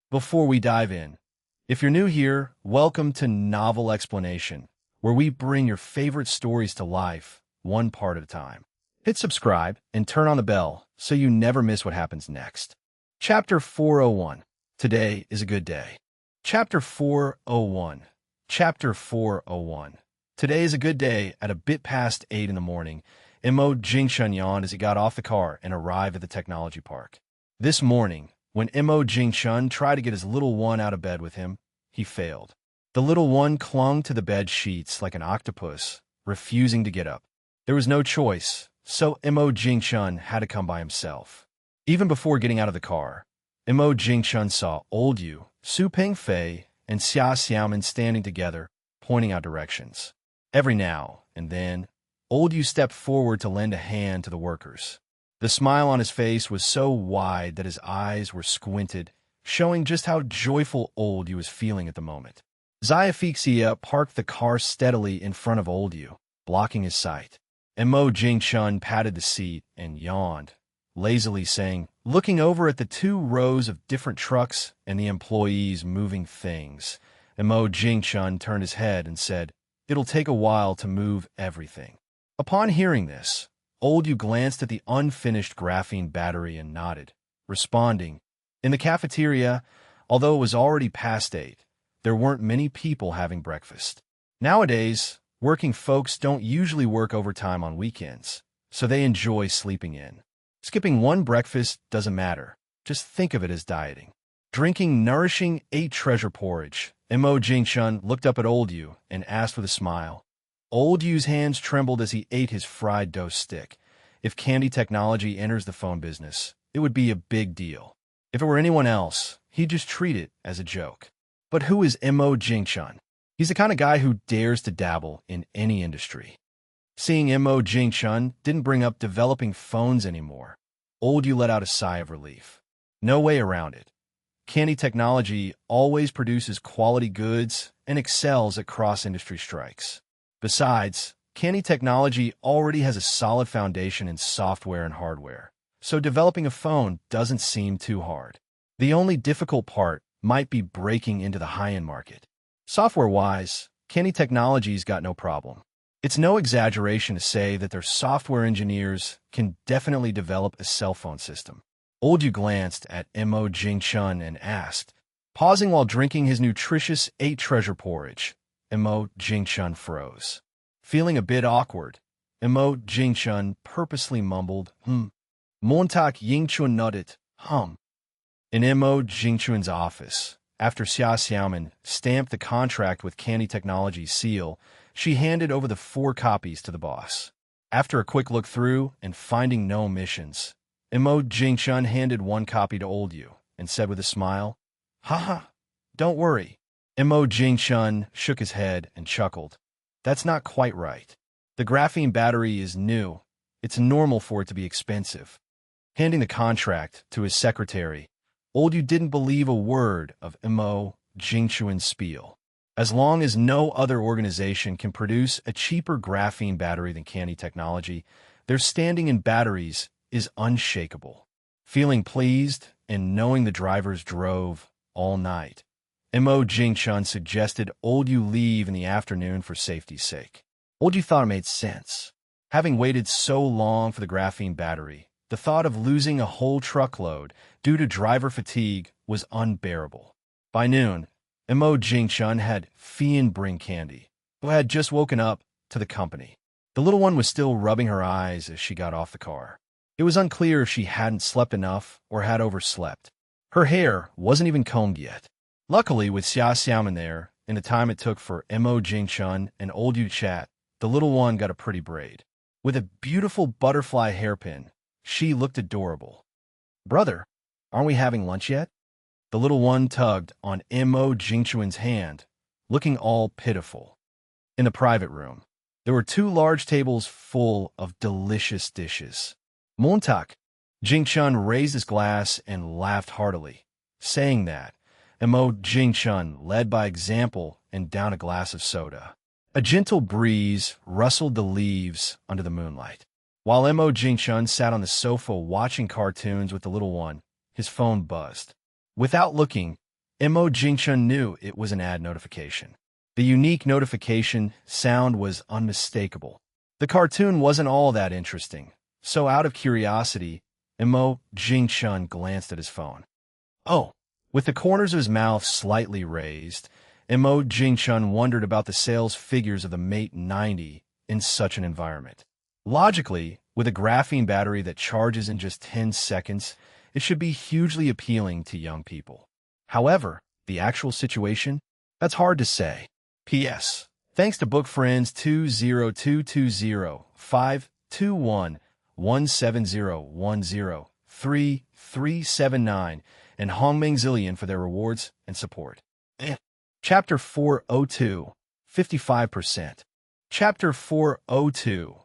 Before we dive in, if you're new here, welcome to Novel Explanation, where we bring your favorite stories to life, one part at a time. Hit subscribe and turn on the bell so you never miss what happens next. Chapter 401. Today is a good day. Chapter 401. Chapter 401. Today is a good day. At a bit past 8 in the morning, Mo Jingshun yawned as he got off the car and arrived at the technology park. This morning, when Mo Jingshun tried to get his little one out of bed with him, he failed. The little one clung to the bed sheets like an octopus, refusing to get up. There was no choice, so Mo Jingshun had to come by himself. Even before getting out of the car, Mo Jingshun saw Old Yu, Su Pingfei, and Xia Xiaoman standing together, pointing out directions. Every now and then, Old Yu stepped forward to lend a hand to the workers. The smile on his face was so wide that his eyes were squinted, showing just how joyful Old Yu was feeling at the moment. Xiaofixia parked the car steadily in front of Old Yu, blocking his sight. Mo Jingshun patted the seat and yawned, lazily saying, looking over at the 2 rows of different trucks and the employees moving things. Mo Jingshun turned his head and said, "It'll take a while to move everything." Upon hearing this, Old Yu glanced at the unfinished graphene battery and nodded, responding. In the cafeteria, although it was already past 8, there weren't many people having breakfast. Nowadays, working folks don't usually work overtime on weekends, so they enjoy sleeping in. Skipping one breakfast doesn't matter. Just think of it as dieting. Drinking nourishing 8 treasure porridge, Mo Jingshun looked up at Old Yu and asked with a smile. Old Yu's hands trembled as he ate his fried dough stick. If Candy Technology enters the phone business, it would be a big deal. If it were anyone else, he'd just treat it as a joke. But who is Mo Jingshun? He's the kind of guy who dares to dabble in any industry. Seeing Mo Jingshun didn't bring up developing phones anymore, Old Yu let out a sigh of relief. No way around it. Candy Technology always produces quality goods and excels at cross-industry strikes. Besides, Candy Technology already has a solid foundation in software and hardware, so developing a phone doesn't seem too hard. The only difficult part might be breaking into the high-end market. Software-wise, Candy Technology's got no problem. It's no exaggeration to say that their software engineers can definitely develop a cell phone system. Old Yu glanced at Mo Jingshun and asked, pausing while drinking his nutritious 8 treasure porridge. Mo Jingshun froze. Feeling a bit awkward, Mo Jingshun purposely mumbled, Montak Yingchun nodded, In Mo Jingchun's office, after Xia Xiaoman stamped the contract with Candy Technology's seal, she handed over the 4 copies to the boss. After a quick look through and finding no omissions, Mo Jingshun handed 1 copy to Old Yu and said with a smile, "Haha, don't worry." Mo Jingshun shook his head and chuckled. That's not quite right. The graphene battery is new. It's normal for it to be expensive. Handing the contract to his secretary, Old Yu didn't believe a word of Mo Jingshun's spiel. As long as no other organization can produce a cheaper graphene battery than Candy Technology, their standing in batteries is unshakable. Feeling pleased and knowing the drivers drove all night, Mo Jingshun suggested Old Yu leave in the afternoon for safety's sake. Old Yu thought it made sense. Having waited so long for the graphene battery, the thought of losing a whole truckload due to driver fatigue was unbearable. By noon, Mo Jingshun had Fian bring Candy, who had just woken up, to the company. The little one was still rubbing her eyes as she got off the car. It was unclear if she hadn't slept enough or had overslept. Her hair wasn't even combed yet. Luckily, with Xia Xiaoman there, in the time it took for Mo Jingshun and Old Yu to chat, the little one got a pretty braid. With a beautiful butterfly hairpin, she looked adorable. "Brother, aren't we having lunch yet?" The little one tugged on Mo Jingshun's hand, looking all pitiful. In the private room, there were 2 large tables full of delicious dishes. "Montak." Jingshun raised his glass and laughed heartily, saying that, Mo Jingshun led by example and downed a glass of soda. A gentle breeze rustled the leaves under the moonlight. While Mo Jingshun sat on the sofa watching cartoons with the little one, his phone buzzed. Without looking, Mo Jingchun knew it was an ad notification. The unique notification sound was unmistakable. The cartoon wasn't all that interesting, so out of curiosity, Mo Jingchun glanced at his phone. Oh, with the corners of his mouth slightly raised, Mo Jingchun wondered about the sales figures of the Mate 90 in such an environment. Logically, with a graphene battery that charges in just 10 seconds, it should be hugely appealing to young people. However, the actual situation? That's hard to say. P.S. Thanks to book friends 20220-521-17010-3379 and Hongming Zillion for their rewards and support. Chapter 402, 55%. Chapter 402.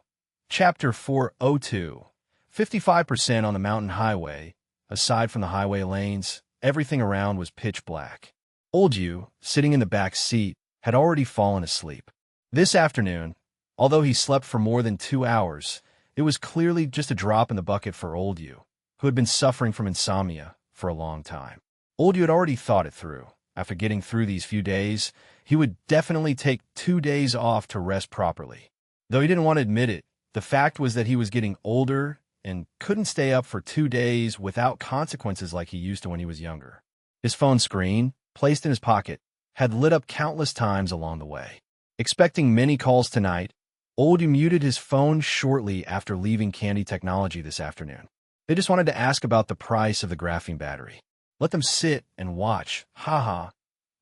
Chapter 402. 55% on the mountain highway. Aside from the highway lanes, everything around was pitch black. Old Yu, sitting in the back seat, had already fallen asleep. This afternoon, although he slept for more than 2 hours, it was clearly just a drop in the bucket for Old Yu, who had been suffering from insomnia for a long time. Old Yu had already thought it through. After getting through these few days, he would definitely take 2 days off to rest properly. Though he didn't want to admit it, the fact was that he was getting older and couldn't stay up for 2 days without consequences like he used to when he was younger. His phone screen, placed in his pocket, had lit up countless times along the way. Expecting many calls tonight, Old Yu muted his phone shortly after leaving Candy Technology this afternoon. They just wanted to ask about the price of the graphene battery. Let them sit and watch. Haha.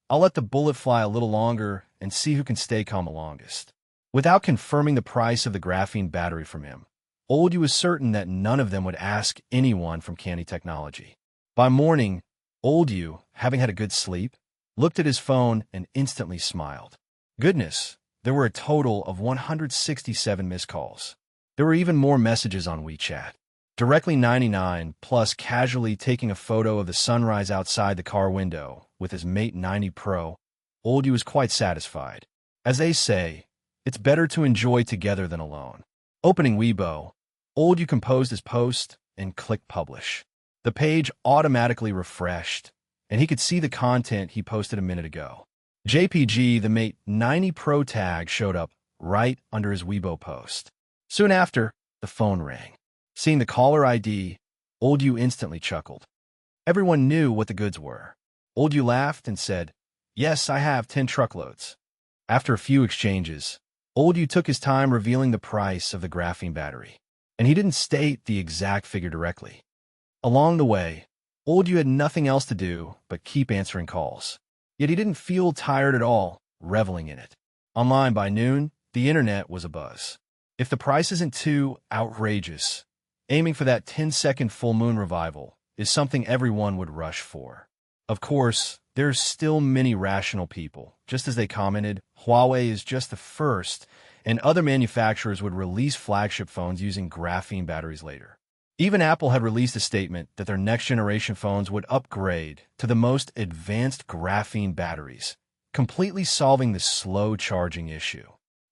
I'll let the bullet fly a little longer and see who can stay calm the longest. Without confirming the price of the graphene battery from him, Old Yu was certain that none of them would ask anyone from Candy Technology. By morning, Old Yu, having had a good sleep, looked at his phone and instantly smiled. Goodness, there were a total of 167 missed calls. There were even more messages on WeChat. Directly 99 plus casually taking a photo of the sunrise outside the car window with his Mate 90 Pro, Old Yu was quite satisfied. As they say, it's better to enjoy together than alone. Opening Weibo, Old Yu composed his post and clicked publish. The page automatically refreshed, and he could see the content he posted a minute ago. JPG, the Mate 90 Pro tag showed up right under his Weibo post. Soon after, the phone rang. Seeing the caller ID, Old Yu instantly chuckled. Everyone knew what the goods were. Old Yu laughed and said, "Yes, I have 10 truckloads." After a few exchanges, Old Yu took his time revealing the price of the graphene battery, and he didn't state the exact figure directly. Along the way, Old Yu had nothing else to do but keep answering calls. Yet he didn't feel tired at all, reveling in it. Online by noon, the internet was abuzz. If the price isn't too outrageous, aiming for that 10-second full moon revival is something everyone would rush for. Of course, there's still many rational people. Just as they commented, Huawei is just the first, and other manufacturers would release flagship phones using graphene batteries later. Even Apple had released a statement that their next-generation phones would upgrade to the most advanced graphene batteries, completely solving the slow charging issue.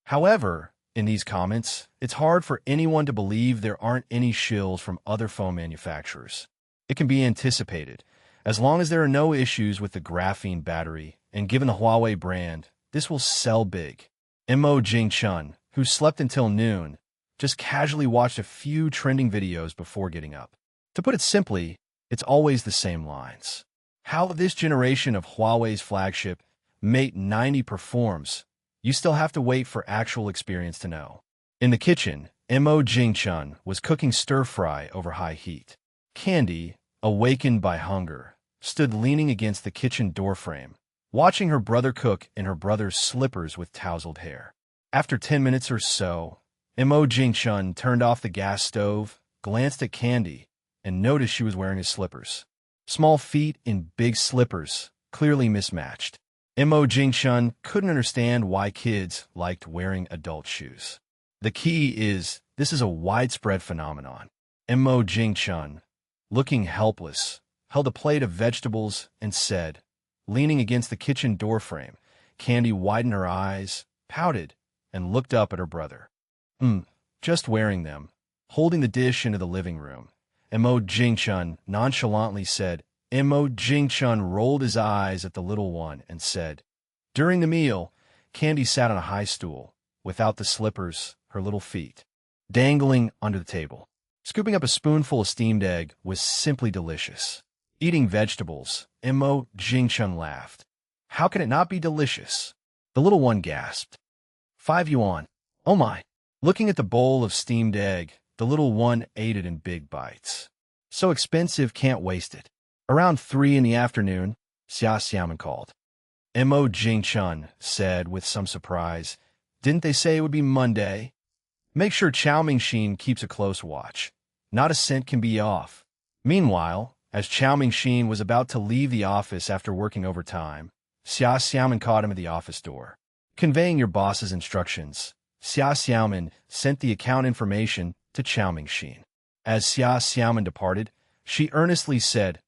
However, in these comments, it's hard for anyone to believe there aren't any shills from other phone manufacturers. It can be anticipated. As long as there are no issues with the graphene battery, and given the Huawei brand, this will sell big. Mo Jingchun, who slept until noon, just casually watched a few trending videos before getting up. To put it simply, it's always the same lines. How this generation of Huawei's flagship Mate 90 performs, you still have to wait for actual experience to know. In the kitchen, Mo Jingchun was cooking stir-fry over high heat. Candy, awakened by hunger, stood leaning against the kitchen doorframe, watching her brother cook in her brother's slippers with tousled hair. After 10 minutes or so, Mo Jingchun turned off the gas stove, glanced at Candy, and noticed she was wearing his slippers. Small feet in big slippers, clearly mismatched. Mo Jingchun couldn't understand why kids liked wearing adult shoes. The key is, this is a widespread phenomenon. Mo Jingchun, looking helpless, held a plate of vegetables and said, leaning against the kitchen doorframe, Candy widened her eyes, pouted, and looked up at her brother. Just wearing them. Holding the dish into the living room, Mo Jingchun nonchalantly said, Mo Jingchun rolled his eyes at the little one and said. During the meal, Candy sat on a high stool, without the slippers, her little feet dangling under the table. Scooping up a spoonful of steamed egg was simply delicious. Eating vegetables, Mo Jingchun laughed. How can it not be delicious? The little one gasped. 5 yuan. Oh my. Looking at the bowl of steamed egg, the little one ate it in big bites. So expensive, can't waste it. Around 3 in the afternoon, Xia Xiaoman called. Mo Jingchun said with some surprise, Didn't they say it would be Monday? Make sure Chao Mingxin keeps a close watch. Not a cent can be off. Meanwhile, as Chao Mingxin was about to leave the office after working overtime, Xia Xiaoman caught him at the office door. Conveying your boss's instructions, Xia Xiaoman sent the account information to Chao Mingxin. As Xia Xiaoman departed, she earnestly said,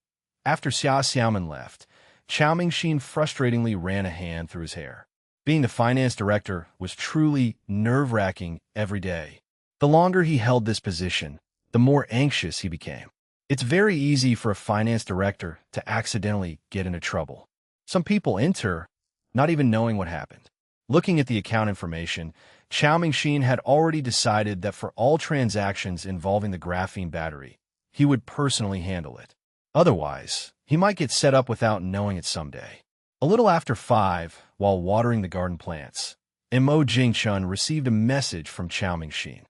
After Xia Xiaoman left, Chao Mingxin frustratingly ran a hand through his hair. Being the finance director was truly nerve-wracking every day. The longer he held this position, the more anxious he became. It's very easy for a finance director to accidentally get into trouble. Some people enter, not even knowing what happened. Looking at the account information, Chao Mingxin had already decided that for all transactions involving the graphene battery, he would personally handle it. Otherwise, he might get set up without knowing it someday. A little after 5, while watering the garden plants, Mo Jingchun received a message from Chao Mingxin.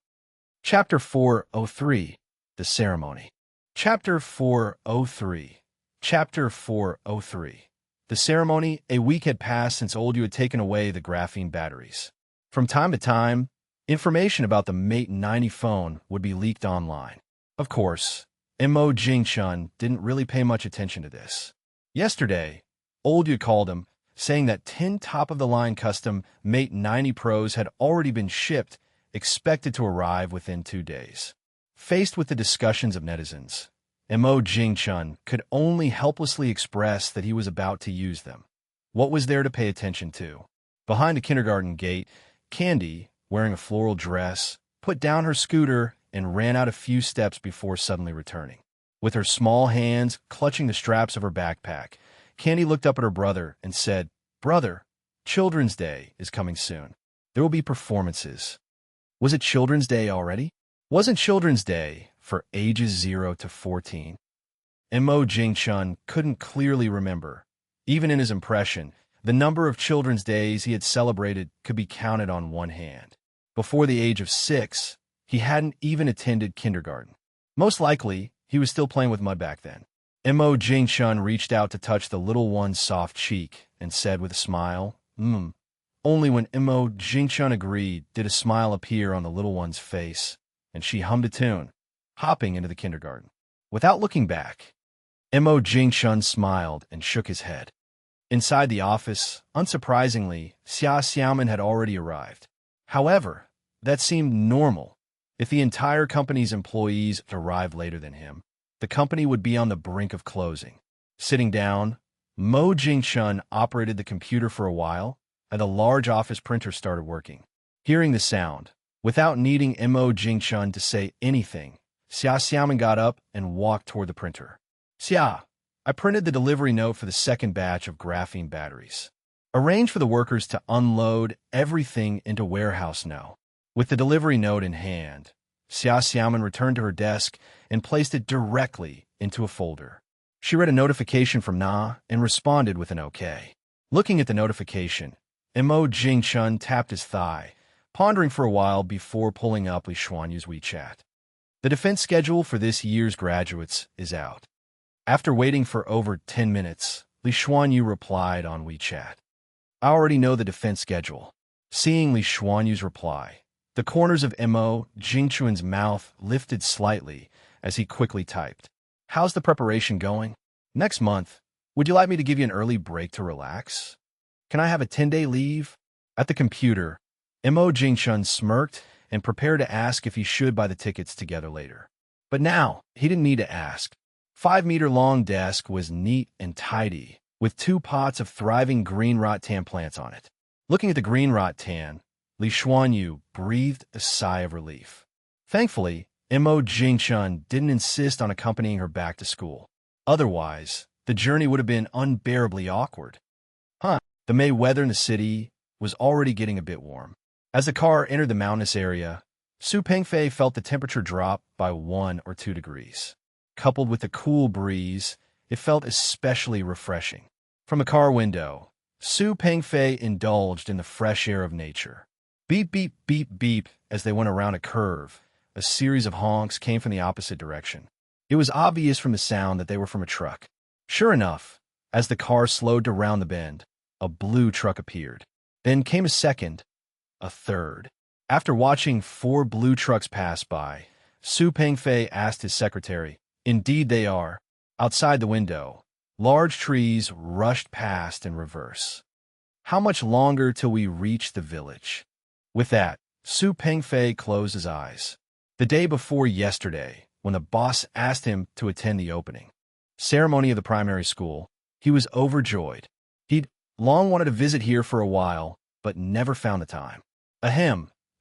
Chapter 403, The Ceremony. Chapter 403. Chapter 403. The ceremony. A week had passed since Oldyu had taken away the graphene batteries. From time to time, information about the Mate 90 phone would be leaked online. Of course, Mo Jingchun didn't really pay much attention to this. Yesterday, Oldyu called him, saying that 10 top-of-the-line custom Mate 90 Pros had already been shipped, expected to arrive within 2 days. Faced with the discussions of netizens, Mo Jingchun could only helplessly express that he was about to use them. What was there to pay attention to? Behind the kindergarten gate, Candy, wearing a floral dress, put down her scooter and ran out a few steps before suddenly returning. With her small hands clutching the straps of her backpack, Candy looked up at her brother and said, Brother, Children's Day is coming soon. There will be performances. Was it Children's Day already? Wasn't Children's Day for ages 0 to 14? Mo Jingchun couldn't clearly remember. Even in his impression, the number of Children's Days he had celebrated could be counted on one hand. Before the age of 6, he hadn't even attended kindergarten. Most likely, he was still playing with mud back then. Mo Jingchun reached out to touch the little one's soft cheek and said with a smile, Only when Mo Jingchun agreed did a smile appear on the little one's face, and she hummed a tune, hopping into the kindergarten. Without looking back, Mo Jingchun smiled and shook his head. Inside the office, unsurprisingly, Xia Xiaoman had already arrived. However, that seemed normal. If the entire company's employees arrived later than him, the company would be on the brink of closing. Sitting down, Mo Jingchun operated the computer for a while, and a large office printer started working. Hearing the sound, without needing Mo Jingchun to say anything, Xia Xiaoman got up and walked toward the printer. Xia, I printed the delivery note for the second batch of graphene batteries. Arrange for the workers to unload everything into warehouse now. With the delivery note in hand, Xia Xiaoman returned to her desk and placed it directly into a folder. She read a notification from Na and responded with an OK. Looking at the notification, Mo Jingchun tapped his thigh, pondering for a while before pulling up Li Xuanyu's WeChat. The defense schedule for this year's graduates is out. After waiting for over 10 minutes, Li Xuanyu replied on WeChat. I already know the defense schedule. Seeing Li Xuanyu's reply, the corners of Mo Jingchun's mouth lifted slightly as he quickly typed. How's the preparation going? Next month, would you like me to give you an early break to relax? Can I have a 10-day leave? At the computer, Mo Jingchun smirked and prepared to ask if he should buy the tickets together later. But now, he didn't need to ask. 5-meter-long desk was neat and tidy, with 2 pots of thriving green rattan plants on it. Looking at the green rattan, Li Xuanyu breathed a sigh of relief. Thankfully, Mo Jingchun didn't insist on accompanying her back to school. Otherwise, the journey would have been unbearably awkward. The May weather in the city was already getting a bit warm. As the car entered the mountainous area, Su Pengfei felt the temperature drop by 1 or 2 degrees. Coupled with the cool breeze, it felt especially refreshing. From the car window, Su Pengfei indulged in the fresh air of nature. Beep, beep, beep, beep, as they went around a curve. A series of honks came from the opposite direction. It was obvious from the sound that they were from a truck. Sure enough, as the car slowed to round the bend, a blue truck appeared. Then came a second, a third. After watching 4 blue trucks pass by, Su Pengfei asked his secretary, "Indeed they are." Outside the window, large trees rushed past in reverse. "How much longer till we reach the village?" With that, Su Pengfei closed his eyes. The day before yesterday, when the boss asked him to attend the opening ceremony of the primary school, he was overjoyed. He'd long wanted to visit here for a while, but never found the time.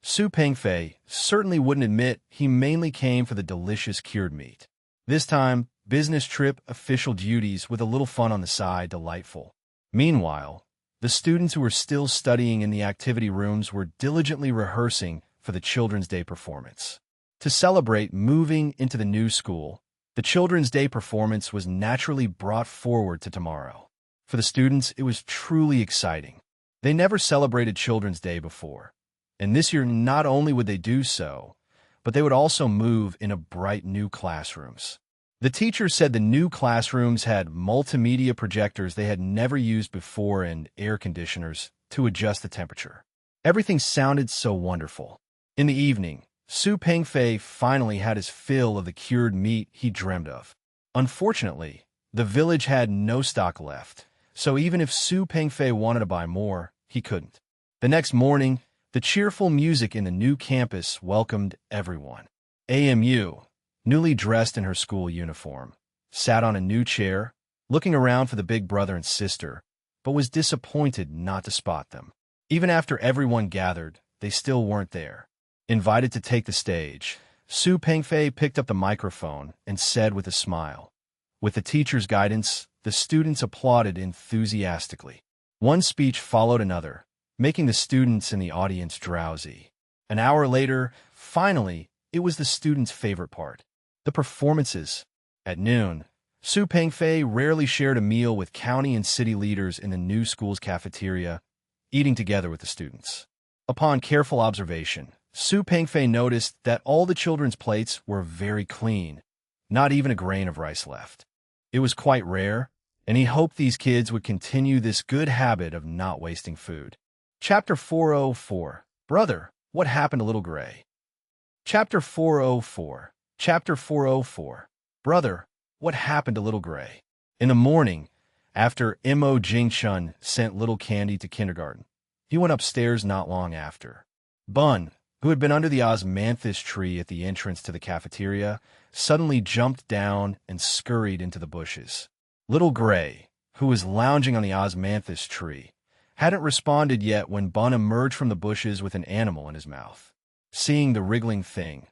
Su Pengfei certainly wouldn't admit he mainly came for the delicious cured meat. This time, business trip, official duties with a little fun on the side, delightful. Meanwhile, the students who were still studying in the activity rooms were diligently rehearsing for the Children's Day performance. To celebrate moving into the new school, the Children's Day performance was naturally brought forward to tomorrow. For the students, it was truly exciting. They never celebrated Children's Day before, and this year not only would they do so, but they would also move into bright new classrooms. The teachers said the new classrooms had multimedia projectors they had never used before and air conditioners to adjust the temperature. Everything sounded so wonderful. In the evening, Su Pengfei finally had his fill of the cured meat he dreamed of. Unfortunately, the village had no stock left, so even if Su Pengfei wanted to buy more, he couldn't. The next morning, the cheerful music in the new campus welcomed everyone. AMU, newly dressed in her school uniform, sat on a new chair, looking around for the big brother and sister, but was disappointed not to spot them. Even after everyone gathered, they still weren't there. Invited to take the stage, Su Pengfei picked up the microphone and said with a smile, "With the teacher's guidance, the students applauded enthusiastically." One speech followed another, making the students in the audience drowsy. An hour later, finally, it was the students' favorite part, the performances. At noon, Su Pengfei rarely shared a meal with county and city leaders in the new school's cafeteria, eating together with the students. Upon careful observation, Su Pengfei noticed that all the children's plates were very clean, not even a grain of rice left. It was quite rare, and he hoped these kids would continue this good habit of not wasting food. Chapter 404. Brother, What Happened to Little Gray? Chapter 404. Chapter 404. Brother, What Happened to Little Gray? In the morning, after Mo Jingchun sent little Candy to kindergarten, he went upstairs not long after. Bun, who had been under the osmanthus tree at the entrance to the cafeteria, suddenly jumped down and scurried into the bushes. Little Gray, who was lounging on the osmanthus tree, hadn't responded yet when Bun emerged from the bushes with an animal in his mouth. Seeing the wriggling thing,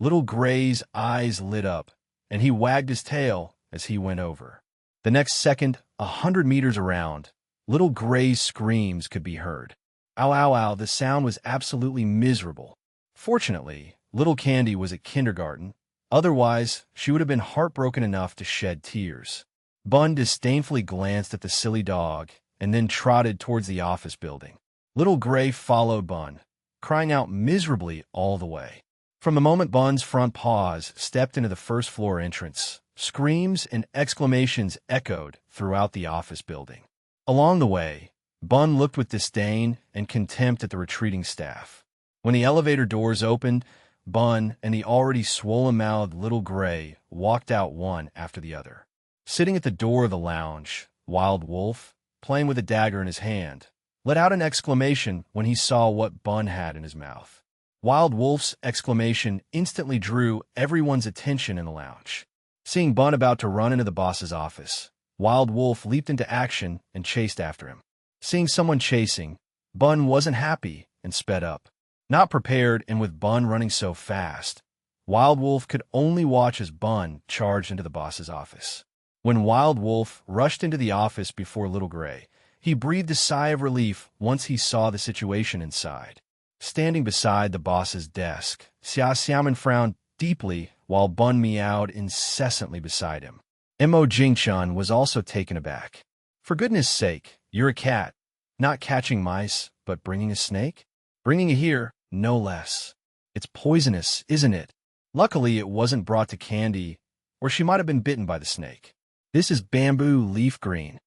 Little Gray's eyes lit up, and he wagged his tail as he went over. The next second, 100 meters around, Little Gray's screams could be heard. Ow, ow, ow, the sound was absolutely miserable. Fortunately, little Candy was at kindergarten. Otherwise, she would have been heartbroken enough to shed tears. Bun disdainfully glanced at the silly dog and then trotted towards the office building. Little Gray followed Bun, crying out miserably all the way. From the moment Bun's front paws stepped into the first-floor entrance, screams and exclamations echoed throughout the office building. Along the way, Bun looked with disdain and contempt at the retreating staff. When the elevator doors opened, Bun and the already swollen-mouthed Little Gray walked out one after the other. Sitting at the door of the lounge, Wild Wolf, playing with a dagger in his hand, let out an exclamation when he saw what Bun had in his mouth. Wild Wolf's exclamation instantly drew everyone's attention in the lounge. Seeing Bun about to run into the boss's office, Wild Wolf leaped into action and chased after him. Seeing someone chasing, Bun wasn't happy and sped up. Not prepared, and with Bun running so fast, Wild Wolf could only watch as Bun charged into the boss's office. When Wild Wolf rushed into the office before Little Gray, he breathed a sigh of relief once he saw the situation inside. Standing beside the boss's desk, Xia Xiaoman frowned deeply while Bun meowed incessantly beside him. Mo Jingchun was also taken aback. For goodness sake, you're a cat. Not catching mice, but bringing a snake? Bringing it here, no less. It's poisonous, isn't it? Luckily, it wasn't brought to Candy, or she might have been bitten by the snake. This is bamboo leaf green.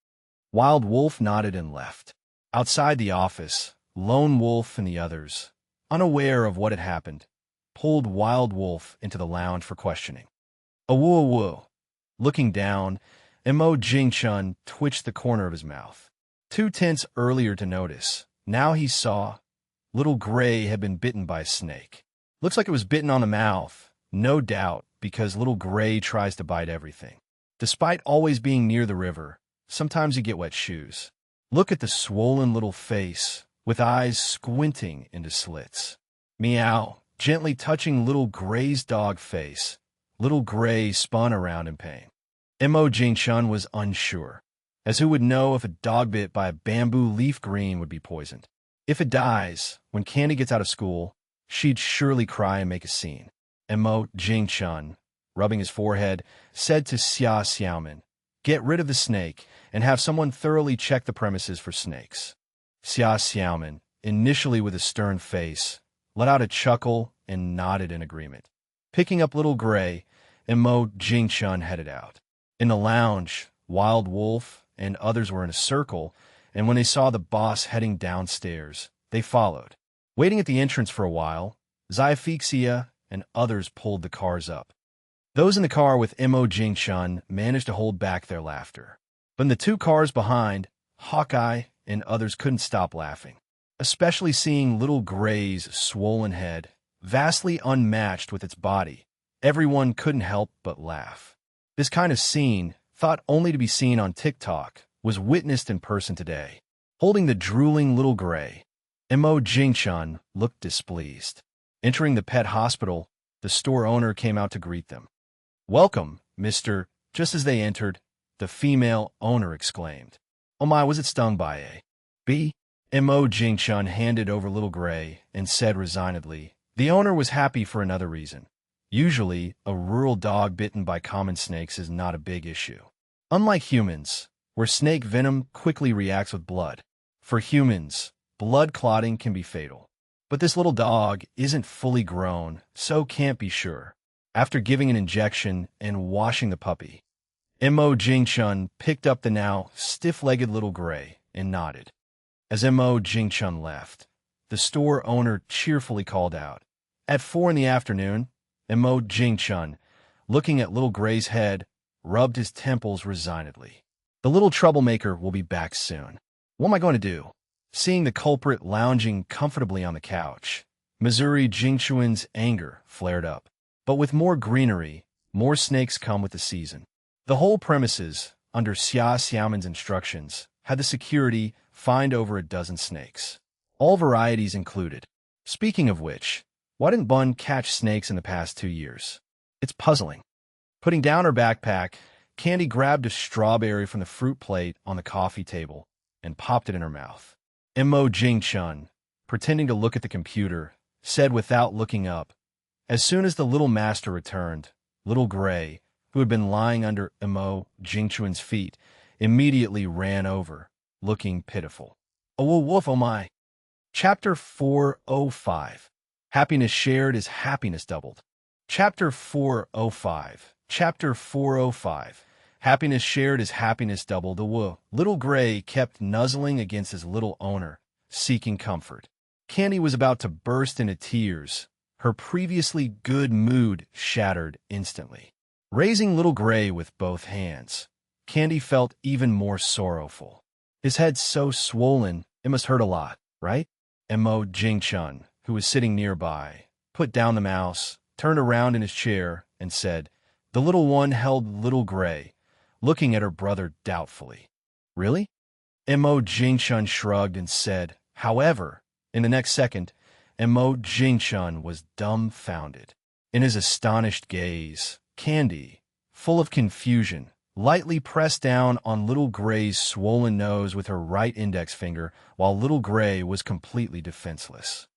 Wild Wolf nodded and left. Outside the office, Lone Wolf and the others, unaware of what had happened, pulled Wild Wolf into the lounge for questioning. Awoo. Looking down, Mo Jingchun twitched the corner of his mouth. Too tense earlier to notice, now he saw Little Gray had been bitten by a snake. Looks like it was bitten on the mouth, no doubt, because Little Gray tries to bite everything. Despite always being near the river, sometimes you get wet shoes. Look at the swollen little face, with eyes squinting into slits. Meow, gently touching Little Gray's dog face. Little Gray spun around in pain. Mo Jingchun was unsure, as who would know if a dog bit by a bamboo leaf green would be poisoned. If it dies, when Candy gets out of school, she'd surely cry and make a scene. Mo Jingchun, rubbing his forehead, said to Xia Xiaoman, "Get rid of the snake and have someone thoroughly check the premises for snakes." Xia Xiaoman, initially with a stern face, let out a chuckle and nodded in agreement. Picking up Little Gray, Mo Jingchun headed out. In the lounge, Wild Wolf and others were in a circle, and when they saw the boss heading downstairs, they followed. Waiting at the entrance for a while, Sci-Fi and others pulled the cars up. Those in the car with Mo Jingchun managed to hold back their laughter. But in the two cars behind, Hawkeye and others couldn't stop laughing, especially seeing Little Gray's swollen head, vastly unmatched with its body. Everyone couldn't help but laugh. This kind of scene, thought only to be seen on TikTok, was witnessed in person today. Holding the drooling Little Gray, Mo Jingchun looked displeased. Entering the pet hospital, the store owner came out to greet them. "Welcome, Mr." Just as they entered, the female owner exclaimed, "Oh my, was it stung by a bee?" Mo Jingchun handed over Little Gray and said resignedly, the owner was happy for another reason. Usually, a rural dog bitten by common snakes is not a big issue. Unlike humans, where snake venom quickly reacts with blood. For humans, blood clotting can be fatal. But this little dog isn't fully grown, so can't be sure. After giving an injection and washing the puppy, Mo Jingchun picked up the now stiff-legged Little Gray and nodded. As Mo Jingchun left, the store owner cheerfully called out. At 4 in the afternoon, Mo Jingchun, looking at Little Gray's head, rubbed his temples resignedly. The little troublemaker will be back soon. What am I going to do? Seeing the culprit lounging comfortably on the couch, Missouri Jingchun's anger flared up. But with more greenery, more snakes come with the season. The whole premises, under Xia Xiaoman's instructions, had the security find over a dozen snakes. All varieties included. Speaking of which, why didn't Bun catch snakes in the past 2 years? It's puzzling. Putting down her backpack, Candy grabbed a strawberry from the fruit plate on the coffee table and popped it in her mouth. Mo Jingchun, pretending to look at the computer, said without looking up, as soon as the little master returned, Little Gray, who had been lying under Mo Jingchun's feet, immediately ran over, looking pitiful. Oh, woof, oh my. Chapter 405. Happiness shared is happiness doubled. Chapter 405. Chapter 405. Happiness shared is happiness doubled. Little Gray kept nuzzling against his little owner, seeking comfort. Candy was about to burst into tears. Her previously good mood shattered instantly. Raising Little Gray with both hands, Candy felt even more sorrowful. His head's so swollen, it must hurt a lot, right? Mo Jingchun, who was sitting nearby, put down the mouse, turned around in his chair, and said, the little one held Little Gray, looking at her brother doubtfully. Really? Mo Jingchun shrugged and said, however, in the next second, Mo Jingchun was dumbfounded. In his astonished gaze, Candy, full of confusion, lightly pressed down on Little Gray's swollen nose with her right index finger while Little Gray was completely defenseless.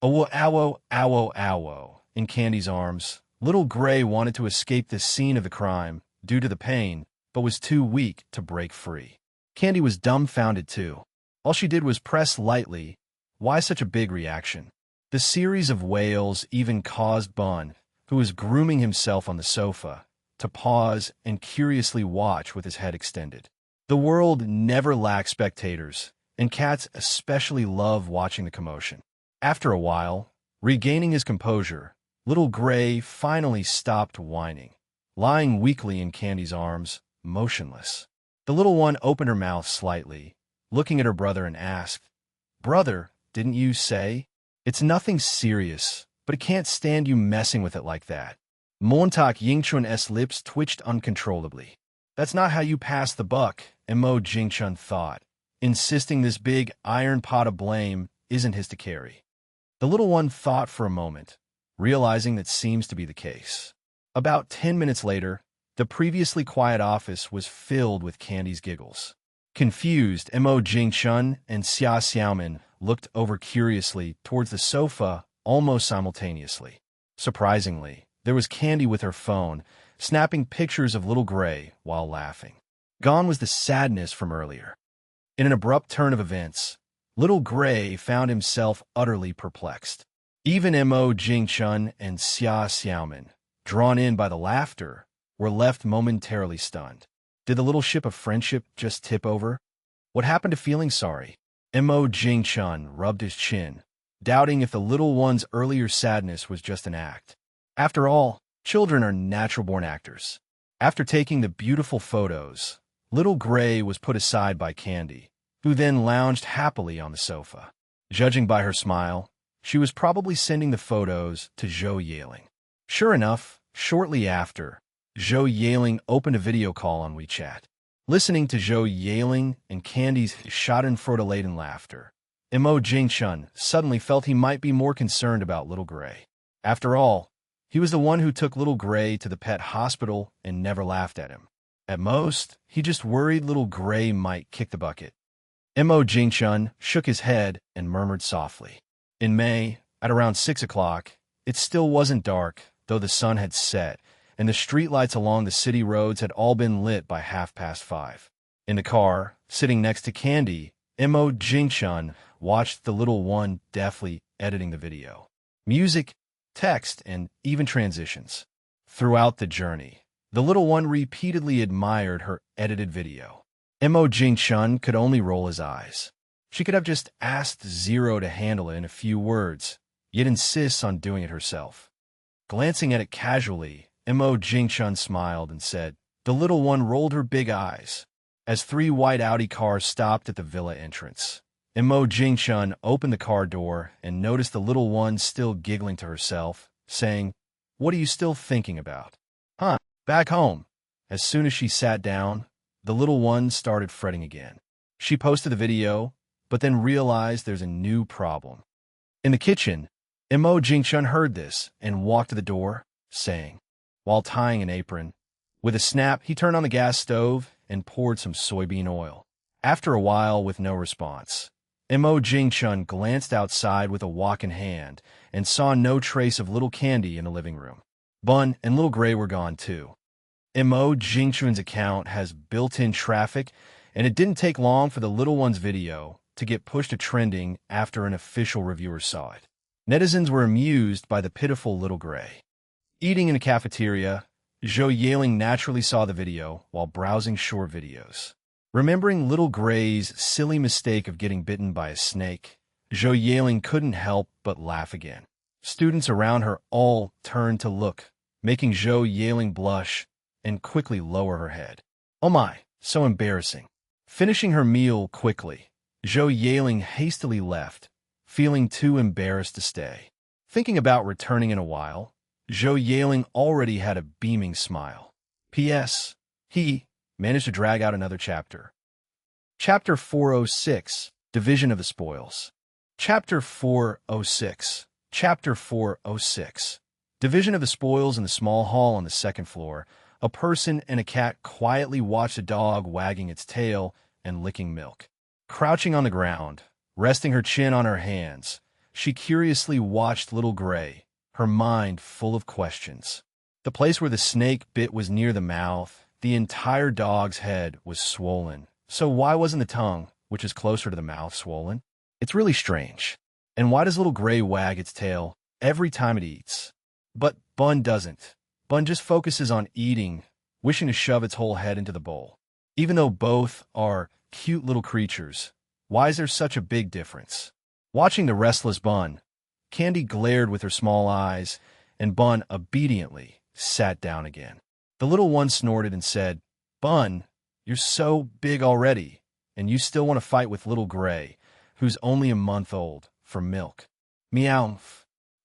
Owo, owo, owo, owo. In Candy's arms, Little Gray wanted to escape the scene of the crime due to the pain, but was too weak to break free. Candy was dumbfounded too. All she did was press lightly. Why such a big reaction? The series of wails even caused Bun, who was grooming himself on the sofa, to pause and curiously watch with his head extended. The world never lacks spectators, and cats especially love watching the commotion. After a while, regaining his composure, Little Gray finally stopped whining, lying weakly in Candy's arms, motionless. The little one opened her mouth slightly, looking at her brother and asked, "Brother, didn't you say? It's nothing serious, but it can't stand you messing with it like that." Montauk Yingchun's lips twitched uncontrollably. That's not how you pass the buck, Mo Jingchun thought, insisting this big iron pot of blame isn't his to carry. The little one thought for a moment, realizing that seems to be the case. About 10 minutes later, the previously quiet office was filled with Candy's giggles. Confused, Mo Jingchun and Xia Xiaomin looked over curiously towards the sofa almost simultaneously. Surprisingly, there was Candy with her phone, snapping pictures of Little Gray while laughing. Gone was the sadness from earlier. In an abrupt turn of events, Little Gray found himself utterly perplexed. Even Mo Jingchun and Xia Xiaomin, drawn in by the laughter, were left momentarily stunned. Did the little ship of friendship just tip over? What happened to feeling sorry? Mo Jingchun rubbed his chin, doubting if the little one's earlier sadness was just an act. After all, children are natural-born actors. After taking the beautiful photos, Little Gray was put aside by Candy, who then lounged happily on the sofa. Judging by her smile, she was probably sending the photos to Zhou Yaling. Sure enough, shortly after, Zhou Yaling opened a video call on WeChat. Listening to Zhou Yaling and Candy's schadenfreude-laden laughter, Mo Jingchun suddenly felt he might be more concerned about Little Gray. After all, he was the one who took Little Gray to the pet hospital and never laughed at him. At most, he just worried Little Gray might kick the bucket. Mo Jingchun shook his head and murmured softly. In May, at around 6 o'clock, it still wasn't dark, though the sun had set, and the streetlights along the city roads had all been lit by 5:30. In the car, sitting next to Candy, Mo Jingchun watched the little one deftly editing the video. Music, text, and even transitions. Throughout the journey, the little one repeatedly admired her edited video. Mo Jingchun could only roll his eyes. She could have just asked Zero to handle it in a few words, yet insists on doing it herself. Glancing at it casually, Mo Jingchun smiled and said, the little one rolled her big eyes. As 3 white Audi cars stopped at the villa entrance, Mo Jingchun opened the car door and noticed the little one still giggling to herself, saying, "What are you still thinking about?" "Huh, back home." As soon as she sat down, the little one started fretting again. She posted the video, but then realized there's a new problem. In the kitchen, Mo Jingchun heard this and walked to the door, saying, while tying an apron, with a snap, he turned on the gas stove and poured some soybean oil. After a while, with no response, Mo Jingchun glanced outside with a wok in hand and saw no trace of little Candy in the living room. Bun and Little Gray were gone too. Mo Jingchun's account has built-in traffic, and it didn't take long for the little one's video to get pushed to trending after an official reviewer saw it. Netizens were amused by the pitiful Little Gray. Eating in a cafeteria, Zhou Yaling naturally saw the video while browsing short videos. Remembering Little Gray's silly mistake of getting bitten by a snake, Zhou Yaling couldn't help but laugh again. Students around her all turned to look, making Zhou Yaling blush and quickly lower her head. Oh my, so embarrassing. Finishing her meal quickly, Zhou Yaling hastily left, feeling too embarrassed to stay. Thinking about returning in a while, Zhou Yaling already had a beaming smile. P.S. He managed to drag out another chapter. Chapter 406, Division of the Spoils. Chapter 406. Chapter 406. Division of the spoils in the small hall on the second floor, A person and a cat quietly watched a dog wagging its tail and licking milk. Crouching on the ground, resting her chin on her hands, she curiously watched Little Gray, her mind full of questions. The place where the snake bit was near the mouth. The entire dog's head was swollen. So why wasn't the tongue, which is closer to the mouth, swollen? It's really strange. And why does Little Gray wag its tail every time it eats? But Bun doesn't. Bun just focuses on eating, wishing to shove its whole head into the bowl. Even though both are cute little creatures, why is there such a big difference? Watching the restless Bun, Candy glared with her small eyes, and Bun obediently sat down again. The little one snorted and said, "Bun, you're so big already, and you still want to fight with Little Gray, who's only a month old, for milk." Meow.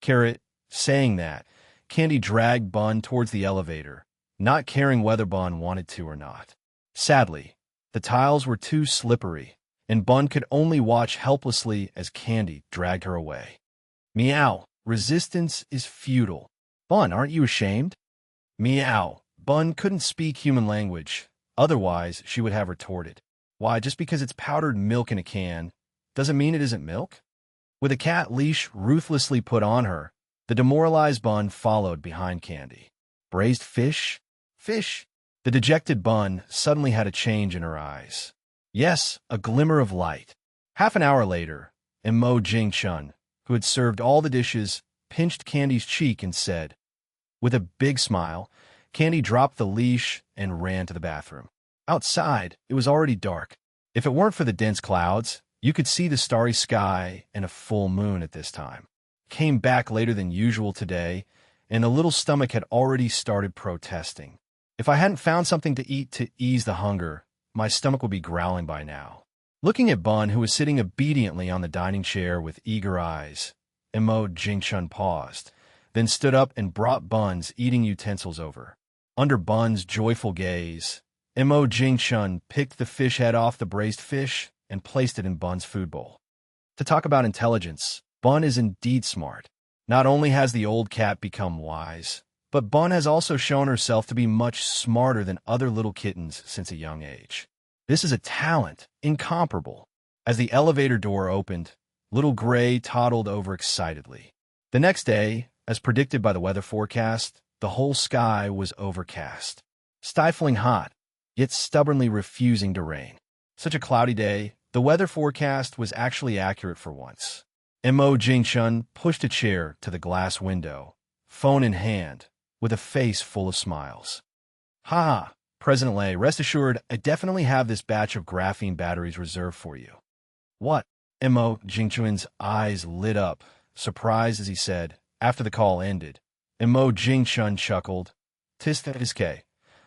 Carrot. Saying that, Candy dragged Bun towards the elevator, not caring whether Bun wanted to or not. Sadly, the tiles were too slippery, and Bun could only watch helplessly as Candy dragged her away. Meow. Resistance is futile. Bun, aren't you ashamed? Meow. Bun couldn't speak human language, otherwise she would have retorted. Why, just because it's powdered milk in a can, doesn't mean it isn't milk? With a cat leash ruthlessly put on her, the demoralized Bun followed behind Candy. Braised fish? Fish? The dejected Bun suddenly had a change in her eyes. Yes, a glimmer of light. Half an hour later, Mo Jing-chun, who had served all the dishes, pinched Candy's cheek and said, with a big smile, Candy dropped the leash and ran to the bathroom. Outside, it was already dark. If it weren't for the dense clouds, you could see the starry sky and a full moon at this time. Came back later than usual today, and the little stomach had already started protesting. If I hadn't found something to eat to ease the hunger, my stomach would be growling by now. Looking at Bun, who was sitting obediently on the dining chair with eager eyes, Mo Jing-chun paused, then stood up and brought Bun's eating utensils over. Under Bun's joyful gaze, Mo Jing-chun picked the fish head off the braised fish and placed it in Bun's food bowl. To talk about intelligence, Bun is indeed smart. Not only has the old cat become wise, but Bun has also shown herself to be much smarter than other little kittens since a young age. This is a talent, incomparable. As the elevator door opened, Little Gray toddled over excitedly. The next day, as predicted by the weather forecast, the whole sky was overcast. Stifling hot, yet stubbornly refusing to rain. Such a cloudy day, the weather forecast was actually accurate for once. Mo Jing-chun pushed a chair to the glass window, phone in hand, with a face full of smiles. "Ha! President Lei, rest assured, I definitely have this batch of graphene batteries reserved for you." "What?" Mo Jing-chun's eyes lit up, surprised as he said, after the call ended. Mo Jing-chun chuckled. "Tiske,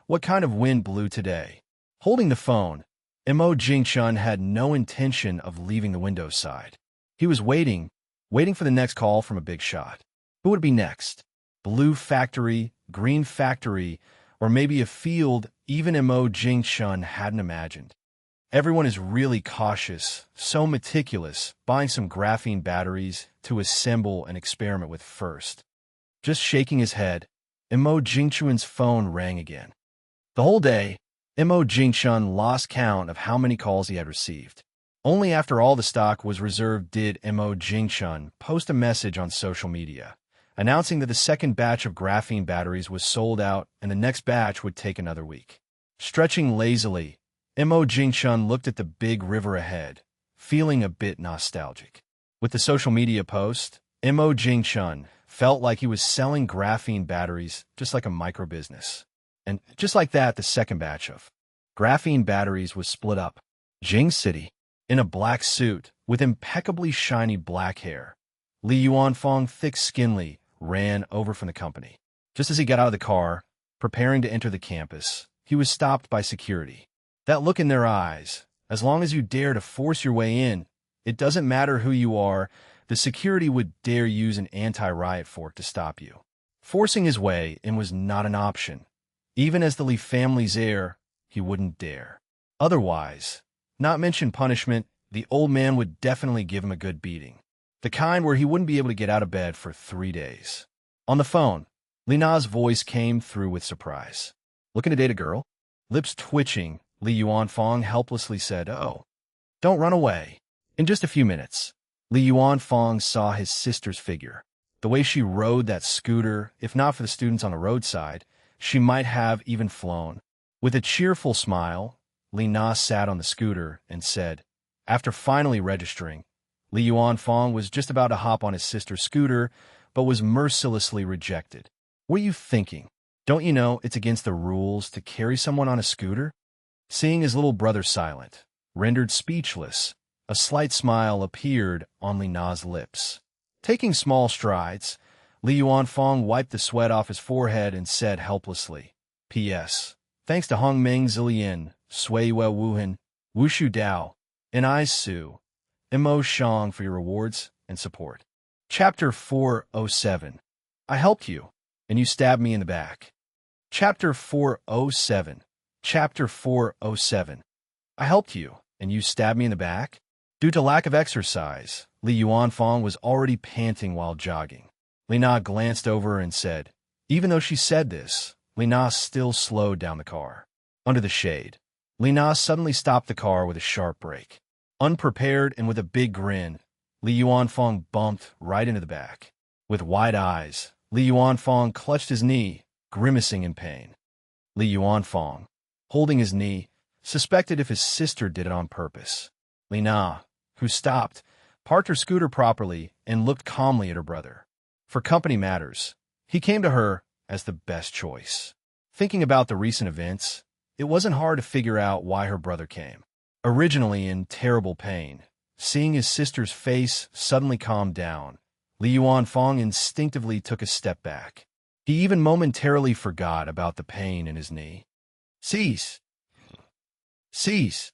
what kind of wind blew today?" Holding the phone, Mo Jing-chun had no intention of leaving the Windows side. He was waiting for the next call from a big shot. Who would it be next? Blue factory, green factory, or maybe a field even Mo Jing-chun hadn't imagined. Everyone is really cautious, so meticulous, buying some graphene batteries to assemble and experiment with first. Just shaking his head, Mo Jing-chun's phone rang again. The whole day, Mo Jing-chun lost count of how many calls he had received. Only after all the stock was reserved did Mo Jing-chun post a message on social media, announcing that the second batch of graphene batteries was sold out and the next batch would take another week. Stretching lazily, Mo Jing-chun looked at the big river ahead, feeling a bit nostalgic. With the social media post, Mo Jing-chun felt like he was selling graphene batteries just like a micro-business. And just like that, the second batch of graphene batteries was split up. Jing City, in a black suit with impeccably shiny black hair, Li Yuanfeng thick-skinnedly ran over from the company. Just as he got out of the car, preparing to enter the campus, he was stopped by security. That look in their eyes, as long as you dare to force your way in, it doesn't matter who you are, the security would dare use an anti-riot fork to stop you. Forcing his way in was not an option. Even as the Li family's heir, he wouldn't dare. Otherwise, not mention punishment, the old man would definitely give him a good beating. The kind where he wouldn't be able to get out of bed for 3 days. On the phone, Li Na's voice came through with surprise. Looking to date a girl? Lips twitching, Li Yuanfang helplessly said, "Oh, don't run away." In just a few minutes, Li Yuanfang saw his sister's figure. The way she rode that scooter, if not for the students on the roadside, she might have even flown. With a cheerful smile, Li Na sat on the scooter and said, after finally registering, Li Yuanfang was just about to hop on his sister's scooter, but was mercilessly rejected. "What are you thinking? Don't you know it's against the rules to carry someone on a scooter?" Seeing his little brother silent, rendered speechless, a slight smile appeared on Li Na's lips. Taking small strides, Li Yuanfang wiped the sweat off his forehead and said helplessly, "P.S. Thanks to Hong Ming Zilian, Sui Wei Wuhan, Wushu Dao, and I Su, Mo Shang for your rewards and support." Chapter 407. I helped you, and you stabbed me in the back. Chapter 407. Chapter 407. I helped you, and you stabbed me in the back? Due to lack of exercise, Li Yuanfang was already panting while jogging. Li Na glanced over and said, even though she said this, Li Na still slowed down the car. Under the shade, Li Na suddenly stopped the car with a sharp brake. Unprepared and with a big grin, Li Yuanfang bumped right into the back. With wide eyes, Li Yuanfang clutched his knee, grimacing in pain. Li Yuanfang, holding his knee, suspected if his sister did it on purpose. Li Na, who stopped, parked her scooter properly and looked calmly at her brother. For company matters, he came to her as the best choice. Thinking about the recent events, it wasn't hard to figure out why her brother came. Originally in terrible pain, seeing his sister's face suddenly calm down, Li Yuanfang instinctively took a step back. He even momentarily forgot about the pain in his knee. "Cease! Cease!"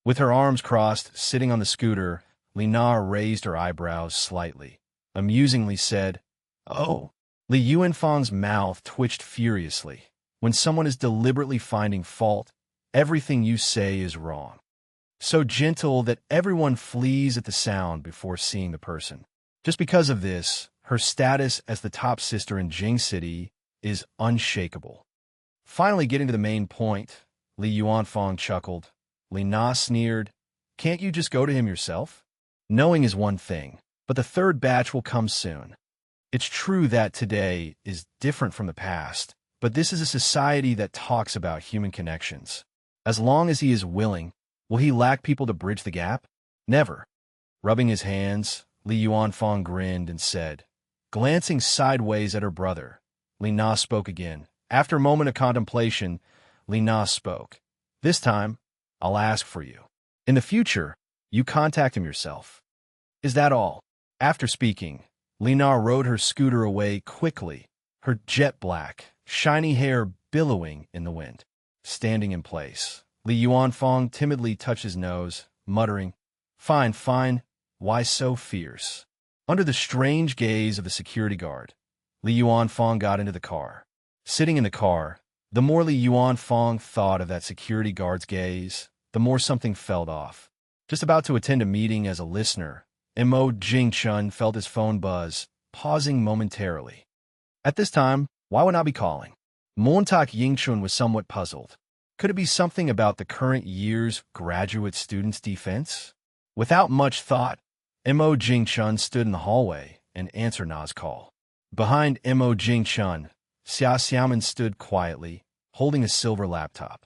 With her arms crossed, sitting on the scooter, Li Na raised her eyebrows slightly, amusingly said, "Oh." Li Yuanfang's mouth twitched furiously. When someone is deliberately finding fault, everything you say is wrong. So gentle that everyone flees at the sound before seeing the person. Just because of this, her status as the top sister in Jing City is unshakable. Finally getting to the main point, Li Yuanfang chuckled. Li Na sneered, "Can't you just go to him yourself?" Knowing is one thing, but the third batch will come soon. It's true that today is different from the past, but this is a society that talks about human connections. As long as he is willing, will he lack people to bridge the gap? Never. Rubbing his hands, Li Yuanfang grinned and said, glancing sideways at her brother, Li Na spoke again. After a moment of contemplation, Li Na spoke. "This time, I'll ask for you. In the future, you contact him yourself." "Is that all?" After speaking, Li Na rode her scooter away quickly, her jet black, shiny hair billowing in the wind. Standing in place, Li Yuanfang timidly touched his nose, muttering, "Fine, fine, why so fierce?" Under the strange gaze of the security guard, Li Yuanfang got into the car. Sitting in the car, the more Li Yuanfang thought of that security guard's gaze, the more something felt off. Just about to attend a meeting as a listener, Mo Jingchun felt his phone buzz, pausing momentarily. At this time, why would I be calling? Montak Yingchun was somewhat puzzled. Could it be something about the current year's graduate students' defense? Without much thought, Mo Jingchun stood in the hallway and answered Na's call. Behind Mo Jingchun, Xia Xiaoman stood quietly, holding a silver laptop.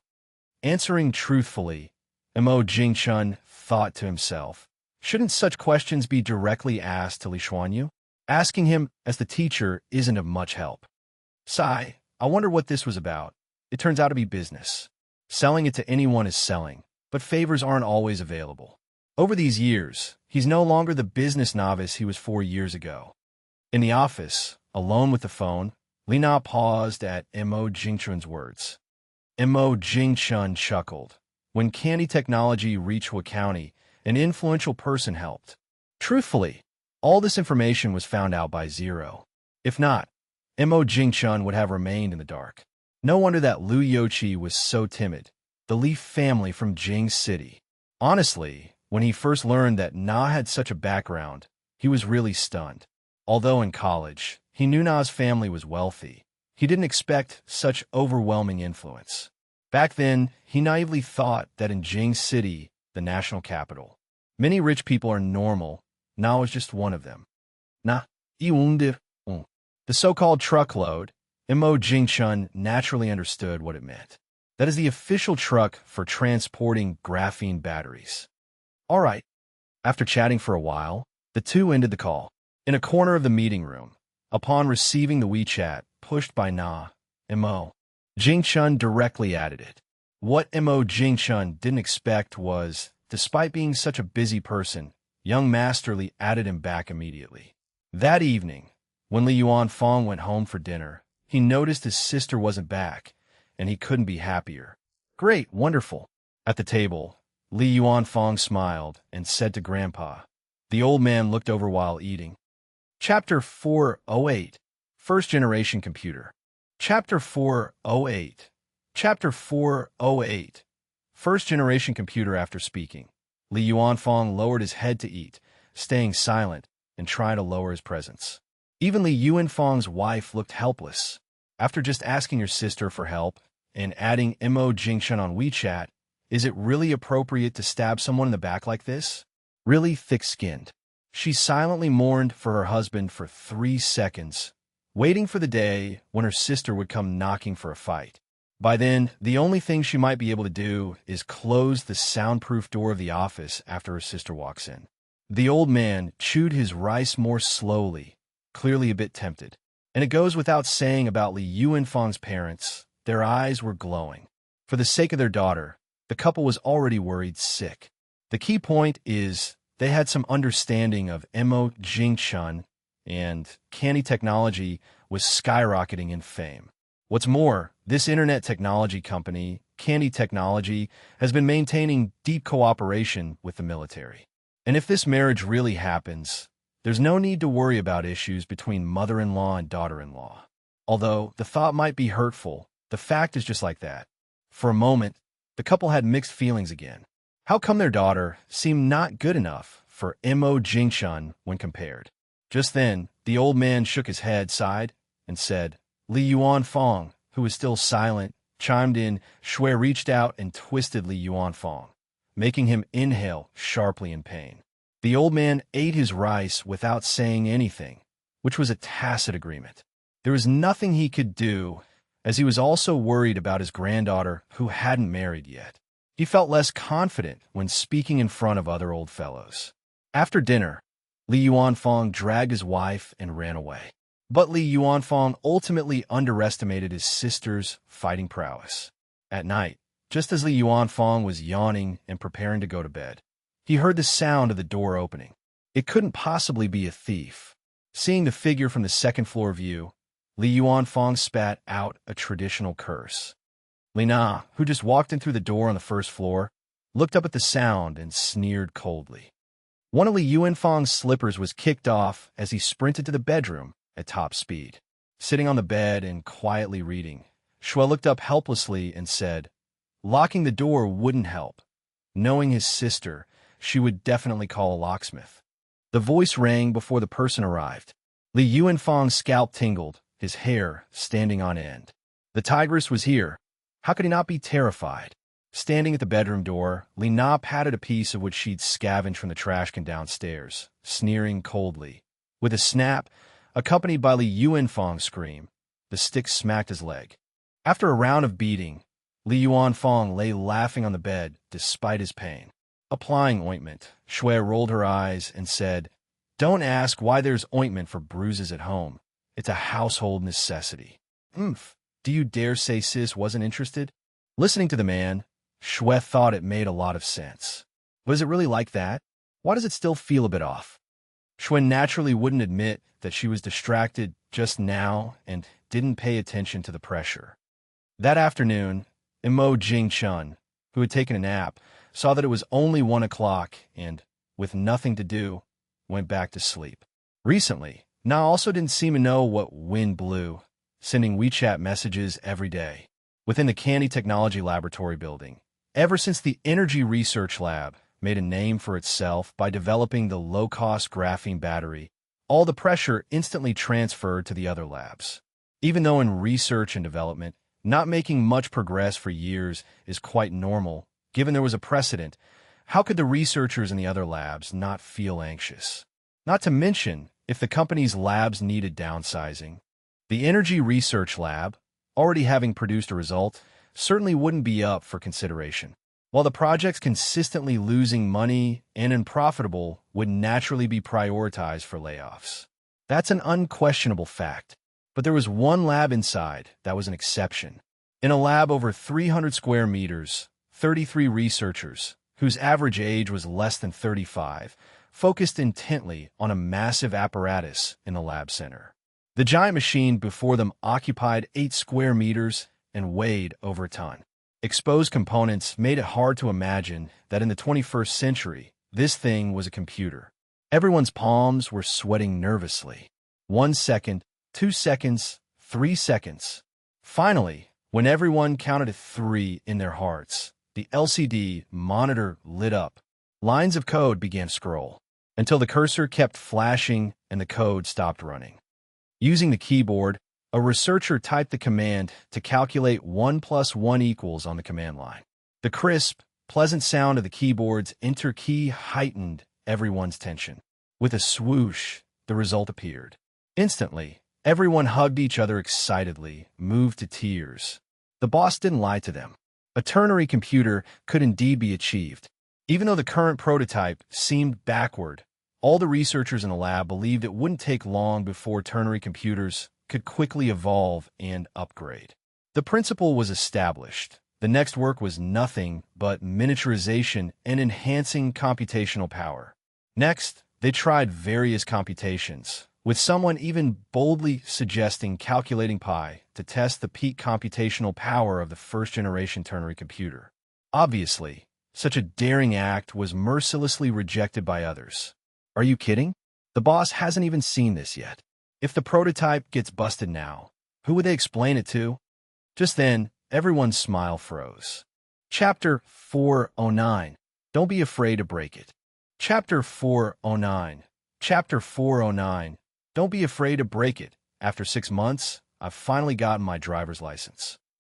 Answering truthfully, Mo Jingchun thought to himself, shouldn't such questions be directly asked to Li Xuanyu? Asking him as the teacher isn't of much help. "Sai, I wonder what this was about. It turns out to be business. Selling it to anyone is selling, but favors aren't always available. Over these years, he's no longer the business novice he was 4 years ago." In the office, alone with the phone, Li Na paused at Mo Jingchun's words. Mo Jingchun chuckled. When candy technology reached Hua County, an influential person helped. Truthfully, all this information was found out by Zero. If not, Mo Jingchun would have remained in the dark. No wonder that Liu Youqi was so timid, the Li family from Jing City. Honestly, when he first learned that Na had such a background, he was really stunned. Although in college, he knew Na's family was wealthy. He didn't expect such overwhelming influence. Back then, he naively thought that in Jing City, the national capital, many rich people are normal. Na was just one of them. Na, the so-called truckload, Mo Jingchun naturally understood what it meant. That is the official truck for transporting graphene batteries. All right. After chatting for a while, the two ended the call. In a corner of the meeting room, upon receiving the WeChat pushed by Na, Mo Jingchun directly added it. What Mo Jingchun didn't expect was, despite being such a busy person, young Master Li added him back immediately. That evening, when Li Yuanfang went home for dinner, he noticed his sister wasn't back, and he couldn't be happier. Great, wonderful. At the table, Li Yuanfang smiled and said to Grandpa. The old man looked over while eating. Chapter 408, First Generation Computer. Chapter 408. Chapter 408. First Generation Computer. After speaking, Li Yuanfang lowered his head to eat, staying silent and trying to lower his presence. Even Li Yuanfang's wife looked helpless. After just asking your sister for help and adding Mo Jingchun on WeChat, is it really appropriate to stab someone in the back like this? Really thick-skinned. She silently mourned for her husband for 3 seconds, waiting for the day when her sister would come knocking for a fight. By then, the only thing she might be able to do is close the soundproof door of the office after her sister walks in. The old man chewed his rice more slowly, clearly a bit tempted. And it goes without saying about Li Yuanfang's parents, their eyes were glowing. For the sake of their daughter, the couple was already worried sick. The key point is they had some understanding of Mo Jingchun, and candy technology was skyrocketing in fame. What's more, this internet technology company, Candy Technology, has been maintaining deep cooperation with the military. And if this marriage really happens, there's no need to worry about issues between mother-in-law and daughter-in-law. Although the thought might be hurtful, the fact is just like that. For a moment, the couple had mixed feelings again. How come their daughter seemed not good enough for Mo Jingchun when compared? Just then, the old man shook his head, sighed, and said, Li Yuanfang, who was still silent, chimed in. Shui reached out and twisted Li Yuanfang, making him inhale sharply in pain. The old man ate his rice without saying anything, which was a tacit agreement. There was nothing he could do, as he was also worried about his granddaughter who hadn't married yet. He felt less confident when speaking in front of other old fellows. After dinner, Li Yuanfang dragged his wife and ran away. But Li Yuanfang ultimately underestimated his sister's fighting prowess. At night, just as Li Yuanfang was yawning and preparing to go to bed, he heard the sound of the door opening. It couldn't possibly be a thief. Seeing the figure from the second-floor view, Li Yuanfang spat out a traditional curse. Li Na, who just walked in through the door on the first floor, looked up at the sound and sneered coldly. One of Li Yuanfang's slippers was kicked off as he sprinted to the bedroom at top speed. Sitting on the bed and quietly reading, Shui looked up helplessly and said, locking the door wouldn't help. Knowing his sister, she would definitely call a locksmith. The voice rang before the person arrived. Li Yuanfang's scalp tingled, his hair standing on end. The tigress was here. How could he not be terrified? Standing at the bedroom door, Li Na patted a piece of what she'd scavenged from the trash can downstairs, sneering coldly. With a snap, accompanied by Li Yuanfang's scream, the stick smacked his leg. After a round of beating, Li Yuanfang lay laughing on the bed despite his pain. Applying ointment, Shui rolled her eyes and said, don't ask why there's ointment for bruises at home. It's a household necessity. Do you dare say sis wasn't interested? Listening to the man, Shui thought it made a lot of sense. But is it really like that? Why does it still feel a bit off? Shui naturally wouldn't admit that she was distracted just now and didn't pay attention to the pressure. That afternoon, Mo Jingchun, who had taken a nap, saw that it was only 1 o'clock and, with nothing to do, went back to sleep. Recently, Na also didn't seem to know what wind blew, sending WeChat messages every day. Within the Candy Technology Laboratory building, ever since the Energy Research Lab made a name for itself by developing the low-cost graphene battery, all the pressure instantly transferred to the other labs. Even though in research and development, not making much progress for years is quite normal, given there was a precedent, how could the researchers in the other labs not feel anxious? Not to mention, if the company's labs needed downsizing. The Energy Research Lab, already having produced a result, certainly wouldn't be up for consideration. While the projects consistently losing money and unprofitable would naturally be prioritized for layoffs. That's an unquestionable fact. But there was one lab inside that was an exception. In a lab over 300 square meters, 33 researchers, whose average age was less than 35, focused intently on a massive apparatus in the lab center. The giant machine before them occupied 8 square meters and weighed over a ton. Exposed components made it hard to imagine that in the 21st century, this thing was a computer. Everyone's palms were sweating nervously. 1 second, 2 seconds, 3 seconds. Finally, when everyone counted to 3 in their hearts, the LCD monitor lit up. Lines of code began to scroll, until the cursor kept flashing and the code stopped running. Using the keyboard, a researcher typed the command to calculate 1 + 1 = on the command line. The crisp, pleasant sound of the keyboard's enter key heightened everyone's tension. With a swoosh, the result appeared. Instantly, everyone hugged each other excitedly, moved to tears. The boss didn't lie to them. A ternary computer could indeed be achieved. Even though the current prototype seemed backward, all the researchers in the lab believed it wouldn't take long before ternary computers could quickly evolve and upgrade. The principle was established. The next work was nothing but miniaturization and enhancing computational power. Next, they tried various computations, with someone even boldly suggesting calculating pi to test the peak computational power of the first-generation ternary computer. Obviously, such a daring act was mercilessly rejected by others. Are you kidding? The boss hasn't even seen this yet. If the prototype gets busted now, who would they explain it to? Just then, everyone's smile froze. Chapter 409. Don't be afraid to break it. Chapter 409. Chapter 409. Don't be afraid to break it. After 6 months, I've finally gotten my driver's license.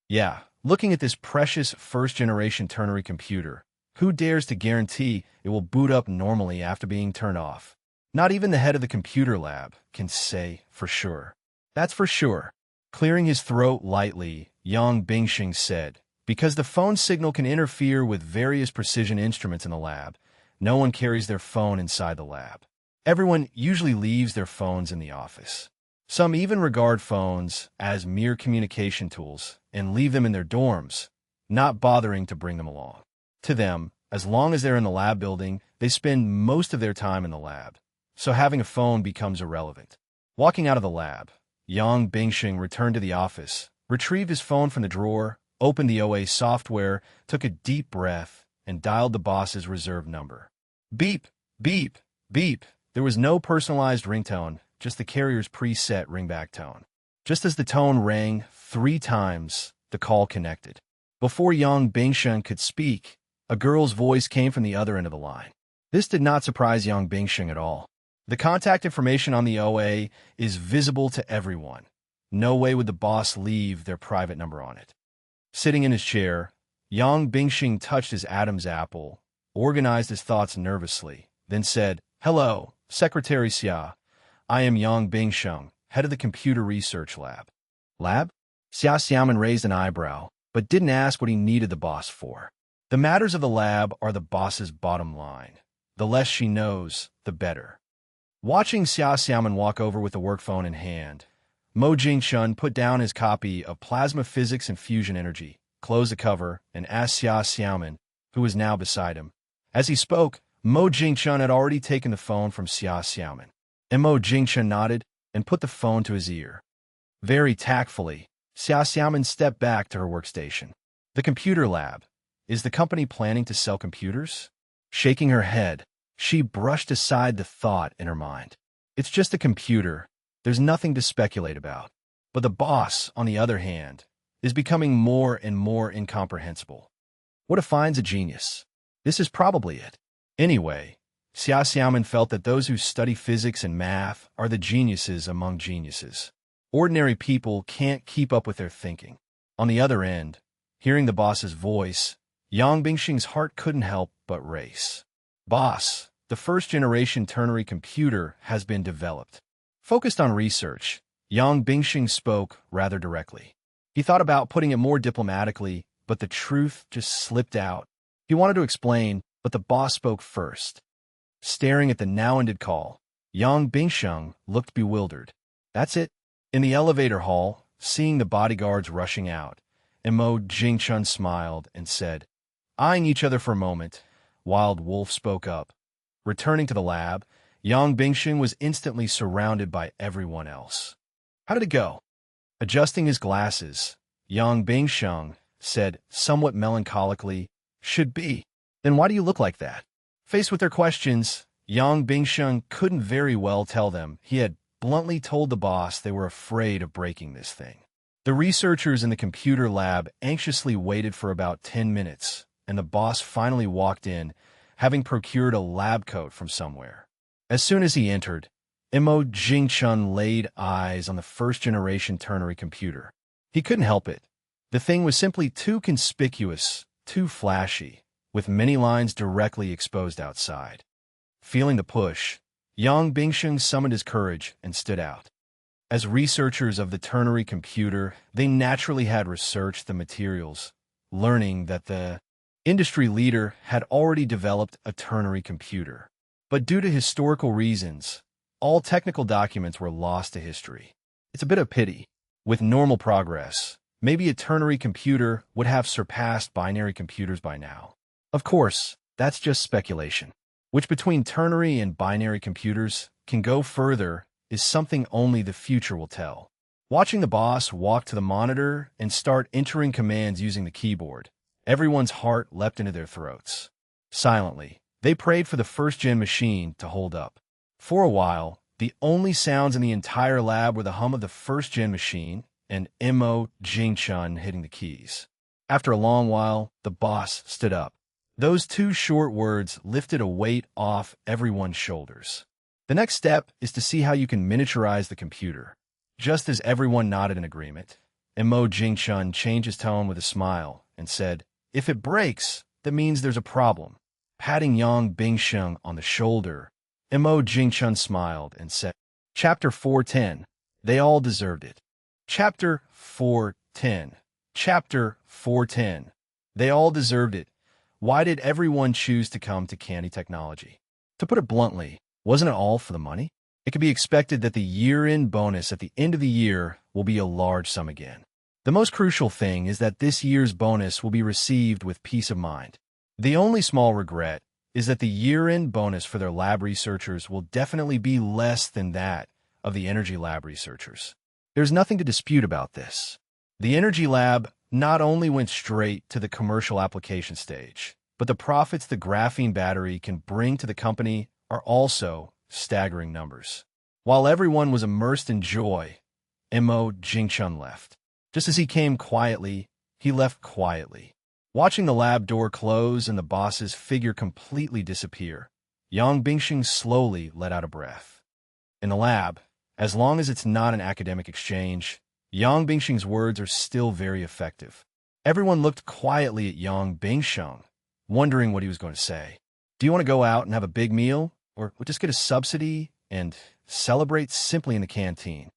Yeah, looking at this precious first-generation ternary computer, who dares to guarantee it will boot up normally after being turned off? Not even the head of the computer lab can say for sure. That's for sure. Clearing his throat lightly, Yang Bingxing said, because the phone signal can interfere with various precision instruments in the lab, no one carries their phone inside the lab. Everyone usually leaves their phones in the office. Some even regard phones as mere communication tools and leave them in their dorms, not bothering to bring them along. To them, as long as they're in the lab building, they spend most of their time in the lab, so having a phone becomes irrelevant. Walking out of the lab, Yang Bingxing returned to the office, retrieved his phone from the drawer, opened the OA software, took a deep breath, and dialed the boss's reserved number. Beep, beep, beep. There was no personalized ringtone, just the carrier's preset ringback tone. Just as the tone rang 3 times, the call connected. Before Yang Bingxing could speak, a girl's voice came from the other end of the line. This did not surprise Yang Bingxing at all. The contact information on the OA is visible to everyone. No way would the boss leave their private number on it. Sitting in his chair, Yang Bingxing touched his Adam's apple, organized his thoughts nervously, then said, "Hello, Secretary Xia. I am Yang Bingxing, head of the Computer Research Lab." Lab? Xia Xiaoman raised an eyebrow, but didn't ask what he needed the boss for. The matters of the lab are the boss's bottom line. The less she knows, the better. Watching Xia Xiaoman walk over with the work phone in hand, Mo Jingshun put down his copy of Plasma Physics and Fusion Energy, closed the cover, and asked Xia Xiaoman, who was now beside him. As he spoke, Mo Jingshun had already taken the phone from Xia Xiaoman, and Mo Jingshun nodded and put the phone to his ear. Very tactfully, Xia Xiaoman stepped back to her workstation. The computer lab. Is the company planning to sell computers? Shaking her head, she brushed aside the thought in her mind. It's just a computer. There's nothing to speculate about. But the boss, on the other hand, is becoming more and more incomprehensible. What defines a genius? This is probably it. Anyway, Xia Xiaoman felt that those who study physics and math are the geniuses among geniuses. Ordinary people can't keep up with their thinking. On the other end, hearing the boss's voice, Yang Bingxing's heart couldn't help but race. Boss, the first-generation ternary computer has been developed. Focused on research, Yang Bingxing spoke rather directly. He thought about putting it more diplomatically, but the truth just slipped out. He wanted to explain, but the boss spoke first. Staring at the now-ended call, Yang Bingxing looked bewildered. That's it. In the elevator hall, seeing the bodyguards rushing out, Mo Jingchun smiled and said, eyeing each other for a moment, Wild Wolf spoke up. Returning to the lab, Yang Bingxing was instantly surrounded by everyone else. How did it go? Adjusting his glasses, Yang Bingxing said, somewhat melancholically, should be. Then why do you look like that? Faced with their questions, Yang Bingxing couldn't very well tell them. He had bluntly told the boss they were afraid of breaking this thing. The researchers in the computer lab anxiously waited for about 10 minutes, and the boss finally walked in, having procured a lab coat from somewhere. As soon as he entered, Mo Jingchun laid eyes on the first-generation ternary computer. He couldn't help it. The thing was simply too conspicuous, too flashy, with many lines directly exposed outside. Feeling the push, Yang Bingxing summoned his courage and stood out. As researchers of the ternary computer, they naturally had researched the materials, learning that the industry leader had already developed a ternary computer. But due to historical reasons, all technical documents were lost to history. It's a bit of pity. With normal progress, maybe a ternary computer would have surpassed binary computers by now. Of course, that's just speculation. Which between ternary and binary computers can go further is something only the future will tell. Watching the boss walk to the monitor and start entering commands using the keyboard, everyone's heart leapt into their throats. Silently, they prayed for the first-gen machine to hold up. For a while, the only sounds in the entire lab were the hum of the first-gen machine and Mo Jingchun hitting the keys. After a long while, the boss stood up. Those two short words lifted a weight off everyone's shoulders. The next step is to see how you can miniaturize the computer. Just as everyone nodded in agreement, Mo Jingchun changed his tone with a smile and said, if it breaks, that means there's a problem. Patting Yang Bingxing on the shoulder, Mo Jingchun smiled and said, Chapter 410, They All Deserved It. Chapter 410. Chapter 410. They all deserved it. Why did everyone choose to come to Candy Technology? To put it bluntly, wasn't it all for the money? It could be expected that the year-end bonus at the end of the year will be a large sum again. The most crucial thing is that this year's bonus will be received with peace of mind. The only small regret is that the year-end bonus for their lab researchers will definitely be less than that of the energy lab researchers. There's nothing to dispute about this. The energy lab not only went straight to the commercial application stage, but the profits the graphene battery can bring to the company are also staggering numbers. While everyone was immersed in joy, Mo Jingchun left. Just as he came quietly, he left quietly. Watching the lab door close and the boss's figure completely disappear, Yang Bingxing slowly let out a breath. In the lab, as long as it's not an academic exchange, Yang Bingxing's words are still very effective. Everyone looked quietly at Yang Bingxing, wondering what he was going to say. Do you want to go out and have a big meal, or just get a subsidy and celebrate simply in the canteen?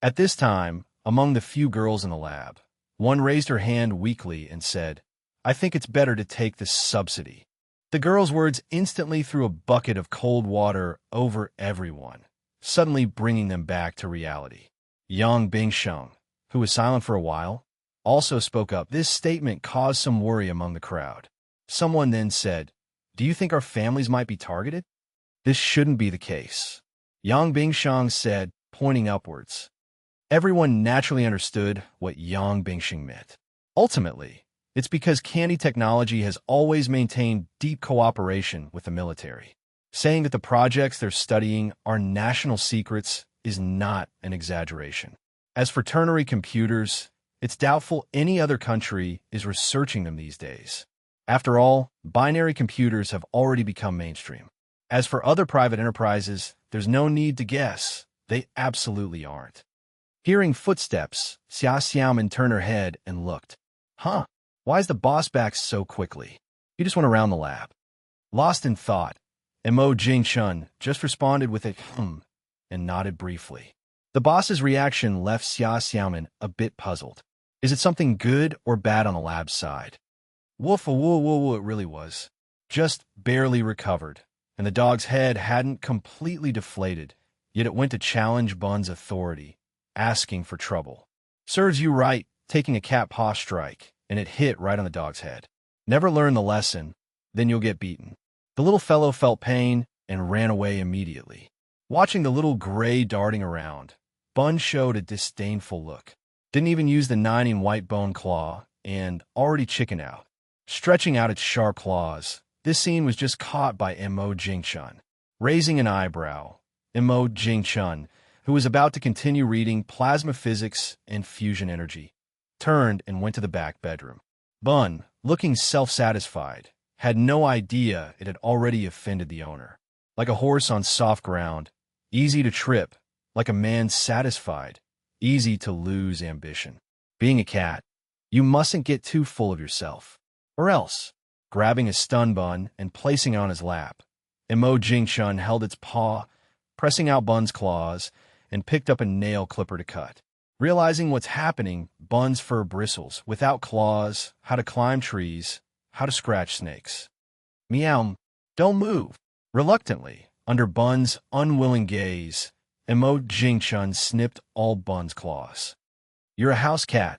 At this time, among the few girls in the lab, one raised her hand weakly and said, I think it's better to take the subsidy. The girl's words instantly threw a bucket of cold water over everyone, suddenly bringing them back to reality. Yang Bingxing, who was silent for a while, also spoke up. This statement caused some worry among the crowd. Someone then said, do you think our families might be targeted? This shouldn't be the case. Yang Bingxing said, pointing upwards. Everyone naturally understood what Yang Bingxing meant. Ultimately, it's because Candy Technology has always maintained deep cooperation with the military. Saying that the projects they're studying are national secrets is not an exaggeration. As for ternary computers, it's doubtful any other country is researching them these days. After all, binary computers have already become mainstream. As for other private enterprises, there's no need to guess. They absolutely aren't. Hearing footsteps, Xia Xiaoman turned her head and looked. Huh? Why is the boss back so quickly? He just went around the lab. Lost in thought, Mo Jingchun just responded with a and nodded briefly. The boss's reaction left Xia Xiaoman a bit puzzled. Is it something good or bad on the lab side? Woof-a-woo-woo-woo, it really was. Just barely recovered, and the dog's head hadn't completely deflated, yet it went to challenge Bun's authority, asking for trouble. Serves you right, taking a cat paw strike, and it hit right on the dog's head. Never learn the lesson, then you'll get beaten. The little fellow felt pain and ran away immediately. Watching the little gray darting around, Bun showed a disdainful look. Didn't even use the 9 in white bone claw, and already chicken out. Stretching out its sharp claws, this scene was just caught by Mo Jingchun. Raising an eyebrow, Mo Jingchun, who was about to continue reading Plasma Physics and Fusion Energy, turned and went to the back bedroom. Bun, looking self-satisfied, had no idea it had already offended the owner. Like a horse on soft ground, easy to trip, like a man satisfied, easy to lose ambition. Being a cat, you mustn't get too full of yourself. Or else, grabbing a stun Bun and placing it on his lap, Mo Jingchun held its paw, pressing out Bun's claws, and picked up a nail clipper to cut. Realizing what's happening, Bun's fur bristles, without claws, how to climb trees, how to scratch snakes. Meow, don't move. Reluctantly, under Bun's unwilling gaze, Mo Jingchun snipped all Bun's claws. You're a house cat.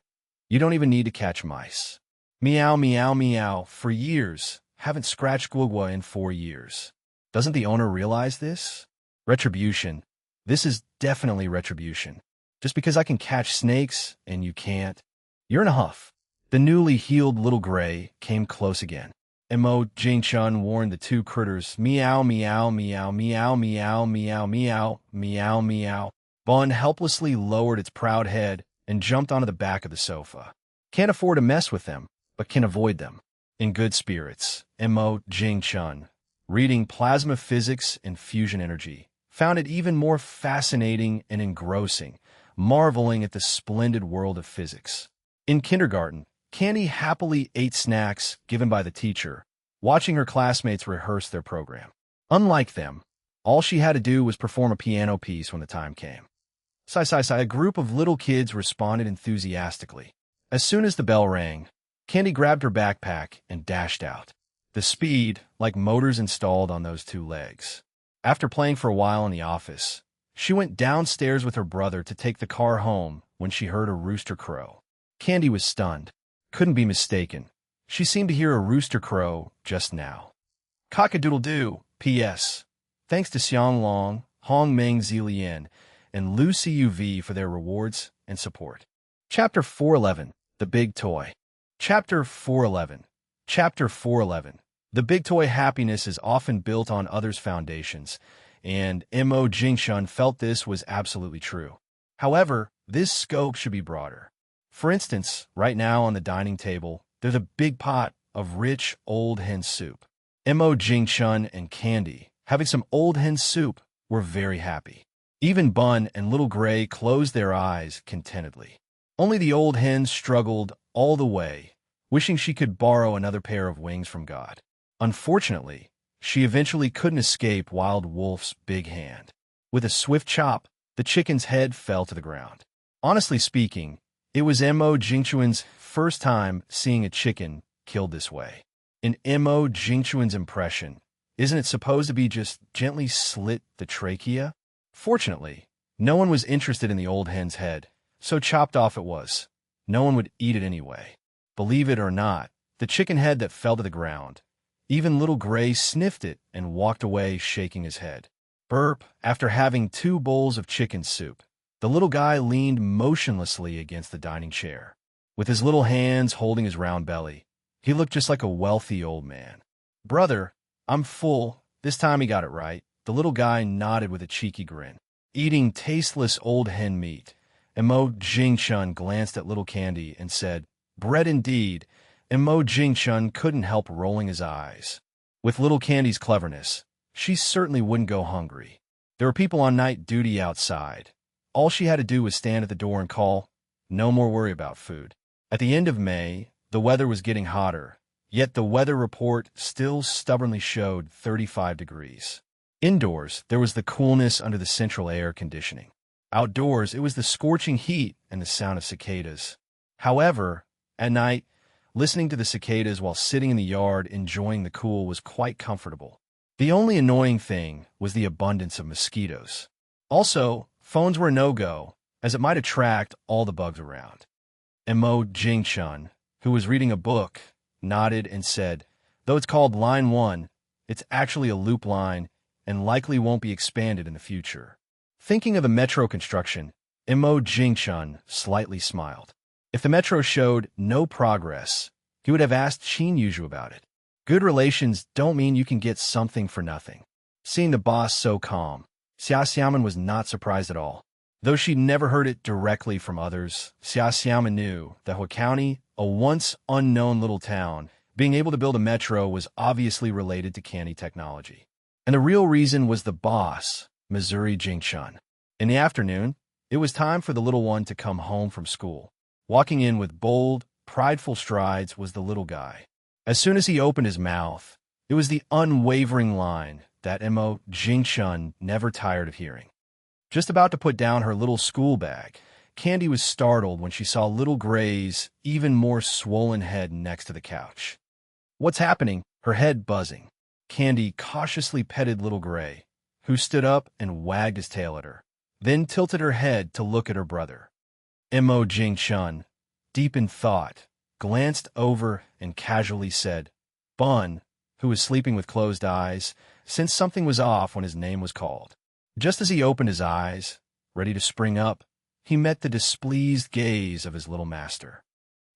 You don't even need to catch mice. Meow, meow, meow. For years. Haven't scratched Guogua in 4 years. Doesn't the owner realize this? Retribution. This is definitely retribution. Just because I can catch snakes and you can't. You're in a huff. The newly healed little gray came close again. Mo Jingchun warned the two critters, meow, meow, meow, meow, meow, meow, meow, meow, meow. Bun helplessly lowered its proud head and jumped onto the back of the sofa. Can't afford to mess with them, but can avoid them. In good spirits, Mo Jingchun, reading Plasma Physics and Fusion Energy, found it even more fascinating and engrossing, marveling at the splendid world of physics. In kindergarten, Candy happily ate snacks given by the teacher, watching her classmates rehearse their program. Unlike them, all she had to do was perform a piano piece when the time came. Sci-Fi, a group of little kids responded enthusiastically. As soon as the bell rang, Candy grabbed her backpack and dashed out. The speed, like motors installed on those two legs. After playing for a while in the office, she went downstairs with her brother to take the car home when she heard a rooster crow. Candy was stunned. Couldn't be mistaken. She seemed to hear a rooster crow just now. Cock-a-doodle-doo, P.S. Thanks to Xiang Long, Hong Meng Zilian, and Lucy UV for their rewards and support. Chapter 411, The Big Toy. Chapter 411. Chapter 411. The big toy happiness is often built on others' foundations, and Mo Jingchun felt this was absolutely true. However, this scope should be broader. For instance, right now on the dining table, there's a big pot of rich old hen soup. Mo Jingchun and Candy, having some old hen soup, were very happy. Even Bun and Little Gray closed their eyes contentedly. Only the old hen struggled all the way, wishing she could borrow another pair of wings from God. Unfortunately, she eventually couldn't escape Wild Wolf's big hand. With a swift chop, the chicken's head fell to the ground. Honestly speaking, it was Mo Jingchun's first time seeing a chicken killed this way. In Mo Jingchun's impression, isn't it supposed to be just gently slit the trachea? Fortunately, no one was interested in the old hen's head, so chopped off it was. No one would eat it anyway. Believe it or not, the chicken head that fell to the ground, even Little Gray sniffed it and walked away shaking his head. Burp, after having 2 bowls of chicken soup. The little guy leaned motionlessly against the dining chair. With his little hands holding his round belly, he looked just like a wealthy old man. Brother, I'm full. This time he got it right. The little guy nodded with a cheeky grin. Eating tasteless old hen meat, Mo Jingchun glanced at Little Candy and said, bread indeed, and Mo Jingchun couldn't help rolling his eyes. With Little Candy's cleverness, she certainly wouldn't go hungry. There were people on night duty outside. all she had to do was stand at the door and call, "No more worry about food." At the end of May, the weather was getting hotter, yet the weather report still stubbornly showed 35 degrees. Indoors, there was the coolness under the central air conditioning. Outdoors, it was the scorching heat and the sound of cicadas. However, at night, listening to the cicadas while sitting in the yard enjoying the cool was quite comfortable. The only annoying thing was the abundance of mosquitoes. Also, phones were a no-go, as it might attract all the bugs around. Mo Jingchun, who was reading a book, nodded and said, "Though it's called Line 1, it's actually a loop line and likely won't be expanded in the future." Thinking of the metro construction, Mo Jingchun slightly smiled. If the metro showed no progress, he would have asked Qin Yuzhu about it. Good relations don't mean you can get something for nothing. Seeing the boss so calm, Xia Xiaoman was not surprised at all. Though she'd never heard it directly from others, Xia Xiaoman knew that Hui County, a once unknown little town, being able to build a metro was obviously related to candy technology. And the real reason was the boss, Missouri Jingchun. In the afternoon, it was time for the little one to come home from school. Walking in with bold, prideful strides was the little guy. As soon as he opened his mouth, it was the unwavering line that Mo Jingchun never tired of hearing. Just about to put down her little school bag, Candy was startled when she saw little Gray's even more swollen head next to the couch. "What's happening?" Her head buzzing. Candy cautiously petted little Gray, who stood up and wagged his tail at her, then tilted her head to look at her brother. Mo Jingchun, deep in thought, glanced over and casually said, "Bun," who was sleeping with closed eyes, since something was off when his name was called. Just as he opened his eyes, ready to spring up, he met the displeased gaze of his little master.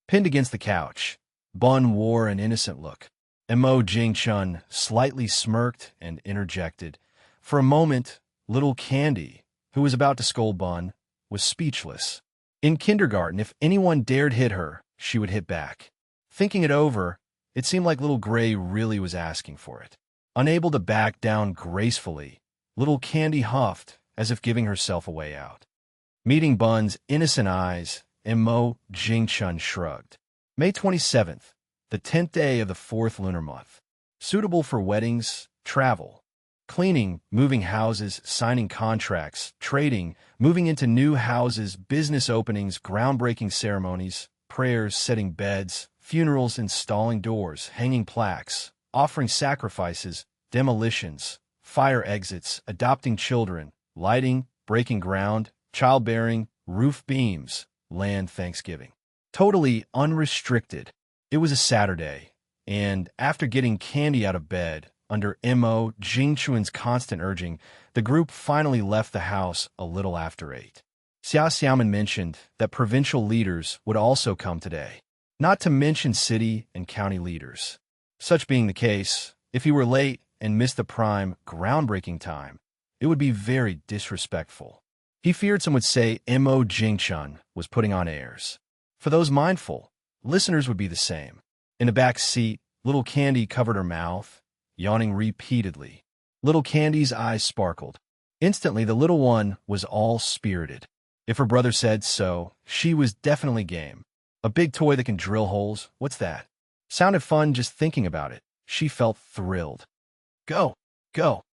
Pinned against the couch, Bun wore an innocent look. Mo Jingchun slightly smirked and interjected. For a moment, little Candy, who was about to scold Bun, was speechless. In kindergarten, if anyone dared hit her, she would hit back. Thinking it over, it seemed like little Gray really was asking for it. Unable to back down gracefully, little Candy huffed as if giving herself a way out. Meeting Bun's innocent eyes, Mo Jingchun shrugged. May 27th, the 10th day of the 4th lunar month. Suitable for weddings, travel, cleaning, moving houses, signing contracts, trading, moving into new houses, business openings, groundbreaking ceremonies, prayers, setting beds, funerals, installing doors, hanging plaques, offering sacrifices, demolitions, fire exits, adopting children, lighting, breaking ground, childbearing, roof beams, land Thanksgiving. Totally unrestricted. It was a Saturday, and after getting Candy out of bed, under Mo Jingchun's constant urging, the group finally left the house a little after 8. Xia Xiaoman mentioned that provincial leaders would also come today, not to mention city and county leaders. Such being the case, if he were late and missed the prime, groundbreaking time, it would be very disrespectful. He feared some would say Mo Jingchun was putting on airs. For those mindful, listeners would be the same. In the back seat, little Candy covered her mouth, yawning repeatedly. Little Candy's eyes sparkled. Instantly, the little one was all spirited. If her brother said so, she was definitely game. A big toy that can drill holes, what's that? Sounded fun just thinking about it. She felt thrilled. Go, go.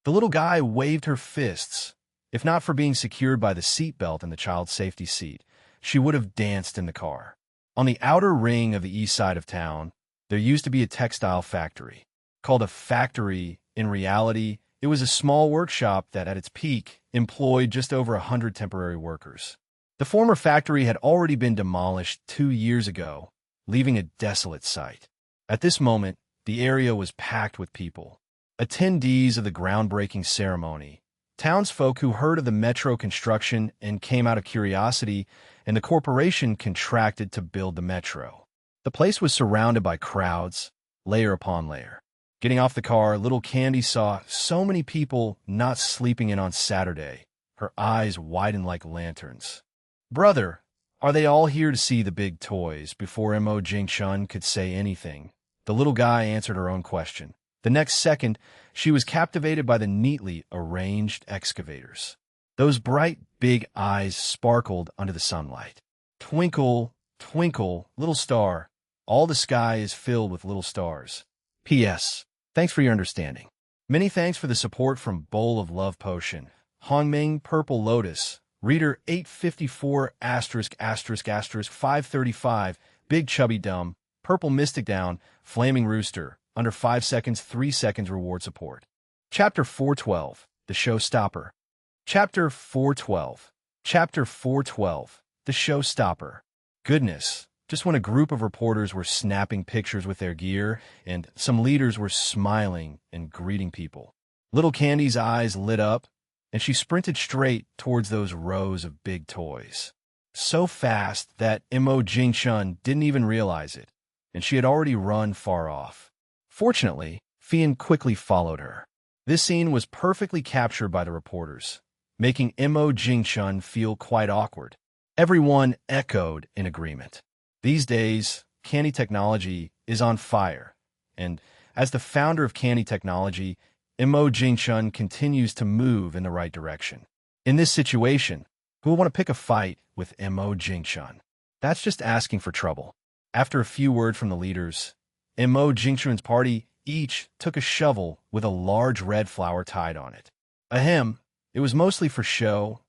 The little guy waved her fists. If not for being secured by the seatbelt in the child's safety seat, she would have danced in the car. On the outer ring of the east side of town, there used to be a textile factory. Called a factory, in reality, it was a small workshop that, at its peak, employed just over 100 temporary workers. The former factory had already been demolished 2 years ago, leaving a desolate site. At this moment, the area was packed with people. Attendees of the groundbreaking ceremony, townsfolk who heard of the metro construction and came out of curiosity, and the corporation contracted to build the metro. The place was surrounded by crowds, layer upon layer. Getting off the car, little Candy saw so many people not sleeping in on Saturday. Her eyes widened like lanterns. "Brother, are they all here to see the big toys?" Before Mo Jingchun could say anything, the little guy answered her own question. The next second, she was captivated by the neatly arranged excavators. Those bright, big eyes sparkled under the sunlight. Twinkle, twinkle, little star. All the sky is filled with little stars. P.S. Thanks for your understanding. Many thanks for the support from Bowl of Love Potion, Hongming Purple Lotus, Reader 854 **** 535, Big Chubby Dumb, Purple Mystic Down, Flaming Rooster, under 5 seconds, 3 seconds reward support. Chapter 412, The Showstopper. Chapter 412. Chapter 412, The Showstopper. Goodness, just when a group of reporters were snapping pictures with their gear, and some leaders were smiling and greeting people, Little Candy's eyes lit up, and she sprinted straight towards those rows of big toys. So fast that Mo Jingshun didn't even realize it, and she had already run far off. Fortunately, Fian quickly followed her. This scene was perfectly captured by the reporters, making Mo Jingshun feel quite awkward. Everyone echoed in agreement. These days, candy technology is on fire, and as the founder of candy technology, Mo Jingshun continues to move in the right direction. In this situation, who will want to pick a fight with Mo Jingshun? That's just asking for trouble. After a few words from the leaders, Mo Jingshun's party each took a shovel with a large red flower tied on it. Ahem, it was mostly for show,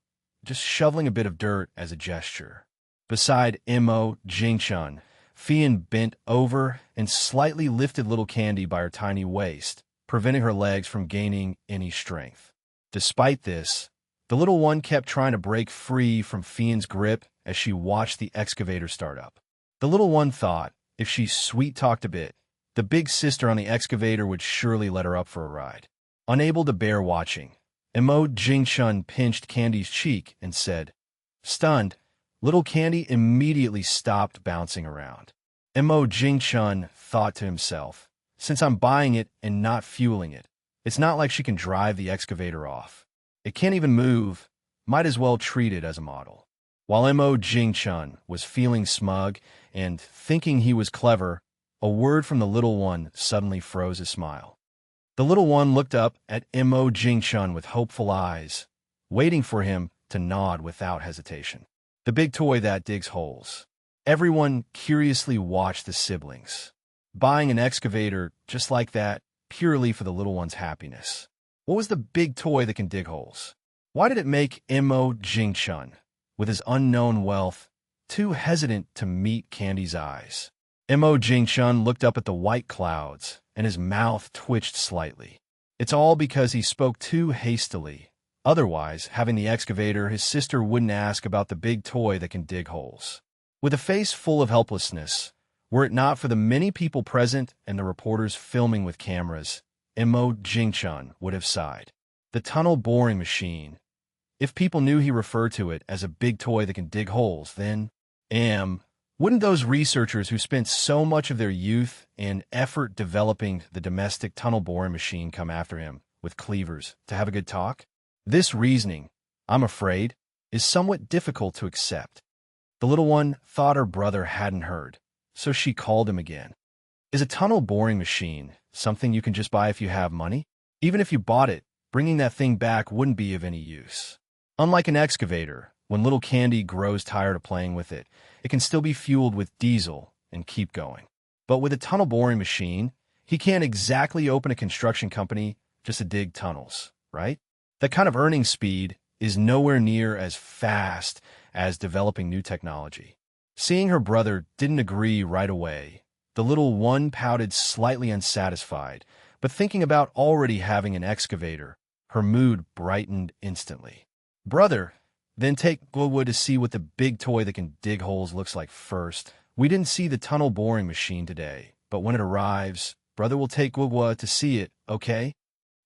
just shoveling a bit of dirt as a gesture. Beside Mo Jingshun, Fian bent over and slightly lifted Little Candy by her tiny waist, preventing her legs from gaining any strength. Despite this, the little one kept trying to break free from Fian's grip as she watched the excavator start up. The little one thought, if she sweet-talked a bit, the big sister on the excavator would surely let her up for a ride. Unable to bear watching, Mo Jingshun pinched Candy's cheek and said, Stunned, Little Candy immediately stopped bouncing around. Mo Jingshun thought to himself, since I'm buying it and not fueling it, it's not like she can drive the excavator off. It can't even move, might as well treat it as a model. While Mo Jingshun was feeling smug and thinking he was clever, a word from the little one suddenly froze his smile. The little one looked up at Mo Jingshun with hopeful eyes, waiting for him to nod without hesitation. The big toy that digs holes. Everyone curiously watched the siblings, buying an excavator just like that, purely for the little one's happiness. What was the big toy that can dig holes? Why did it make Mo Jingshun, with his unknown wealth, too hesitant to meet Candy's eyes? Mo Jingshun looked up at the white clouds, and his mouth twitched slightly. It's all because he spoke too hastily. Otherwise, having the excavator, his sister wouldn't ask about the big toy that can dig holes. With a face full of helplessness, were it not for the many people present and the reporters filming with cameras, Mo Jingshun would have sighed. The tunnel boring machine. If people knew he referred to it as a big toy that can dig holes, then, wouldn't those researchers who spent so much of their youth and effort developing the domestic tunnel boring machine come after him with cleavers to have a good talk? This reasoning, I'm afraid, is somewhat difficult to accept. The little one thought her brother hadn't heard, so she called him again. Is a tunnel boring machine something you can just buy if you have money? Even if you bought it, bringing that thing back wouldn't be of any use. Unlike an excavator, when Little Candy grows tired of playing with it, it can still be fueled with diesel and keep going. But with a tunnel boring machine, he can't exactly open a construction company just to dig tunnels, right? That kind of earning speed is nowhere near as fast as developing new technology. Seeing her brother didn't agree right away, the little one pouted slightly unsatisfied, but thinking about already having an excavator, her mood brightened instantly. Brother, then take Glowwood to see what the big toy that can dig holes looks like first. We didn't see the tunnel boring machine today, but when it arrives, brother will take Glowwood to see it, okay?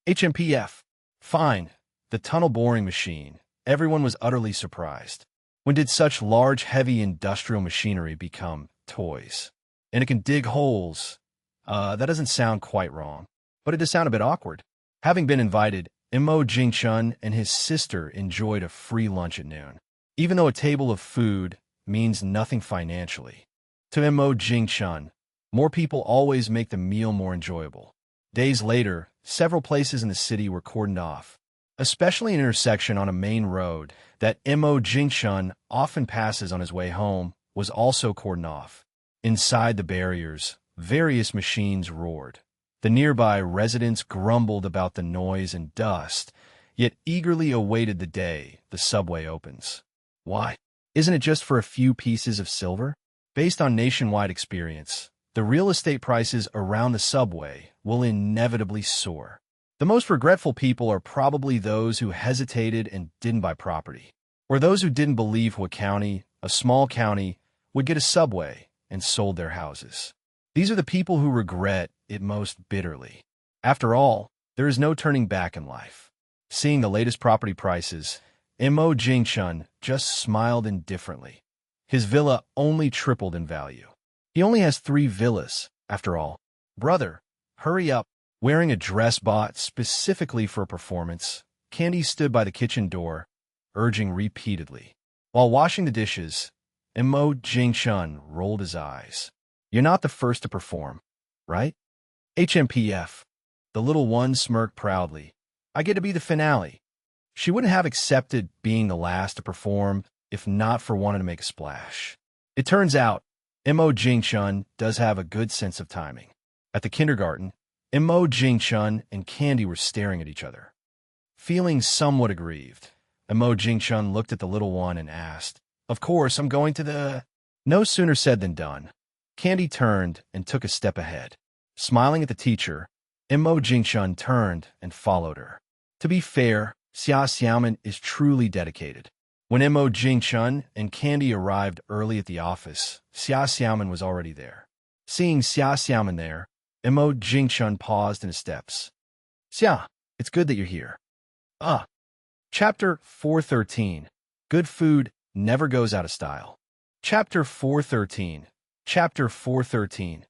HMPF. Fine. The tunnel boring machine. Everyone was utterly surprised. When did such large, heavy industrial machinery become toys? And it can dig holes. That doesn't sound quite wrong, but it does sound a bit awkward. Having been invited, Mo Jingshun and his sister enjoyed a free lunch at noon, even though a table of food means nothing financially. To Mo Jingshun, more people always make the meal more enjoyable. Days later, several places in the city were cordoned off. especially an intersection on a main road that Mo Jingshun often passes on his way home, was also cordoned off. Inside the barriers, various machines roared. The nearby residents grumbled about the noise and dust, yet eagerly awaited the day the subway opens. Why? Isn't it just for a few pieces of silver? Based on nationwide experience, the real estate prices around the subway will inevitably soar. The most regretful people are probably those who hesitated and didn't buy property, or those who didn't believe what county, a small county, would get a subway and sold their houses. These are the people who regret it most bitterly. After all, there is no turning back in life. Seeing the latest property prices, Mo Jingshun just smiled indifferently. His villa only tripled in value. He only has 3 villas, after all. Brother, hurry up. Wearing a dress bought specifically for a performance, Candy stood by the kitchen door, urging repeatedly. While washing the dishes, Mo Jingshun rolled his eyes. You're not the first to perform, right? HMPF. The little one smirked proudly. I get to be the finale. She wouldn't have accepted being the last to perform if not for wanting to make a splash. It turns out, Mo Jingshun does have a good sense of timing. At the kindergarten, Mo Jingshun and Candy were staring at each other. Feeling somewhat aggrieved, Mo Jingshun looked at the little one and asked, Of course, I'm going to the... No sooner said than done. Candy turned and took a step ahead. Smiling at the teacher, Mo Jingshun turned and followed her. To be fair, Xia Xiaoman is truly dedicated. When Mo Jingshun and Candy arrived early at the office, Xia Xiaoman was already there. Seeing Xia Xiaoman there, Mo Jingshun paused in his steps. Xia, it's good that you're here. Chapter 413. Good food never goes out of style. Chapter 413. Chapter 413.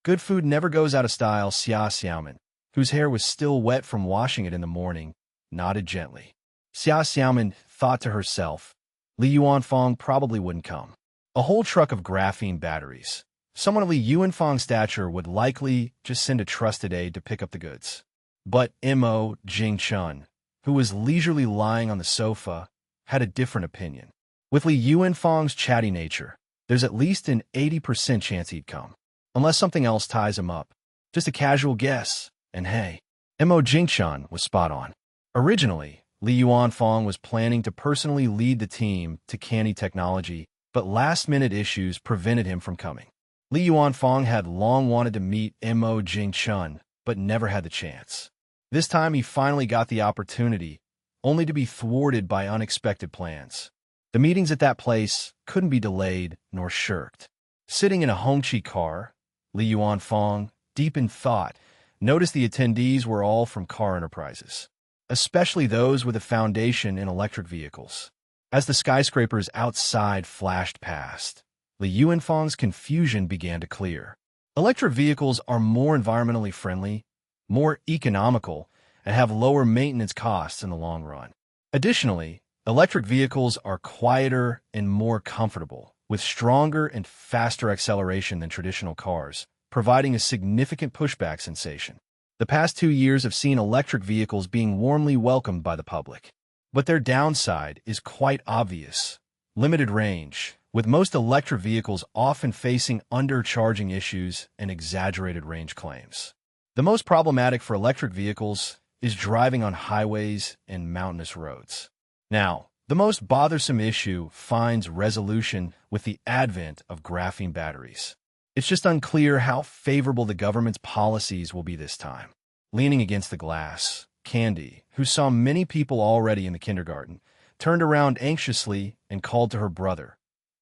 Good food never goes out of style. Xia Xiaoman, whose hair was still wet from washing it in the morning, nodded gently. Xia Xiaoman thought to herself, Li Yuanfang probably wouldn't come. A whole truck of graphene batteries. Someone of Li Yuanfang's stature would likely just send a trusted aide to pick up the goods. But Mo Jingshun, who was leisurely lying on the sofa, had a different opinion. With Li Yuanfang's chatty nature, there's at least an 80% chance he'd come. Unless something else ties him up. Just a casual guess. And hey, Mo Jingshun was spot on. Originally, Li Yuanfang was planning to personally lead the team to Canny Technology, but last-minute issues prevented him from coming. Li Yuanfang had long wanted to meet Mo Jingshun, but never had the chance. This time he finally got the opportunity, only to be thwarted by unexpected plans. The meetings at that place couldn't be delayed nor shirked. Sitting in a Hongqi car, Li Yuanfang, deep in thought, noticed the attendees were all from car enterprises, especially those with a foundation in electric vehicles. As the skyscrapers outside flashed past, Li Yuanfang's confusion began to clear. Electric vehicles are more environmentally friendly, more economical, and have lower maintenance costs in the long run. Additionally, electric vehicles are quieter and more comfortable, with stronger and faster acceleration than traditional cars, providing a significant pushback sensation. The past 2 years have seen electric vehicles being warmly welcomed by the public. But their downside is quite obvious. Limited range, with most electric vehicles often facing undercharging issues and exaggerated range claims. The most problematic for electric vehicles is driving on highways and mountainous roads. Now, the most bothersome issue finds resolution with the advent of graphene batteries. It's just unclear how favorable the government's policies will be this time. Leaning against the glass, Candy, who saw many people already in the kindergarten, turned around anxiously and called to her brother.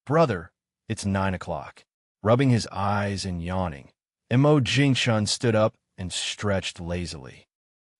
Brother, it's 9 o'clock. Rubbing his eyes and yawning, Mo Jingshun stood up and stretched lazily.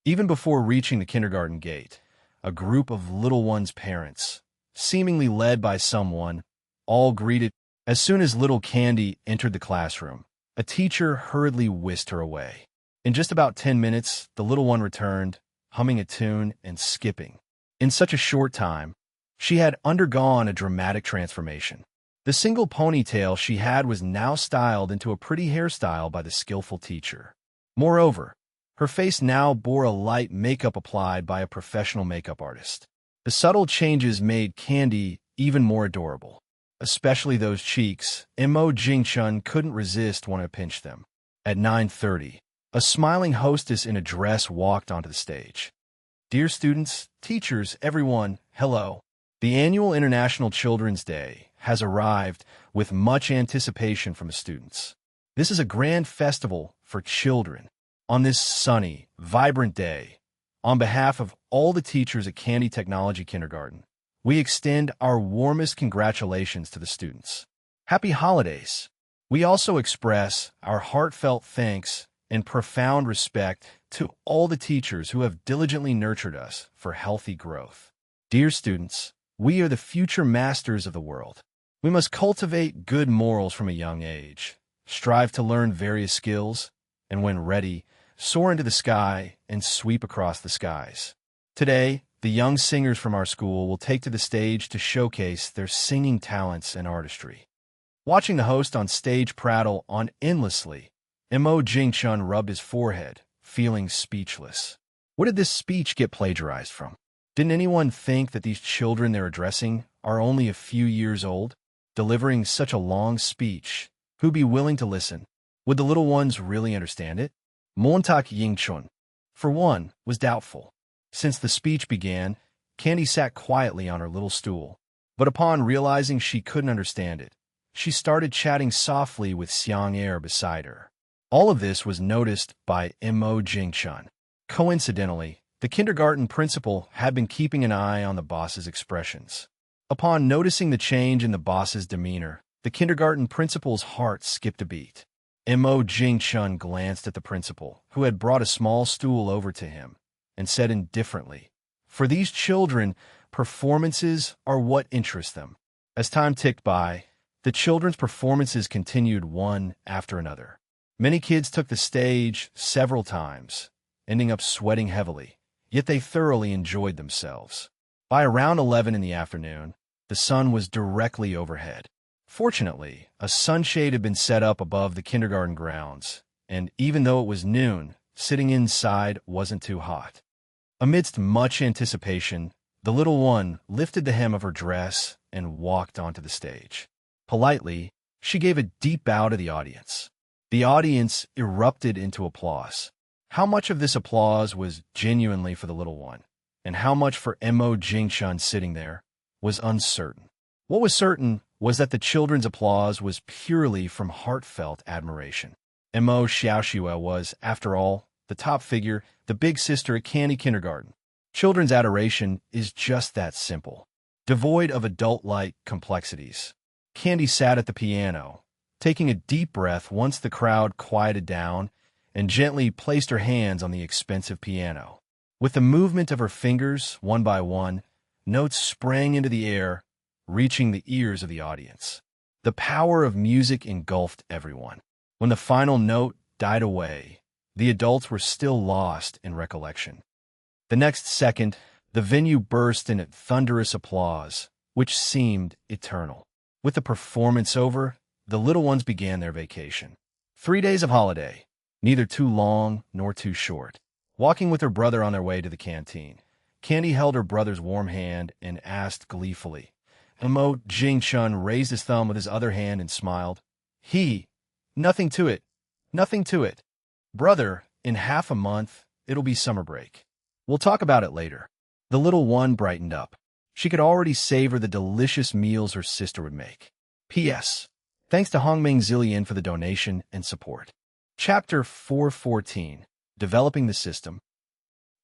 Even before reaching the kindergarten gate, a group of little one's parents, seemingly led by someone, all greeted. As soon as little Candy entered the classroom, a teacher hurriedly whisked her away. In just about 10 minutes, the little one returned, humming a tune and skipping. In such a short time, she had undergone a dramatic transformation. The single ponytail she had was now styled into a pretty hairstyle by the skillful teacher. Moreover, Her face now bore a light makeup applied by a professional makeup artist. The subtle changes made Candy even more adorable, especially those cheeks. Mo Jingchun couldn't resist when I pinched them. At 9:30, a smiling hostess in a dress walked onto the stage. Dear students, teachers, everyone, hello. The annual International Children's Day has arrived with much anticipation from the students. This is a grand festival for children. On this sunny, vibrant day, on behalf of all the teachers at Candy Technology Kindergarten, we extend our warmest congratulations to the students. Happy holidays! We also express our heartfelt thanks and profound respect to all the teachers who have diligently nurtured us for healthy growth. Dear students, we are the future masters of the world. We must cultivate good morals from a young age, strive to learn various skills, and when ready, soar into the sky and sweep across the skies. Today, the young singers from our school will take to the stage to showcase their singing talents and artistry. Watching the host on stage prattle on endlessly, Mo Jingchun rubbed his forehead, feeling speechless. What did this speech get plagiarized from? Didn't anyone think that these children they're addressing are only a few years old? Delivering such a long speech, who'd be willing to listen? Would the little ones really understand it? Montak Yingchun, for one, was doubtful. Since the speech began, Candy sat quietly on her little stool. But upon realizing she couldn't understand it, she started chatting softly with Xiang Er beside her. All of this was noticed by Mo Jingchun. Coincidentally, the kindergarten principal had been keeping an eye on the boss's expressions. Upon noticing the change in the boss's demeanor, the kindergarten principal's heart skipped a beat. Mo Jingchun glanced at the principal, who had brought a small stool over to him, and said indifferently, "For these children, performances are what interest them." As time ticked by, the children's performances continued one after another. Many kids took the stage several times, ending up sweating heavily, yet they thoroughly enjoyed themselves. By around 11 in the afternoon, the sun was directly overhead. Fortunately, a sunshade had been set up above the kindergarten grounds, and even though it was noon, sitting inside wasn't too hot. Amidst much anticipation, the little one lifted the hem of her dress and walked onto the stage. Politely, she gave a deep bow to the audience. The audience erupted into applause. How much of this applause was genuinely for the little one, and how much for Mo Jingchun sitting there, was uncertain. What was certain was that the children's applause was purely from heartfelt admiration. Mo Xiaoxue was, after all, the top figure, the big sister at Candy Kindergarten. Children's adoration is just that simple, devoid of adult-like complexities. Candy sat at the piano, taking a deep breath once the crowd quieted down, and gently placed her hands on the expensive piano. With the movement of her fingers, one by one, notes sprang into the air, reaching the ears of the audience. The power of music engulfed everyone. When the final note died away, the adults were still lost in recollection. The next second, the venue burst in thunderous applause, which seemed eternal. With the performance over, the little ones began their vacation. 3 days of holiday, neither too long nor too short. Walking with her brother on their way to the canteen, Candy held her brother's warm hand and asked gleefully. Mo Jingchun raised his thumb with his other hand and smiled. Nothing to it. Nothing to it. Brother, in half a month, it'll be summer break. We'll talk about it later. The little one brightened up. She could already savor the delicious meals her sister would make. P.S. Thanks to Hongming Zillian for the donation and support. Chapter 414. Developing the System.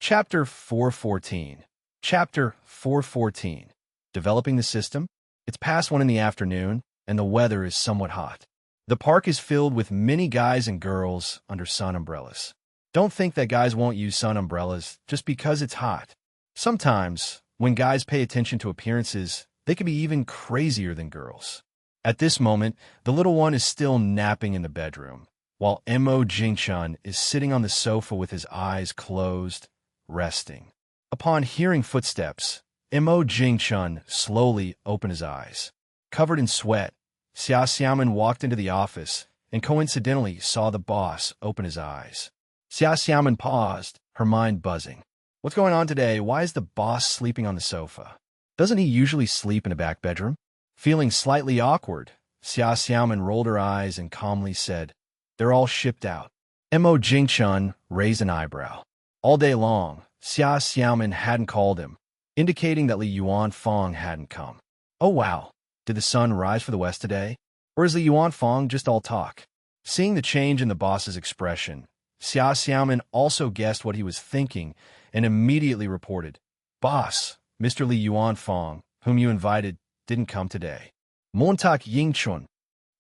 Chapter 414. Chapter 414. Developing the System. It's past 1 in the afternoon, and the weather is somewhat hot. The park is filled with many guys and girls under sun umbrellas. Don't think that guys won't use sun umbrellas just because it's hot. Sometimes, when guys pay attention to appearances, they can be even crazier than girls. At this moment, the little one is still napping in the bedroom, while Mo Jingchun is sitting on the sofa with his eyes closed, resting. Upon hearing footsteps, Mo Jingchun slowly opened his eyes. Covered in sweat, Xia Xiaoman walked into the office and coincidentally saw the boss open his eyes. Xia Xiaoman paused, her mind buzzing. What's going on today? Why is the boss sleeping on the sofa? Doesn't he usually sleep in a back bedroom? Feeling slightly awkward, Xia Xiaoman rolled her eyes and calmly said, "They're all shipped out." Mo Jingchun raised an eyebrow. All day long, Xia Xiaoman hadn't called him, indicating that Li Yuanfang hadn't come. Oh wow, did the sun rise for the west today? Or is Li Yuanfang just all talk? Seeing the change in the boss's expression, Xia Xiaoman also guessed what he was thinking and immediately reported, "Boss, Mr. Li Yuanfang, whom you invited, didn't come today." Montak Yingchun.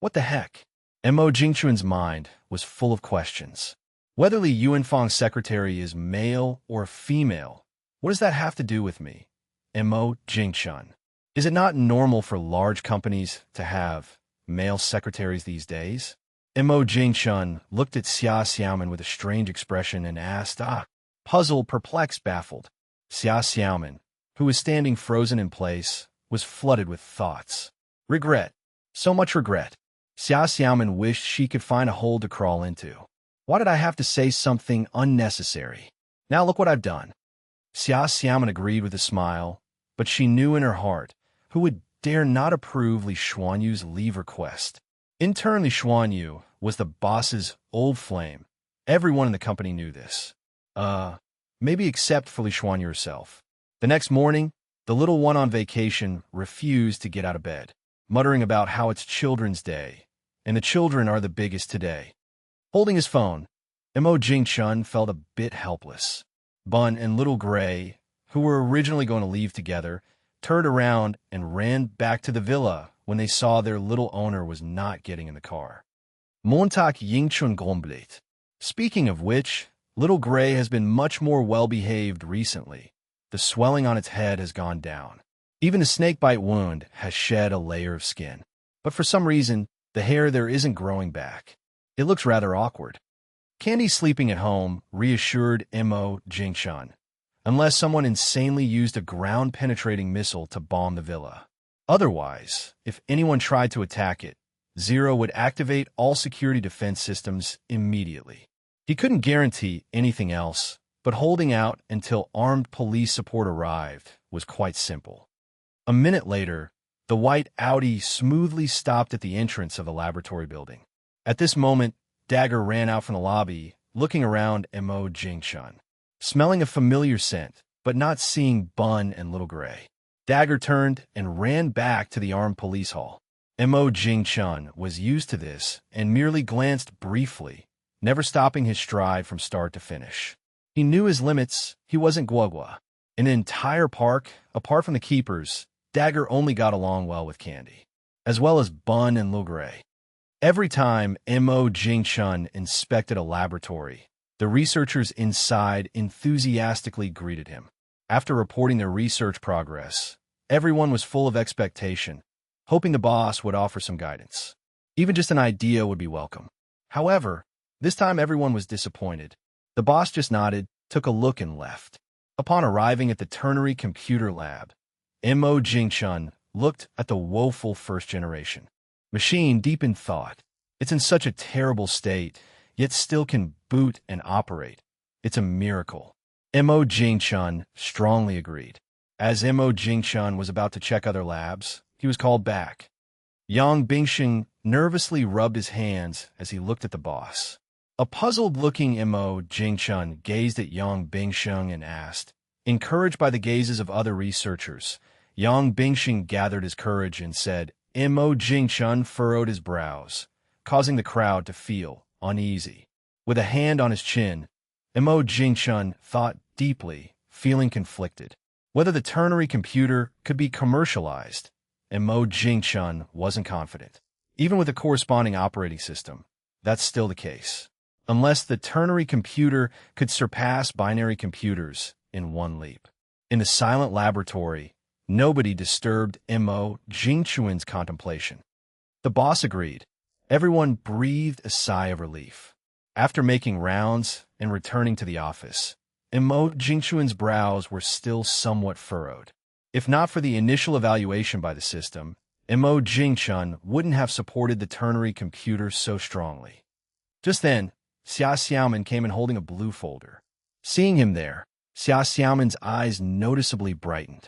What the heck? Mo Jingchun's mind was full of questions. Whether Li Yuanfang's secretary is male or female, what does that have to do with me? Mo Jingchun. Is it not normal for large companies to have male secretaries these days? Mo Jingchun looked at Xia Xiaoman with a strange expression and asked, puzzled, perplexed, baffled. Xia Xiaoman, who was standing frozen in place, was flooded with thoughts. Regret. So much regret. Xia Xiaoman wished she could find a hole to crawl into. Why did I have to say something unnecessary? Now look what I've done. Xia Xiaoman agreed with a smile, but she knew in her heart who would dare not approve Li Xuanyu's leave request. In turn, Li Xuanyu was the boss's old flame. Everyone in the company knew this. Maybe except for Li Xuanyu herself. The next morning, the little one on vacation refused to get out of bed, muttering about how it's Children's Day, and the children are the biggest today. Holding his phone, Mo Jingchun felt a bit helpless. Bun and Little Gray, who were originally going to leave together, turned around and ran back to the villa when they saw their little owner was not getting in the car. Montak Yingchun Gomblit. Speaking of which, Little Gray has been much more well-behaved recently. The swelling on its head has gone down. Even the snakebite wound has shed a layer of skin. But for some reason, the hair there isn't growing back. It looks rather awkward. Candy sleeping at home reassured Mo Jingchun, unless someone insanely used a ground-penetrating missile to bomb the villa. Otherwise, if anyone tried to attack it, Zero would activate all security defense systems immediately. He couldn't guarantee anything else, but holding out until armed police support arrived was quite simple. A minute later, the white Audi smoothly stopped at the entrance of the laboratory building. At this moment, Dagger ran out from the lobby, looking around Mo Jingchun, smelling a familiar scent, but not seeing Bun and Little Gray. Dagger turned and ran back to the armed police hall. Mo Jingchun was used to this and merely glanced briefly, never stopping his stride from start to finish. He knew his limits. He wasn't Guogua. In the entire park, apart from the keepers, Dagger only got along well with Candy, as well as Bun and Little Gray. Every time Mo Jingchun inspected a laboratory, the researchers inside enthusiastically greeted him. After reporting their research progress, everyone was full of expectation, hoping the boss would offer some guidance. Even just an idea would be welcome. However, this time everyone was disappointed. The boss just nodded, took a look, and left. Upon arriving at the ternary computer lab, Mo Jingchun looked at the woeful first generation machine deep in thought. It's in such a terrible state, yet still can boot and operate. It's a miracle. Mo Jingchun strongly agreed. As Mo Jingchun was about to check other labs, he was called back. Yang Bingxing nervously rubbed his hands as he looked at the boss. A puzzled-looking Mo Jingchun gazed at Yang Bingxing and asked. Encouraged by the gazes of other researchers, Yang Bingxing gathered his courage and said, Mo Jingchun furrowed his brows, causing the crowd to feel uneasy. With a hand on his chin, Mo Jingchun thought deeply, feeling conflicted. Whether the ternary computer could be commercialized, Mo Jingchun wasn't confident. Even with a corresponding operating system, that's still the case. Unless the ternary computer could surpass binary computers in one leap. In the silent laboratory, nobody disturbed Mo Jingchun's contemplation. The boss agreed. Everyone breathed a sigh of relief. After making rounds and returning to the office, Mo Jingchun's brows were still somewhat furrowed. If not for the initial evaluation by the system, Mo Jingchun wouldn't have supported the ternary computer so strongly. Just then, Xia Xiaoman came in holding a blue folder. Seeing him there, Xia Xiaoman's eyes noticeably brightened.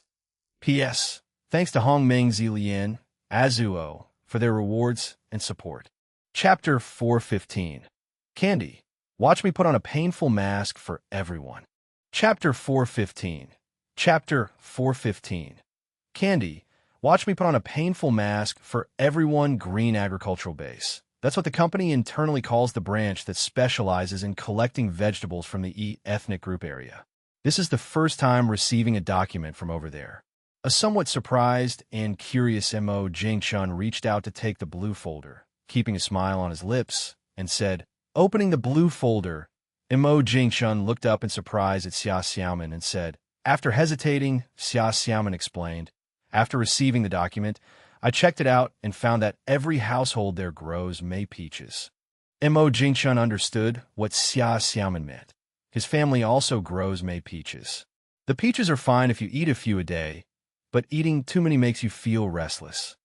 P.S. Thanks to Hongming Zilian, Azuo, for their rewards and support. Chapter 415. Candy, watch me put on a painful mask for everyone. Chapter 415. Chapter 415. Candy, watch me put on a painful mask for everyone. Green agricultural base. That's what the company internally calls the branch that specializes in collecting vegetables from the ethnic group area. This is the first time receiving a document from over there. A somewhat surprised and curious Mo Jingchun reached out to take the blue folder, keeping a smile on his lips, and said, opening the blue folder, Mo Jingchun looked up in surprise at Xia Xiaoman and said, after hesitating, Xia Xiaoman explained, after receiving the document, I checked it out and found that every household there grows May peaches. Mo Jingchun understood what Xia Xiaoman meant. His family also grows May peaches. The peaches are fine if you eat a few a day, but eating too many makes you feel restless.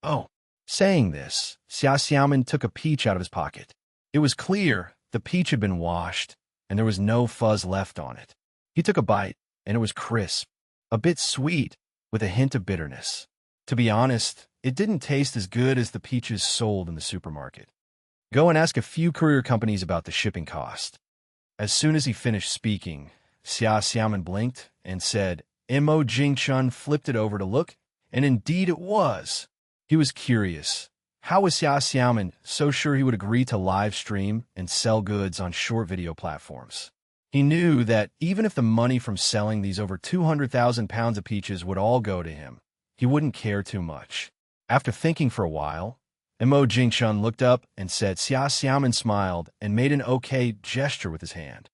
Oh. Saying this, Xia Xiaoman took a peach out of his pocket. It was clear the peach had been washed, and there was no fuzz left on it. He took a bite, and it was crisp, a bit sweet, with a hint of bitterness. To be honest, it didn't taste as good as the peaches sold in the supermarket. Go and ask a few courier companies about the shipping cost. As soon as he finished speaking, Xia Xiaoman blinked and said, Mo Jingchun flipped it over to look, and indeed it was. He was curious. How was Xia Xiaoman so sure he would agree to live stream and sell goods on short video platforms? He knew that even if the money from selling these over 200,000 pounds of peaches would all go to him, he wouldn't care too much. After thinking for a while, Mo Jingchun looked up and said Xia Xiaoman smiled and made an okay gesture with his hand.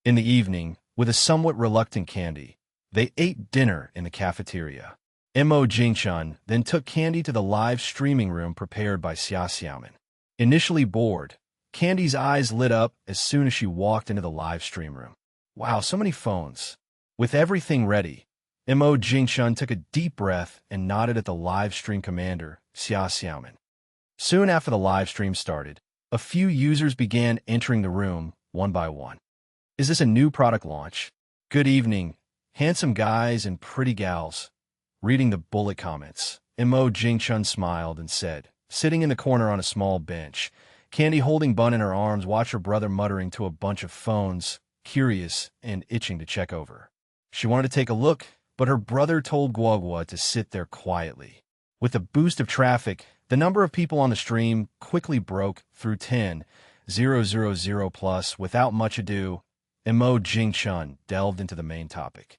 In the evening, with a somewhat reluctant Candy, they ate dinner in the cafeteria. Mo Jingchun then took Candy to the live streaming room prepared by Xia Xiaoman. Initially bored, Candy's eyes lit up as soon as she walked into the live stream room. Wow, so many phones. With everything ready, Mo Jingchun took a deep breath and nodded at the live stream commander, Xia Xiaoman. Soon after the live stream started, a few users began entering the room one by one. Is this a new product launch? Good evening, handsome guys and pretty gals. Reading the bullet comments, Mo Jingchun smiled and said, sitting in the corner on a small bench, Candy holding Bun in her arms watched her brother muttering to a bunch of phones, curious and itching to check over. She wanted to take a look, but her brother told Guogua to sit there quietly. With the boost of traffic, the number of people on the stream quickly broke through 10,000 plus. Without much ado, Mo Jingchun delved into the main topic.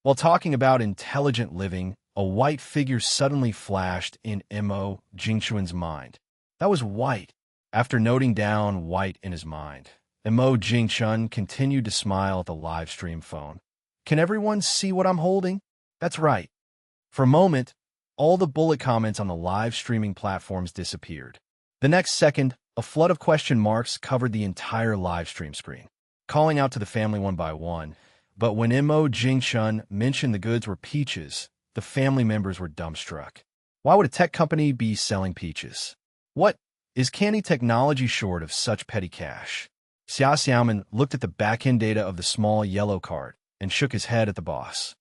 While talking about intelligent living, a white figure suddenly flashed in Mo Jingchun's mind. That was White. After noting down White in his mind, Mo Jingchun continued to smile at the live stream phone. Can everyone see what I'm holding? That's right. For a moment, all the bullet comments on the live streaming platforms disappeared. The next second, a flood of question marks covered the entire live stream screen, calling out to the family one by one. But when Mo Jingchun mentioned the goods were peaches, the family members were dumbstruck. Why would a tech company be selling peaches? What? Is Candy Technology short of such petty cash? Xia Xiaoman looked at the back-end data of the small yellow card and shook his head at the boss.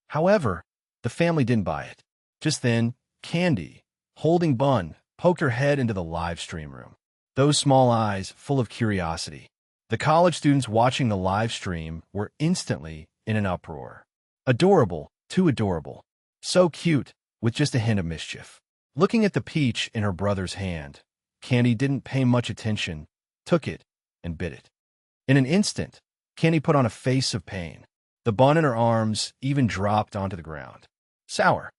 However, the family didn't buy it. Just then, Candy, holding Bun, poked her head into the live stream room. Those small eyes full of curiosity. The college students watching the live stream were instantly in an uproar. Adorable, too adorable. So cute, with just a hint of mischief. Looking at the peach in her brother's hand, Candy didn't pay much attention, took it, and bit it. In an instant, Candy put on a face of pain. The bun in her arms even dropped onto the ground. Sour.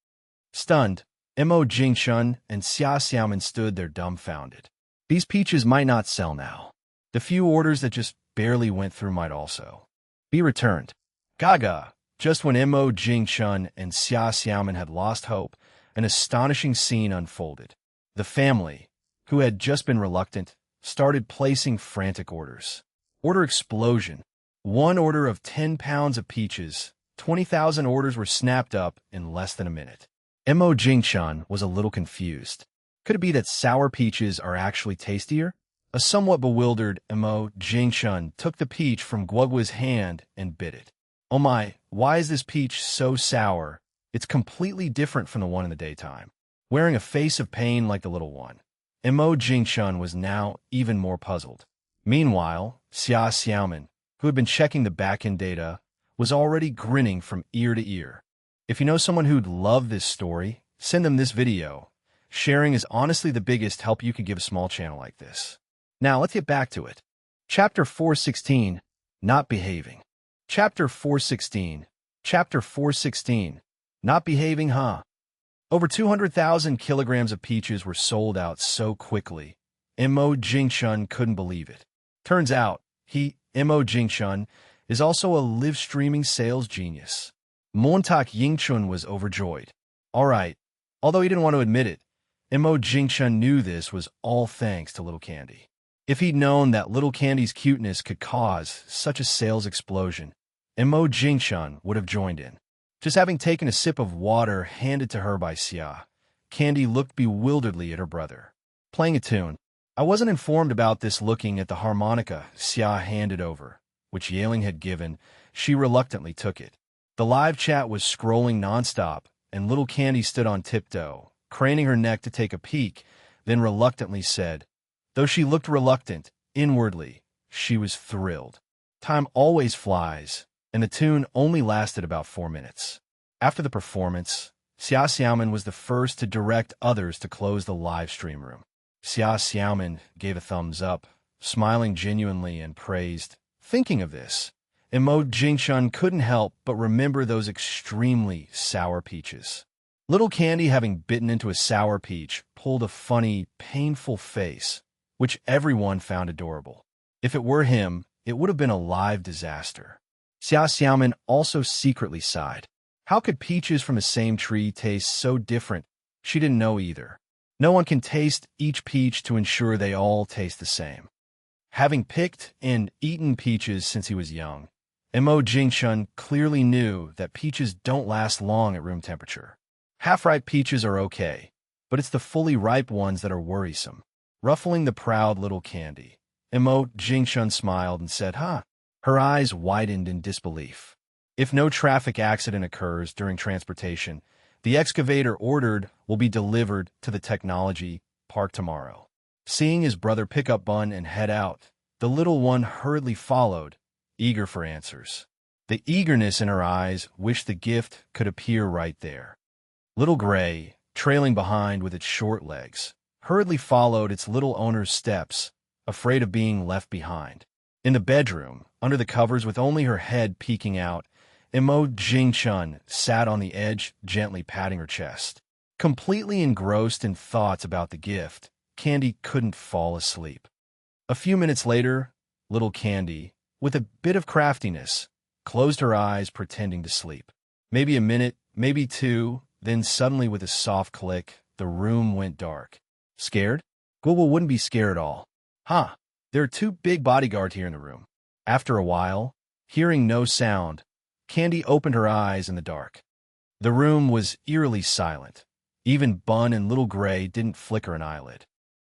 Stunned, Mo Jingchun and Xia Xiaoman stood there dumbfounded. These peaches might not sell now. The few orders that just barely went through might also be returned. Gaga! Just when Mo Jingchun and Xia Xiaoman had lost hope, an astonishing scene unfolded. The family, who had just been reluctant, started placing frantic orders. Order explosion. One order of 10 pounds of peaches. 20,000 orders were snapped up in less than a minute. Mo Jingchun was a little confused. Could it be that sour peaches are actually tastier? A somewhat bewildered Mo Jingshun took the peach from Guogua's hand and bit it. Oh my, why is this peach so sour? It's completely different from the one in the daytime. Wearing a face of pain like the little one, Mo Jingshun was now even more puzzled. Meanwhile, Xia Xiaoman, who had been checking the back-end data, was already grinning from ear to ear. If you know someone who'd love this story, send them this video. Sharing is honestly the biggest help you can give a small channel like this. Now, let's get back to it. Chapter 416, Not Behaving. Chapter 416. Chapter 416. Not behaving, huh? Over 200,000 kilograms of peaches were sold out so quickly. Mo Jingshun couldn't believe it. Turns out, Mo Jingshun, is also a live-streaming sales genius. Montak Yingchun was overjoyed. All right, although he didn't want to admit it, Mo Jingshun knew this was all thanks to Little Candy. If he'd known that Little Candy's cuteness could cause such a sales explosion, Mo Jingshun would have joined in. Just having taken a sip of water handed to her by Xia, Candy looked bewilderedly at her brother. Playing a tune. I wasn't informed about this. Looking at the harmonica Xia handed over, which Yaling had given, she reluctantly took it. The live chat was scrolling nonstop, and Little Candy stood on tiptoe, craning her neck to take a peek, then reluctantly said, though she looked reluctant, inwardly, she was thrilled. Time always flies, and the tune only lasted about 4 minutes. After the performance, Xia Xiaoman was the first to direct others to close the live stream room. Xia Xiaoman gave a thumbs up, smiling genuinely, and praised, thinking of this, Mo Jingshun couldn't help but remember those extremely sour peaches. Little Candy, having bitten into a sour peach, pulled a funny, painful face, which everyone found adorable. If it were him, it would have been a live disaster. Xia Xiaoman also secretly sighed. How could peaches from the same tree taste so different? She didn't know either. No one can taste each peach to ensure they all taste the same. Having picked and eaten peaches since he was young, Mo Jingshun clearly knew that peaches don't last long at room temperature. Half-ripe peaches are okay, but it's the fully ripe ones that are worrisome. Ruffling the proud Little Candy, Mo Jingshun smiled and said, huh? Her eyes widened in disbelief. If no traffic accident occurs during transportation, the excavator ordered will be delivered to the technology park tomorrow. Seeing his brother pick up Bun and head out, the little one hurriedly followed, eager for answers. The eagerness in her eyes wished the gift could appear right there. Little Gray, trailing behind with its short legs, hurriedly followed its little owner's steps, afraid of being left behind. In the bedroom, under the covers with only her head peeking out, Mo Jingshun sat on the edge, gently patting her chest. Completely engrossed in thoughts about the gift, Candy couldn't fall asleep. A few minutes later, Little Candy, with a bit of craftiness, closed her eyes, pretending to sleep. Maybe a minute, maybe two, then suddenly with a soft click, the room went dark. Scared? Google wouldn't be scared at all. Huh, there are 2 big bodyguards here in the room. After a while, hearing no sound, Candy opened her eyes in the dark. The room was eerily silent. Even Bun and Little Gray didn't flicker an eyelid.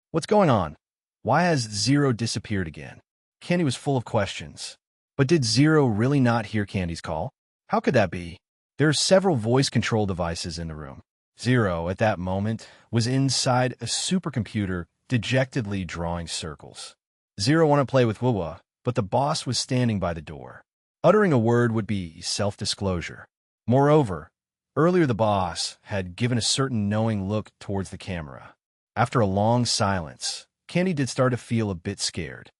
What's going on? Why has Zero disappeared again? Candy was full of questions. But did Zero really not hear Candy's call? How could that be? There are several voice control devices in the room. Zero, at that moment, was inside a supercomputer, dejectedly drawing circles. Zero wanted to play with Wuwa, but the boss was standing by the door. Uttering a word would be self-disclosure. Moreover, earlier the boss had given a certain knowing look towards the camera. After a long silence, Candy did start to feel a bit scared.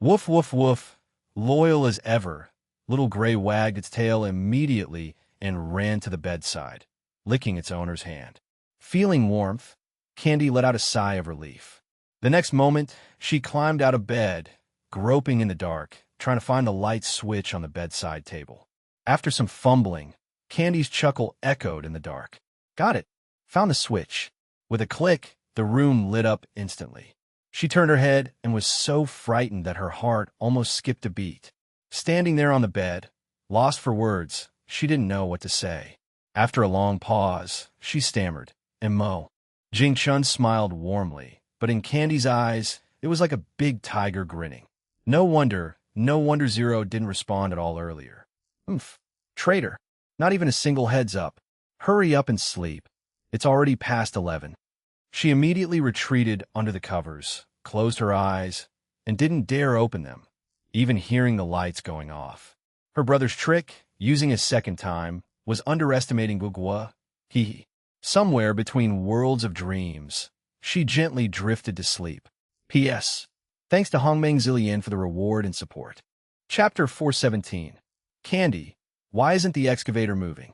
Woof, woof, woof. Loyal as ever, Little Gray wagged its tail immediately and ran to the bedside, licking its owner's hand. Feeling warmth, Candy let out a sigh of relief. The next moment, she climbed out of bed, groping in the dark, trying to find the light switch on the bedside table. After some fumbling, Candy's chuckle echoed in the dark. Got it. Found the switch. With a click, the room lit up instantly. She turned her head and was so frightened that her heart almost skipped a beat. Standing there on the bed, lost for words, she didn't know what to say. After a long pause, she stammered, Mo. Jingchun smiled warmly, but in Candy's eyes, It was like a big tiger grinning. No wonder Zero didn't respond at all earlier. Oomph. Traitor. Not even a single heads up. Hurry up and sleep. It's already past 11. She immediately retreated under the covers, closed her eyes, and didn't dare open them, even hearing the lights going off. Her brother's trick, using a second time, was underestimating Gugwa. Somewhere between worlds of dreams, she gently drifted to sleep. P.S. Thanks to Hongmeng Zillian for the reward and support. Chapter 417. Candy, why isn't the excavator moving?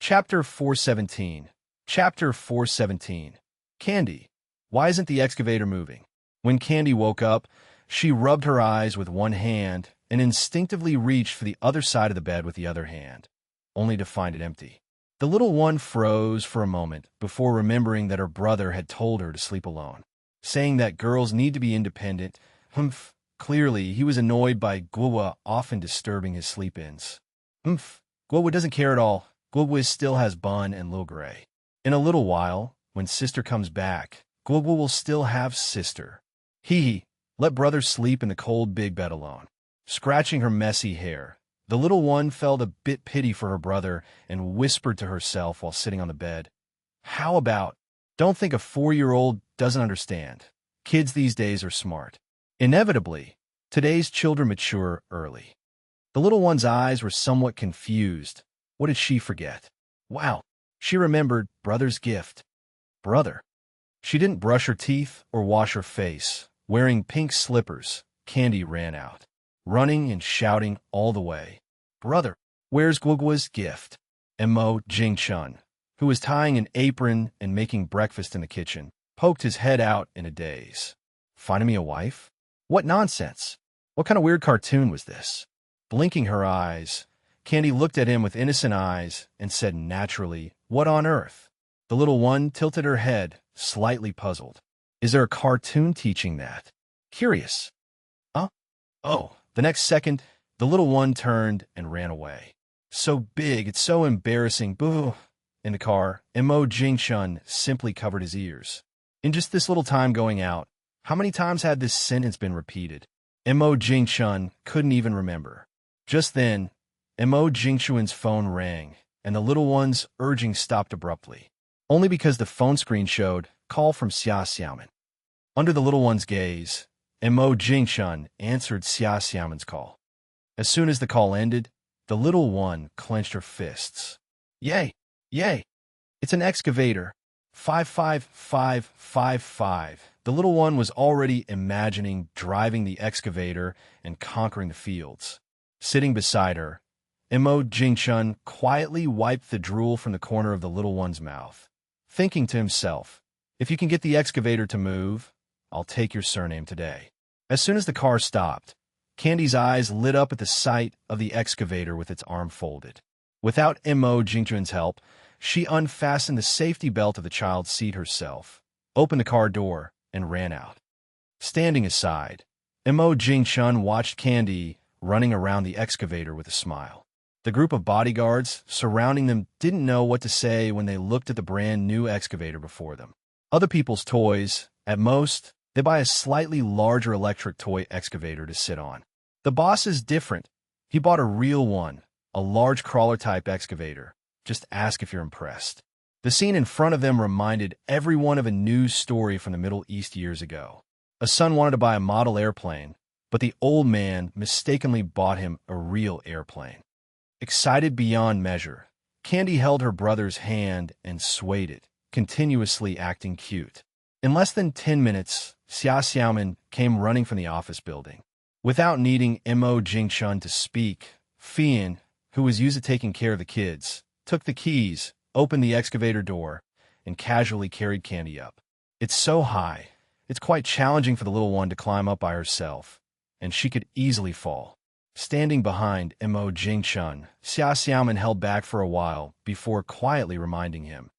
Chapter 417. Chapter 417. Candy, why isn't the excavator moving? When Candy woke up, she rubbed her eyes with one hand and instinctively reached for the other side of the bed with the other hand, only to find it empty. The little one froze for a moment before remembering that her brother had told her to sleep alone, saying that girls need to be independent. Clearly, he was annoyed by Gugwa often disturbing his sleep-ins. Gugwa doesn't care at all. Gugwa still has Bun and Lil Gray. In a little while, when sister comes back, Gugwa will still have sister. Let brother sleep in the cold big bed alone. Scratching her messy hair, the little one felt a bit pity for her brother and whispered to herself while sitting on the bed, "How about, don't think a 4-year-old doesn't understand. Kids these days are smart." Inevitably, today's children mature early. The little one's eyes were somewhat confused. What did she forget? Wow, she remembered brother's gift. Brother. She didn't brush her teeth or wash her face. Wearing pink slippers, Candy ran out, running and shouting all the way. "Brother, where's Gugwa's gift?" Mo Jingchun, who was tying an apron and making breakfast in the kitchen, poked his head out in a daze. "Finding me a wife? What nonsense! What kind of weird cartoon was this?" Blinking her eyes, Candy looked at him with innocent eyes and said naturally, "What on earth?" The little one tilted her head, slightly puzzled. "Is there a cartoon teaching that? Curious." Huh? Oh, the next second, the little one turned and ran away. "So big, it's so embarrassing, boo." In the car, Mo Jingchun simply covered his ears. In just this little time going out, how many times had this sentence been repeated? Mo Jingchun couldn't even remember. Just then, Mo Jingchun's phone rang, and the little one's urging stopped abruptly, only because the phone screen showed call from Xia Xiaoman. Under the little one's gaze, Mo Jingchun answered Xia Xiaoman's call. As soon as the call ended, the little one clenched her fists. Yay! Yay! It's an excavator. 55555. The little one was already imagining driving the excavator and conquering the fields. Sitting beside her, Mo Jingchun quietly wiped the drool from the corner of the little one's mouth, thinking to himself, "If you can get the excavator to move, I'll take your surname today." As soon as the car stopped, Candy's eyes lit up at the sight of the excavator with its arm folded. Without Mo Jingchun's help, she unfastened the safety belt of the child's seat herself, opened the car door, and ran out. Standing aside, Mo Jingchun watched Candy running around the excavator with a smile. The group of bodyguards surrounding them didn't know what to say when they looked at the brand new excavator before them. Other people's toys, at most, they buy a slightly larger electric toy excavator to sit on. The boss is different. He bought a real one, a large crawler-type excavator. Just ask if you're impressed. The scene in front of them reminded everyone of a news story from the Middle East years ago. A son wanted to buy a model airplane, but the old man mistakenly bought him a real airplane. Excited beyond measure, Candy held her brother's hand and swayed it, continuously acting cute. In less than 10 minutes, Xia Xiaoman came running from the office building. Without needing Mo Jingchun to speak, Fian, who was used to taking care of the kids, took the keys, opened the excavator door, and casually carried Candy up. It's so high, it's quite challenging for the little one to climb up by herself, and she could easily fall. Standing behind Mo Jingchun, Xia Xiaoman held back for a while before quietly reminding him.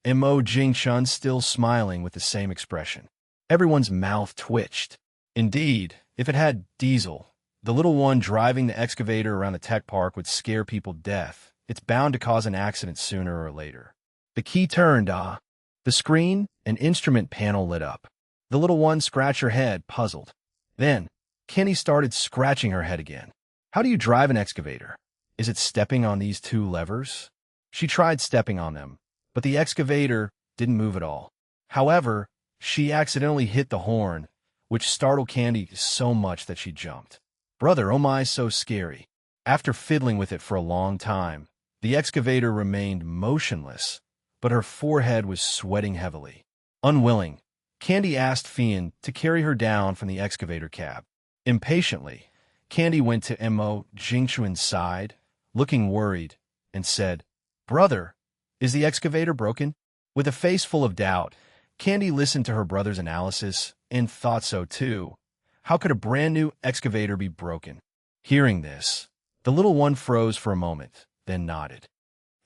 Mo Jingchun still smiling with the same expression. Everyone's mouth twitched. Indeed, if it had diesel, the little one driving the excavator around the tech park would scare people to death. It's bound to cause an accident sooner or later. The key turned, the screen and instrument panel lit up. The little one scratched her head, puzzled. Then, Candy started scratching her head again. How do you drive an excavator? Is it stepping on these two levers? She tried stepping on them, but the excavator didn't move at all. However, she accidentally hit the horn, which startled Candy so much that she jumped. Brother, oh my, so scary. After fiddling with it for a long time, the excavator remained motionless, but her forehead was sweating heavily. Unwilling, Candy asked Fian to carry her down from the excavator cab. Impatiently, Candy went to Mo Jingchuan's side, looking worried, and said, Brother, is the excavator broken? With a face full of doubt, Candy listened to her brother's analysis and thought so too. How could a brand new excavator be broken? Hearing this, the little one froze for a moment, then nodded.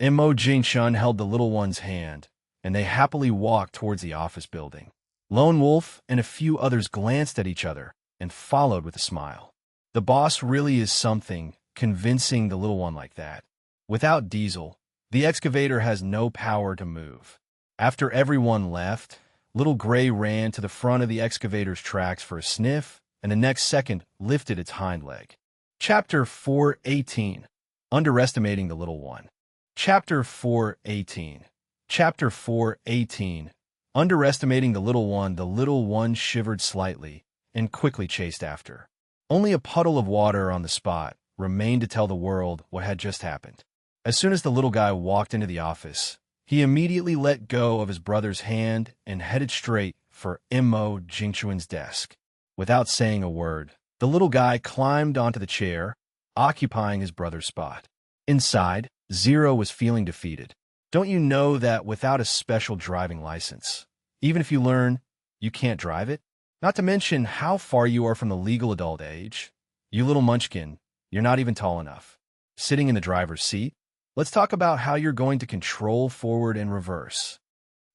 Mo Jingchun held the little one's hand, and they happily walked towards the office building. Lone Wolf and a few others glanced at each other and followed with a smile. The boss really is something, convincing the little one like that. Without Diesel, the excavator has no power to move. After everyone left, Little Gray ran to the front of the excavator's tracks for a sniff, and the next second lifted its hind leg. Chapter 418. Underestimating the Little One. Chapter 418. Chapter 418. Underestimating the little one shivered slightly and quickly chased after. Only a puddle of water on the spot remained to tell the world what had just happened. As soon as the little guy walked into the office, he immediately let go of his brother's hand and headed straight for Mo Jingchuan's desk. Without saying a word, the little guy climbed onto the chair, occupying his brother's spot. Inside, Zero was feeling defeated. Don't you know that without a special driving license, even if you learn, you can't drive it? Not to mention how far you are from the legal adult age. You little munchkin, you're not even tall enough. Sitting in the driver's seat? Let's talk about how you're going to control forward and reverse.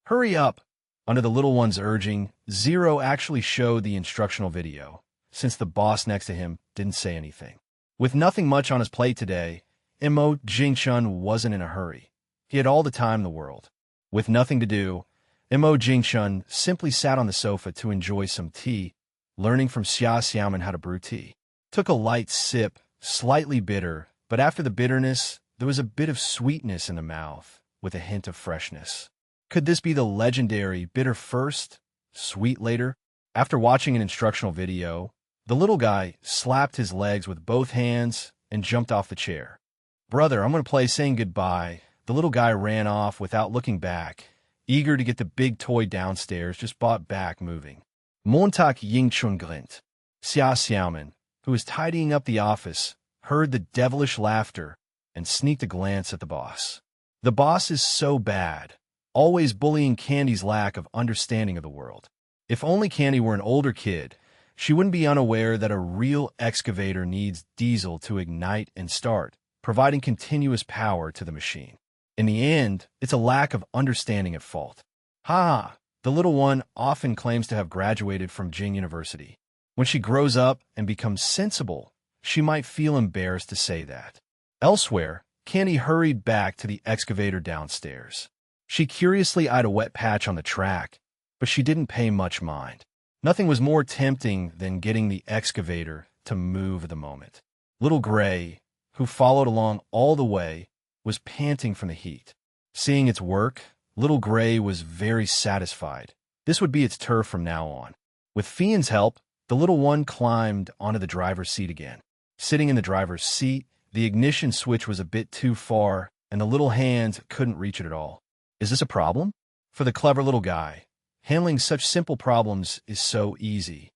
Hurry up! Under the little one's urging, Zero actually showed the instructional video, since the boss next to him didn't say anything. With nothing much on his plate today, Mo Jingchun wasn't in a hurry. He had all the time in the world. With nothing to do, Mo Jingchun simply sat on the sofa to enjoy some tea, learning from Xia Xiaoman how to brew tea. Took a light sip, slightly bitter, but after the bitterness, there was a bit of sweetness in the mouth, with a hint of freshness. Could this be the legendary bitter first, sweet later? After watching an instructional video, the little guy slapped his legs with both hands and jumped off the chair. Brother, I'm going to play saying goodbye. The little guy ran off without looking back, eager to get the big toy downstairs just bought back moving. Montag Yingchun Glint. Xia Xiaoman, who was tidying up the office, heard the devilish laughter and sneaked a glance at the boss. The boss is so bad, always bullying Candy's lack of understanding of the world. If only Candy were an older kid, she wouldn't be unaware that a real excavator needs diesel to ignite and start, providing continuous power to the machine. In the end, it's a lack of understanding at fault. Ha! The little one often claims to have graduated from Jing University. When she grows up and becomes sensible, she might feel embarrassed to say that. Elsewhere, Candy hurried back to the excavator downstairs. She curiously eyed a wet patch on the track, but she didn't pay much mind. Nothing was more tempting than getting the excavator to move at the moment. Little Gray, who followed along all the way, was panting from the heat. Seeing its work, Little Gray was very satisfied. This would be its turf from now on. With Fian's help, the little one climbed onto the driver's seat again. Sitting in the driver's seat, the ignition switch was a bit too far, and the little hands couldn't reach it at all. Is this a problem? For the clever little guy, handling such simple problems is so easy.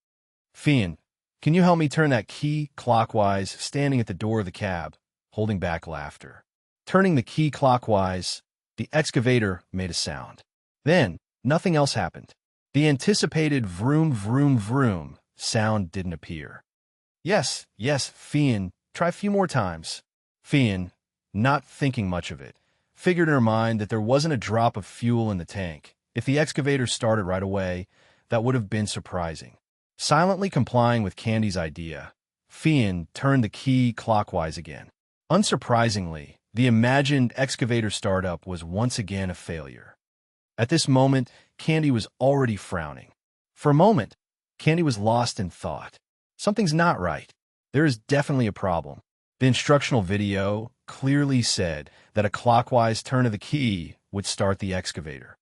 Fian, can you help me turn that key clockwise, standing at the door of the cab, holding back laughter? Turning the key clockwise, the excavator made a sound. Then, nothing else happened. The anticipated vroom vroom vroom sound didn't appear. Yes, Fian, try a few more times. Fian, not thinking much of it, figured in her mind that there wasn't a drop of fuel in the tank. If the excavator started right away, that would have been surprising. Silently complying with Candy's idea, Fian turned the key clockwise again. Unsurprisingly, the imagined excavator startup was once again a failure. At this moment, Candy was already frowning. For a moment, Candy was lost in thought. Something's not right. There is definitely a problem. The instructional video clearly said that a clockwise turn of the key would start the excavator.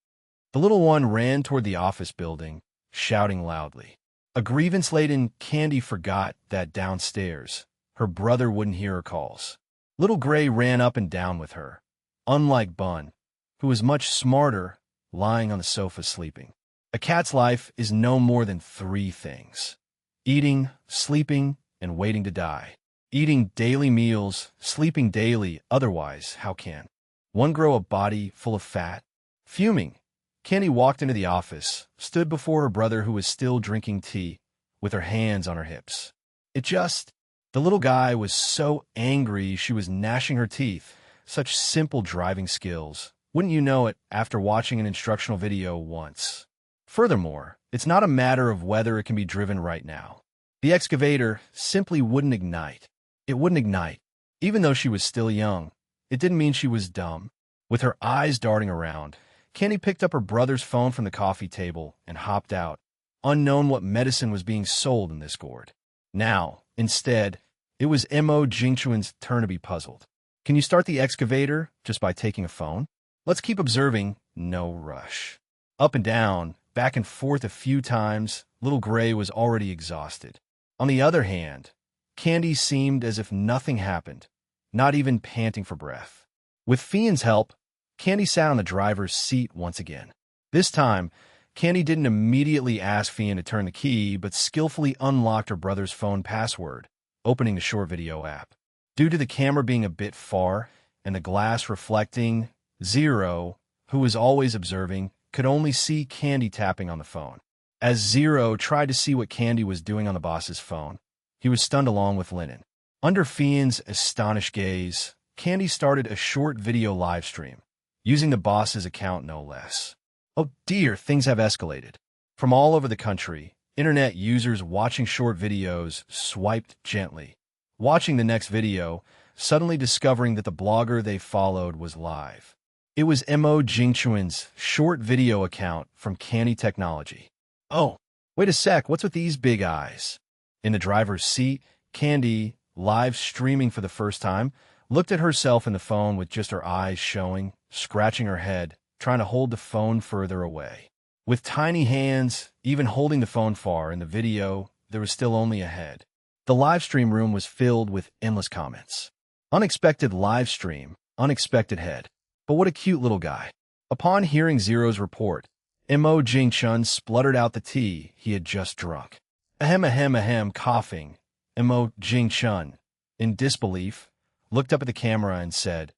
The little one ran toward the office building, shouting loudly. A grievance-laden Candy forgot that downstairs, her brother wouldn't hear her calls. Little Gray ran up and down with her, unlike Bun, who was much smarter, lying on the sofa sleeping. A cat's life is no more than three things: eating, sleeping, and waiting to die. Eating daily meals, sleeping daily, otherwise how can one grow a body full of fat? Fuming, Candy walked into the office, stood before her brother who was still drinking tea, with her hands on her hips. The little guy was so angry she was gnashing her teeth. Such simple driving skills. Wouldn't you know it after watching an instructional video once? Furthermore, it's not a matter of whether it can be driven right now. The excavator simply wouldn't ignite. It wouldn't ignite. Even though she was still young, it didn't mean she was dumb. With her eyes darting around, Candy picked up her brother's phone from the coffee table and hopped out, unknown what medicine was being sold in this gourd. Now, instead, it was Mo Jingchuan's turn to be puzzled. Can you start the excavator just by taking a phone? Let's keep observing, no rush. Up and down, back and forth a few times, little Gray was already exhausted. On the other hand, Candy seemed as if nothing happened, not even panting for breath. With Fian's help, Candy sat on the driver's seat once again. This time, Candy didn't immediately ask Fian to turn the key, but skillfully unlocked her brother's phone password, opening the short video app. Due to the camera being a bit far and the glass reflecting, Zero, who was always observing, could only see Candy tapping on the phone. As Zero tried to see what Candy was doing on the boss's phone, he was stunned along with Lennon. Under Fian's astonished gaze, Candy started a short video live stream, using the boss's account no less. Oh dear, things have escalated. From all over the country, internet users watching short videos swiped gently, watching the next video, suddenly discovering that the blogger they followed was live. It was Mo Jingchuan's short video account from Candy Technology. Oh, wait a sec, what's with these big eyes? In the driver's seat, Candy, live streaming for the first time, looked at herself in the phone with just her eyes showing, scratching her head, trying to hold the phone further away. With tiny hands, even holding the phone far in the video, there was still only a head. The live stream room was filled with endless comments. Unexpected live stream, unexpected head. But what a cute little guy. Upon hearing Zero's report, Mo Jingchun spluttered out the tea he had just drunk. Ahem, coughing. Mo Jingchun, in disbelief, looked up at the camera and said,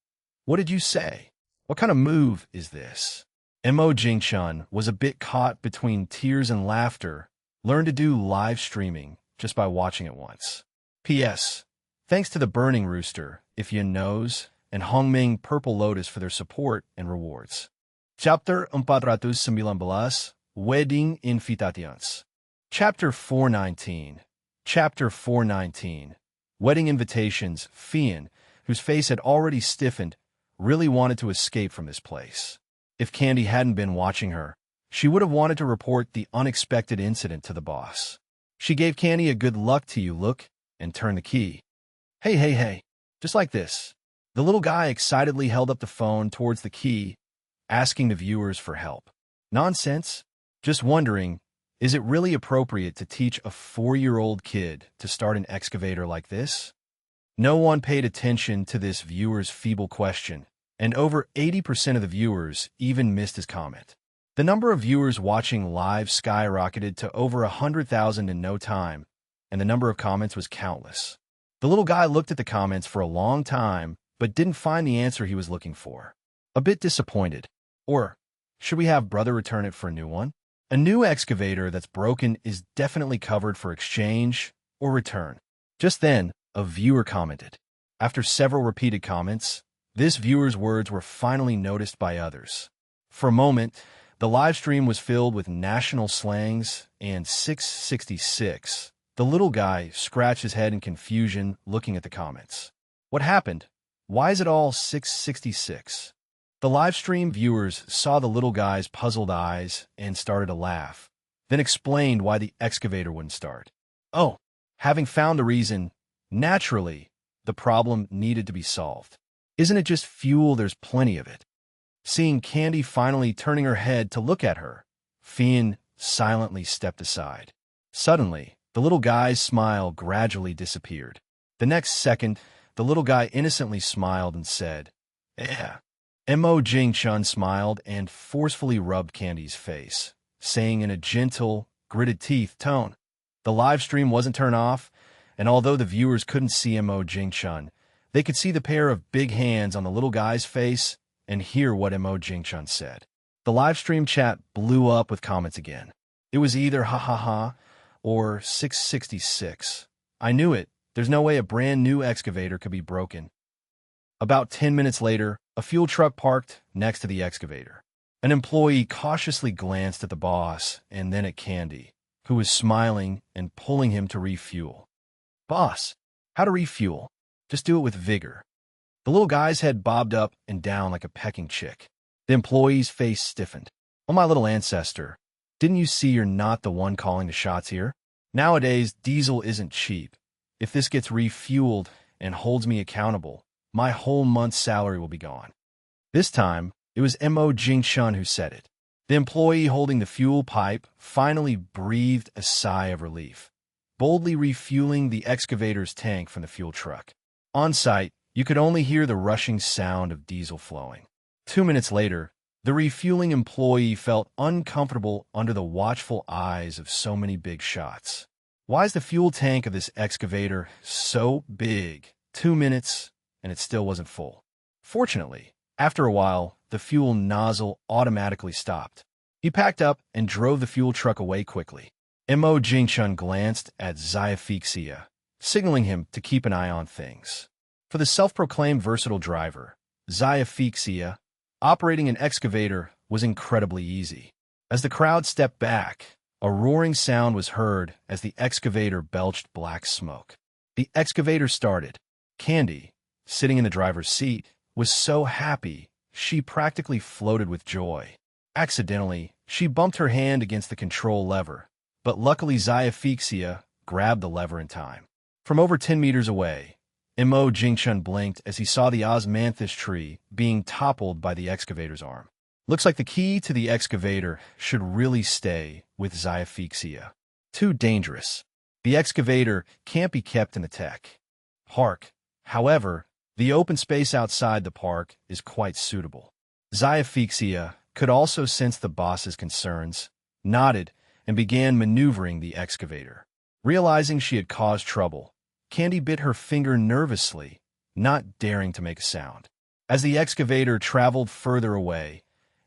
"What did you say? What kind of move is this?" Mo Jingchun was a bit caught between tears and laughter, learned to do live streaming just by watching it once. P.S. Thanks to the Burning Rooster, If You Knows, and Hongming Purple Lotus for their support and rewards. Chapter 419, Wedding Invitations. Chapter 419. Chapter 419. Wedding Invitations. Fian, whose face had already stiffened, really wanted to escape from this place. If Candy hadn't been watching her, she would have wanted to report the unexpected incident to the boss. She gave Candy a good luck to you look and turned the key. Hey, just like this. The little guy excitedly held up the phone towards the key, asking the viewers for help. Nonsense. Just wondering, is it really appropriate to teach a 4-year-old kid to start an excavator like this? No one paid attention to this viewer's feeble question, and over 80% of the viewers even missed his comment. The number of viewers watching live skyrocketed to over 100,000 in no time, and the number of comments was countless. The little guy looked at the comments for a long time, but didn't find the answer he was looking for. A bit disappointed. Or, should we have brother return it for a new one? A new excavator that's broken is definitely covered for exchange or return. Just then, a viewer commented. After several repeated comments, this viewer's words were finally noticed by others. For a moment, the live stream was filled with national slangs and 666. The little guy scratched his head in confusion looking at the comments. What happened? Why is it all 666? The live stream viewers saw the little guy's puzzled eyes and started to laugh, then explained why the excavator wouldn't start. Oh, having found the reason, naturally, the problem needed to be solved. Isn't it just fuel? There's plenty of it. Seeing Candy finally turning her head to look at her, Fian silently stepped aside. Suddenly, the little guy's smile gradually disappeared. The next second, the little guy innocently smiled and said, "Yeah." Mo Jing-chun smiled and forcefully rubbed Candy's face, saying in a gentle, gritted teeth tone. The live stream wasn't turned off, and although the viewers couldn't see Mo Jing-chun, they could see the pair of big hands on the little guy's face and hear what Mo Jing-chun said. The live stream chat blew up with comments again. It was either ha ha ha or 666. I knew it. There's no way a brand new excavator could be broken. About 10 minutes later, a fuel truck parked next to the excavator. An employee cautiously glanced at the boss and then at Candy, who was smiling and pulling him to refuel. "Boss, how to refuel? Just do it with vigor." The little guy's head bobbed up and down like a pecking chick. The employee's face stiffened. "Oh, my little ancestor, didn't you see you're not the one calling the shots here? Nowadays, diesel isn't cheap. If this gets refueled and holds me accountable, my whole month's salary will be gone." This time, it was Mo Jing-chun who said it. The employee holding the fuel pipe finally breathed a sigh of relief, boldly refueling the excavator's tank from the fuel truck. On site, you could only hear the rushing sound of diesel flowing. 2 minutes later, the refueling employee felt uncomfortable under the watchful eyes of so many big shots. Why is the fuel tank of this excavator so big? 2 minutes, and it still wasn't full. Fortunately, after a while, the fuel nozzle automatically stopped. He packed up and drove the fuel truck away quickly. Mo Jing-chun glanced at Sci-Fi, signaling him to keep an eye on things. For the self-proclaimed versatile driver, Sci-Fi, operating an excavator was incredibly easy. As the crowd stepped back, a roaring sound was heard as the excavator belched black smoke. The excavator started. Candy, sitting in the driver's seat, was so happy she practically floated with joy. Accidentally, she bumped her hand against the control lever, but luckily Sci-Fi grabbed the lever in time. From over 10 meters away, Mo Jing-chun blinked as he saw the osmanthus tree being toppled by the excavator's arm. Looks like the key to the excavator should really stay with Sci-Fi. Too dangerous. The excavator can't be kept in the tech park. However, the open space outside the park is quite suitable. Sci-Fi could also sense the boss's concerns, nodded, and began maneuvering the excavator. Realizing she had caused trouble, Candy bit her finger nervously, not daring to make a sound. As the excavator traveled further away,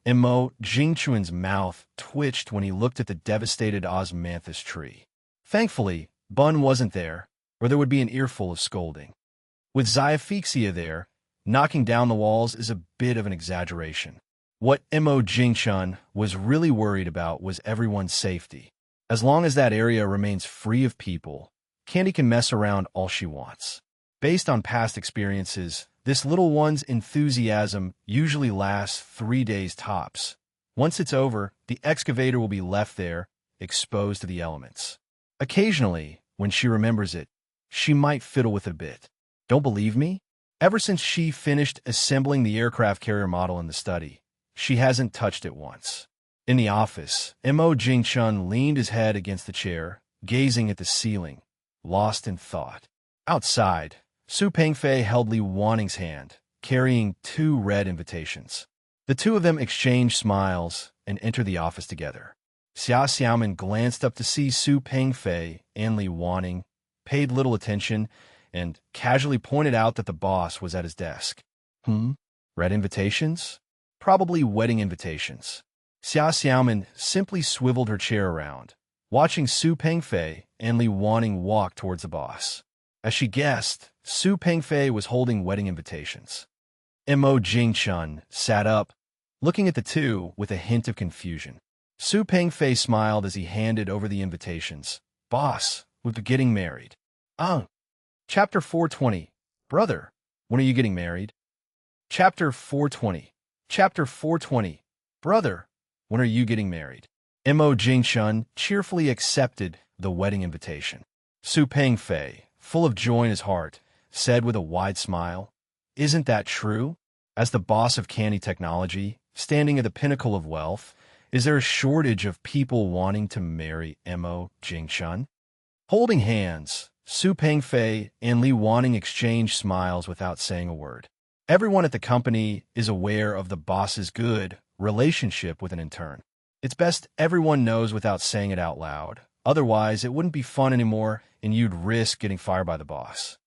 Mo Jing-chun's mouth twitched when he looked at the devastated osmanthus tree. Thankfully, Bun wasn't there, or there would be an earful of scolding. With Sci-Fi there, knocking down the walls is a bit of an exaggeration. What Mo Jing-chun was really worried about was everyone's safety. As long as that area remains free of people, Candy can mess around all she wants. Based on past experiences, this little one's enthusiasm usually lasts 3 days tops. Once it's over, the excavator will be left there, exposed to the elements. Occasionally, when she remembers it, she might fiddle with it a bit. Don't believe me? Ever since she finished assembling the aircraft carrier model in the study, she hasn't touched it once. In the office, Mo Jing-chun leaned his head against the chair, gazing at the ceiling, lost in thought. Outside, Su Pengfei held Li Wanning's hand, carrying 2 red invitations. The two of them exchanged smiles and entered the office together. Xia Xiaoman glanced up to see Su Pengfei and Li Wanning, paid little attention, and casually pointed out that the boss was at his desk. Red invitations? Probably wedding invitations. Xia Xiaoman simply swiveled her chair around, watching Su Pengfei and Li Wanning walk towards the boss. As she guessed, Su Pengfei was holding wedding invitations. Mo Jing-chun sat up, looking at the two with a hint of confusion. Su Pengfei smiled as he handed over the invitations. "Boss, we're getting married." Chapter 420. Brother, when are you getting married? Chapter 420. Brother, when are you getting married? Mo Jingshun cheerfully accepted the wedding invitation. Su Pengfei, full of joy in his heart, said with a wide smile, "Isn't that true? As the boss of candy technology, standing at the pinnacle of wealth, is there a shortage of people wanting to marry Mo Jingshun?" Holding hands, Su Pengfei and Li Wanning exchanged smiles without saying a word. Everyone at the company is aware of the boss's good relationship with an intern. It's best everyone knows without saying it out loud. Otherwise, it wouldn't be fun anymore and you'd risk getting fired by the boss.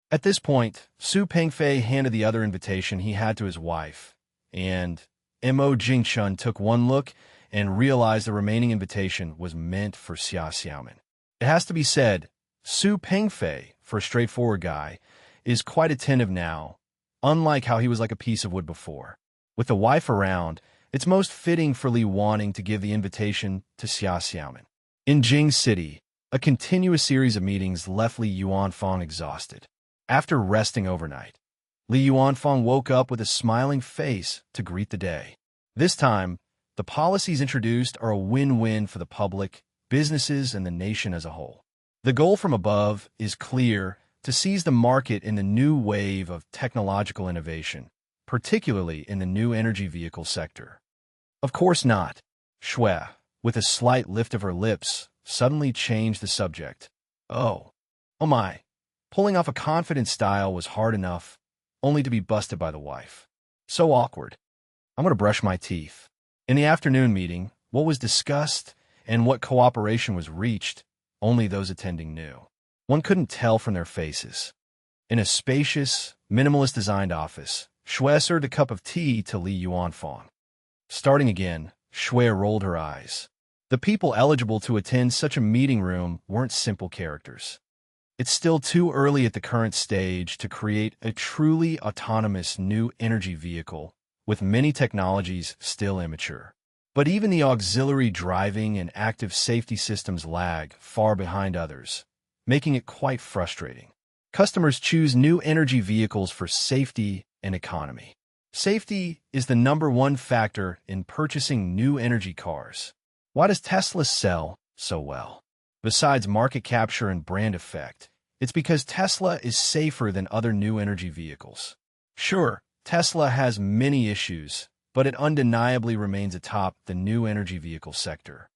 At this point, Su Pengfei handed the other invitation he had to his wife, and Mo Jingshun took one look and realized the remaining invitation was meant for Xia Xiaomin. It has to be said, Su Pengfei, for a straightforward guy, is quite attentive now, unlike how he was like a piece of wood before. With the wife around, it's most fitting for Li Wanning to give the invitation to Xia Xiaomin. In Jing City, a continuous series of meetings left Li Yuanfang exhausted. After resting overnight, Li Yuanfang woke up with a smiling face to greet the day. This time, the policies introduced are a win-win for the public, businesses, and the nation as a whole. The goal from above is clear: to seize the market in the new wave of technological innovation, particularly in the new energy vehicle sector. Of course not. Shui, with a slight lift of her lips, suddenly changed the subject. Oh my. Pulling off a confident style was hard enough, only to be busted by the wife. So awkward. I'm going to brush my teeth. In the afternoon meeting, what was discussed and what cooperation was reached, only those attending knew. One couldn't tell from their faces. In a spacious, minimalist-designed office, Shui served a cup of tea to Li Yuanfang. Starting again, Shui rolled her eyes. The people eligible to attend such a meeting room weren't simple characters. It's still too early at the current stage to create a truly autonomous new energy vehicle, with many technologies still immature. But even the auxiliary driving and active safety systems lag far behind others, making it quite frustrating. Customers choose new energy vehicles for safety and economy. Safety is the #1 factor in purchasing new energy cars. Why does Tesla sell so well? Besides market capture and brand effect, it's because Tesla is safer than other new energy vehicles. Sure, Tesla has many issues, but it undeniably remains atop the new energy vehicle sector.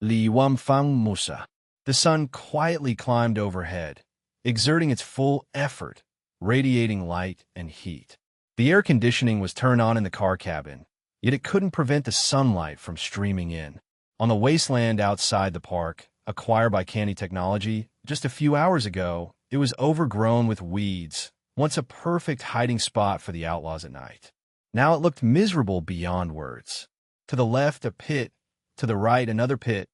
Li Wanfang Musa. The sun quietly climbed overhead, exerting its full effort, radiating light and heat. The air conditioning was turned on in the car cabin, yet it couldn't prevent the sunlight from streaming in. On the wasteland outside the park, acquired by Candy Technology, just a few hours ago, it was overgrown with weeds, once a perfect hiding spot for the outlaws at night. Now it looked miserable beyond words. To the left, a pit. To the right, another pit.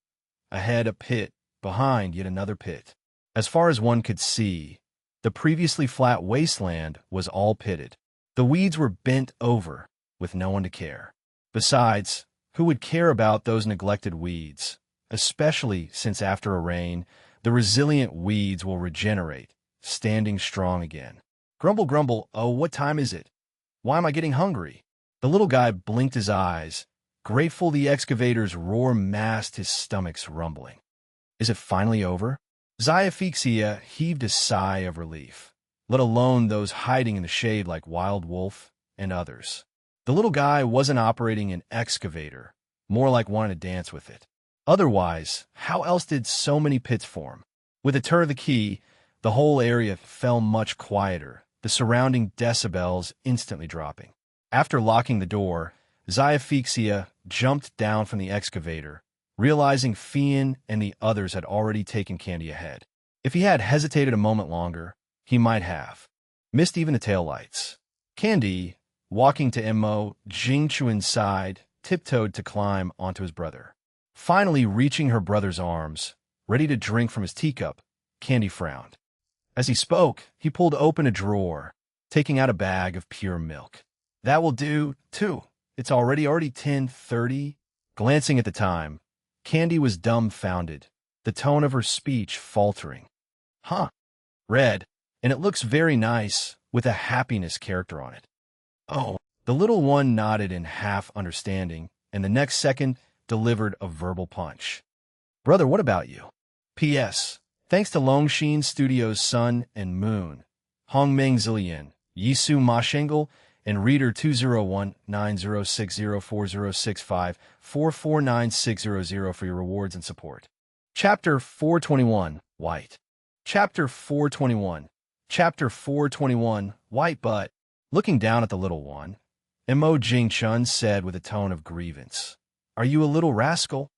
Ahead, a pit. Behind, yet another pit. As far as one could see, the previously flat wasteland was all pitted. The weeds were bent over, with no one to care. Besides, who would care about those neglected weeds? Especially since after a rain, the resilient weeds will regenerate, standing strong again. Grumble, grumble, oh, what time is it? Why am I getting hungry? The little guy blinked his eyes, grateful the excavator's roar masked his stomach's rumbling. Is it finally over? Xiaoxia heaved a sigh of relief, let alone those hiding in the shade like Wild Wolf and others. The little guy wasn't operating an excavator, more like wanting to dance with it. Otherwise, how else did so many pits form? With a turn of the key, the whole area felt much quieter, the surrounding decibels instantly dropping. After locking the door, Xiaoxia jumped down from the excavator, realizing Fian and the others had already taken Candy ahead. If he had hesitated a moment longer, he might have missed even the taillights. Candy, walking to Mo Jingchuan's side, tiptoed to climb onto his brother. Finally reaching her brother's arms, ready to drink from his teacup, Candy frowned. As he spoke, he pulled open a drawer, taking out a bag of pure milk. That will do, too. It's already 10:30. Glancing at the time, Candy was dumbfounded, the tone of her speech faltering. Huh. Red, and it looks very nice, with a happiness character on it. Oh, the little one nodded in half understanding, and the next second, delivered a verbal punch. Brother, what about you? P.S. Thanks to Longshin Studios' Sun and Moon, Hongmeng Zillian, Yisu Ma Shengel, and Reader 201-9060-4065-449600 for your rewards and support. Chapter 421, White. Chapter 421. Chapter 421, White Butt. Looking down at the little one, Mo Jingchun said with a tone of grievance, "Are you a little rascal?"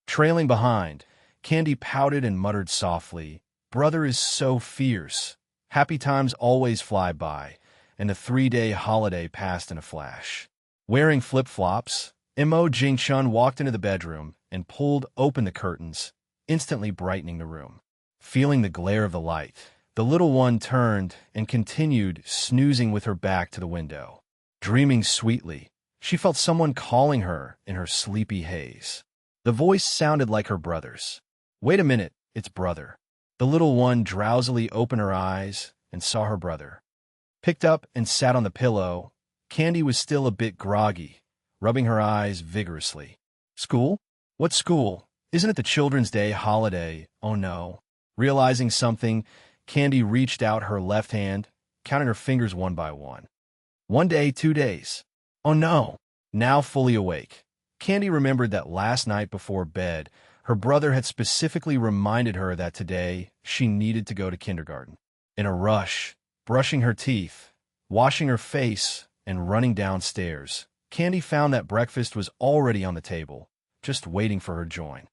Trailing behind, Candy pouted and muttered softly, "Brother is so fierce. Happy times always fly by," and the 3-day holiday passed in a flash. Wearing flip-flops, Mo Jingchun walked into the bedroom and pulled open the curtains, instantly brightening the room. Feeling the glare of the light, the little one turned and continued snoozing with her back to the window. Dreaming sweetly, she felt someone calling her in her sleepy haze. The voice sounded like her brother's. "Wait a minute, it's brother." The little one drowsily opened her eyes and saw her brother. Picked up and sat on the pillow, Candy was still a bit groggy, rubbing her eyes vigorously. "School? What school? Isn't it the Children's Day holiday? Oh no." Realizing something, Candy reached out her left hand, counting her fingers one by one. 1 day, 2 days. Oh no. Now fully awake, Candy remembered that last night before bed, her brother had specifically reminded her that today she needed to go to kindergarten. In a rush, brushing her teeth, washing her face, and running downstairs, Candy found that breakfast was already on the table, just waiting for her join.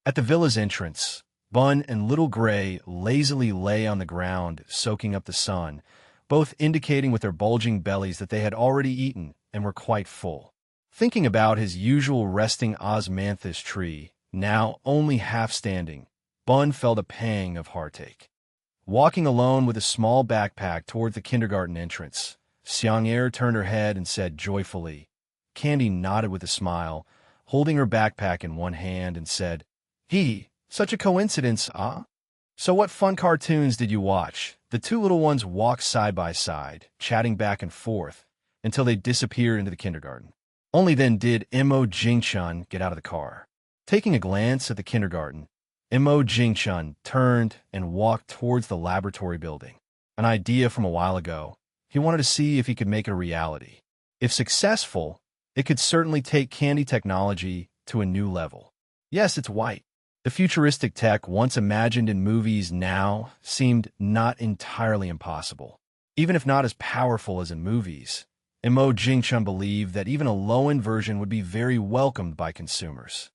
At the villa's entrance, Bun and Little Gray lazily lay on the ground, soaking up the sun, both indicating with their bulging bellies that they had already eaten and were quite full. Thinking about his usual resting osmanthus tree, now only half standing, Bun felt a pang of heartache. Walking alone with a small backpack toward the kindergarten entrance, Xiang-Er turned her head and said joyfully. Candy nodded with a smile, holding her backpack in one hand, and said, Such a coincidence, ah? So what fun cartoons did you watch?" The two little ones walked side by side, chatting back and forth, until they disappeared into the kindergarten. Only then did Mo Jingchun get out of the car. Taking a glance at the kindergarten, Mo Jingchun turned and walked towards the laboratory building. An idea from a while ago, he wanted to see if he could make it a reality. If successful, it could certainly take candy technology to a new level. Yes, it's white. The futuristic tech once imagined in movies now seemed not entirely impossible. Even if not as powerful as in movies, Mo Jingchun believed that even a low-end version would be very welcomed by consumers.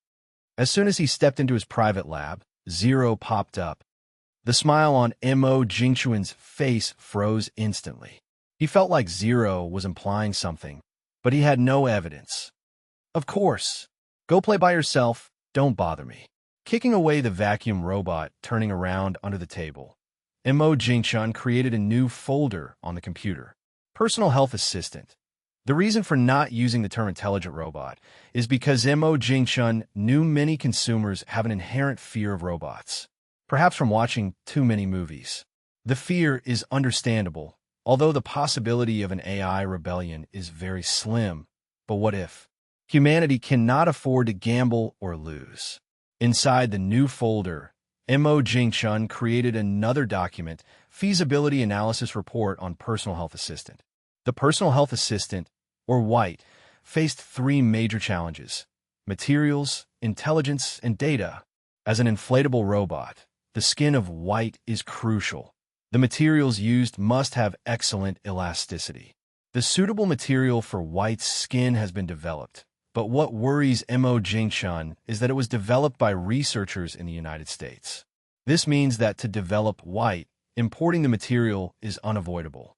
As soon as he stepped into his private lab, Zero popped up. The smile on Mo Jingchun's face froze instantly. He felt like Zero was implying something, but he had no evidence. "Of course. Go play by yourself. Don't bother me." Kicking away the vacuum robot turning around under the table, Mo Jingchun created a new folder on the computer. Personal Health Assistant. The reason for not using the term intelligent robot is because Mo Jingchun knew many consumers have an inherent fear of robots, perhaps from watching too many movies. The fear is understandable, although the possibility of an AI rebellion is very slim. But what if? Humanity cannot afford to gamble or lose. Inside the new folder, Mo Jingchun created another document, Feasibility Analysis Report on Personal Health Assistant. The Personal Health Assistant, or White, faced 3 major challenges: materials, intelligence, and data. As an inflatable robot, the skin of White is crucial. The materials used must have excellent elasticity. The suitable material for White's skin has been developed, but what worries Mo Jingchun is that it was developed by researchers in the United States. This means that to develop White, importing the material is unavoidable.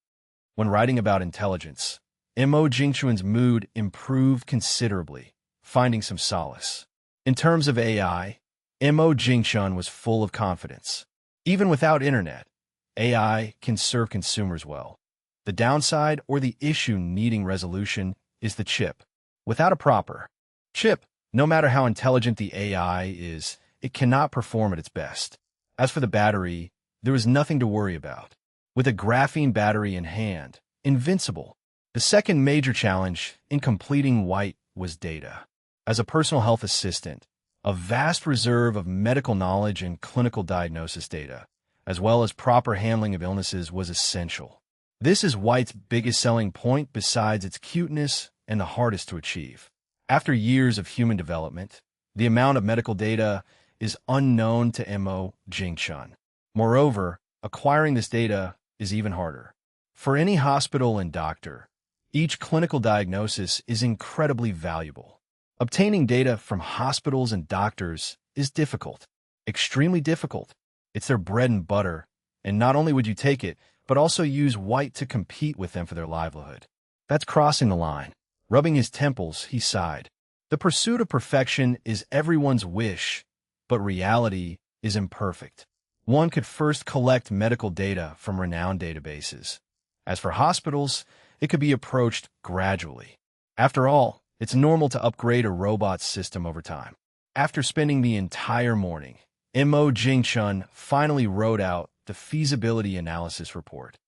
When writing about intelligence, Mo Jingchun's mood improved considerably, finding some solace. In terms of AI, Mo Jingchun was full of confidence. Even without internet, AI can serve consumers well. The downside or the issue needing resolution is the chip. Without a proper chip, no matter how intelligent the AI is, it cannot perform at its best. As for the battery, there was nothing to worry about. With a graphene battery in hand, invincible. The second major challenge in completing White was data. As a personal health assistant, a vast reserve of medical knowledge and clinical diagnosis data, as well as proper handling of illnesses, was essential. This is White's biggest selling point besides its cuteness and the hardest to achieve. After years of human development, the amount of medical data is unknown to Mo Jingchun. Moreover, acquiring this data is even harder. For any hospital and doctor, each clinical diagnosis is incredibly valuable. Obtaining data from hospitals and doctors is difficult, extremely difficult. It's their bread and butter, and not only would you take it, but also use White to compete with them for their livelihood. That's crossing the line. Rubbing his temples, he sighed. The pursuit of perfection is everyone's wish, but reality is imperfect. One could first collect medical data from renowned databases. As for hospitals, it could be approached gradually. After all, it's normal to upgrade a robot system over time. After spending the entire morning, Mo Jingchun finally wrote out the feasibility analysis report.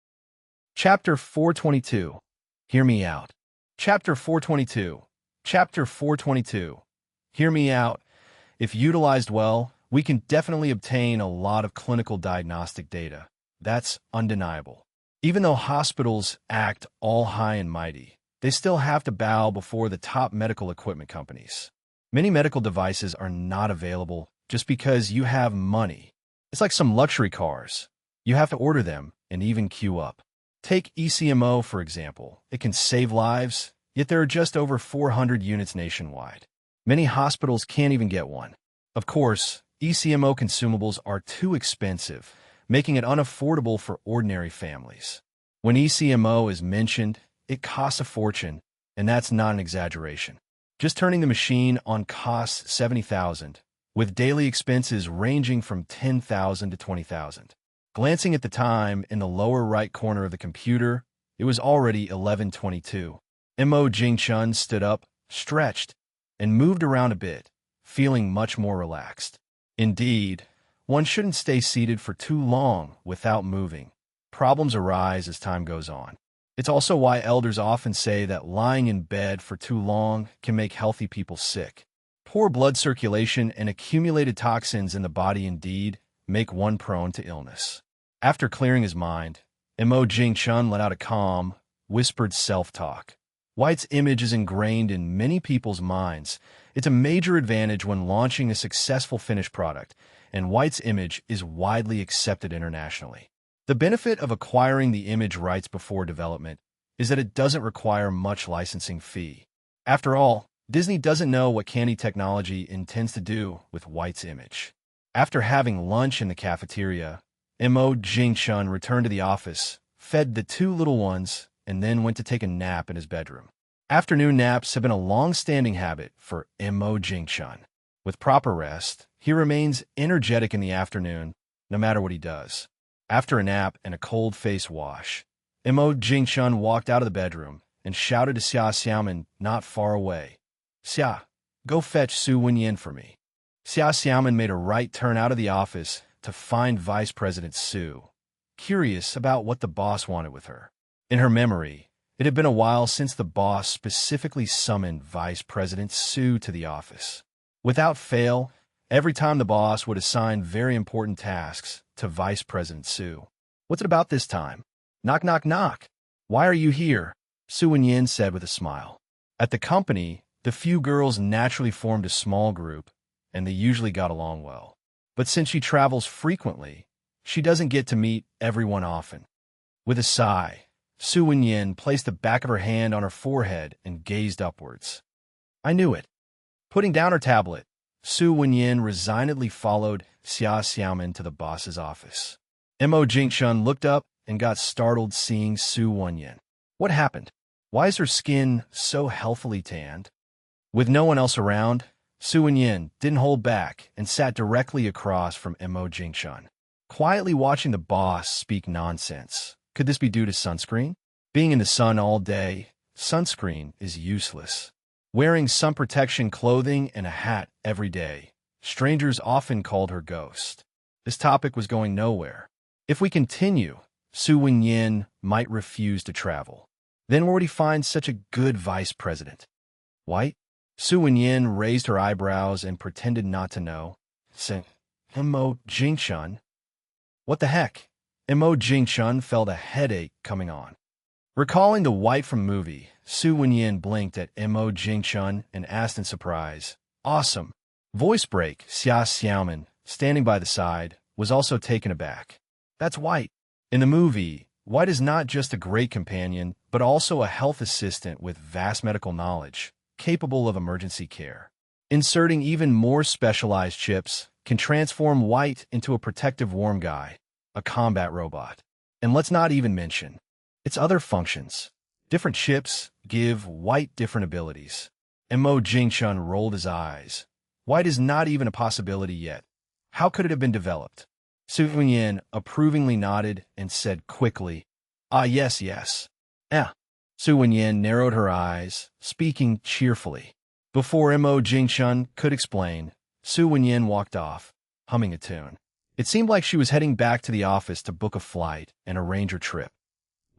Chapter 422. Hear me out. Chapter 422. Chapter 422. Hear me out. If utilized well, we can definitely obtain a lot of clinical diagnostic data. That's undeniable. Even though hospitals act all high and mighty, they still have to bow before the top medical equipment companies. Many medical devices are not available just because you have money. It's like some luxury cars. You have to order them and even queue up. Take ECMO, for example. It can save lives, yet there are just over 400 units nationwide. Many hospitals can't even get one. Of course, ECMO consumables are too expensive, making it unaffordable for ordinary families. When ECMO is mentioned, it costs a fortune, and that's not an exaggeration. Just turning the machine on costs $70,000, with daily expenses ranging from $10,000 to $20,000. Glancing at the time in the lower right corner of the computer, it was already 11:22. Mo Jingchun stood up, stretched, and moved around a bit, feeling much more relaxed. Indeed, one shouldn't stay seated for too long without moving. Problems arise as time goes on. It's also why elders often say that lying in bed for too long can make healthy people sick. Poor blood circulation and accumulated toxins in the body indeed make one prone to illness. After clearing his mind, Mo Jingchun let out a calm, whispered self-talk. White's image is ingrained in many people's minds. It's a major advantage when launching a successful finished product, and White's image is widely accepted internationally. The benefit of acquiring the image rights before development is that it doesn't require much licensing fee. After all, Disney doesn't know what Candy Technology intends to do with White's image. After having lunch in the cafeteria, Mo Jingchun returned to the office, fed the two little ones, and then went to take a nap in his bedroom. Afternoon naps have been a long-standing habit for Mo Jingchun. With proper rest, he remains energetic in the afternoon, no matter what he does. After a nap and a cold face wash, Mo Jingchun walked out of the bedroom and shouted to Xia Xiaoman not far away. "Xia, go fetch Su Wenyan for me." Xia Xiaoman made a right turn out of the office to find Vice President Su, curious about what the boss wanted with her. In her memory, it had been a while since the boss specifically summoned Vice President Su to the office. Without fail, every time the boss would assign very important tasks to Vice President Su. "What's it about this time?" "Knock, knock, knock." "Why are you here?" Su Wenyan said with a smile. At the company, the few girls naturally formed a small group, and they usually got along well. But since she travels frequently, she doesn't get to meet everyone often. With a sigh, Su Wenyan placed the back of her hand on her forehead and gazed upwards. "I knew it." Putting down her tablet, Su Wenyan resignedly followed Xia Xiaoman to the boss's office. Mo Jingchun looked up and got startled seeing Su Wenyan. What happened? Why is her skin so healthily tanned? With no one else around, Su Wenyan didn't hold back and sat directly across from Mo Jingchun, quietly watching the boss speak nonsense. Could this be due to sunscreen? Being in the sun all day, sunscreen is useless. Wearing sun protection clothing and a hat every day, strangers often called her ghost. This topic was going nowhere. If we continue, Su Wenyan might refuse to travel. Then where would he find such a good vice president? White? Su Wenyin raised her eyebrows and pretended not to know. Saying, Mo Jingshun? What the heck? Mo Jingshun felt a headache coming on. Recalling the white from movie, Su Wenyin blinked at Mo Jingshun and asked in surprise, Awesome. Voice break, Xia Xiaoman, standing by the side, was also taken aback. That's White. In the movie, White is not just a great companion, but also a health assistant with vast medical knowledge, capable of emergency care. Inserting even more specialized chips can transform White into a protective warm guy, a combat robot. And let's not even mention its other functions. Different chips give White different abilities. Mo Jingshun rolled his eyes. White is not even a possibility yet. How could it have been developed? Su Wenyin approvingly nodded and said quickly, yes, yes. Su Wenyin narrowed her eyes, speaking cheerfully. Before Mo Jingshun could explain, Su Wenyin walked off, humming a tune. It seemed like she was heading back to the office to book a flight and arrange her trip.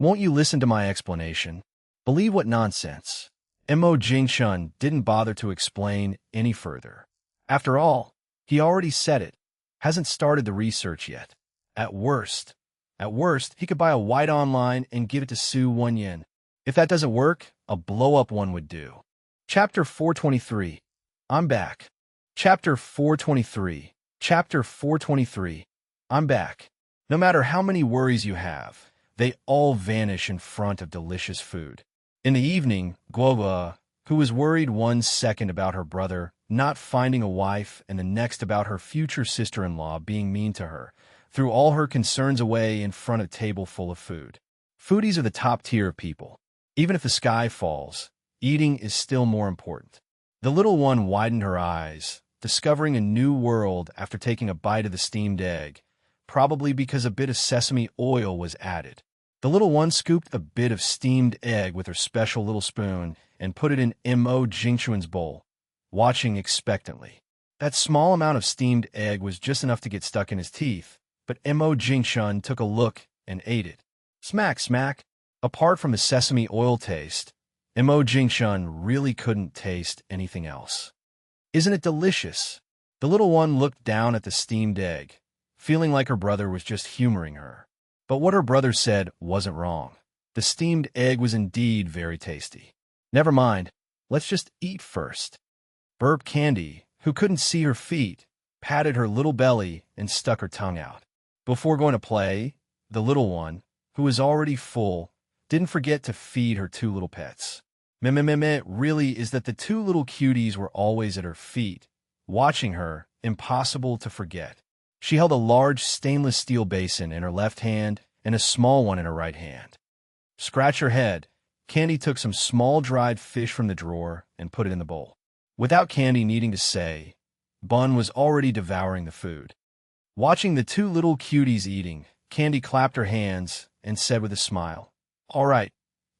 Won't you listen to my explanation? Believe what nonsense. Mo Jingshun didn't bother to explain any further. After all, he already said it. Hasn't started the research yet. At worst, he could buy a White online and give it to Su Wenyin. If that doesn't work, a blow-up one would do. Chapter 423. I'm back. Chapter 423. Chapter 423. I'm back. No matter how many worries you have, they all vanish in front of delicious food. In the evening, Guoba, who was worried 1 second about her brother not finding a wife and the next about her future sister-in-law being mean to her, threw all her concerns away in front of a table full of food. Foodies are the top tier of people. Even if the sky falls, eating is still more important. The little one widened her eyes, discovering a new world after taking a bite of the steamed egg, probably because a bit of sesame oil was added. The little one scooped a bit of steamed egg with her special little spoon and put it in Mo Jingshun's bowl, watching expectantly. That small amount of steamed egg was just enough to get stuck in his teeth, but Mo Jingshun took a look and ate it. Smack, smack. Apart from the sesame oil taste, Mo Jingshun really couldn't taste anything else. Isn't it delicious? The little one looked down at the steamed egg, feeling like her brother was just humoring her. But what her brother said wasn't wrong. The steamed egg was indeed very tasty. Never mind, let's just eat first. Burp Candy, who couldn't see her feet, patted her little belly and stuck her tongue out. Before going to play, the little one, who was already full, didn't forget to feed her 2 little pets. Meh really is that the 2 little cuties were always at her feet, watching her, impossible to forget. She held a large stainless steel basin in her left hand and a small one in her right hand. Scratch her head, Candy took some small dried fish from the drawer and put it in the bowl. Without Candy needing to say, Bun was already devouring the food. Watching the 2 little cuties eating, Candy clapped her hands and said with a smile, All right,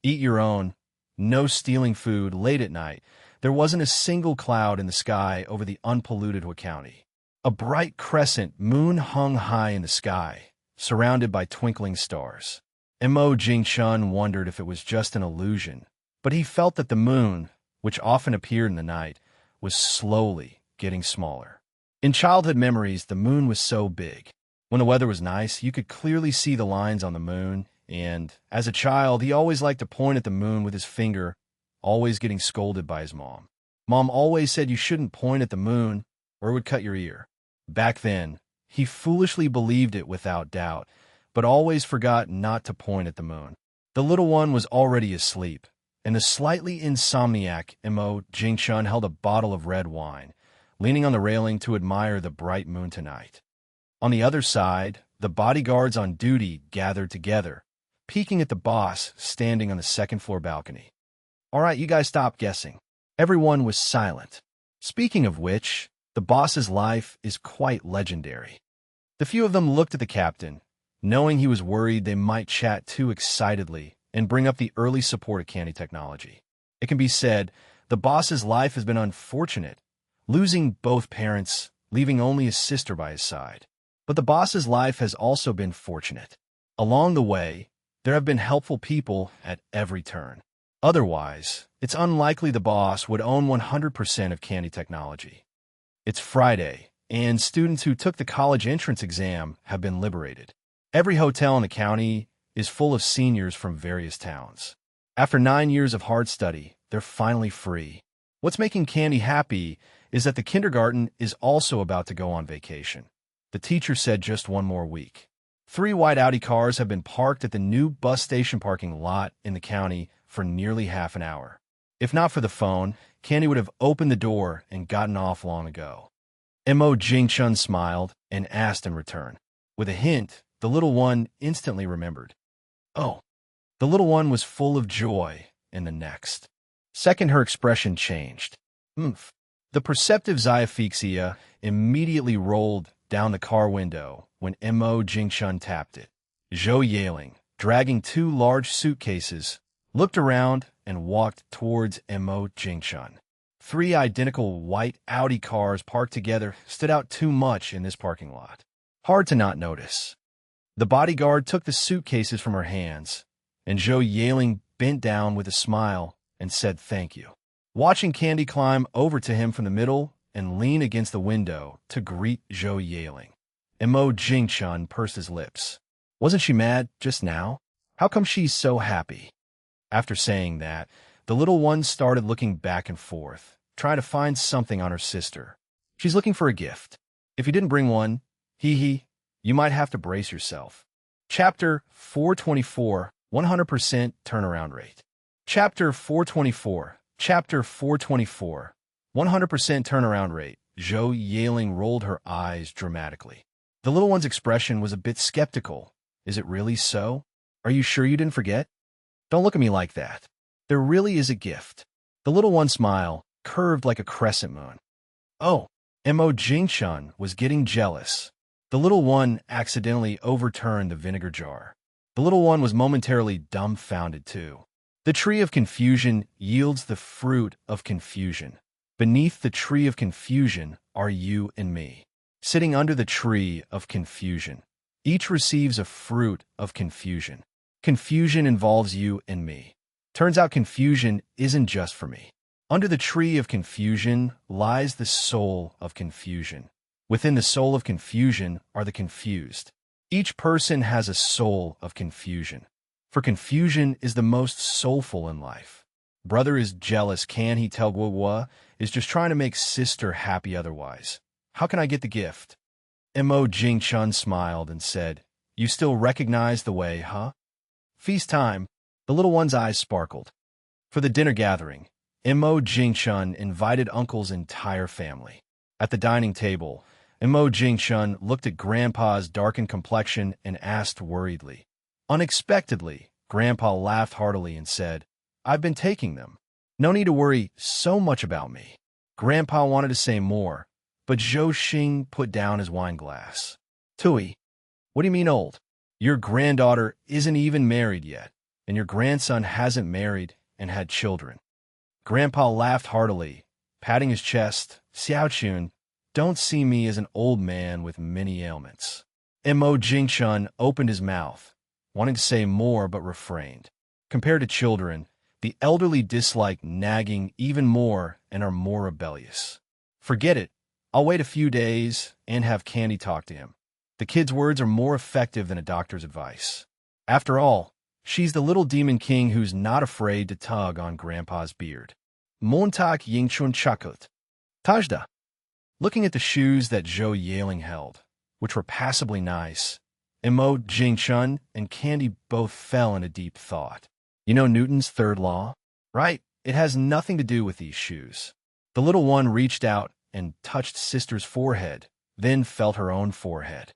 eat your own. No stealing food late at night. There wasn't a single cloud in the sky over the unpolluted Hua County. A bright crescent moon hung high in the sky, surrounded by twinkling stars. Mo Jingshun wondered if it was just an illusion, but he felt that the moon, which often appeared in the night, was slowly getting smaller. In childhood memories, the moon was so big. When the weather was nice, you could clearly see the lines on the moon, and as a child, he always liked to point at the moon with his finger, always getting scolded by his mom. Mom always said you shouldn't point at the moon, or it would cut your ear. Back then, he foolishly believed it without doubt, but always forgot not to point at the moon. The little one was already asleep, and the slightly insomniac Mo Jingshun held a bottle of red wine, leaning on the railing to admire the bright moon tonight. On the other side, the bodyguards on duty gathered together, peeking at the boss standing on the second-floor balcony. All right, you guys stop guessing. Everyone was silent. Speaking of which, the boss's life is quite legendary. The few of them looked at the captain, knowing he was worried they might chat too excitedly and bring up the early support of Candy technology. It can be said, the boss's life has been unfortunate, losing both parents, leaving only his sister by his side. But the boss's life has also been fortunate. Along the way, there have been helpful people at every turn. Otherwise, it's unlikely the boss would own 100% of Candy Technology. It's Friday, and students who took the college entrance exam have been liberated. Every hotel in the county is full of seniors from various towns. After 9 years of hard study, they're finally free. What's making Candy happy is that the kindergarten is also about to go on vacation. The teacher said just one more week. 3 white Audi cars have been parked at the new bus station parking lot in the county for nearly half an hour. If not for the phone, Candy would have opened the door and gotten off long ago. Mo Jingchun smiled and asked in return. With a hint, the little one instantly remembered. Oh, the little one was full of joy in the next second her expression changed. Oomph. The perceptive Xiaphixia immediately rolled down the car window when Mo Jingchun tapped it. Zhou Yaling, dragging 2 large suitcases, looked around and walked towards Mo Jingchun. 3 identical white Audi cars parked together stood out too much in this parking lot. Hard to not notice. The bodyguard took the suitcases from her hands, and Zhou Yaling bent down with a smile and said thank you. Watching Candy climb over to him from the middle and lean against the window to greet Zhou Yaling, Mo Jingchun pursed his lips. Wasn't she mad just now? How come she's so happy? After saying that, the little one started looking back and forth, trying to find something on her sister. She's looking for a gift. If you didn't bring one, you might have to brace yourself. Chapter 424, 100% turnaround rate. Chapter 424, 100% turnaround rate. Zhou Yaling rolled her eyes dramatically. The little one's expression was a bit skeptical. Is it really so? Are you sure you didn't forget? Don't look at me like that. There really is a gift. The little one's smile curved like a crescent moon. Oh, Mo Jingchun was getting jealous. The little one accidentally overturned the vinegar jar. The little one was momentarily dumbfounded too. The tree of confusion yields the fruit of confusion. Beneath the tree of confusion are you and me. Sitting under the tree of confusion, each receives a fruit of confusion. Confusion involves you and me. Turns out confusion isn't just for me. Under the tree of confusion lies the soul of confusion. Within the soul of confusion are the confused. Each person has a soul of confusion. For confusion is the most soulful in life. Brother is jealous, can he tell Guo is just trying to make sister happy otherwise. How can I get the gift? Mo Jingchun smiled and said, You still recognize the way, huh? Feast time. The little one's eyes sparkled. For the dinner gathering, Mo Jingchun invited Uncle's entire family. At the dining table, Mo Jingchun looked at Grandpa's darkened complexion and asked worriedly. Unexpectedly, Grandpa laughed heartily and said, I've been taking them. No need to worry so much about me. Grandpa wanted to say more, but Zhou Xing put down his wine glass. Tui, what do you mean old? Your granddaughter isn't even married yet, and your grandson hasn't married and had children. Grandpa laughed heartily, patting his chest. Xiaochun, don't see me as an old man with many ailments. Mo Jingchun opened his mouth, wanting to say more but refrained. Compared to children, the elderly dislike nagging even more and are more rebellious. Forget it. I'll wait a few days and have Candy talk to him. The kid's words are more effective than a doctor's advice. After all, she's the little demon king who's not afraid to tug on Grandpa's beard. Montak Yingchun Chakut. Tajda. Looking at the shoes that Zhou Yaling held, which were passably nice, Mo Jingchun and Candy both fell in a deep thought. You know Newton's third law? Right, it has nothing to do with these shoes. The little one reached out and touched sister's forehead, then felt her own forehead.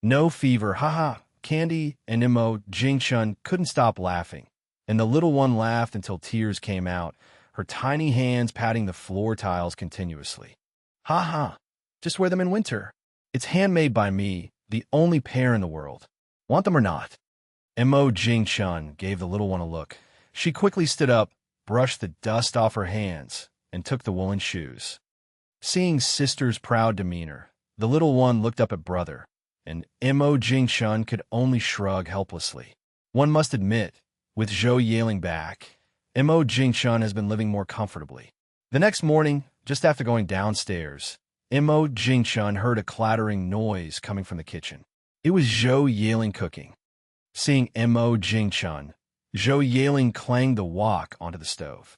No fever, haha. Candy and Mo Jingchun couldn't stop laughing, and the little one laughed until tears came out, her tiny hands patting the floor tiles continuously. Ha, just wear them in winter. It's handmade by me, the only pair in the world. Want them or not? Mo Jingchun gave the little one a look. She quickly stood up, brushed the dust off her hands, and took the woolen shoes. Seeing sister's proud demeanor, the little one looked up at brother, and Mo Jingchun could only shrug helplessly. One must admit, with Zhou Yaling back, Mo Jingshun has been living more comfortably. The next morning, just after going downstairs, Mo Jingshun heard a clattering noise coming from the kitchen. It was Zhou Yiling cooking. Seeing Mo Jingshun, Zhou Yiling clanged the wok onto the stove.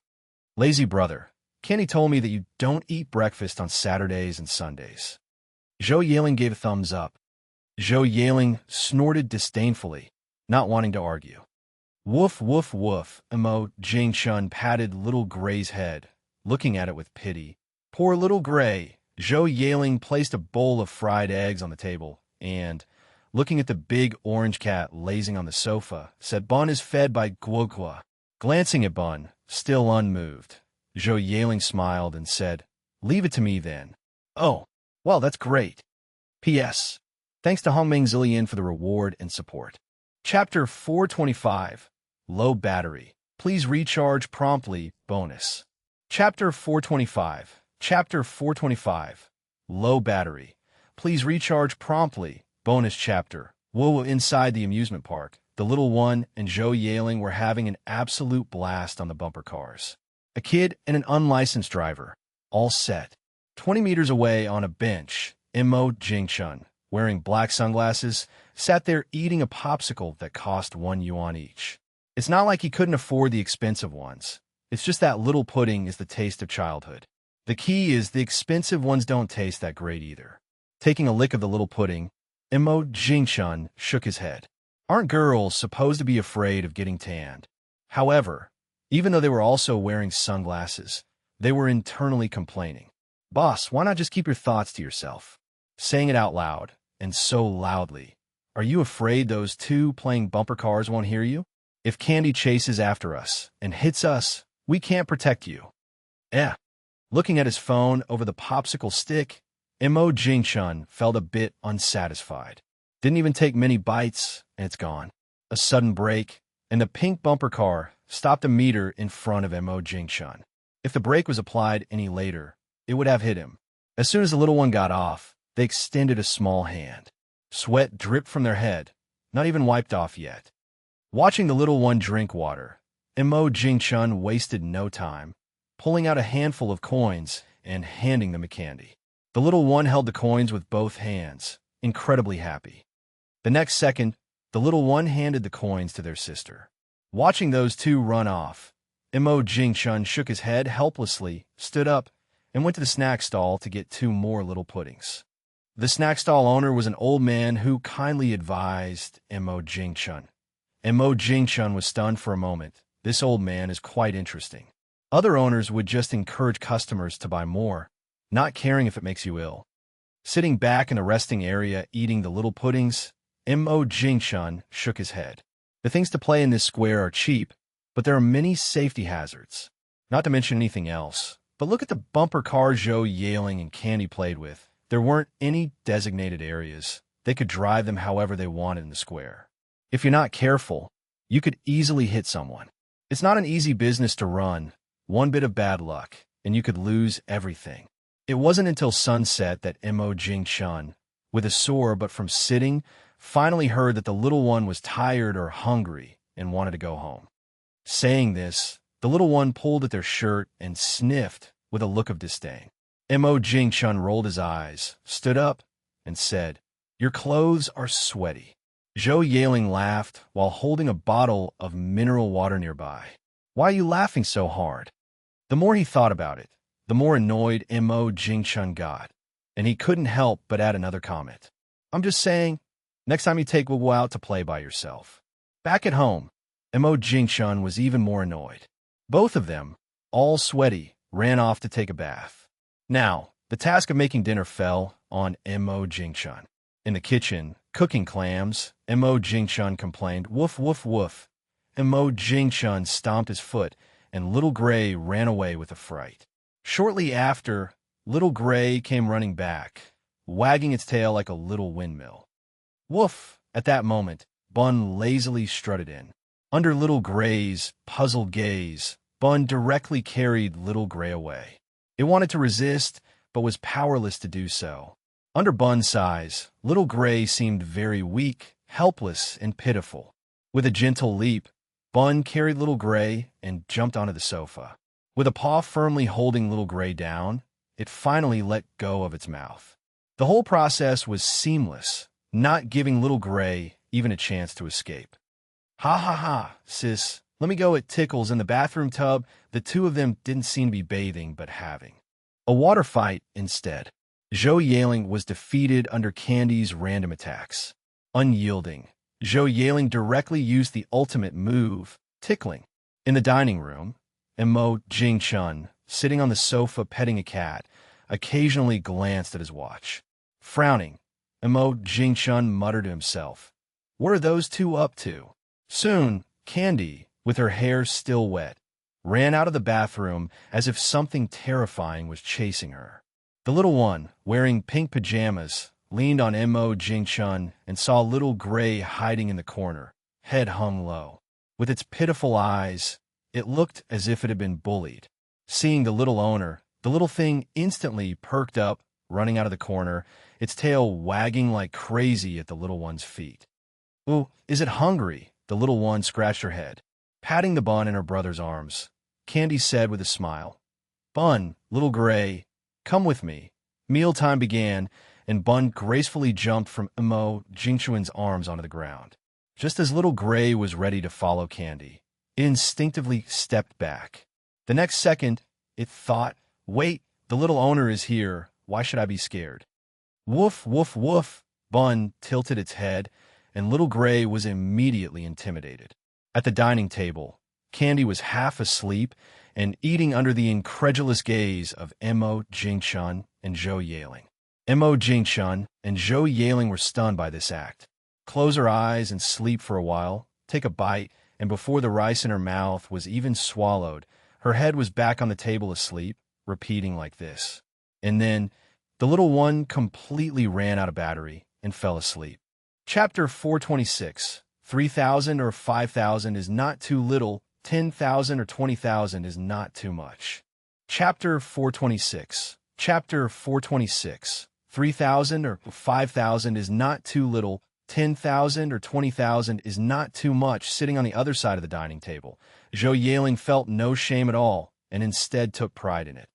Lazy brother, Candy told me that you don't eat breakfast on Saturdays and Sundays. Zhou Yiling gave a thumbs up. Zhou Yiling snorted disdainfully, not wanting to argue. Woof, woof, woof, Mo Jingshun patted little Gray's head, looking at it with pity. Poor little Gray. Zhou Yiling placed a bowl of fried eggs on the table and, looking at the big orange cat lazing on the sofa, said Bun is fed by Guokua. Glancing at Bun, still unmoved, Zhou Yiling smiled and said, leave it to me then. Oh, well, that's great. P.S. Thanks to Hongming Zillion for the reward and support. Chapter 425, Low Battery. Please recharge promptly, bonus. Chapter 425. Chapter 425, Low Battery. Please recharge promptly, bonus chapter. Whoa, inside the amusement park, the little one and Zhou Yiling were having an absolute blast on the bumper cars. A kid and an unlicensed driver, all set. 20 meters away on a bench, Mo Jingshun, wearing black sunglasses, sat there eating a popsicle that cost 1 yuan each. It's not like he couldn't afford the expensive ones. It's just that little pudding is the taste of childhood. The key is the expensive ones don't taste that great either. Taking a lick of the little pudding, Mo Jingshun shook his head. Aren't girls supposed to be afraid of getting tanned? However, even though they were also wearing sunglasses, they were internally complaining. Boss, why not just keep your thoughts to yourself? Saying it out loud, and so loudly. Are you afraid those two playing bumper cars won't hear you? If Candy chases after us and hits us, we can't protect you. Looking at his phone over the popsicle stick, Mo Jingshun felt a bit unsatisfied. Didn't even take many bites, and it's gone. A sudden brake, and the pink bumper car stopped a meter in front of Mo Jingshun. If the brake was applied any later, it would have hit him. As soon as the little one got off, they extended a small hand. Sweat dripped from their head, not even wiped off yet. Watching the little one drink water, Mo Jingshun wasted no time, pulling out a handful of coins and handing them to Candy. The little one held the coins with both hands, incredibly happy. The next second, the little one handed the coins to their sister. Watching those two run off, Mo Jingshun shook his head helplessly, stood up, and went to the snack stall to get 2 more little puddings. The snack stall owner was an old man who kindly advised Mo Jingshun. Mo Jingshun was stunned for a moment. This old man is quite interesting. Other owners would just encourage customers to buy more, not caring if it makes you ill. Sitting back in the resting area eating the little puddings, Mo Jingshun shook his head. The things to play in this square are cheap, but there are many safety hazards. Not to mention anything else. But look at the bumper cars Zhou Yiling and Candy played with. There weren't any designated areas. They could drive them however they wanted in the square. If you're not careful, you could easily hit someone. It's not an easy business to run. One bit of bad luck, and you could lose everything. It wasn't until sunset that Mo Jingshun, with a sore but from sitting, finally heard that the little one was tired or hungry and wanted to go home. Saying this, the little one pulled at their shirt and sniffed with a look of disdain. Mo Jingshun rolled his eyes, stood up, and said, "Your clothes are sweaty." Zhou Yiling laughed while holding a bottle of mineral water nearby. "Why are you laughing so hard?" The more he thought about it, the more annoyed Mo Jingshun got, and he couldn't help but add another comment. "I'm just saying, next time you take Wuwu out to play by yourself." Back at home, Mo Jingshun was even more annoyed. Both of them, all sweaty, ran off to take a bath. Now, the task of making dinner fell on Mo Jingshun. In the kitchen, cooking clams, Mo Jingshun complained, "Woof, woof, woof." Mo Jingshun stomped his foot, and Little Gray ran away with a fright. Shortly after, Little Gray came running back, wagging its tail like a little windmill. "Woof!" At that moment, Bun lazily strutted in. Under Little Gray's puzzled gaze, Bun directly carried Little Gray away. It wanted to resist, but was powerless to do so. Under Bun's size, Little Gray seemed very weak, helpless, and pitiful. With a gentle leap, Bun carried Little Gray and jumped onto the sofa. With a paw firmly holding Little Gray down, it finally let go of its mouth. The whole process was seamless, not giving Little Gray even a chance to escape. "Ha ha ha, sis, let me go, it tickles." In the bathroom tub, the two of them didn't seem to be bathing but having a water fight instead. Zhou Yaling was defeated under Candy's random attacks. Unyielding, Zhou Yaling directly used the ultimate move, tickling. In the dining room, Mo Jingchun, sitting on the sofa petting a cat, occasionally glanced at his watch. Frowning, Mo Jingchun muttered to himself, "What are those two up to?" Soon, Candy, with her hair still wet, ran out of the bathroom as if something terrifying was chasing her. The little one, wearing pink pajamas, leaned on Mo Jingchun and saw Little Gray hiding in the corner, head hung low. With its pitiful eyes, it looked as if it had been bullied. Seeing the little owner, the little thing instantly perked up, running out of the corner, its tail wagging like crazy at the little one's feet. "Ooh, is it hungry?" The little one scratched her head. Patting the bun in her brother's arms, Candy said with a smile, "Bun, Little Gray, come with me." Mealtime began, and Bun gracefully jumped from Mo Jingchun's arms onto the ground. Just as Little Gray was ready to follow Candy, it instinctively stepped back. The next second, it thought, "Wait, the little owner is here. Why should I be scared?" Woof, woof, woof. Bun tilted its head, and Little Gray was immediately intimidated. At the dining table, Candy was half asleep and eating under the incredulous gaze of Mo Jingchun and Zhou Yaling. Mo Jingchun and Zhou Yaling were stunned by this act. Close her eyes and sleep for a while, take a bite, and before the rice in her mouth was even swallowed, her head was back on the table asleep, repeating like this. And then, the little one completely ran out of battery and fell asleep. Chapter 426. 3,000 or 5,000 is not too little, 10,000 or 20,000 is not too much. Chapter 426. Chapter 426. 3,000 or 5,000 is not too little, 10,000 or 20,000 is not too much. Sitting on the other side of the dining table, Zhou Yaling felt no shame at all and instead took pride in it.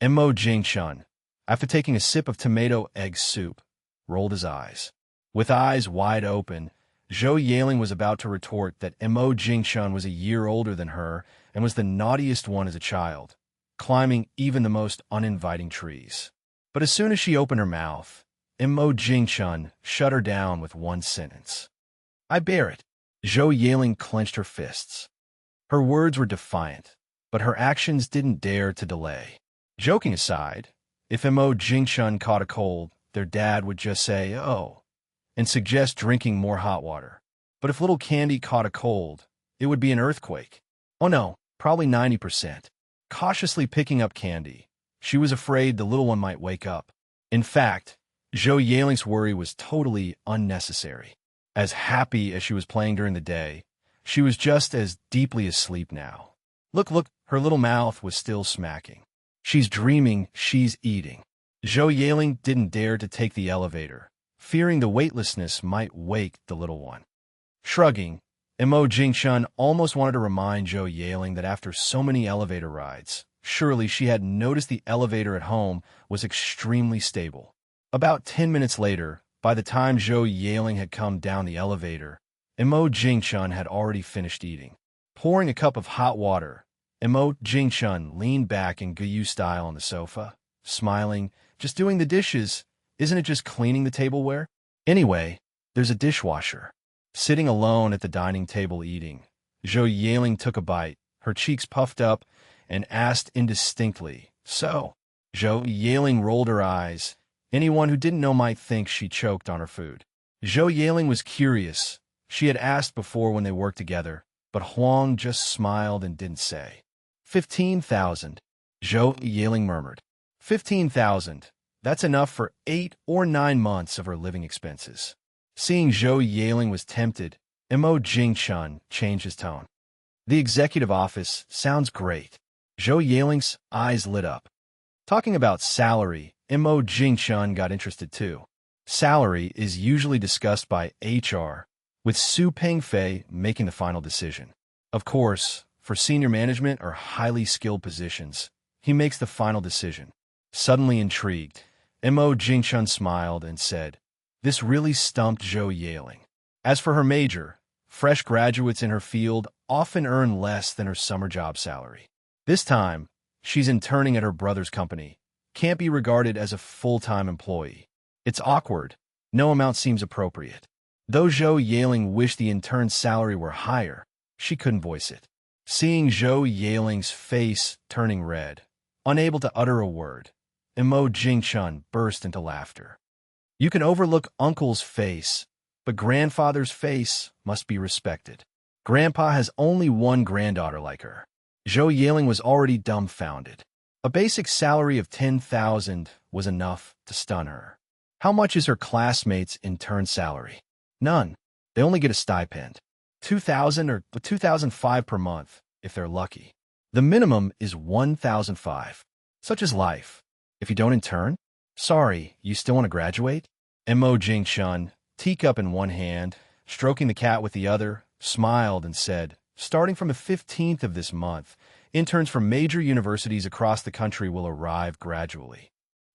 Mo Jingchun, after taking a sip of tomato egg soup, rolled his eyes. With eyes wide open, Zhou Yaling was about to retort that Mo Jingchun was a year older than her and was the naughtiest one as a child, climbing even the most uninviting trees. But as soon as she opened her mouth, Mo Jingchun shut her down with one sentence. "I bear it." Zhou Yaling clenched her fists. Her words were defiant, but her actions didn't dare to delay. Joking aside, if Mo Jingchun caught a cold, their dad would just say, "Oh," and suggest drinking more hot water. But if little Candy caught a cold, it would be an earthquake. Oh no, probably 90%. Cautiously picking up Candy, she was afraid the little one might wake up. In fact, Zhou Yaling's worry was totally unnecessary. As happy as she was playing during the day, she was just as deeply asleep now. Look, her little mouth was still smacking. She's dreaming she's eating. Zhou Yaling didn't dare to take the elevator, fearing the weightlessness might wake the little one. Shrugging, Mo Jingchun almost wanted to remind Zhou Yaling that after so many elevator rides, surely she had noticed the elevator at home was extremely stable. About 10 minutes later, by the time Zhou Yaling had come down the elevator, Mo Jingchun had already finished eating. Pouring a cup of hot water, Mo Jingchun leaned back in Guyu style on the sofa, smiling. "Just doing the dishes. Isn't it just cleaning the tableware? Anyway, there's a dishwasher." Sitting alone at the dining table eating, Zhou Yaling took a bite, her cheeks puffed up, and asked indistinctly, "So?" Zhou Yaling rolled her eyes. Anyone who didn't know might think she choked on her food. Zhou Yaling was curious. She had asked before when they worked together, but Huang just smiled and didn't say. 15,000, Zhou Yaling murmured. 15,000. That's enough for 8 or 9 months of her living expenses. Seeing Zhou Yaling was tempted, Mo Jingchun changed his tone. "The executive office sounds great." Zhou Yaling's eyes lit up. Talking about salary, Mo Jingchun got interested too. Salary is usually discussed by HR, with Su Pengfei making the final decision. Of course, for senior management or highly skilled positions, he makes the final decision. Suddenly intrigued, Mo Jingchun smiled and said, "This really stumped Zhou Yaling. As for her major, fresh graduates in her field often earn less than her summer job salary. This time, she's interning at her brother's company, can't be regarded as a full-time employee. It's awkward. No amount seems appropriate." Though Zhou Yaling wished the intern's salary were higher, she couldn't voice it. Seeing Zhou Yaling's face turning red, unable to utter a word, Mo Jingchun burst into laughter. You can overlook uncle's face, but grandfather's face must be respected. Grandpa has only one granddaughter like her. Zhou Yaling was already dumbfounded. A basic salary of 10,000 was enough to stun her. How much is her classmates' intern salary? None. They only get a stipend. 2,000 or 2,005 per month, if they're lucky. The minimum is 1,005. Such is life. If you don't intern, sorry, you still want to graduate? Mo Jingchun, teacup in one hand, stroking the cat with the other, smiled and said, "Starting from the 15th of this month, interns from major universities across the country will arrive gradually."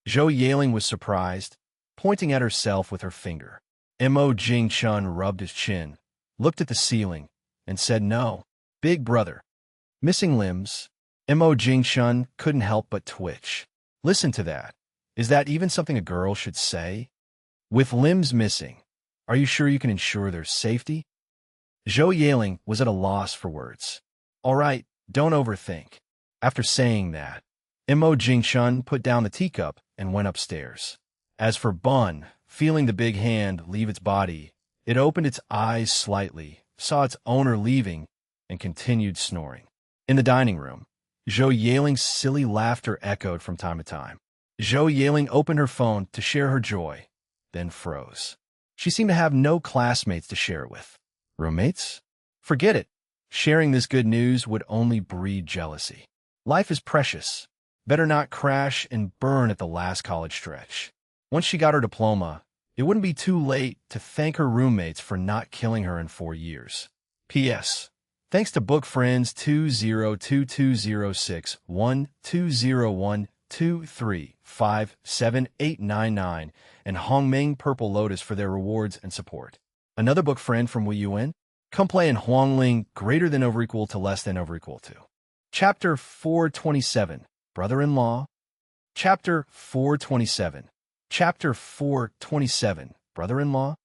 Zhou Yaling was surprised, pointing at herself with her finger. Mo Jingchun rubbed his chin, looked at the ceiling, and said, "No, big brother." Missing limbs, Mo Jingchun couldn't help but twitch. Listen to that. Is that even something a girl should say? With limbs missing, are you sure you can ensure their safety? Zhou Yaling was at a loss for words. All right, don't overthink. After saying that, Mo Jingchun put down the teacup and went upstairs. As for Bun, feeling the big hand leave its body, it opened its eyes slightly, saw its owner leaving, and continued snoring. In the dining room, Zhou Yaling's silly laughter echoed from time to time. Zhou Yaling opened her phone to share her joy, then froze. She seemed to have no classmates to share it with. Roommates? Forget it. Sharing this good news would only breed jealousy. Life is precious. Better not crash and burn at the last college stretch. Once she got her diploma, it wouldn't be too late to thank her roommates for not killing her in 4 years. P.S. Thanks to book friends 20220612012357899 and Hongming Purple Lotus for their rewards and support. Another book friend from Wei Yuan, come play in Huangling greater than over equal to less than over equal to. Chapter 427, Brother-in-Law. Chapter 427. Chapter 427, Brother-in-Law.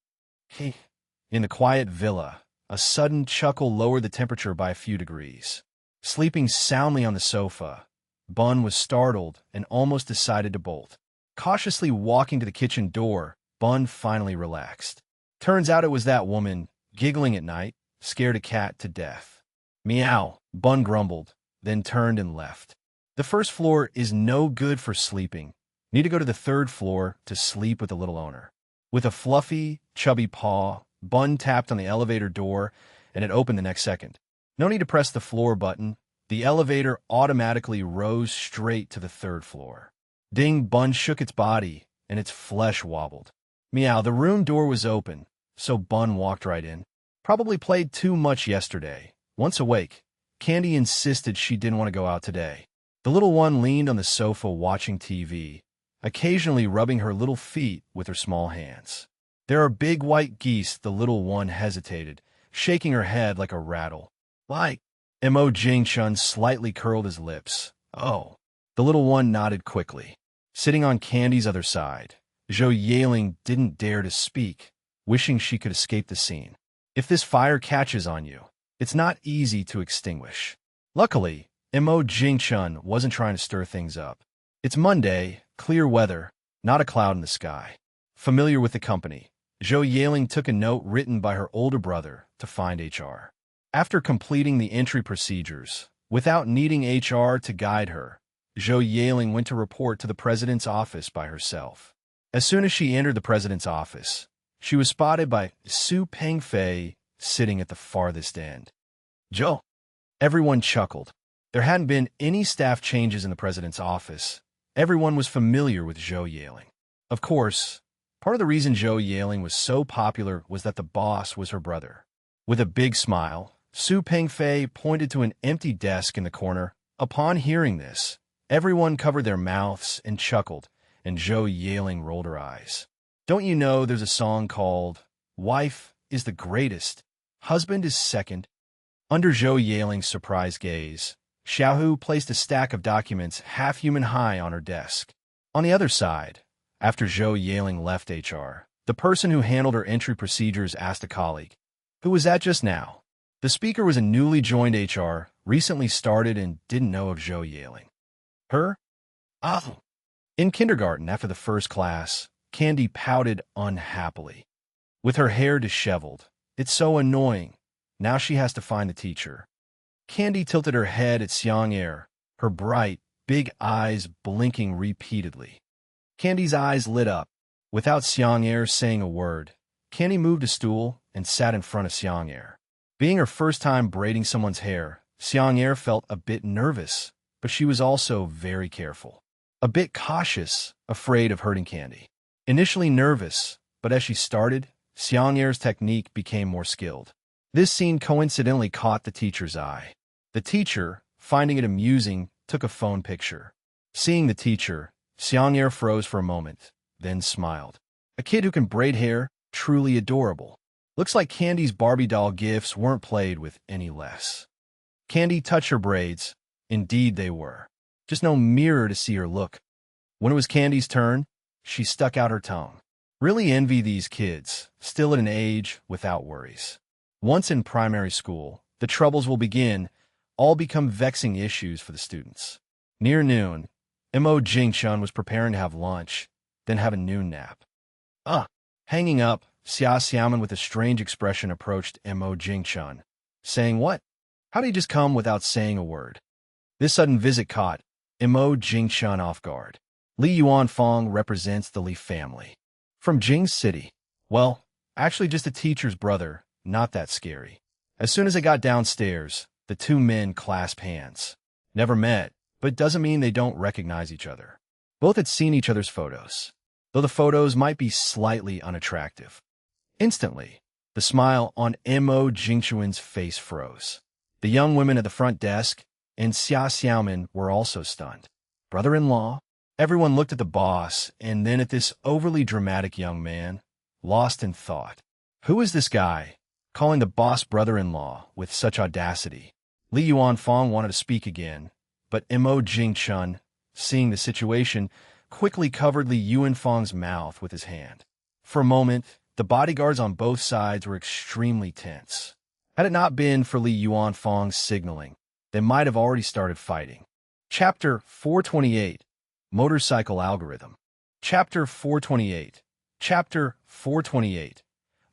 In the quiet villa, a sudden chuckle lowered the temperature by a few degrees. Sleeping soundly on the sofa, Bun was startled and almost decided to bolt. Cautiously walking to the kitchen door, Bun finally relaxed. Turns out it was that woman, giggling at night, scared a cat to death. Meow, Bun grumbled, then turned and left. The first floor is no good for sleeping. Need to go to the third floor to sleep with the little owner. With a fluffy, chubby paw, Bun tapped on the elevator door, and it opened the next second. No need to press the floor button. The elevator automatically rose straight to the third floor. Ding, Bun shook its body, and its flesh wobbled. Meow, the room door was open, so Bun walked right in. Probably played too much yesterday. Once awake, Candy insisted she didn't want to go out today. The little one leaned on the sofa watching TV, occasionally rubbing her little feet with her small hands. There are big white geese, the little one hesitated, shaking her head like a rattle. Like, Mo Jingchun slightly curled his lips. Oh. The little one nodded quickly. Sitting on Candy's other side, Zhou Yaling didn't dare to speak, wishing she could escape the scene. If this fire catches on you, it's not easy to extinguish. Luckily, Mo Jingchun wasn't trying to stir things up. It's Monday, clear weather, not a cloud in the sky. Familiar with the company, Zhou Yaling took a note written by her older brother to find HR. After completing the entry procedures, without needing HR to guide her, Zhou Yaling went to report to the president's office by herself. As soon as she entered the president's office, she was spotted by Su Pengfei sitting at the farthest end. Zhou. Everyone chuckled. There hadn't been any staff changes in the president's office. Everyone was familiar with Zhou Yaling. Of course, part of the reason Zhou Yaling was so popular was that the boss was her brother. With a big smile, Su Pengfei pointed to an empty desk in the corner. Upon hearing this, everyone covered their mouths and chuckled, and Zhou Yaling rolled her eyes. Don't you know there's a song called, "Wife is the greatest, husband is second"? Under Zhou Yaling's surprised gaze, Xiaohu placed a stack of documents half-human high on her desk. On the other side, after Zhou Yaling left HR, the person who handled her entry procedures asked a colleague, "Who was that just now?" The speaker was a newly joined HR, recently started and didn't know of Zhou Yaling. Her? Oh. In kindergarten, after the first class, Candy pouted unhappily. With her hair disheveled, "It's so annoying. Now she has to find the teacher." Candy tilted her head at Xiang Er, her bright, big eyes blinking repeatedly. Candy's eyes lit up. Without Xiang Er saying a word, Candy moved a stool and sat in front of Xiang Er. Being her first time braiding someone's hair, Xiang Er felt a bit nervous, but she was also very careful. A bit cautious, afraid of hurting Candy. Initially nervous, but as she started, Xiang Er's technique became more skilled. This scene coincidentally caught the teacher's eye. The teacher, finding it amusing, took a phone picture. Seeing the teacher, Xiang Er froze for a moment, then smiled. A kid who can braid hair, truly adorable. Looks like Candy's Barbie doll gifts weren't played with any less. Candy touched her braids. Indeed they were. Just no mirror to see her look. When it was Candy's turn, she stuck out her tongue. Really envy these kids, still at an age without worries. Once in primary school, the troubles will begin, all become vexing issues for the students. Near noon, Mo Jingchun was preparing to have lunch, then have a noon nap. Hanging up, Xia Xiaoman with a strange expression approached Mo Jingchun, saying, "What? How did he just come without saying a word?" This sudden visit caught Mo Jingchun off guard. Li Yuanfang represents the Li family. From Jing City. Well, actually just a teacher's brother, not that scary. As soon as I got downstairs, the two men clasped hands. Never met, but it doesn't mean they don't recognize each other. Both had seen each other's photos, though the photos might be slightly unattractive. Instantly, the smile on Mo Jingchun's face froze. The young women at the front desk and Xia Xiaoman were also stunned. Brother-in-law? Everyone looked at the boss and then at this overly dramatic young man, lost in thought. Who is this guy, calling the boss brother-in-law with such audacity? Li Yuanfang wanted to speak again, but Mo Jingchun, seeing the situation, quickly covered Li Yuanfang's mouth with his hand. For a moment, the bodyguards on both sides were extremely tense. Had it not been for Li Yuanfang's signaling, they might have already started fighting. Chapter 428, Motorcycle Algorithm. Chapter 428. Chapter 428.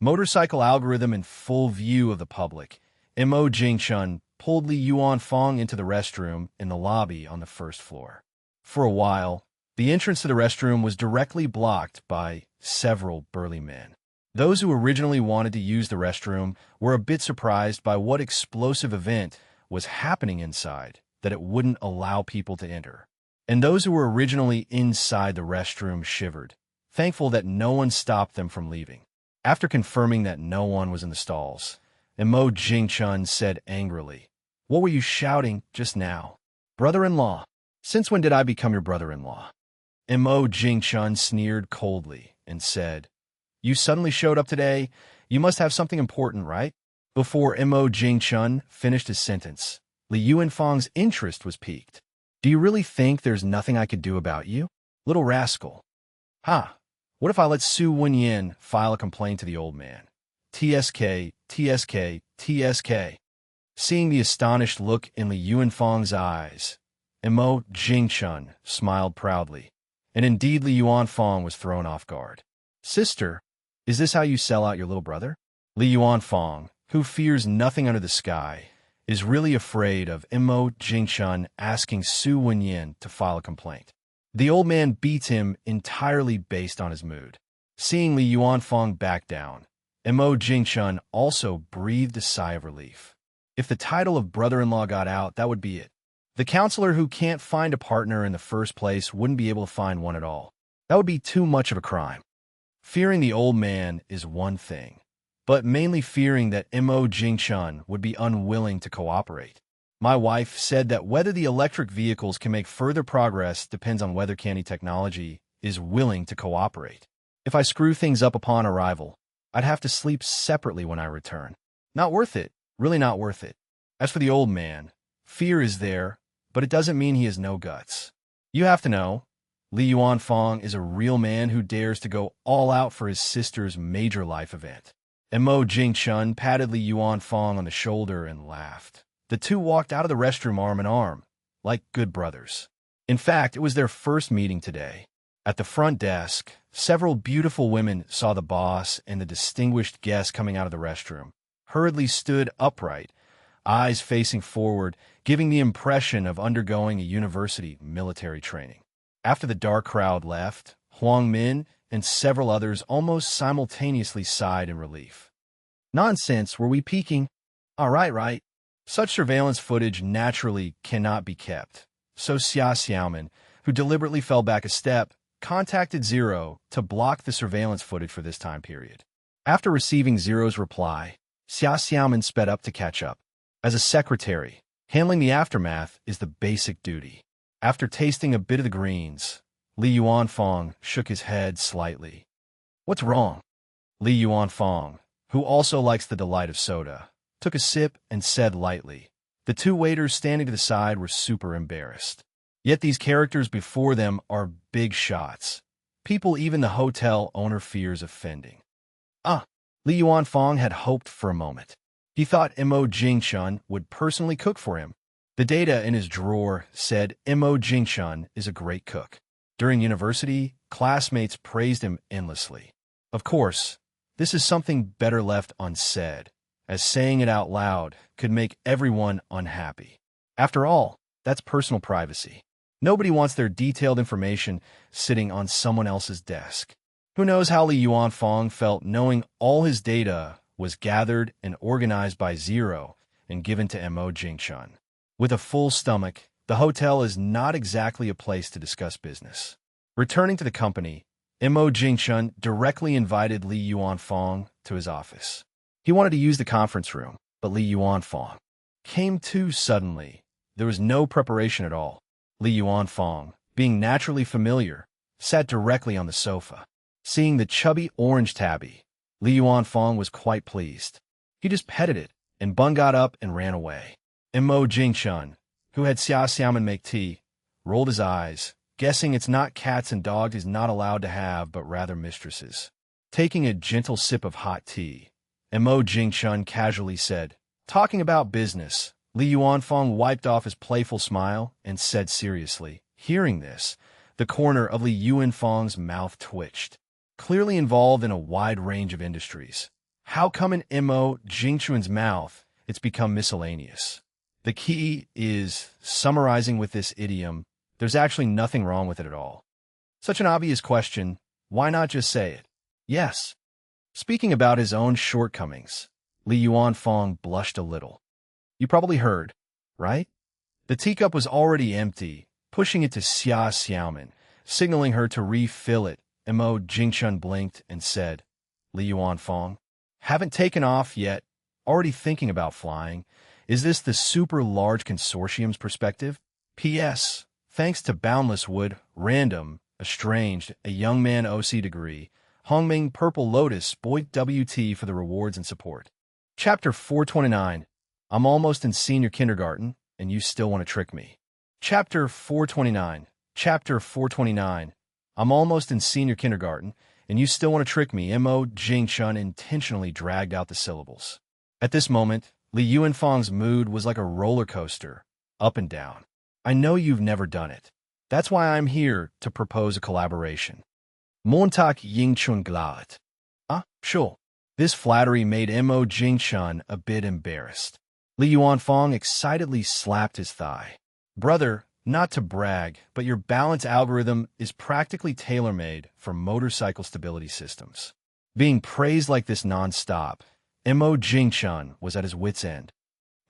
Motorcycle Algorithm in full view of the public. Mo Jingchun pulled Li Yuanfang into the restroom in the lobby on the first floor. For a while, the entrance to the restroom was directly blocked by several burly men. Those who originally wanted to use the restroom were a bit surprised by what explosive event was happening inside that it wouldn't allow people to enter. And those who were originally inside the restroom shivered, thankful that no one stopped them from leaving. After confirming that no one was in the stalls, Mo Jingchun said angrily, "What were you shouting just now? Brother-in-law? Since when did I become your brother-in-law?" Mo Jingchun sneered coldly and said, "You suddenly showed up today. You must have something important, right?" Before Mo Jingchun finished his sentence, Li Yuanfang's interest was piqued. "Do you really think there's nothing I could do about you? Little rascal." What if I let Su Wenyan file a complaint to the old man? TSK, TSK, TSK. Seeing the astonished look in Li Yuanfang's eyes, Mo Jingchun smiled proudly, and indeed Li Yuanfang was thrown off guard. "Sister, is this how you sell out your little brother?" Li Yuanfang, who fears nothing under the sky, is really afraid of Mo Jingchun asking Su Wenyan to file a complaint. The old man beats him entirely based on his mood. Seeing Li Yuanfang back down, Mo Jingchun also breathed a sigh of relief. If the title of brother-in-law got out, that would be it. The counselor who can't find a partner in the first place wouldn't be able to find one at all. That would be too much of a crime. Fearing the old man is one thing, but mainly fearing that Mo Jingchun would be unwilling to cooperate. My wife said that whether the electric vehicles can make further progress depends on whether Candy Technology is willing to cooperate. If I screw things up upon arrival, I'd have to sleep separately when I return. Not worth it. Really not worth it. As for the old man, fear is there, but it doesn't mean he has no guts. You have to know, Li Yuanfang is a real man who dares to go all out for his sister's major life event. Mo Jingchun patted Li Yuanfang on the shoulder and laughed. The two walked out of the restroom arm in arm, like good brothers. In fact, it was their first meeting today. At the front desk, several beautiful women saw the boss and the distinguished guest coming out of the restroom, hurriedly stood upright, eyes facing forward, giving the impression of undergoing a university military training. After the dark crowd left, Huang Min and several others almost simultaneously sighed in relief. Nonsense, were we peeking? Right. Such surveillance footage naturally cannot be kept. So Xia Xiaoman, who deliberately fell back a step, contacted Zero to block the surveillance footage for this time period. After receiving Zero's reply, Xia Xiaoman sped up to catch up. As a secretary, handling the aftermath is the basic duty. After tasting a bit of the greens, Li Yuanfang shook his head slightly. What's wrong? Li Yuanfang, who also likes the delight of soda, took a sip and said lightly. The two waiters standing to the side were super embarrassed. Yet these characters before them are big shots. People even the hotel owner fears offending. Li Yuanfang had hoped for a moment. He thought Mo Jingchun would personally cook for him. The data in his drawer said Mo Jingchun is a great cook. During university, classmates praised him endlessly. Of course, this is something better left unsaid, as saying it out loud could make everyone unhappy. After all, that's personal privacy. Nobody wants their detailed information sitting on someone else's desk. Who knows how Li Yuanfang felt knowing all his data was gathered and organized by Zero and given to Mo Jingchun. With a full stomach, the hotel is not exactly a place to discuss business. Returning to the company, Mo Jingchun directly invited Li Yuanfang to his office. He wanted to use the conference room, but Li Yuanfang came too suddenly. There was no preparation at all. Li Yuanfang, being naturally familiar, sat directly on the sofa. Seeing the chubby orange tabby, Li Yuanfang was quite pleased. He just petted it, and Bun got up and ran away. Mo Jingchun, who had Xia Xiaoman make tea, rolled his eyes, guessing it's not cats and dogs he's not allowed to have, but rather mistresses. Taking a gentle sip of hot tea, Mo Jingchun casually said, "Talking about business." Li Yuanfang wiped off his playful smile and said seriously. Hearing this, the corner of Li Yuanfang's mouth twitched. Clearly involved in a wide range of industries. How come in Mo Jingchun's mouth it's become miscellaneous? The key is, summarizing with this idiom, there's actually nothing wrong with it at all. Such an obvious question, why not just say it? Yes. Speaking about his own shortcomings, Li Yuanfang blushed a little. You probably heard, right? The teacup was already empty, pushing it to Xia Xiaoman, signaling her to refill it. Mo Jingchun blinked and said, Li Yuanfang, haven't taken off yet, already thinking about flying. Is this the super large consortium's perspective? P.S. Thanks to Boundless Wood, Random, Estranged, a Young Man OC degree, Hongming Purple Lotus, Boyd WT for the rewards and support. Chapter 429. I'm almost in senior kindergarten, and you still want to trick me. Chapter 429. Chapter 429. I'm almost in senior kindergarten, and you still want to trick me. Mo Jingchun intentionally dragged out the syllables. At this moment, Li Yuanfang's mood was like a roller coaster, up and down. I know you've never done it. That's why I'm here to propose a collaboration. Montag Yingchun glad. Sure. This flattery made Mo Jingchun a bit embarrassed. Li Yuanfang excitedly slapped his thigh. Brother, not to brag, but your balance algorithm is practically tailor-made for motorcycle stability systems. Being praised like this non-stop, Mo Jingchun was at his wit's end.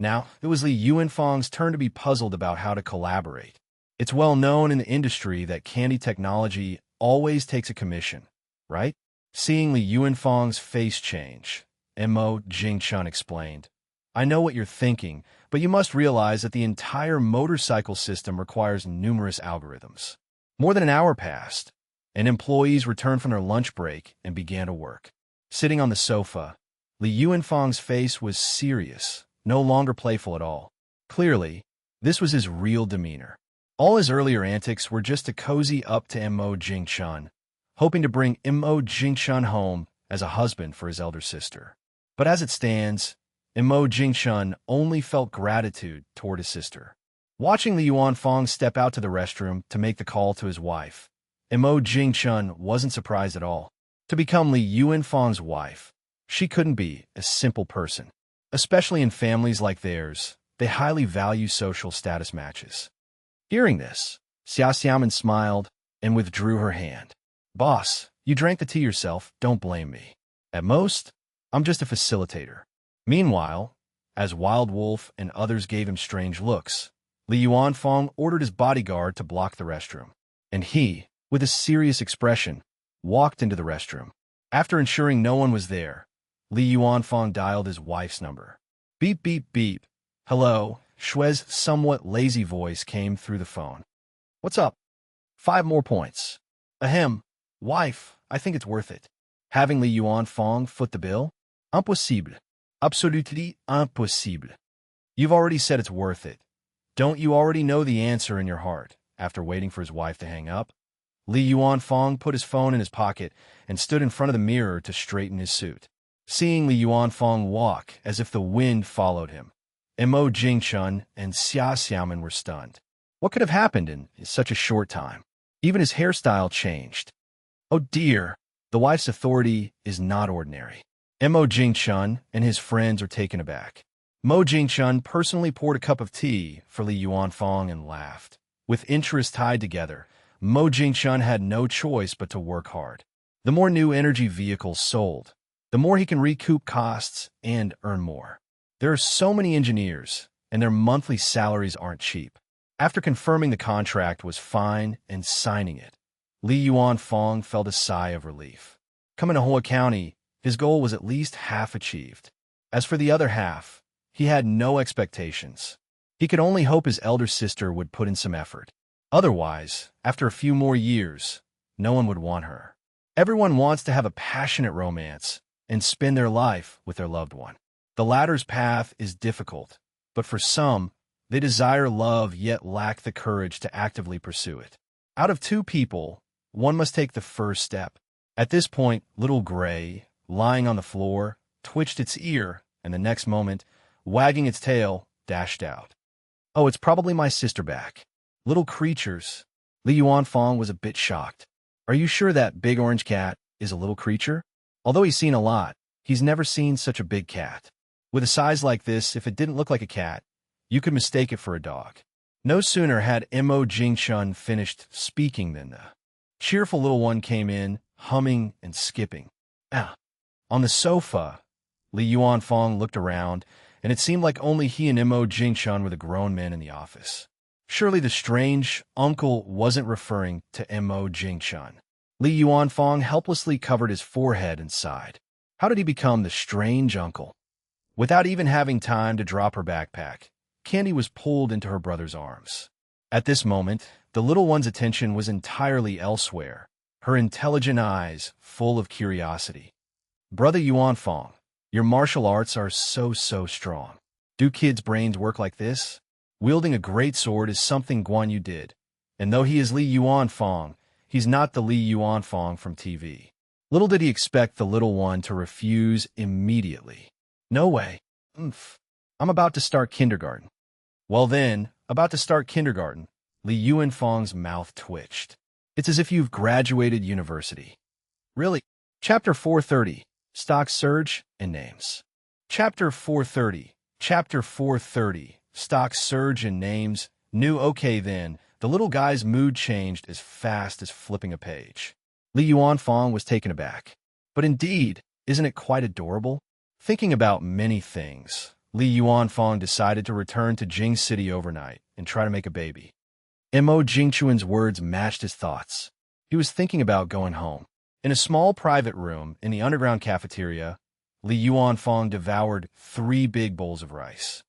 Now, it was Li Yuanfang's turn to be puzzled about how to collaborate. It's well known in the industry that Candy Technology always takes a commission, right? Seeing Li Yuanfang's face change, Mo Jingchun explained. I know what you're thinking, but you must realize that the entire motorcycle system requires numerous algorithms. More than an hour passed, and employees returned from their lunch break and began to work. Sitting on the sofa, Li Yuanfang's face was serious, no longer playful at all. Clearly, this was his real demeanor. All his earlier antics were just to cozy up to Mo Jingchun, hoping to bring Mo Jingchun home as a husband for his elder sister. But as it stands, Mo Jingchun only felt gratitude toward his sister. Watching Li Yuanfang step out to the restroom to make the call to his wife, Mo Jingchun wasn't surprised at all. To become Li Yuanfang's wife, she couldn't be a simple person. Especially in families like theirs, they highly value social status matches. Hearing this, Xia Xiaoman smiled and withdrew her hand. Boss, you drank the tea yourself, don't blame me. At most, I'm just a facilitator. Meanwhile, as Wild Wolf and others gave him strange looks, Li Yuanfang ordered his bodyguard to block the restroom. And he, with a serious expression, walked into the restroom. After ensuring no one was there, Li Yuanfang dialed his wife's number. Beep, beep, beep. Hello, Shui's somewhat lazy voice came through the phone. What's up? 5 more points. Ahem. Wife, I think it's worth it. Having Li Yuanfang foot the bill? Impossible. Absolutely impossible. You've already said it's worth it. Don't you already know the answer in your heart? After waiting for his wife to hang up, Li Yuanfang put his phone in his pocket and stood in front of the mirror to straighten his suit. Seeing Li Yuanfang walk as if the wind followed him, Mo Jingchun and Xia Xiaoman were stunned. What could have happened in such a short time? Even his hairstyle changed. Oh dear, the wife's authority is not ordinary. Mo Jingchun and his friends are taken aback. Mo Jingchun personally poured a cup of tea for Li Yuanfang and laughed. With interests tied together, Mo Jingchun had no choice but to work hard. The more new energy vehicles sold, the more he can recoup costs and earn more. There are so many engineers, and their monthly salaries aren't cheap. After confirming the contract was fine and signing it, Li Yuanfang felt a sigh of relief. Coming to Hoa County, his goal was at least half achieved. As for the other half, he had no expectations. He could only hope his elder sister would put in some effort. Otherwise, after a few more years, no one would want her. Everyone wants to have a passionate romance and spend their life with their loved one. The latter's path is difficult, but for some, they desire love yet lack the courage to actively pursue it. Out of 2 people, one must take the first step. At this point, Little Gray, lying on the floor, twitched its ear, and the next moment, wagging its tail, dashed out. Oh, it's probably my sister back. Little creatures. Li Yuanfang was a bit shocked. Are you sure that big orange cat is a little creature? Although he's seen a lot, he's never seen such a big cat. With a size like this, if it didn't look like a cat, you could mistake it for a dog. No sooner had Mo Jingchun finished speaking than the cheerful little one came in, humming and skipping. On the sofa, Li Yuanfang looked around, and it seemed like only he and Mo Jingchun were the grown men in the office. Surely the strange uncle wasn't referring to Mo Jingchun. Li Yuanfang helplessly covered his forehead and sighed. How did he become the strange uncle? Without even having time to drop her backpack, Candy was pulled into her brother's arms. At this moment, the little one's attention was entirely elsewhere, her intelligent eyes full of curiosity. Brother Yuanfang, your martial arts are so strong. Do kids' brains work like this? Wielding a great sword is something Guan Yu did, and though he is Li Yuanfang, he's not the Li Yuanfang from TV. Little did he expect the little one to refuse immediately. No way. I'm about to start kindergarten. Well then, about to start kindergarten, Li Yuanfang's mouth twitched. It's as if you've graduated university. Really? Chapter 430, Stock Surge and Names. Chapter 430, Stock Surge and Names. New okay then, the little guy's mood changed as fast as flipping a page. Li Yuanfang was taken aback. But indeed, isn't it quite adorable? Thinking about many things, Li Yuanfang decided to return to Jing City overnight and try to make a baby. Mo Jingchun's words matched his thoughts. He was thinking about going home. In a small private room in the underground cafeteria, Li Yuanfang devoured 3 big bowls of rice.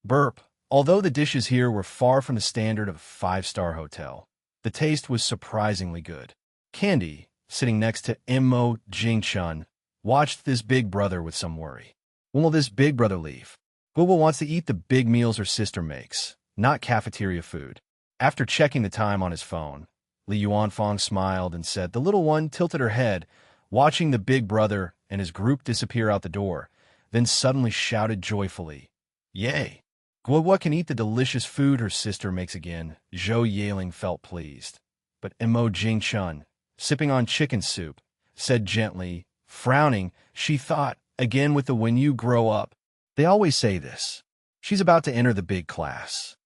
Burp. Although the dishes here were far from the standard of a 5-star hotel, the taste was surprisingly good. Candy, sitting next to Mo Jingchun, watched this big brother with some worry. When will this big brother leave? Guobo wants to eat the big meals her sister makes, not cafeteria food. After checking the time on his phone, Li Yuanfang smiled and said the little one tilted her head, watching the big brother and his group disappear out the door, then suddenly shouted joyfully, "Yay! Guobo can eat the delicious food her sister makes again." Zhou Yaling felt pleased. But Mo Jingchun, sipping on chicken soup, said gently, frowning, she thought, again with the "when you grow up." They always say this. She's about to enter the big class.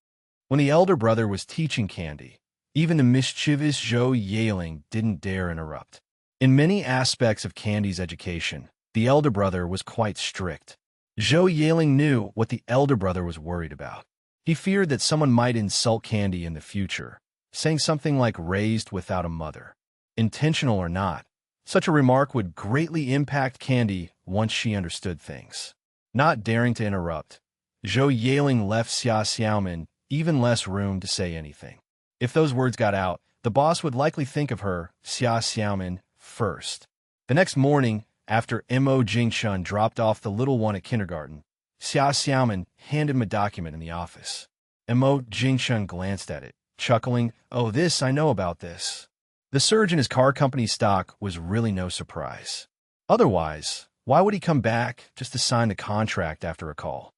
When the elder brother was teaching Candy, even the mischievous Zhou Yaling didn't dare interrupt. In many aspects of Candy's education, the elder brother was quite strict. Zhou Yaling knew what the elder brother was worried about. He feared that someone might insult Candy in the future, saying something like "raised without a mother." Intentional or not, such a remark would greatly impact Candy once she understood things. Not daring to interrupt, Zhou Yaling left Xia Xiaomin even less room to say anything. If those words got out, the boss would likely think of her, Xia Xiaomin, first. The next morning, after Mo Jingchun dropped off the little one at kindergarten, Xia Xiaomin handed him a document in the office. Mo Jingchun glanced at it, chuckling, "Oh, this, I know about this." The surge in his car company's stock was really no surprise. Otherwise, why would he come back just to sign the contract after a call?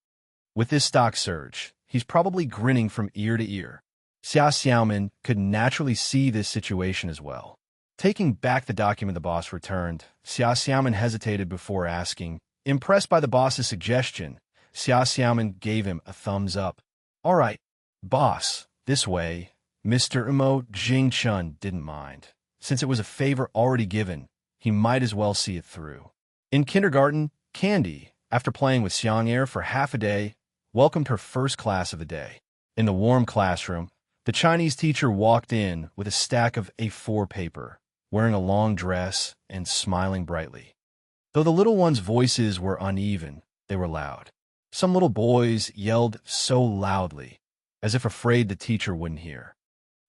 With this stock surge, he's probably grinning from ear to ear. Xia Xiaomin could naturally see this situation as well. Taking back the document the boss returned, Xia Xiaomin hesitated before asking. Impressed by the boss's suggestion, Xia Xiaomin gave him a thumbs up. "All right, boss, this way." Mr. Mo Jingchun didn't mind. Since it was a favor already given, he might as well see it through. In kindergarten, Candy, after playing with Xiang Er for half a day, welcomed her first class of the day. In the warm classroom, the Chinese teacher walked in with a stack of A4 paper, wearing a long dress and smiling brightly. Though the little ones' voices were uneven, they were loud. Some little boys yelled so loudly, as if afraid the teacher wouldn't hear.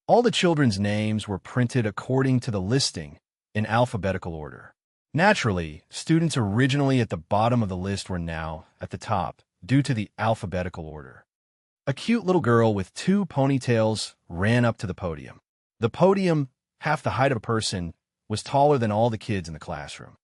All the children's names were printed according to the listing, in alphabetical order. Naturally, students originally at the bottom of the list were now at the top, due to the alphabetical order. A cute little girl with 2 ponytails ran up to the podium. The podium, half the height of a person, was taller than all the kids in the classroom.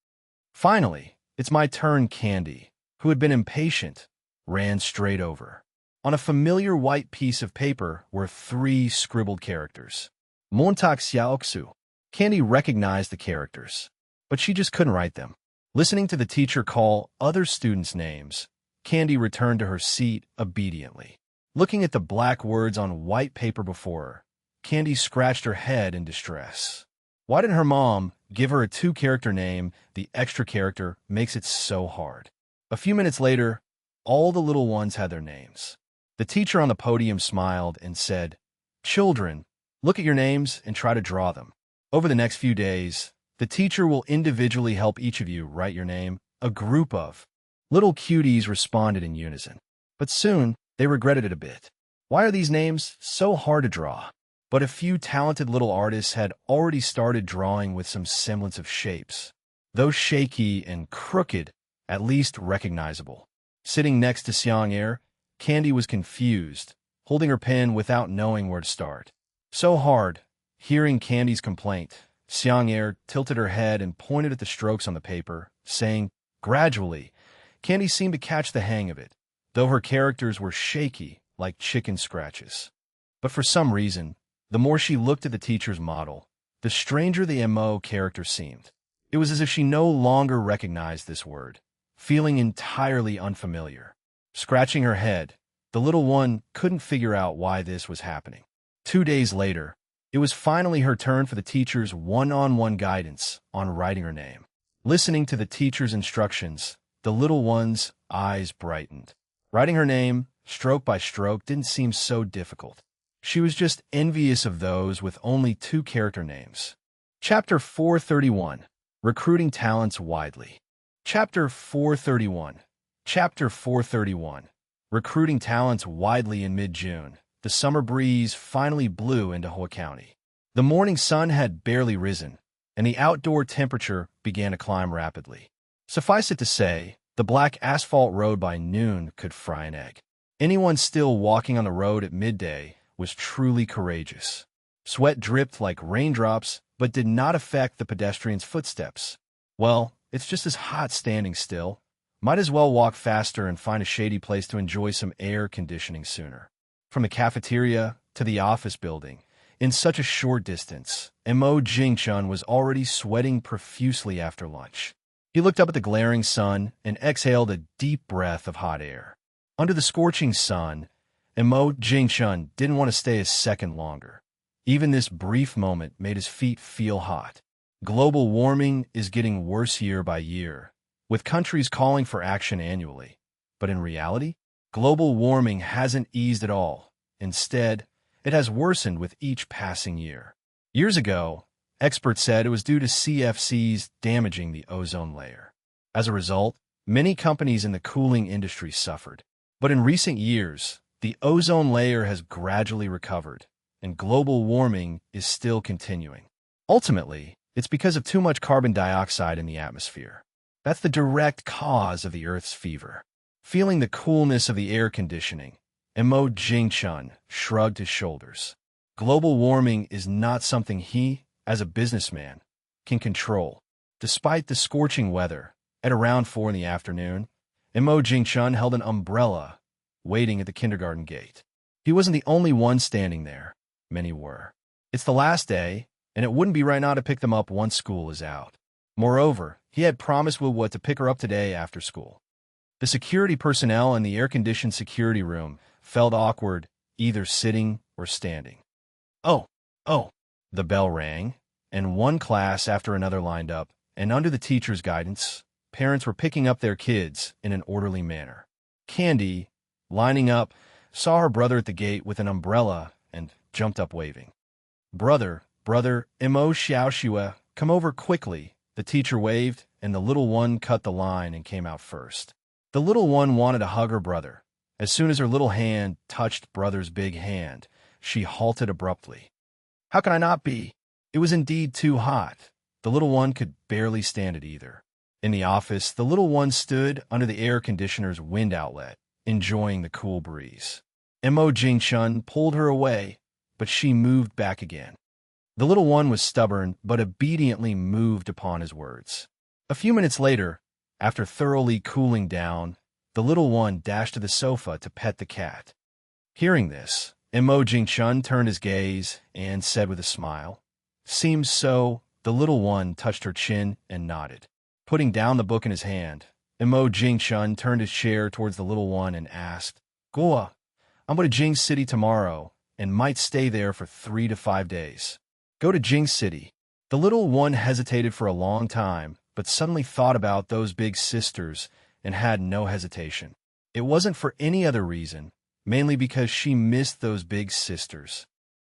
Finally, "It's my turn," Candy, who had been impatient, ran straight over. On a familiar white piece of paper were 3 scribbled characters. Montak Xiaoxu. Candy recognized the characters, but she just couldn't write them. Listening to the teacher call other students' names, Candy returned to her seat obediently. Looking at the black words on white paper before her, Candy scratched her head in distress. Why didn't her mom give her a 2-character name? The extra character makes it so hard. A few minutes later, all the little ones had their names. The teacher on the podium smiled and said, "Children, look at your names and try to draw them. Over the next few days, the teacher will individually help each of you write your name." A group of little cuties responded in unison. But soon, they regretted it a bit. Why are these names so hard to draw? But a few talented little artists had already started drawing with some semblance of shapes. Though shaky and crooked, at least recognizable. Sitting next to Xiang Er, Candy was confused, holding her pen without knowing where to start. So hard, hearing Candy's complaint, Xiang Er tilted her head and pointed at the strokes on the paper, saying, gradually, Candy seemed to catch the hang of it, though her characters were shaky like chicken scratches. But for some reason, the more she looked at the teacher's model, the stranger the MO character seemed. It was as if she no longer recognized this word, feeling entirely unfamiliar. Scratching her head, the little one couldn't figure out why this was happening. 2 days later, it was finally her turn for the teacher's one-on-one guidance on writing her name. Listening to the teacher's instructions, the little one's eyes brightened. Writing her name, stroke by stroke, didn't seem so difficult. She was just envious of those with only 2 character names. Chapter 431. Recruiting Talents Widely. Chapter 431. Chapter 431. Recruiting talents widely in mid-June. The summer breeze finally blew into Hoa County. The morning sun had barely risen, and the outdoor temperature began to climb rapidly. Suffice it to say, the black asphalt road by noon could fry an egg. Anyone still walking on the road at midday was truly courageous. Sweat dripped like raindrops, but did not affect the pedestrians' footsteps. Well, it's just as hot standing still. Might as well walk faster and find a shady place to enjoy some air conditioning sooner. From the cafeteria to the office building, in such a short distance, Mo Jingchun was already sweating profusely after lunch. He looked up at the glaring sun and exhaled a deep breath of hot air. Under the scorching sun, Mo Jingchun didn't want to stay a second longer. Even this brief moment made his feet feel hot. Global warming is getting worse year by year, with countries calling for action annually. But in reality, global warming hasn't eased at all. Instead, it has worsened with each passing year. Years ago, experts said it was due to CFCs damaging the ozone layer. As a result, many companies in the cooling industry suffered. But in recent years, the ozone layer has gradually recovered, and global warming is still continuing. Ultimately, it's because of too much carbon dioxide in the atmosphere. That's the direct cause of the Earth's fever. Feeling the coolness of the air conditioning, Mo Jingchun shrugged his shoulders. Global warming is not something he, as a businessman, can control. Despite the scorching weather, at around 4 in the afternoon, Mo Jingchun held an umbrella, waiting at the kindergarten gate. He wasn't the only one standing there. Many were. It's the last day, and it wouldn't be right now to pick them up once school is out. Moreover, he had promised Wilwood to pick her up today after school. The security personnel in the air-conditioned security room felt awkward, either sitting or standing. Oh, the bell rang, and one class after another lined up, and under the teacher's guidance, parents were picking up their kids in an orderly manner. Candy, lining up, saw her brother at the gate with an umbrella and jumped up waving. Brother, Mo Xiaoxue, come over quickly. The teacher waved, and the little one cut the line and came out first. The little one wanted to hug her brother. As soon as her little hand touched brother's big hand, she halted abruptly. How can I not be? It was indeed too hot. The little one could barely stand it either. In the office, the little one stood under the air conditioner's wind outlet, enjoying the cool breeze. Mo Jingchun pulled her away, but she moved back again. The little one was stubborn, but obediently moved upon his words. A few minutes later, after thoroughly cooling down, the little one dashed to the sofa to pet the cat. Hearing this, Mo Jingchun turned his gaze and said with a smile, "Seems so." The little one touched her chin and nodded. Putting down the book in his hand, Mo Jingchun turned his chair towards the little one and asked, "Goa, I'm going to Jing City tomorrow and might stay there for 3 to 5 days." Go to Jing City. The little one hesitated for a long time, but suddenly thought about those big sisters and had no hesitation. It wasn't for any other reason, mainly because she missed those big sisters.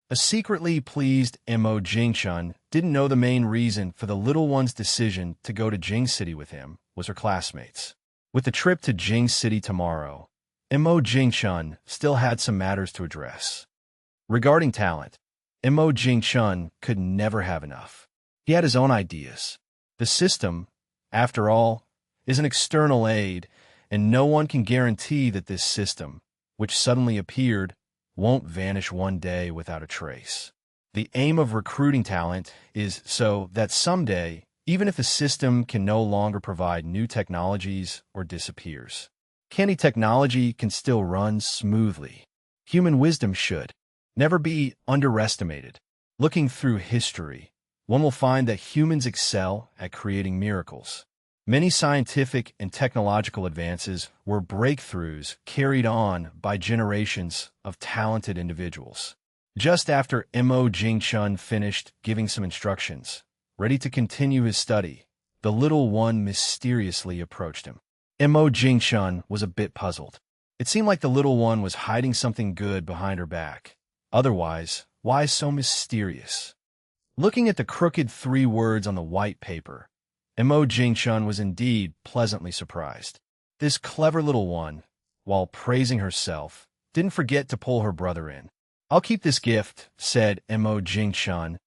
A secretly pleased Mo Jingchun didn't know the main reason for the little one's decision to go to Jing City with him was her classmates. With the trip to Jing City tomorrow, Mo Jingchun still had some matters to address. Regarding talent, Mo Jingchun could never have enough. He had his own ideas. The system, after all, is an external aid, and no one can guarantee that this system, which suddenly appeared, won't vanish one day without a trace. The aim of recruiting talent is so that someday, even if the system can no longer provide new technologies or disappears, candy technology can still run smoothly. Human wisdom should never be underestimated. Looking through history, one will find that humans excel at creating miracles. Many scientific and technological advances were breakthroughs carried on by generations of talented individuals. Just after Mo Jingchun finished giving some instructions, ready to continue his study, the little one mysteriously approached him. Mo Jingchun was a bit puzzled. It seemed like the little one was hiding something good behind her back. Otherwise, why so mysterious? Looking at the crooked 3 words on the white paper, Mo Jingchun was indeed pleasantly surprised. This clever little one, while praising herself, didn't forget to pull her brother in. "I'll keep this gift," said Mo Jingchun,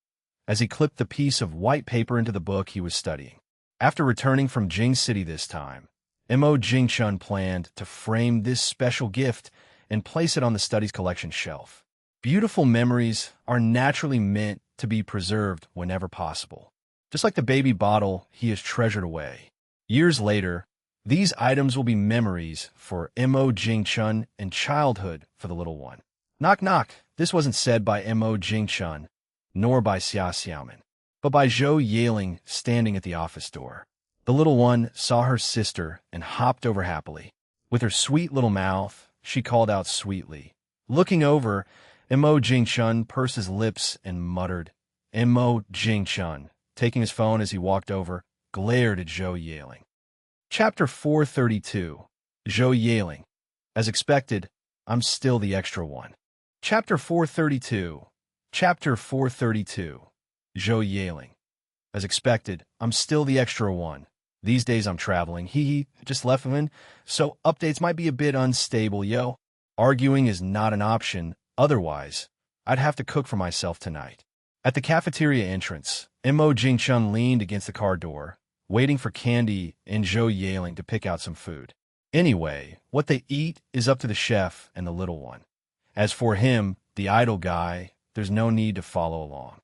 as he clipped the piece of white paper into the book he was studying. After returning from Jing City this time, Mo Jingchun planned to frame this special gift and place it on the studies collection shelf. Beautiful memories are naturally meant to be preserved whenever possible. Just like the baby bottle he has treasured away. Years later, these items will be memories for Mo Jingchun and childhood for the little one. Knock knock. This wasn't said by Mo Jingchun, nor by Xia Xiaomin, but by Zhou Yaling standing at the office door. The little one saw her sister and hopped over happily. With her sweet little mouth, she called out sweetly. Looking over, Mo Jingchun pursed his lips and muttered. Mo Jingchun, taking his phone as he walked over, glared at Zhou Yaling. Chapter 432. Zhou Yaling. As expected, I'm still the extra one. Chapter 432. Chapter 432. Zhou Yaling. As expected, I'm still the extra one. These days I'm traveling. Just left him, so updates might be a bit unstable, yo. Arguing is not an option, otherwise, I'd have to cook for myself tonight. At the cafeteria entrance, Mo Jingchun leaned against the car door, waiting for Candy and Zhou Yaling to pick out some food. Anyway, what they eat is up to the chef and the little one. As for him, the idle guy, there's no need to follow along.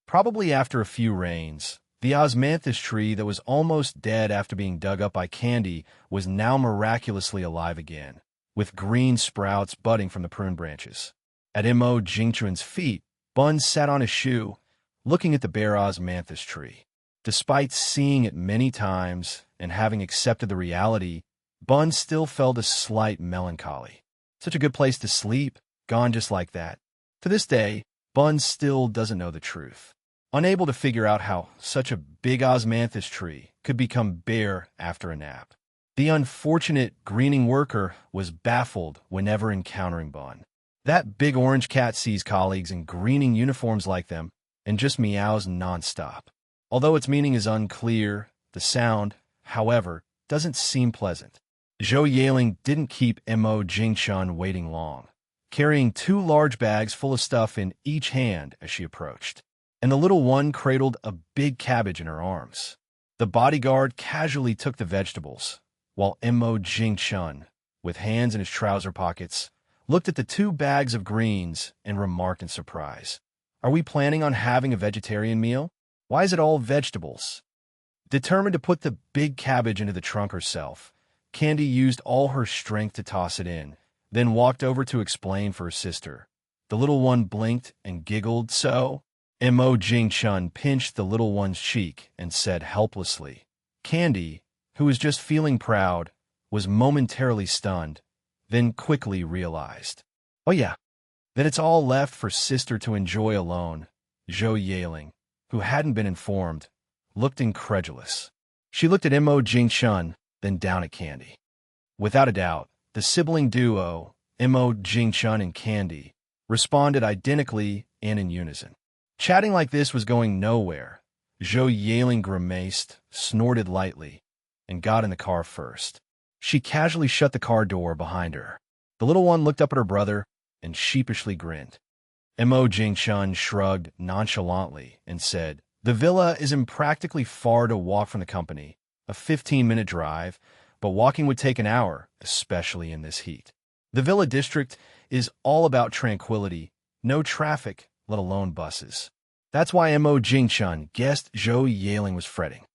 Probably after a few rains, the osmanthus tree that was almost dead after being dug up by Candy was now miraculously alive again, with green sprouts budding from the prune branches. At Mo Jingchun's feet, Bun sat on his shoe, looking at the bare osmanthus tree. Despite seeing it many times and having accepted the reality, Bun still felt a slight melancholy. Such a good place to sleep, gone just like that. To this day, Bun still doesn't know the truth. Unable to figure out how such a big osmanthus tree could become bare after a nap. The unfortunate greening worker was baffled whenever encountering Bun. That big orange cat sees colleagues in greening uniforms like them and just meows nonstop. Although its meaning is unclear, the sound, however, doesn't seem pleasant. Zhou Yaling didn't keep Mo Jingchun waiting long, carrying 2 large bags full of stuff in each hand as she approached. And the little one cradled a big cabbage in her arms. The bodyguard casually took the vegetables, while Mo Jingchun, with hands in his trouser pockets, looked at the 2 bags of greens and remarked in surprise, "Are we planning on having a vegetarian meal? Why is it all vegetables?" Determined to put the big cabbage into the trunk herself, Candy used all her strength to toss it in, then walked over to explain for her sister. The little one blinked and giggled, so Mo Jingchun pinched the little one's cheek and said helplessly. Candy, who was just feeling proud, was momentarily stunned, then quickly realized. "Oh yeah, then it's all left for sister to enjoy alone." Zhou Yaling, who hadn't been informed, looked incredulous. She looked at Mo Jingchun, then down at Candy. Without a doubt, the sibling duo, Mo Jingchun and Candy, responded identically and in unison. Chatting like this was going nowhere. Zhou Yaling grimaced, snorted lightly, and got in the car first. She casually shut the car door behind her. The little one looked up at her brother and sheepishly grinned. Mo Jingchun shrugged nonchalantly and said, "The villa is impractically far to walk from the company, a 15-minute drive, but walking would take an hour, especially in this heat. The villa district is all about tranquility, no traffic, let alone buses." That's why Mo Jingchun guessed Zhou Yaling was fretting.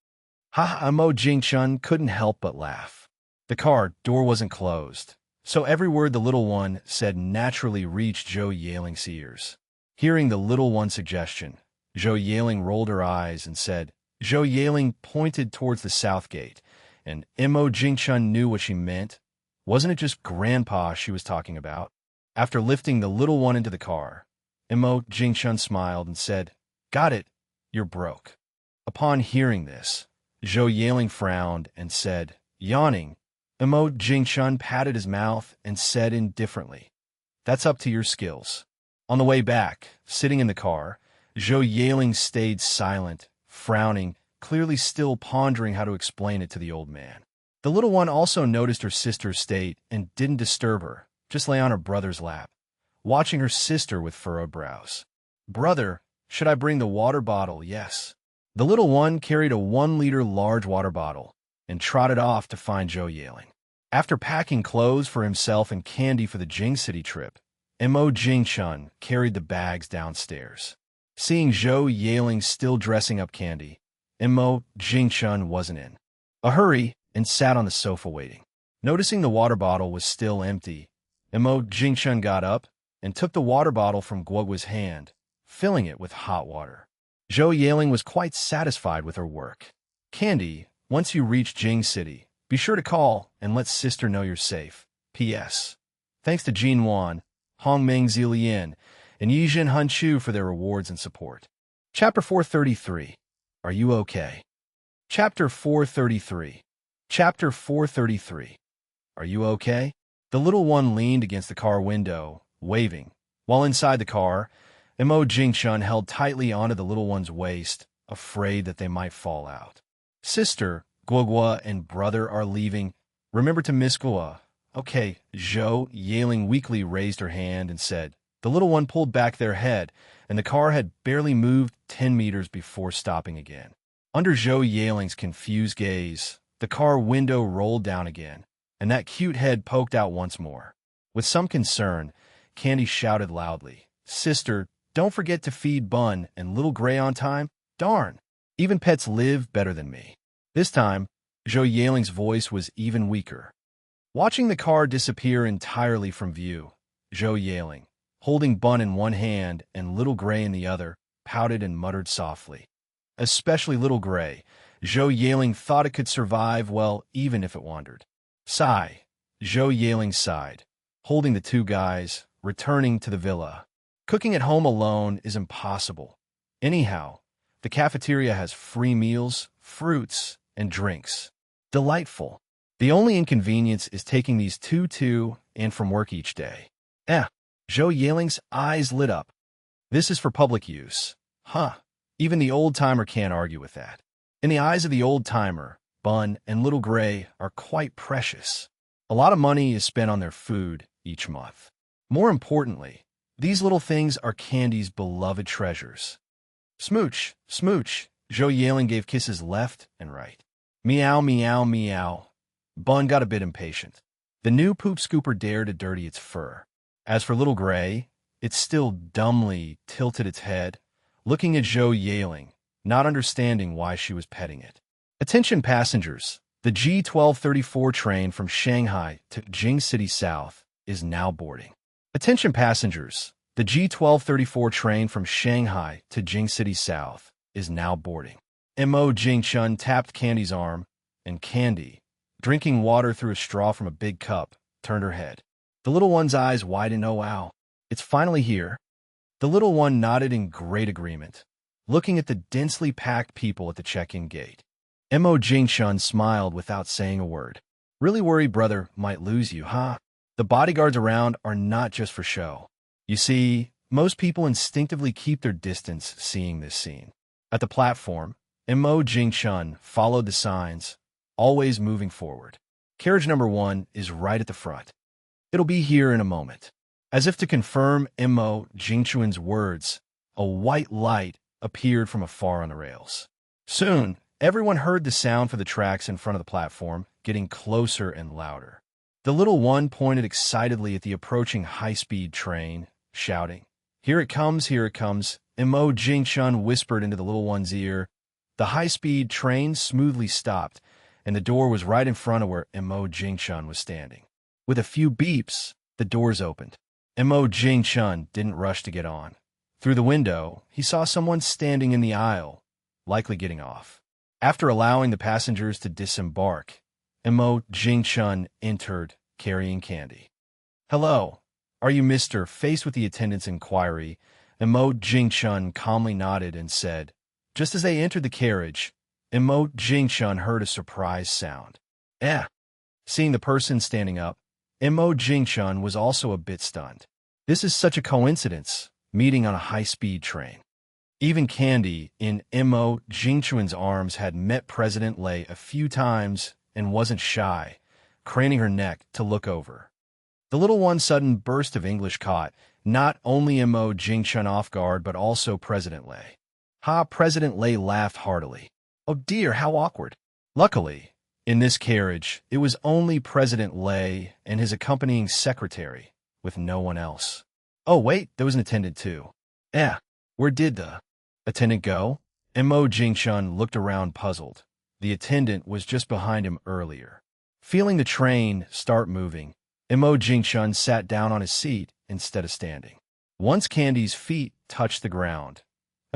Mo Jingchun couldn't help but laugh. The car door wasn't closed, so every word the little one said naturally reached Zhou Yaling's ears. Hearing the little one's suggestion, Zhou Yaling rolled her eyes and said, Zhou Yaling pointed towards the south gate, and Mo Jingchun knew what she meant. Wasn't it just Grandpa she was talking about? After lifting the little one into the car, Mo Jingchun smiled and said, "Got it, you're broke." Upon hearing this, Zhou Yaling frowned and said, yawning. Mo Jingchun patted his mouth and said indifferently, "That's up to your skills." On the way back, sitting in the car, Zhou Yaling stayed silent, frowning, clearly still pondering how to explain it to the old man. The little one also noticed her sister's state and didn't disturb her, just lay on her brother's lap, watching her sister with furrowed brows. "Brother, should I bring the water bottle?" "Yes." The little one carried a 1-liter large water bottle and trotted off to find Zhou Yaling. After packing clothes for himself and candy for the Jing City trip, Mo Jingchun carried the bags downstairs. Seeing Zhou Yaling still dressing up candy, Mo Jingchun wasn't in a hurry and sat on the sofa waiting. Noticing the water bottle was still empty, Mo Jingchun got up and took the water bottle from Guogua's hand, filling it with hot water. Zhou Yaling was quite satisfied with her work. "Candy, once you reach Jing City, be sure to call and let sister know you're safe. P.S. Thanks to Jin Wan, Hongmeng Zilian, and Yijin Hunchu for their rewards and support." Chapter 433. Are you okay? Chapter 433. Chapter 433. Are you okay? The little one leaned against the car window, waving, while inside the car, Mo Jingchun held tightly onto the little one's waist, afraid that they might fall out. "Sister, Guogua and brother are leaving. Remember to miss Gua." "Okay." Zhou Yaling weakly raised her hand and said. The little one pulled back their head, and the car had barely moved 10 meters before stopping again. Under Zhou Yaling's confused gaze, the car window rolled down again, and that cute head poked out once more. With some concern, Candy shouted loudly, "Sister, don't forget to feed Bun and Little Gray on time. Darn, even pets live better than me." This time, Zhou Yaling's voice was even weaker. Watching the car disappear entirely from view, Zhou Yaling, holding Bun in one hand and Little Gray in the other, pouted and muttered softly. Especially Little Gray, Zhou Yaling thought it could survive well even if it wandered. "Sigh." Zhou Yaling sighed, holding the two guys, returning to the villa. Cooking at home alone is impossible. Anyhow, the cafeteria has free meals, fruits, and drinks. Delightful. The only inconvenience is taking these two to and from work each day. Zhou Yaling's eyes lit up. This is for public use. Huh. Even the old-timer can't argue with that. In the eyes of the old-timer, Bun and Little Gray are quite precious. A lot of money is spent on their food each month. More importantly, these little things are Candy's beloved treasures. Smooch, smooch. Zhou Yaling gave kisses left and right. Meow, meow, meow. Bun got a bit impatient. The new poop scooper dared to dirty its fur. As for Little Gray, it still dumbly tilted its head, looking at Zhou Yaling, not understanding why she was petting it. "Attention passengers, the G1234 train from Shanghai to Jing City South is now boarding." Attention passengers, the G1234 train from Shanghai to Jing City South is now boarding. Mo Jingchun tapped Candy's arm, and Candy, drinking water through a straw from a big cup, turned her head. The little one's eyes widened. "Oh wow, it's finally here." The little one nodded in great agreement, looking at the densely packed people at the check-in gate. Mo Jingchun smiled without saying a word. "Really worried brother might lose you, huh? The bodyguards around are not just for show. You see, most people instinctively keep their distance seeing this scene." At the platform, Mo Jingchun followed the signs, always moving forward. "Carriage number 1 is right at the front. It'll be here in a moment." As if to confirm Mo Jingchun's words, a white light appeared from afar on the rails. Soon, everyone heard the sound for the tracks in front of the platform, getting closer and louder. The little one pointed excitedly at the approaching high-speed train, shouting, "Here it comes, here it comes." Mo Jingchun whispered into the little one's ear. The high-speed train smoothly stopped, and the door was right in front of where Mo Jingchun was standing. With a few beeps, the doors opened. Mo Jingchun didn't rush to get on. Through the window, he saw someone standing in the aisle, likely getting off. After allowing the passengers to disembark, Mo Jingchun entered, carrying Candy. "Hello, are you Mr.?" Faced with the attendant's inquiry, Mo Jingchun calmly nodded and said. Just as they entered the carriage, Mo Jingchun heard a surprise sound. Seeing the person standing up, Mo Jingchun was also a bit stunned. This is such a coincidence, meeting on a high-speed train. Even Candy, in Mo Jingchuan's arms, had met President Lei a few times and wasn't shy, craning her neck to look over. The little one's sudden burst of English caught not only Mo Jingchun off guard, but also President Lei. President Lei laughed heartily. Oh dear, how awkward. Luckily, in this carriage, it was only President Lei and his accompanying secretary, with no one else. Oh wait, there was an attendant too. Where did the attendant go? Mo Jingchun looked around puzzled. The attendant was just behind him earlier. Feeling the train start moving, Mo Jingchun sat down on his seat instead of standing. Once Candy's feet touched the ground,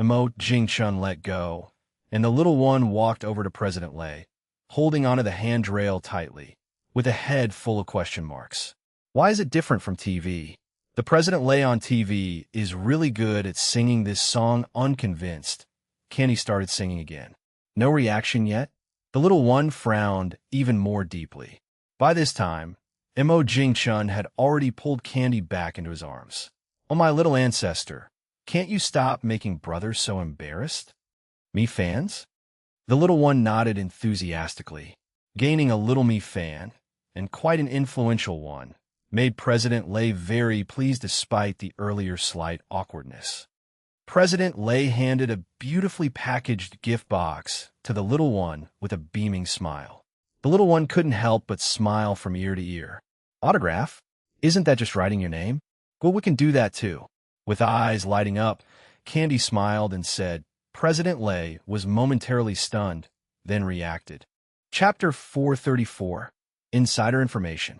Mo Jingchun let go, and the little one walked over to President Lei, holding onto the handrail tightly, with a head full of question marks. Why is it different from TV? The President Lei on TV is really good at singing this song. Unconvinced, Candy started singing again. No reaction yet? The little one frowned even more deeply. By this time, Mo Jingchun had already pulled Candy back into his arms. Oh, my little ancestor, can't you stop making brothers so embarrassed? Me fans? The little one nodded enthusiastically. Gaining a little me fan, and quite an influential one, made President Lei very pleased despite the earlier slight awkwardness. President Lei handed a beautifully packaged gift box to the little one with a beaming smile. The little one couldn't help but smile from ear to ear. Autograph? Isn't that just writing your name? Well, we can do that too. With eyes lighting up, Candy smiled and said. President Lei was momentarily stunned, then reacted. Chapter 434. Insider Information.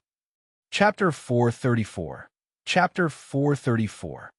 Chapter 434. Chapter 434.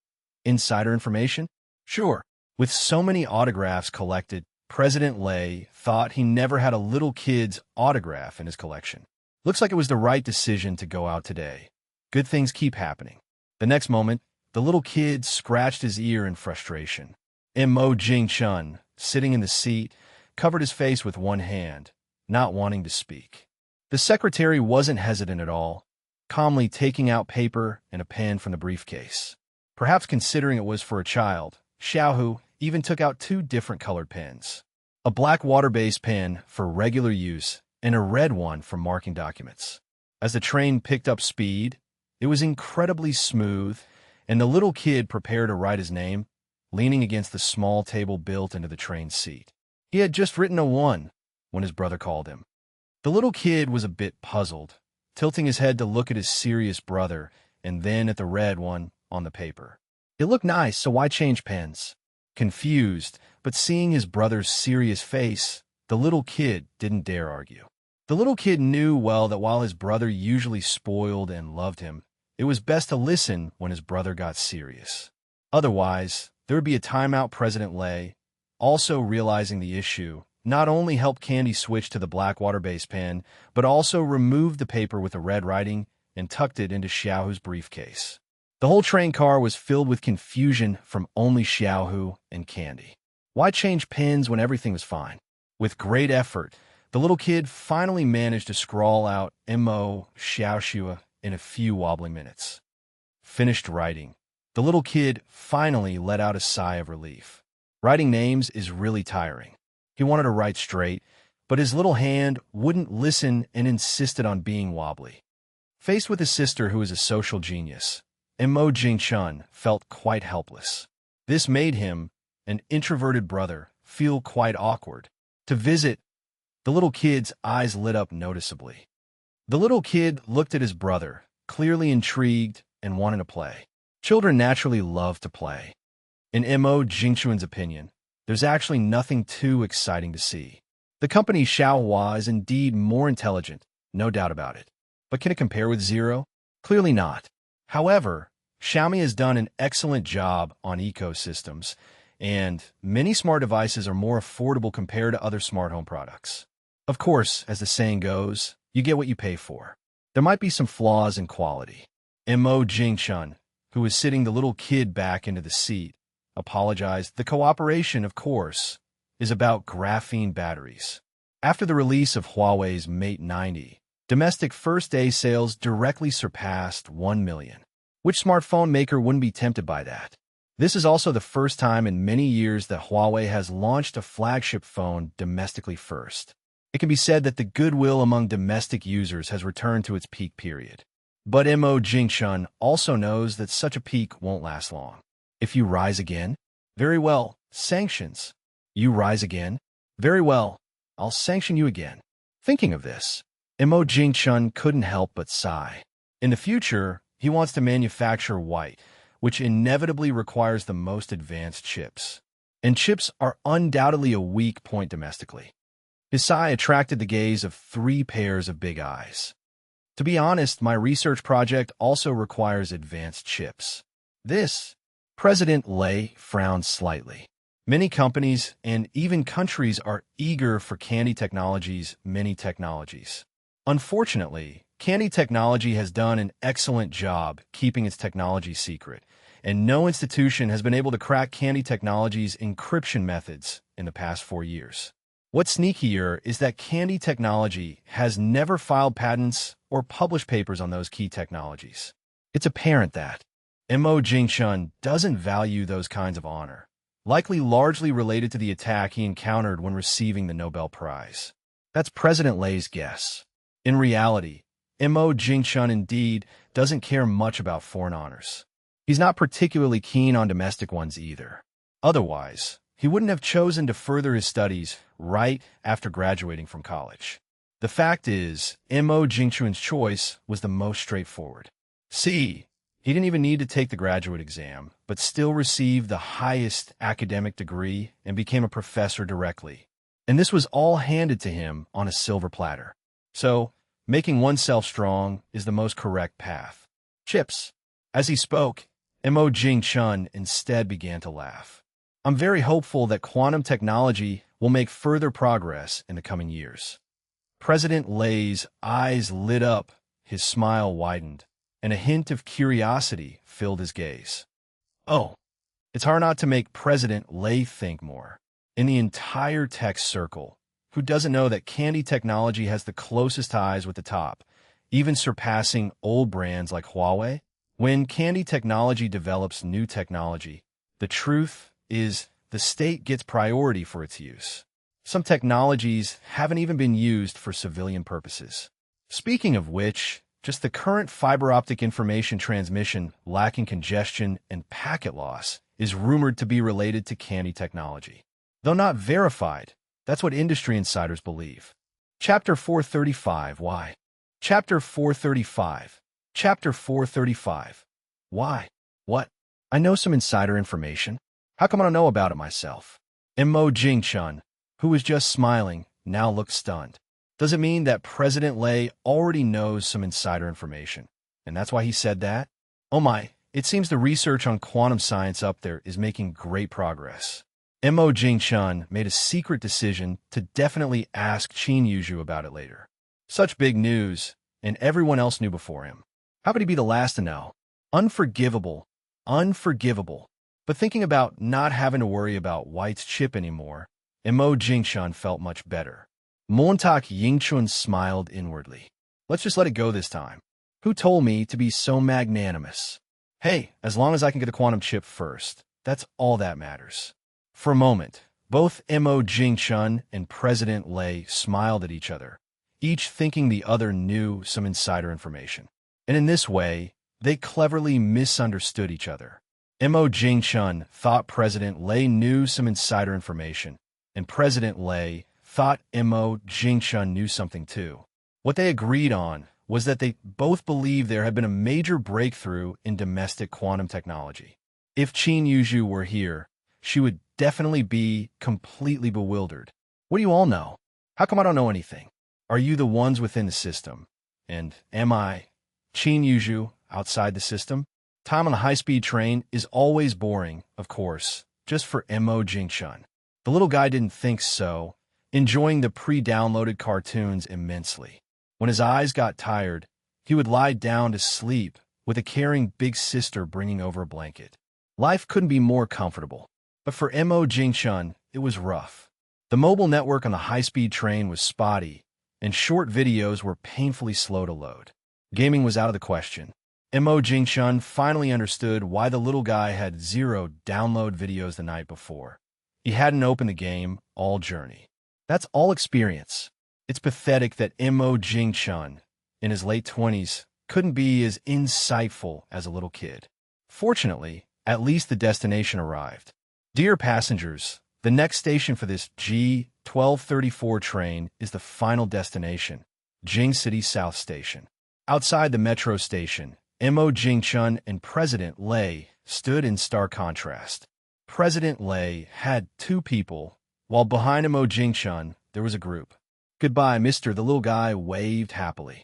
Insider Information? Sure. With so many autographs collected, President Lei thought he never had a little kid's autograph in his collection. Looks like it was the right decision to go out today. Good things keep happening. The next moment, the little kid scratched his ear in frustration. Mo Jingchun, sitting in the seat, covered his face with one hand, not wanting to speak. The secretary wasn't hesitant at all, calmly taking out paper and a pen from the briefcase. Perhaps considering it was for a child, Xiaohu even took out 2 different colored pens. A black water-based pen for regular use and a red one for marking documents. As the train picked up speed, it was incredibly smooth, and the little kid prepared to write his name, leaning against the small table built into the train seat. He had just written a 1 when his brother called him. The little kid was a bit puzzled, tilting his head to look at his serious brother and then at the red one on the paper. It looked nice, so why change pens? Confused, but seeing his brother's serious face, the little kid didn't dare argue. The little kid knew well that while his brother usually spoiled and loved him, it was best to listen when his brother got serious. Otherwise, there would be a timeout. President Lei, also realizing the issue, not only helped Candy switch to the black water-based pen, but also removed the paper with the red writing and tucked it into Xiaohu's briefcase. The whole train car was filled with confusion from only Xiaohu and Candy. Why change pens when everything was fine? With great effort, the little kid finally managed to scrawl out Mo Xiaoxua in a few wobbly minutes. Finished writing. The little kid finally let out a sigh of relief. Writing names is really tiring. He wanted to write straight, but his little hand wouldn't listen and insisted on being wobbly. Faced with his sister, who is a social genius, Mo Jingchun felt quite helpless. This made him, an introverted brother, feel quite awkward. To visit, the little kid's eyes lit up noticeably. The little kid looked at his brother, clearly intrigued and wanting to play. Children naturally love to play. In Mo Jingchuan's opinion, there's actually nothing too exciting to see. The company Xiaohua is indeed more intelligent, no doubt about it. But can it compare with Zero? Clearly not. However, Xiaomi has done an excellent job on ecosystems, and many smart devices are more affordable compared to other smart home products. Of course, as the saying goes, you get what you pay for. There might be some flaws in quality. Mo Jingchun, who was sitting the little kid back into the seat, apologized. The cooperation, of course, is about graphene batteries. After the release of Huawei's Mate 90, domestic first-day sales directly surpassed 1 million. Which smartphone maker wouldn't be tempted by that? This is also the first time in many years that Huawei has launched a flagship phone domestically first. It can be said that the goodwill among domestic users has returned to its peak period. But Mo Jingshun also knows that such a peak won't last long. If you rise again, very well, sanctions. You rise again, very well, I'll sanction you again. Thinking of this, Mo Jingshun couldn't help but sigh. In the future, he wants to manufacture white, which inevitably requires the most advanced chips. And chips are undoubtedly a weak point domestically. His sigh attracted the gaze of 3 pairs of big eyes. To be honest, my research project also requires advanced chips. This, President Lei frowned slightly. Many companies and even countries are eager for Candy Technology's many technologies. Unfortunately, Candy Technology has done an excellent job keeping its technology secret, and no institution has been able to crack Candy Technology's encryption methods in the past 4 years. What's sneakier is that Candy Technology has never filed patents or published papers on those key technologies. It's apparent that Mo Jingshun doesn't value those kinds of honor, likely largely related to the attack he encountered when receiving the Nobel Prize. That's President Lei's guess. In reality, Mo Jingshun indeed doesn't care much about foreign honors. He's not particularly keen on domestic ones either. Otherwise, he wouldn't have chosen to further his studies right after graduating from college. The fact is, Mo Jingshun's choice was the most straightforward. See, he didn't even need to take the graduate exam, but still received the highest academic degree and became a professor directly. And this was all handed to him on a silver platter. So, making oneself strong is the most correct path. Chips. As he spoke, Mo Jingshun instead began to laugh. I'm very hopeful that quantum technology will make further progress in the coming years. President Lei's eyes lit up, his smile widened, and a hint of curiosity filled his gaze. Oh, it's hard not to make President Lei think more. In the entire tech circle, who doesn't know that Candy Technology has the closest ties with the top, even surpassing old brands like Huawei? When Candy Technology develops new technology, the truth is the state gets priority for its use. Some technologies haven't even been used for civilian purposes. Speaking of which, just the current fiber optic information transmission lacking congestion and packet loss is rumored to be related to Candy Technology. Though not verified, that's what industry insiders believe. Chapter 435, Why? Chapter 435. Chapter 435. Why? What? I know some insider information. How come I don't know about it myself? Mo Jingshun, who was just smiling, now looked stunned. Does it mean that President Lei already knows some insider information, and that's why he said that? Oh my, it seems the research on quantum science up there is making great progress. Mo Jingshun made a secret decision to definitely ask Qin Yuzhu about it later. Such big news, and everyone else knew before him. How could he be the last to know? Unforgivable. Unforgivable. But thinking about not having to worry about White's chip anymore, Mo Jingshun felt much better. Montauk Yingchun smiled inwardly. Let's just let it go this time. Who told me to be so magnanimous? Hey, as long as I can get the quantum chip first, that's all that matters. For a moment, both Mo Jingshun and President Lei smiled at each other, each thinking the other knew some insider information. And in this way, they cleverly misunderstood each other. Mo Jingshun thought President Lei knew some insider information, and President Lei thought Mo Jingshun knew something too. What they agreed on was that they both believed there had been a major breakthrough in domestic quantum technology. If Qin Yuzhu were here, she would definitely be completely bewildered. What do you all know? How come I don't know anything? Are you the ones within the system? And am I, Qin Yuzhu, outside the system? Time on the high-speed train is always boring, of course, just for Mo Jingshun. The little guy didn't think so, enjoying the pre-downloaded cartoons immensely. When his eyes got tired, he would lie down to sleep with a caring big sister bringing over a blanket. Life couldn't be more comfortable. But for Mo Jingshun, it was rough. The mobile network on the high-speed train was spotty, and short videos were painfully slow to load. Gaming was out of the question. Mo Jingshun finally understood why the little guy had 0 download videos the night before. He hadn't opened the game all journey. That's all experience. It's pathetic that Mo Jingshun, in his late 20s, couldn't be as insightful as a little kid. Fortunately, at least the destination arrived. Dear passengers, the next station for this G1234 train is the final destination, Jing City South Station. Outside the metro station, Mo Jingshun and President Lei stood in stark contrast. President Lei had 2 people, while behind Mo Jingshun there was a group. Goodbye, mister, the little guy waved happily.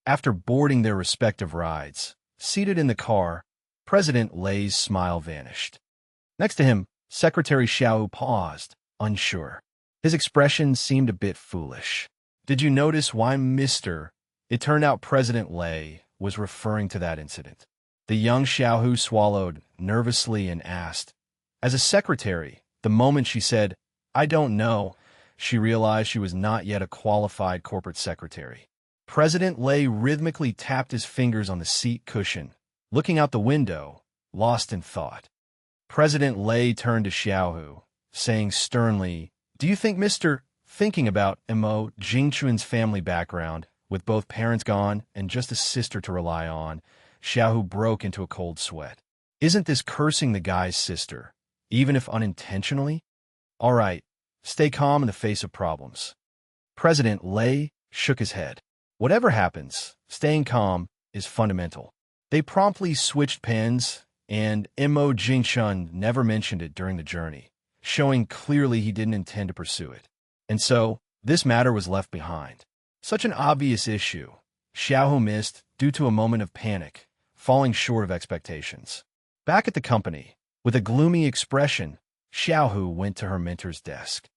After boarding their respective rides, seated in the car, President Lei's smile vanished. Next to him, Secretary Xiao paused, unsure. His expression seemed a bit foolish. Did you notice why, mister? It turned out President Lei was referring to that incident. The young Xiaohu swallowed nervously and asked, as a secretary, the moment she said, I don't know, she realized she was not yet a qualified corporate secretary. President Lei rhythmically tapped his fingers on the seat cushion, looking out the window, lost in thought. President Lei turned to Xiaohu, saying sternly, do you think, mister, thinking about Mo Jingchun's family background, with both parents gone and just a sister to rely on, Xiaohu broke into a cold sweat. Isn't this cursing the guy's sister, even if unintentionally? All right, stay calm in the face of problems. President Lei shook his head. Whatever happens, staying calm is fundamental. They promptly switched pens, and Mo Jingshun never mentioned it during the journey, showing clearly he didn't intend to pursue it. And so, this matter was left behind. Such an obvious issue, Xiaohu missed due to a moment of panic, falling short of expectations. Back at the company, with a gloomy expression, Xiaohu went to her mentor's desk.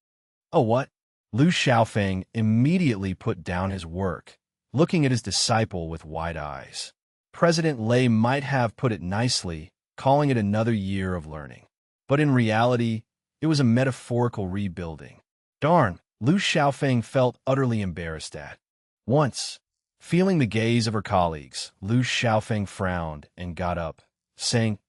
Oh, what? Lu Xiaofeng immediately put down his work, looking at his disciple with wide eyes. President Lei might have put it nicely, calling it another year of learning. But in reality, it was a metaphorical rebuilding. Darn, Lu Xiaofeng felt utterly embarrassed at. Once, feeling the gaze of her colleagues, Lu Xiaofeng frowned and got up, saying,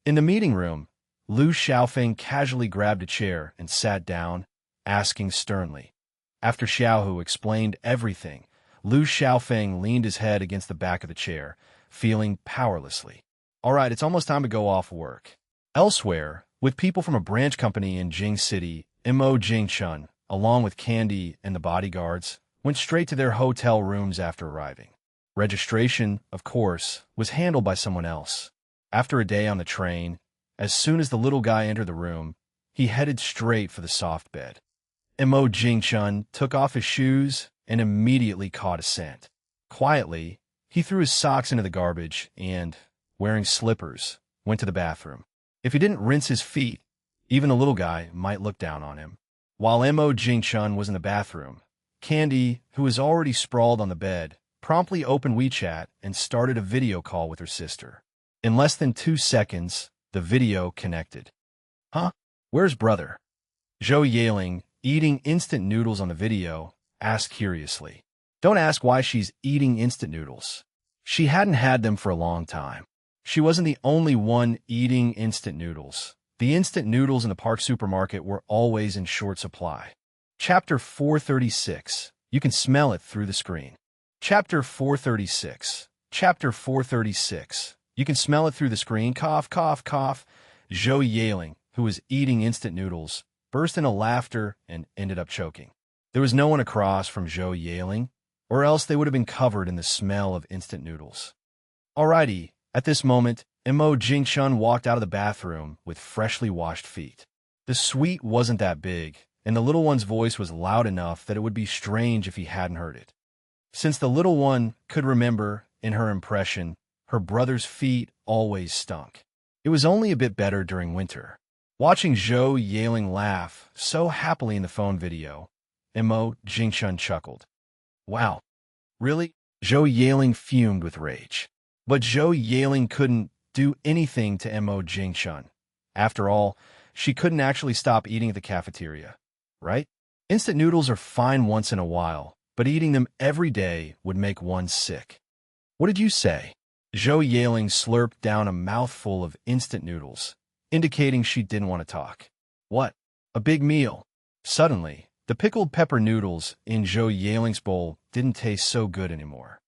in the meeting room, Lu Xiaofeng casually grabbed a chair and sat down, asking sternly. After Xiaohu explained everything, Lu Xiaofeng leaned his head against the back of the chair, feeling powerlessly. All right, it's almost time to go off work. Elsewhere, with people from a branch company in Jing City, Mo Jingchun, along with Candy and the bodyguards, went straight to their hotel rooms after arriving. Registration, of course, was handled by someone else. After a day on the train, as soon as the little guy entered the room, he headed straight for the soft bed. Mo Jingchun took off his shoes and immediately caught a scent. Quietly, he threw his socks into the garbage and, wearing slippers, went to the bathroom. If he didn't rinse his feet, even the little guy might look down on him. While Mo Jingchun was in the bathroom, Candy, who was already sprawled on the bed, promptly opened WeChat and started a video call with her sister. In less than 2 seconds, the video connected. Huh? Where's brother? Zhou Yaling, eating instant noodles on the video, asked curiously. Don't ask why she's eating instant noodles. She hadn't had them for a long time. She wasn't the only one eating instant noodles. The instant noodles in the park supermarket were always in short supply. Chapter 436. You can smell it through the screen. Chapter 436. Chapter 436. You can smell it through the screen. Cough, cough, cough. Zhou Yaling, who was eating instant noodles, burst into laughter and ended up choking. There was no one across from Zhou Yaling, or else they would have been covered in the smell of instant noodles. Alrighty, at this moment, Mo Jingshun walked out of the bathroom with freshly washed feet. The suite wasn't that big, and the little one's voice was loud enough that it would be strange if he hadn't heard it. Since the little one could remember, in her impression, her brother's feet always stunk. It was only a bit better during winter. Watching Zhou Yaling laugh so happily in the phone video, Mo Jingshun chuckled. Wow, really? Zhou Yaling fumed with rage. But Zhou Yaling couldn't do anything to Mo Jingshun. After all, she couldn't actually stop eating at the cafeteria, right? Instant noodles are fine once in a while, but eating them every day would make one sick. What did you say? Zhou Yaling slurped down a mouthful of instant noodles, indicating she didn't want to talk. What? A big meal. Suddenly, the pickled pepper noodles in Zhou Yaling's bowl didn't taste so good anymore.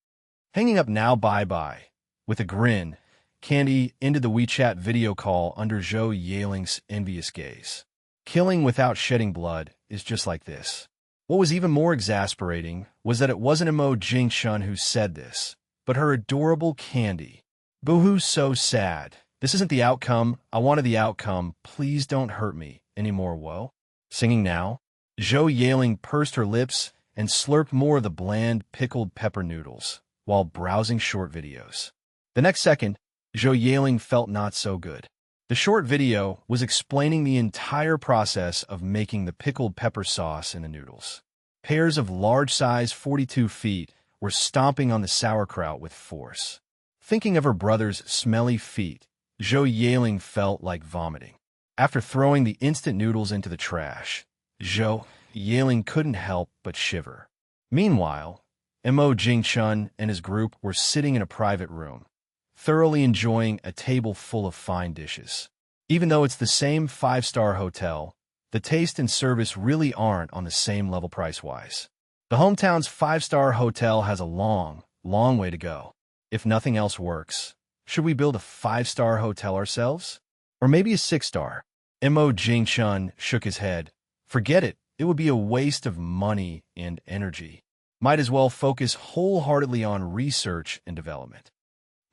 Hanging up now, bye-bye. With a grin, Candy ended the WeChat video call under Zhou Yaling's envious gaze. Killing without shedding blood is just like this. What was even more exasperating was that it wasn't Mo Jingshun who said this, but her adorable Candy. Boohoo, so sad. This isn't the outcome. I wanted the outcome. Please don't hurt me anymore, whoa. Singing now, Zhou Yaling pursed her lips and slurped more of the bland pickled pepper noodles while browsing short videos. The next second, Zhou Yaling felt not so good. The short video was explaining the entire process of making the pickled pepper sauce in the noodles. Pairs of large-size 42 feet were stomping on the sauerkraut with force. Thinking of her brother's smelly feet, Zhou Yaling felt like vomiting. After throwing the instant noodles into the trash, Zhou Yaling couldn't help but shiver. Meanwhile, Mo Jingchun and his group were sitting in a private room, thoroughly enjoying a table full of fine dishes. Even though it's the same five-star hotel, the taste and service really aren't on the same level price-wise. The hometown's five-star hotel has a long, long way to go. If nothing else works, should we build a five-star hotel ourselves? Or maybe a six-star? Mo Jingchun shook his head. Forget it. It would be a waste of money and energy. Might as well focus wholeheartedly on research and development.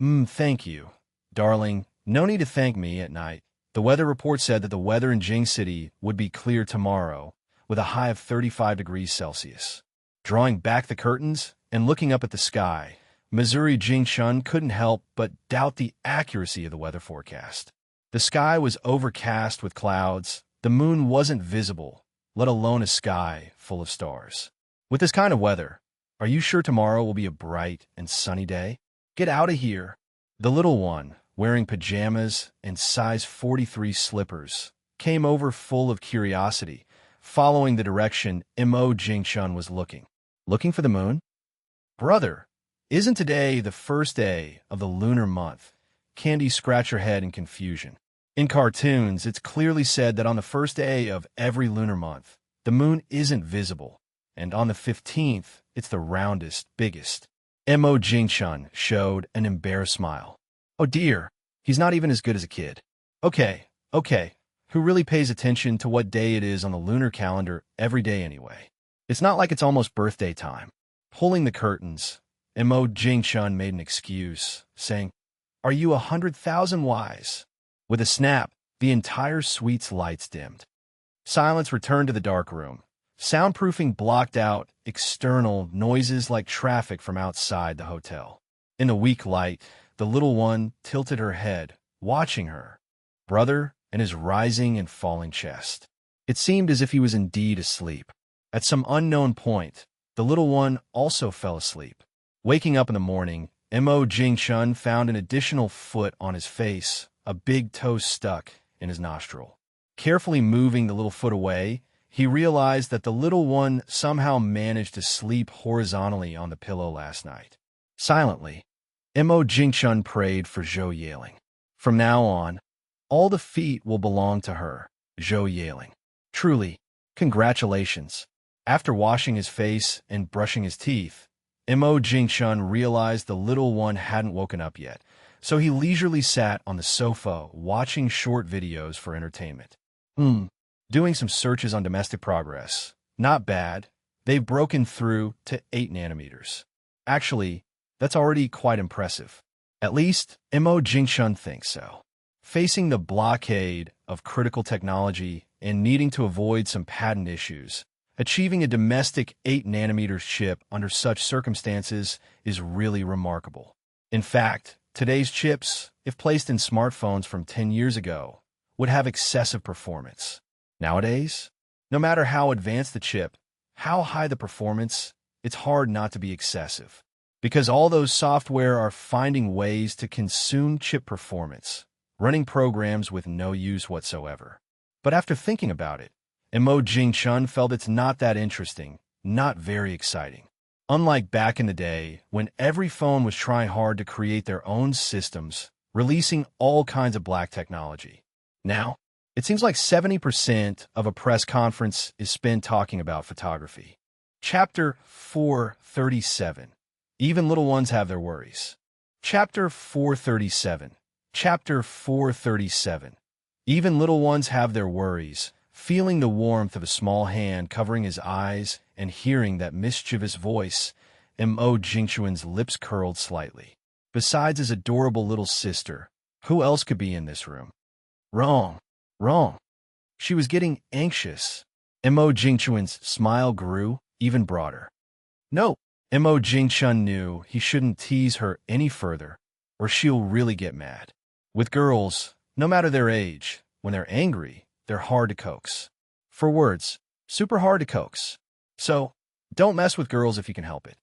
Thank you, darling. No need to thank me at night. The weather report said that the weather in Jing City would be clear tomorrow, with a high of 35 degrees Celsius. Drawing back the curtains and looking up at the sky, Missouri Jingshun couldn't help but doubt the accuracy of the weather forecast. The sky was overcast with clouds, the moon wasn't visible, let alone a sky full of stars. With this kind of weather, are you sure tomorrow will be a bright and sunny day? Get out of here. The little one, wearing pajamas and size 43 slippers, came over full of curiosity, following the direction Mo Jingshun was looking. Looking for the moon? Brother, isn't today the first day of the lunar month? Candy scratched her head in confusion. In cartoons, it's clearly said that on the first day of every lunar month, the moon isn't visible, and on the 15th, it's the roundest, biggest. Mo Jingshun showed an embarrassed smile. Oh dear, he's not even as good as a kid. Okay, who really pays attention to what day it is on the lunar calendar every day anyway? It's not like it's almost birthday time. Pulling the curtains, Mo Jingshun made an excuse, saying, "Are you 100,000 wise?" With a snap, the entire suite's lights dimmed. Silence returned to the dark room. Soundproofing blocked out external noises like traffic from outside the hotel. In the weak light, the little one tilted her head, watching her brother and his rising and falling chest. It seemed as if he was indeed asleep. At some unknown point, the little one also fell asleep. Waking up in the morning, Mo Jingshun found an additional foot on his face, a big toe stuck in his nostril. Carefully moving the little foot away, he realized that the little one somehow managed to sleep horizontally on the pillow last night. Silently, Mo Jingshun prayed for Zhou Yaling. From now on, all the feet will belong to her, Zhou Yaling. Truly, congratulations. After washing his face and brushing his teeth, Mo Jingshun realized the little one hadn't woken up yet, so he leisurely sat on the sofa watching short videos for entertainment. Doing some searches on domestic progress. Not bad. They've broken through to 8 nanometers. Actually, that's already quite impressive. At least, Mo Jingshun thinks so. Facing the blockade of critical technology and needing to avoid some patent issues, achieving a domestic 8 nanometers chip under such circumstances is really remarkable. In fact, today's chips, if placed in smartphones from 10 years ago, would have excessive performance. Nowadays, no matter how advanced the chip, how high the performance, it's hard not to be excessive. Because all those software are finding ways to consume chip performance, running programs with no use whatsoever. But after thinking about it, Mo Jingshun felt it's not that interesting, not very exciting. Unlike back in the day, when every phone was trying hard to create their own systems, releasing all kinds of black technology. Now, it seems like 70% of a press conference is spent talking about photography. Chapter 437. Even little ones have their worries. Chapter 437. Chapter 437. Even little ones have their worries, feeling the warmth of a small hand covering his eyes and hearing that mischievous voice. Mo Jingchuan's lips curled slightly. Besides his adorable little sister, who else could be in this room? Wrong. Wrong. She was getting anxious. Mo Jingchuan's smile grew even broader. No. Mo Jingchun knew he shouldn't tease her any further, or she'll really get mad. With girls, no matter their age, when they're angry, they're hard to coax. For words, super hard to coax. So, don't mess with girls if you can help it.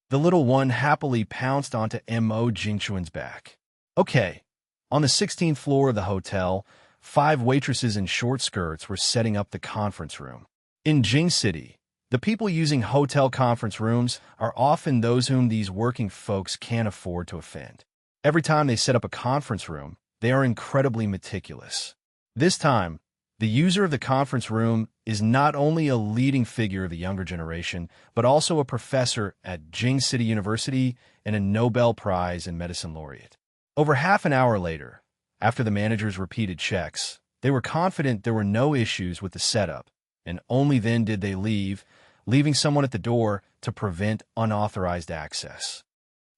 The little one happily pounced onto Mo Jingchuan's back. Okay. On the 16th floor of the hotel, 5 waitresses in short skirts were setting up the conference room. In Jing City, the people using hotel conference rooms are often those whom these working folks can't afford to offend. Every time they set up a conference room, they are incredibly meticulous. This time, the user of the conference room is not only a leading figure of the younger generation, but also a professor at Jing City University and a Nobel Prize in Medicine laureate. Over half an hour later, after the managers repeated checks, they were confident there were no issues with the setup, and only then did they leave, leaving someone at the door to prevent unauthorized access.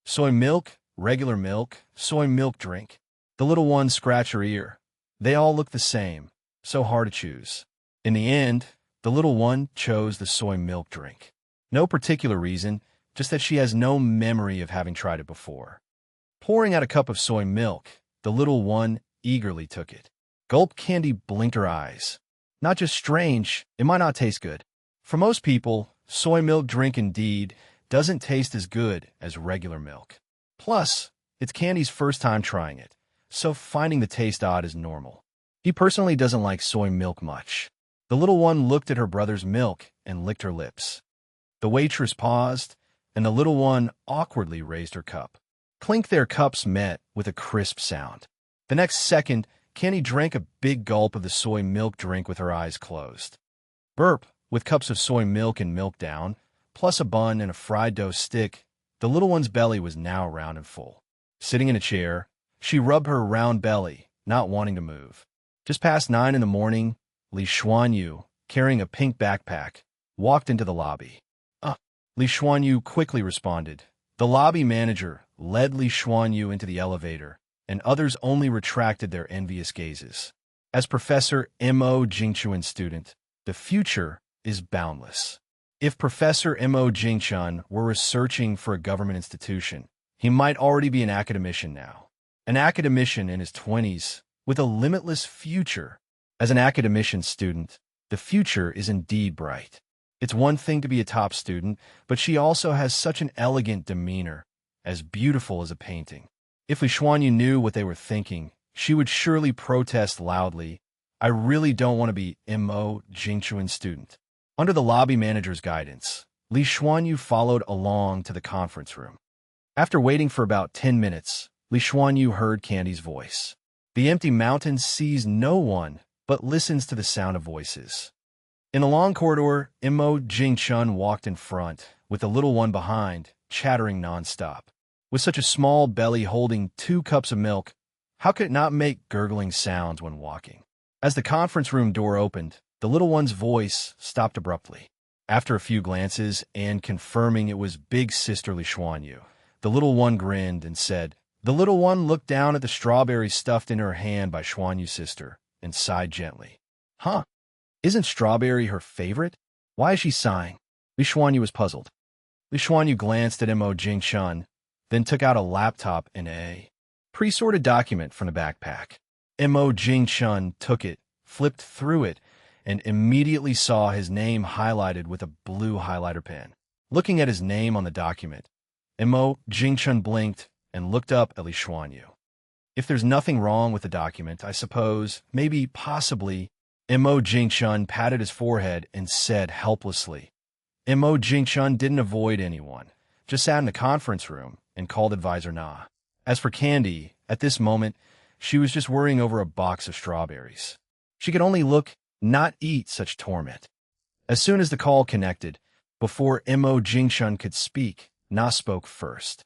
Soy milk, regular milk, soy milk drink. The little one scratched her ear. They all look the same, so hard to choose. In the end, the little one chose the soy milk drink. No particular reason, just that she has no memory of having tried it before. Pouring out a cup of soy milk, the little one eagerly took it. Gulp Candy blinked her eyes. Not just strange, it might not taste good. For most people, soy milk drink indeed doesn't taste as good as regular milk. Plus, it's Candy's first time trying it, so finding the taste odd is normal. He personally doesn't like soy milk much. The little one looked at her brother's milk and licked her lips. The waitress paused, and the little one awkwardly raised her cup. Clink, their cups met with a crisp sound. The next second, Candy drank a big gulp of the soy milk drink with her eyes closed. Burp, with cups of soy milk and milk down, plus a bun and a fried dough stick, the little one's belly was now round and full. Sitting in a chair, she rubbed her round belly, not wanting to move. Just past 9 in the morning, Li Xuanyu, carrying a pink backpack, walked into the lobby. Li Xuanyu quickly responded. The lobby manager led Li Xuanyu into the elevator, and others only retracted their envious gazes. As Professor Mo Jingchuan's student, the future is boundless. If Professor Mo Jingchun were researching for a government institution, he might already be an academician now. An academician in his 20s, with a limitless future. As an academician student, the future is indeed bright. It's one thing to be a top student, but she also has such an elegant demeanor, as beautiful as a painting. If Li Xuanyu knew what they were thinking, she would surely protest loudly, I really don't want to be Mo Jingchuan's student. Under the lobby manager's guidance, Li Xuanyu followed along to the conference room. After waiting for about 10 minutes, Li Xuanyu heard Candy's voice. The empty mountain sees no one, but listens to the sound of voices. In a long corridor, Mo Jingchun walked in front, with the little one behind, chattering nonstop. With such a small belly holding 2 cups of milk, how could it not make gurgling sounds when walking? As the conference room door opened, the little one's voice stopped abruptly. After a few glances and confirming it was big sister Li Xuanyu, the little one grinned and said, The little one looked down at the strawberry stuffed in her hand by Xuanyu's sister and sighed gently. Huh? Isn't strawberry her favorite? Why is she sighing? Li Xuanyu was puzzled. Li Xuanyu glanced at Mo Jingchun, then took out a laptop and a pre-sorted document from the backpack. Mo Jingchun took it, flipped through it, and immediately saw his name highlighted with a blue highlighter pen. Looking at his name on the document, Mo Jingchun blinked and looked up at Li Xuanyu. If there's nothing wrong with the document, I suppose, maybe, possibly, Mo Jingchun patted his forehead and said helplessly, Mo Jingchun didn't avoid anyone, just sat in the conference room and called advisor Na. As for Candy, at this moment, she was just worrying over a box of strawberries. She could only look, not eat such torment. As soon as the call connected, before Mo Jingchun could speak, Na spoke first.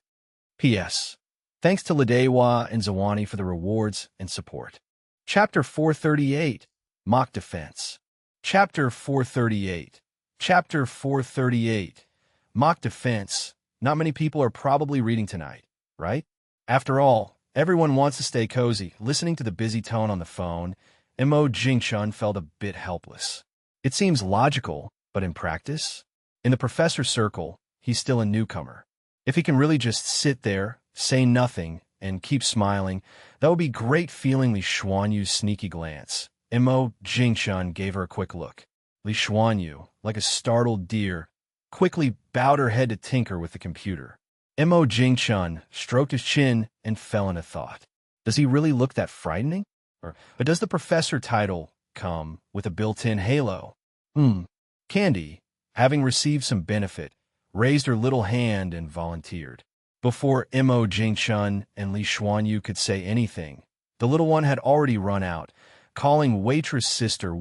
P.S. Thanks to Ladewa and Zawani for the rewards and support. Chapter 438, Mock Defense. Chapter 438. Chapter 438, Mock Defense. Not many people are probably reading tonight, right? After all, everyone wants to stay cozy. Listening to the busy tone on the phone, Mo Jingchun felt a bit helpless. It seems logical, but in practice? In the professor's circle, he's still a newcomer. If he can really just sit there, say nothing, and keep smiling, that would be great. Feeling Li Xuanyu's sneaky glance, Mo Jingchun gave her a quick look. Li Xuanyu, like a startled deer, quickly bowed her head to tinker with the computer. Mo Jingchun stroked his chin and fell into thought. Does he really look that frightening? Or does the professor title come with a built-in halo? Candy, having received some benefit, raised her little hand and volunteered. Before Mo Jingchun and Li Xuanyu could say anything, the little one had already run out, calling waitress sister,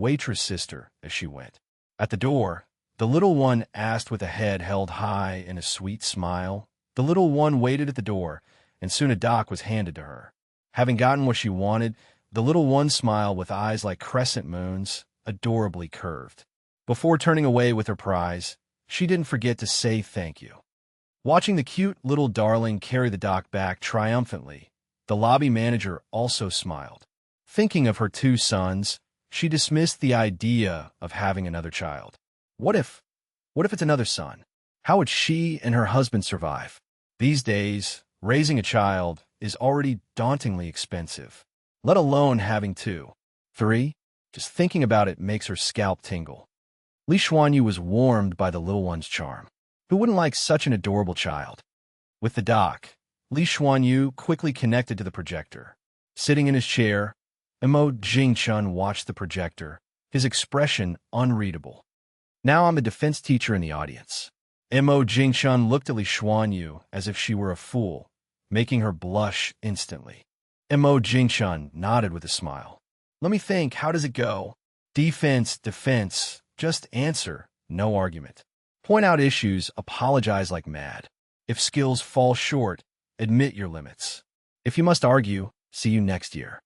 as she went. At the door, the little one asked with a head held high and a sweet smile. The little one waited at the door, and soon a doc was handed to her. Having gotten what she wanted, the little one smiled with eyes like crescent moons, adorably curved. Before turning away with her prize, she didn't forget to say thank you. Watching the cute little darling carry the doc back triumphantly, the lobby manager also smiled. Thinking of her two sons, she dismissed the idea of having another child. What if it's another son? How would she and her husband survive? These days, raising a child is already dauntingly expensive, let alone having two. 3. Just thinking about it makes her scalp tingle. Li Xuanyu was warmed by the little one's charm. Who wouldn't like such an adorable child? With the doc, Li Xuanyu quickly connected to the projector. Sitting in his chair, Mo Jingchun watched the projector, his expression unreadable. Now I'm a defense teacher in the audience. Mo Jingchun looked at Li Xuanyu as if she were a fool, making her blush instantly. Mo Jingchun nodded with a smile. Let me think, how does it go? Defense, just answer, no argument. Point out issues, apologize like mad. If skills fall short, admit your limits. If you must argue, see you next year.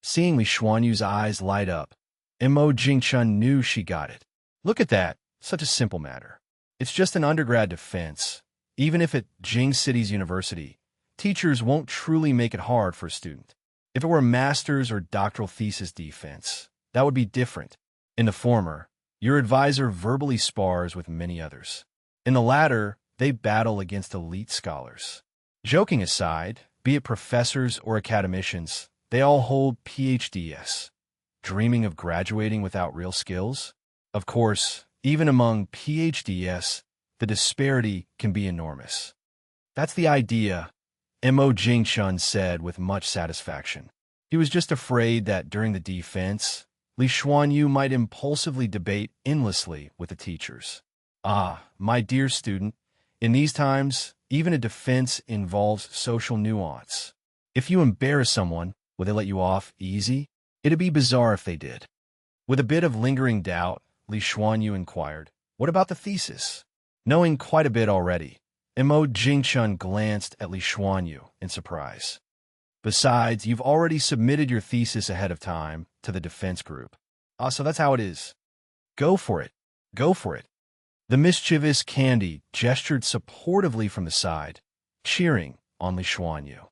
Seeing Li Xuanyu's eyes light up, Mo Jingchun knew she got it. Look at that, such a simple matter. It's just an undergrad defense. Even if at Jing City's university, teachers won't truly make it hard for a student. If it were a master's or doctoral thesis defense, that would be different. In the former, your advisor verbally spars with many others. In the latter, they battle against elite scholars. Joking aside, be it professors or academicians, they all hold PhDs. Dreaming of graduating without real skills? Of course, even among PhDs, the disparity can be enormous. That's the idea, Mo Jingchun said with much satisfaction. He was just afraid that during the defense, Li Xuanyu might impulsively debate endlessly with the teachers. Ah, my dear student, in these times, even a defense involves social nuance. If you embarrass someone, will they let you off easy? It'd be bizarre if they did. With a bit of lingering doubt, Li Xuanyu inquired, what about the thesis? Knowing quite a bit already, Mo Jingchun glanced at Li Xuanyu in surprise. Besides, you've already submitted your thesis ahead of time to the defense group. So that's how it is. Go for it. Go for it. The mischievous Candy gestured supportively from the side, cheering on Li Xuanyu.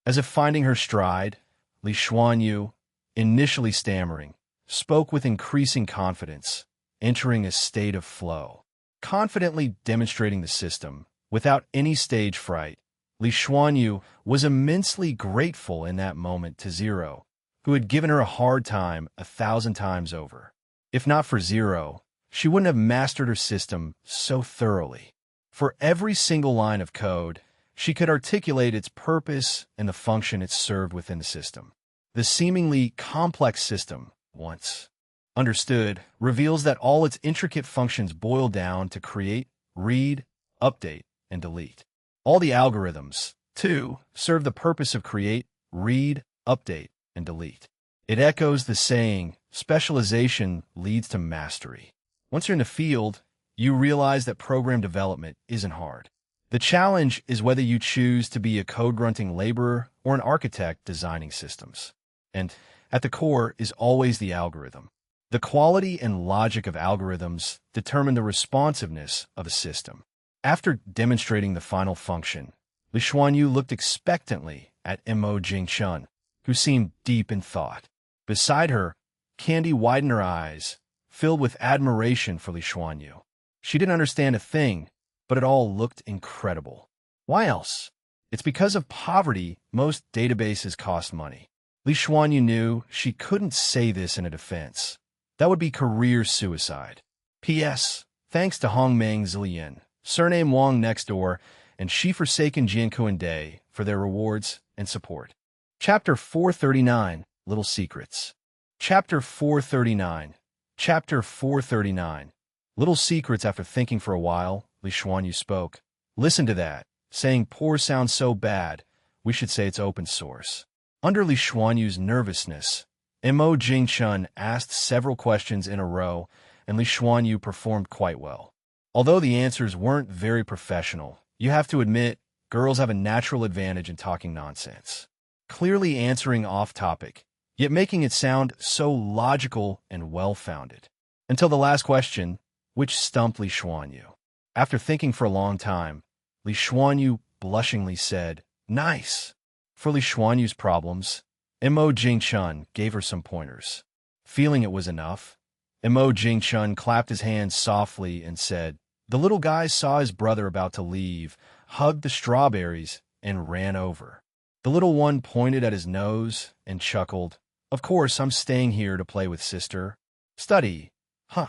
As if finding her stride, Li Xuanyu, initially stammering, spoke with increasing confidence, entering a state of flow. Confidently demonstrating the system, without any stage fright, Li Xuanyu was immensely grateful in that moment to Zero, who had given her a hard time 1,000 times over. If not for Zero, she wouldn't have mastered her system so thoroughly. For every single line of code, she could articulate its purpose and the function it served within the system. The seemingly complex system, once understood, reveals that all its intricate functions boil down to create, read, update, and delete. All the algorithms, too, serve the purpose of create, read, update, and delete. It echoes the saying, specialization leads to mastery. Once you're in the field, you realize that program development isn't hard. The challenge is whether you choose to be a code-grunting laborer or an architect designing systems. And at the core is always the algorithm. The quality and logic of algorithms determine the responsiveness of a system. After demonstrating the final function, Li Xuanyu looked expectantly at Mo Jingchun, who seemed deep in thought. Beside her, Candy widened her eyes, filled with admiration for Li Xuanyu. She didn't understand a thing, but it all looked incredible. Why else? It's because of poverty most databases cost money. Li Xuanyu knew she couldn't say this in a defense. That would be career suicide. P.S. Thanks to Hongmeng Zilian, surname Wang next door, and she-forsaken Jiankuan Day for their rewards and support. Chapter 439, Little Secrets. Chapter 439. Chapter 439. Little Secrets. After thinking for a while, Li Xuanyu spoke. Listen to that. Saying poor sounds so bad, we should say it's open source. Under Li Xuanyu's nervousness, Mo Jingchun asked several questions in a row, and Li Xuanyu performed quite well. Although the answers weren't very professional, you have to admit, girls have a natural advantage in talking nonsense. Clearly answering off-topic, yet making it sound so logical and well-founded. Until the last question, which stumped Li Xuanyu. After thinking for a long time, Li Xuanyu blushingly said, "Nice." For Li Xuanyu's problems, Mo Jingchun gave her some pointers. Feeling it was enough, Mo Jingchun clapped his hands softly and said, "The little guy saw his brother about to leave, hugged the strawberries, and ran over. The little one pointed at his nose and chuckled. Of course, I'm staying here to play with sister. Study. Huh."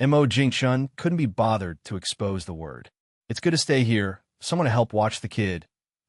Mo Jingchun couldn't be bothered to expose the word. It's good to stay here, someone to help watch the kid.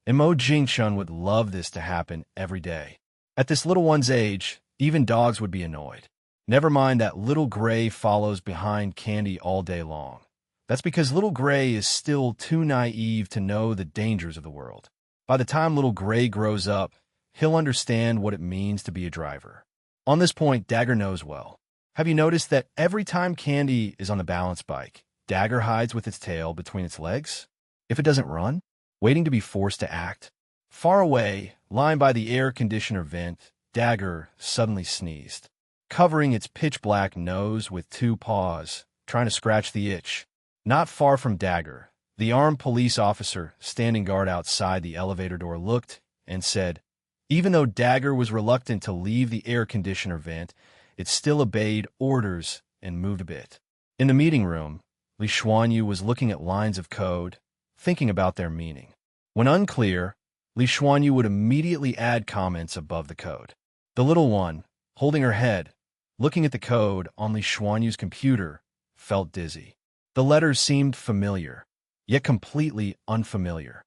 Mo Jingchun would love this to happen every day. At this little one's age, even dogs would be annoyed. Never mind that little Gray follows behind Candy all day long. That's because little Gray is still too naive to know the dangers of the world. By the time little Gray grows up, he'll understand what it means to be a driver. On this point, Dagger knows well. Have you noticed that every time Candy is on the balance bike, Dagger hides with its tail between its legs? If it doesn't run, waiting to be forced to act. Far away, lying by the air conditioner vent, Dagger suddenly sneezed, covering its pitch-black nose with two paws, trying to scratch the itch. Not far from Dagger, the armed police officer standing guard outside the elevator door looked and said, even though Dagger was reluctant to leave the air conditioner vent, it still obeyed orders and moved a bit. In the meeting room, Li Xuanyu was looking at lines of code, thinking about their meaning. When unclear, Li Xuanyu would immediately add comments above the code. The little one, holding her head, looking at the code on Li Xuanyu's computer, felt dizzy. The letters seemed familiar, yet completely unfamiliar.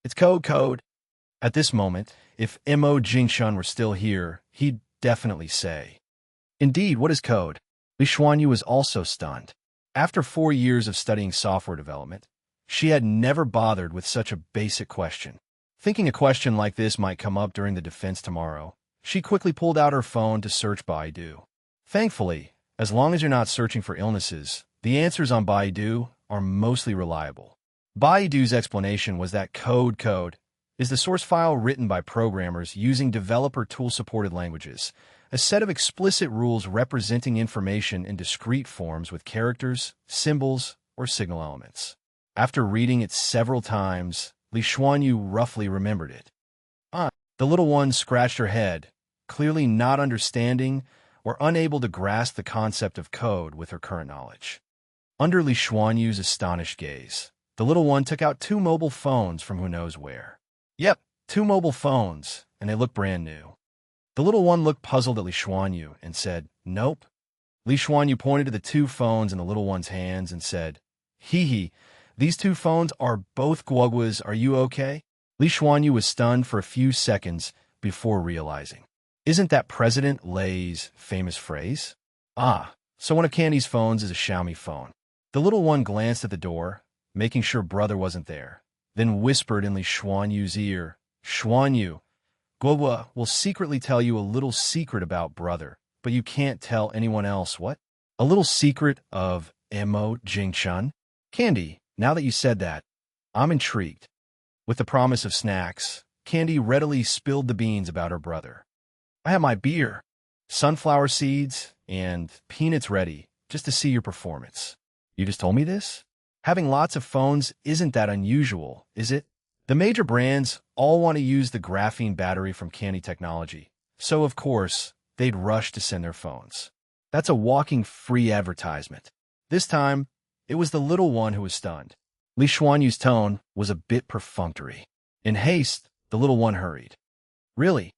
It's code. At this moment, if Mo Jingchun were still here, he'd definitely say. Indeed, what is code? Li Xuanyu was also stunned. After 4 years of studying software development, she had never bothered with such a basic question. Thinking a question like this might come up during the defense tomorrow, she quickly pulled out her phone to search Baidu. Thankfully, as long as you're not searching for illnesses, the answers on Baidu are mostly reliable. Baidu's explanation was that code is the source file written by programmers using developer tool-supported languages, a set of explicit rules representing information in discrete forms with characters, symbols, or signal elements. After reading it several times, Li Xuanyu roughly remembered it. The little one scratched her head, clearly not understanding or unable to grasp the concept of code with her current knowledge. Under Li Xuanyu's astonished gaze, the little one took out 2 mobile phones from who knows where. Yep, 2 mobile phones, and they look brand new. The little one looked puzzled at Li Xuanyu and said, "Nope." Li Xuanyu pointed to the 2 phones in the little one's hands and said, "Hee, these 2 phones are both Guoguas, are you okay?" Li Xuanyu was stunned for a few seconds before realizing. Isn't that President Lei's famous phrase? Ah, so one of Candy's phones is a Xiaomi phone. The little one glanced at the door, making sure brother wasn't there, then whispered in Li Xuanyu's ear, Xuanyu, Guoba will secretly tell you a little secret about brother, but you can't tell anyone else what? A little secret of Mo Jingchun? Candy, now that you said that, I'm intrigued. With the promise of snacks, Candy readily spilled the beans about her brother. I have my beer, sunflower seeds, and peanuts ready just to see your performance. You just told me this? Having lots of phones isn't that unusual, is it? The major brands all want to use the graphene battery from Candy Technology, so of course, they'd rush to send their phones. That's a walking free advertisement. This time, it was the little one who was stunned. Li Xuanyu's tone was a bit perfunctory. In haste, the little one hurried. Really?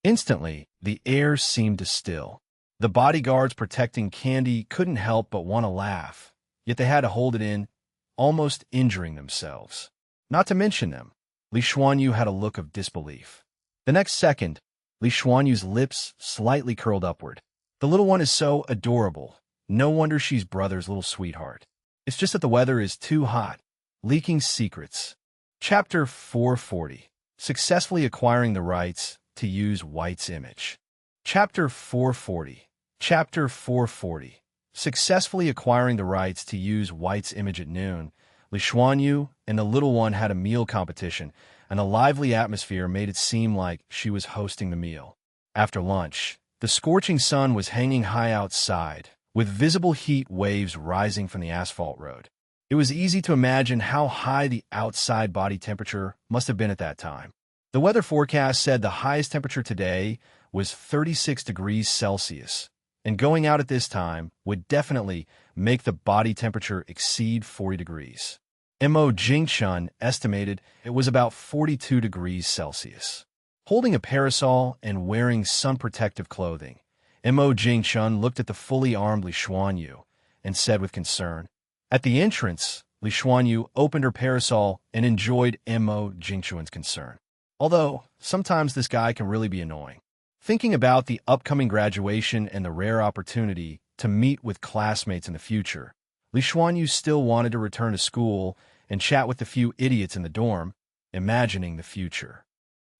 Instantly, the air seemed to still. The bodyguards protecting Candy couldn't help but want to laugh, yet they had to hold it in, almost injuring themselves. Not to mention them, Li Xuanyu had a look of disbelief. The next second, Li Xuanyu's lips slightly curled upward. The little one is so adorable. No wonder she's brother's little sweetheart. It's just that the weather is too hot. Leaking secrets. Chapter 440. Successfully acquiring the rights to use White's image. Chapter 440. Chapter 440. Successfully acquiring the rights to use White's image at noon, Li Xuanyu and the little one had a meal competition, and a lively atmosphere made it seem like she was hosting the meal. After lunch, the scorching sun was hanging high outside, with visible heat waves rising from the asphalt road. It was easy to imagine how high the outside body temperature must have been at that time. The weather forecast said the highest temperature today was 36 degrees Celsius, and going out at this time would definitely make the body temperature exceed 40 degrees. Mo Jingchun estimated it was about 42 degrees Celsius. Holding a parasol and wearing sun-protective clothing, Mo Jingchun looked at the fully armed Li Xuanyu and said with concern. At the entrance, Li Xuanyu opened her parasol and enjoyed Mo Jingchun's concern. Although, sometimes this guy can really be annoying. Thinking about the upcoming graduation and the rare opportunity to meet with classmates in the future, Li Xuanyu still wanted to return to school and chat with the few idiots in the dorm, imagining the future.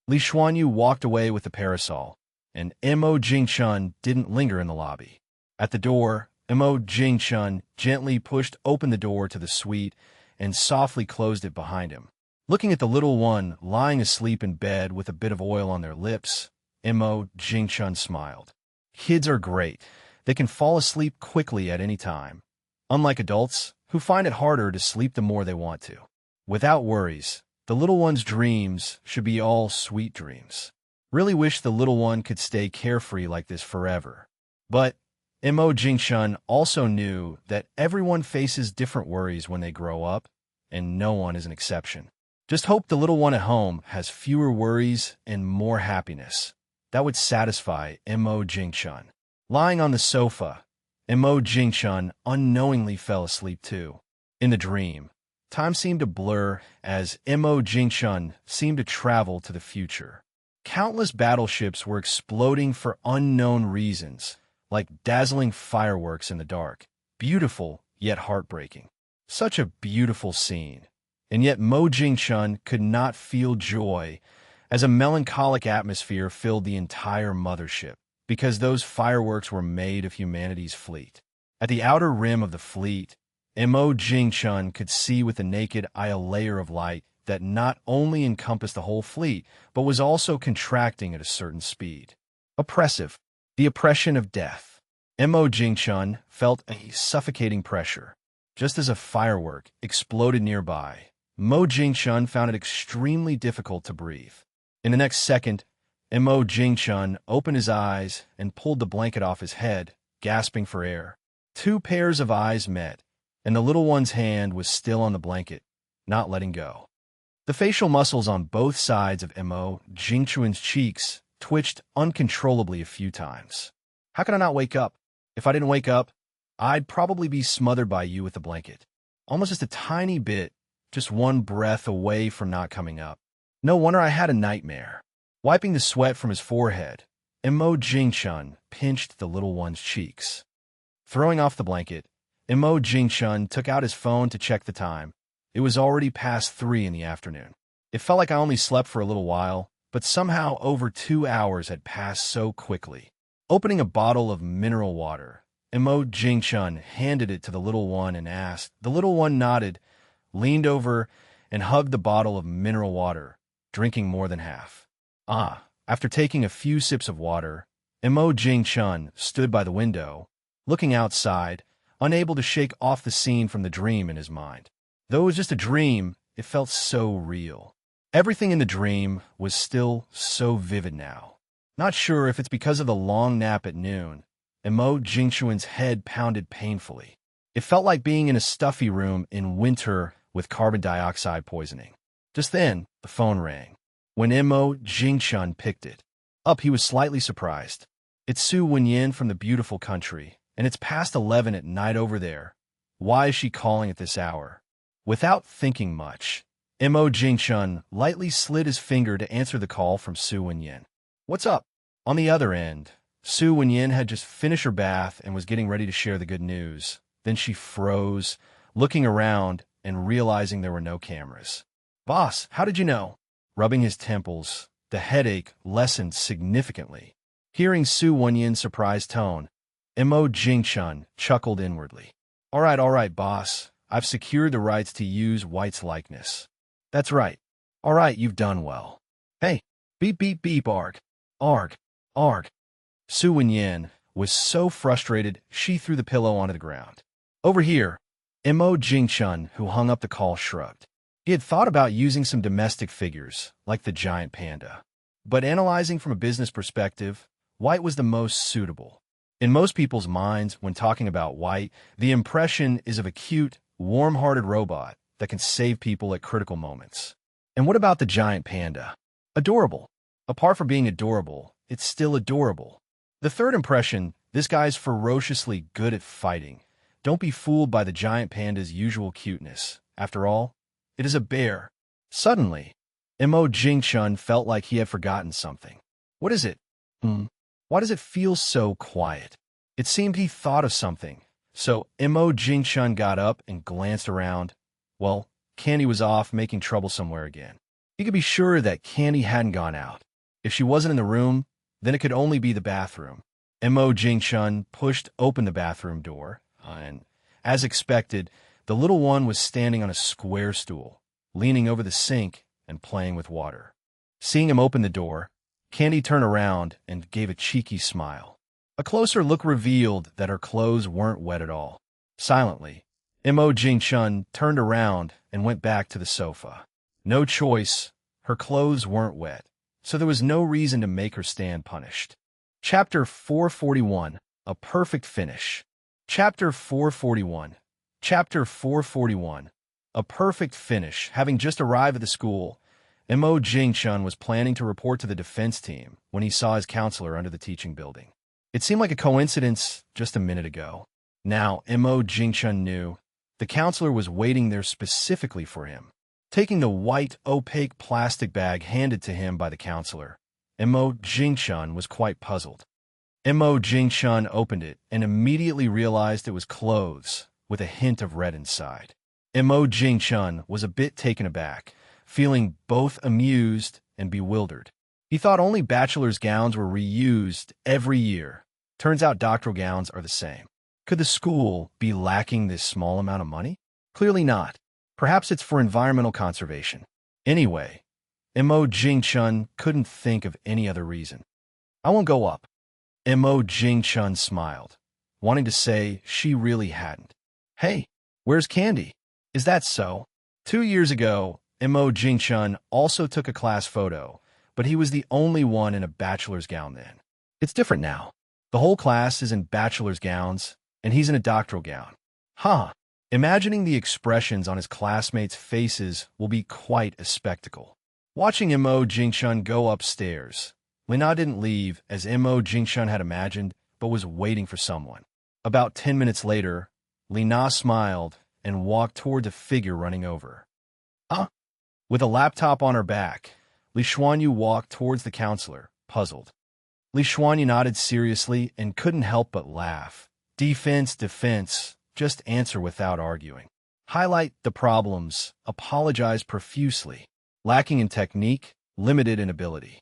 Li Xuanyu walked away with the parasol, and Mo Jingchun didn't linger in the lobby. At the door, Mo Jingchun gently pushed open the door to the suite and softly closed it behind him. Looking at the little one lying asleep in bed with a bit of oil on their lips, Mo Jingchun smiled. Kids are great. They can fall asleep quickly at any time, unlike adults who find it harder to sleep the more they want to. Without worries, the little one's dreams should be all sweet dreams. Really wish the little one could stay carefree like this forever. But Mo Jingchun also knew that everyone faces different worries when they grow up, and no one is an exception. Just hope the little one at home has fewer worries and more happiness. That would satisfy Mo Jingchun. Lying on the sofa, Mo Jingchun unknowingly fell asleep too. In the dream, time seemed to blur as Mo Jingchun seemed to travel to the future. Countless battleships were exploding for unknown reasons, like dazzling fireworks in the dark. Beautiful, yet heartbreaking. Such a beautiful scene. And yet Mo Jingchun could not feel joy, as a melancholic atmosphere filled the entire mothership, because those fireworks were made of humanity's fleet. At the outer rim of the fleet, Mo Jingchun could see with the naked eye a layer of light that not only encompassed the whole fleet, but was also contracting at a certain speed. Oppressive. The oppression of death. Mo Jingchun felt a suffocating pressure. Just as a firework exploded nearby, Mo Jingchun found it extremely difficult to breathe. In the next second, Mo Jingchun opened his eyes and pulled the blanket off his head, gasping for air. Two pairs of eyes met, and the little one's hand was still on the blanket, not letting go. The facial muscles on both sides of Mo Jingchun's cheeks twitched uncontrollably a few times. How could I not wake up? If I didn't wake up, I'd probably be smothered by you with the blanket. Almost just a tiny bit, just one breath away from not coming up. No wonder I had a nightmare. Wiping the sweat from his forehead, Mo Jingchun pinched the little one's cheeks. Throwing off the blanket, Imo Jingchun took out his phone to check the time. It was already past 3 in the afternoon. It felt like I only slept for a little while, but somehow over 2 hours had passed so quickly. Opening a bottle of mineral water, Imo Jingchun handed it to the little one and asked. The little one nodded, leaned over, and hugged the bottle of mineral water, drinking more than half. After taking a few sips of water, Imo Jingchun stood by the window, looking outside, unable to shake off the scene from the dream in his mind. Though it was just a dream, it felt so real. Everything in the dream was still so vivid now. Not sure if it's because of the long nap at noon, Imo Jingchun's head pounded painfully. It felt like being in a stuffy room in winter with carbon dioxide poisoning. Just then, the phone rang. When Imo Jingchun picked it up, he was slightly surprised. It's Su Wenyin from the beautiful country, and it's past 11 at night over there. Why is she calling at this hour? Without thinking much, Imo Jingchun lightly slid his finger to answer the call from Su Wenyin. What's up? On the other end, Su Wenyin had just finished her bath and was getting ready to share the good news. Then she froze, looking around and realizing there were no cameras. Boss, how did you know? Rubbing his temples, the headache lessened significantly. Hearing Su Wenyin's surprised tone, Imo Jingchun chuckled inwardly. All right, boss. I've secured the rights to use White's likeness. That's right. All right, you've done well. Hey, beep, beep, beep, arg. Arg, arg. Su Wenyin was so frustrated she threw the pillow onto the ground. Over here, Imo Jingchun, who hung up the call, shrugged. He had thought about using some domestic figures, like the giant panda. But analyzing from a business perspective, White was the most suitable. In most people's minds, when talking about White, the impression is of a cute, warm-hearted robot that can save people at critical moments. And what about the giant panda? Adorable. Apart from being adorable, it's still adorable. The third impression, this guy's ferociously good at fighting. Don't be fooled by the giant panda's usual cuteness. After all, it is a bear. Suddenly, Imo Jingchun felt like he had forgotten something. What is it? Why does it feel so quiet? It seemed he thought of something. So Imo Jingchun got up and glanced around. Well, Candy was off making trouble somewhere again. He could be sure that Candy hadn't gone out. If she wasn't in the room, then it could only be the bathroom. Imo Jingchun pushed open the bathroom door, and, as expected, the little one was standing on a square stool, leaning over the sink and playing with water. Seeing him open the door, Candy turned around and gave a cheeky smile. A closer look revealed that her clothes weren't wet at all. Silently, Imo Jingchun turned around and went back to the sofa. No choice, her clothes weren't wet, so there was no reason to make her stand punished. Chapter 441, A Perfect Finish. Chapter 441. Chapter 441. A Perfect Finish. Having just arrived at the school, Imo Jingchun was planning to report to the defense team when he saw his counselor under the teaching building. It seemed like a coincidence just a minute ago. Now, Imo Jingchun knew the counselor was waiting there specifically for him. Taking the white, opaque plastic bag handed to him by the counselor, Imo Jingchun was quite puzzled. Imo Jingchun opened it and immediately realized it was clothes with a hint of red inside. Imo Jingchun was a bit taken aback, feeling both amused and bewildered. He thought only bachelor's gowns were reused every year. Turns out doctoral gowns are the same. Could the school be lacking this small amount of money? Clearly not. Perhaps it's for environmental conservation. Anyway, Imo Jingchun couldn't think of any other reason. I won't go up. Imo Jingchun smiled, wanting to say she really hadn't. Hey, where's Candy? Is that so? 2 years ago, Imo Jingchun also took a class photo, but he was the only one in a bachelor's gown then. It's different now. The whole class is in bachelor's gowns, and he's in a doctoral gown. Imagining the expressions on his classmates' faces will be quite a spectacle. Watching Imo Jingchun go upstairs, Lina didn't leave as Imo Jingchun had imagined, but was waiting for someone. About 10 minutes later, Lina smiled and walked toward the figure running over. With a laptop on her back, Li Xuanyu walked towards the counselor, puzzled. Li Xuanyu nodded seriously and couldn't help but laugh, Defense. Just answer without arguing. Highlight the problems. Apologize profusely. Lacking in technique, limited in ability.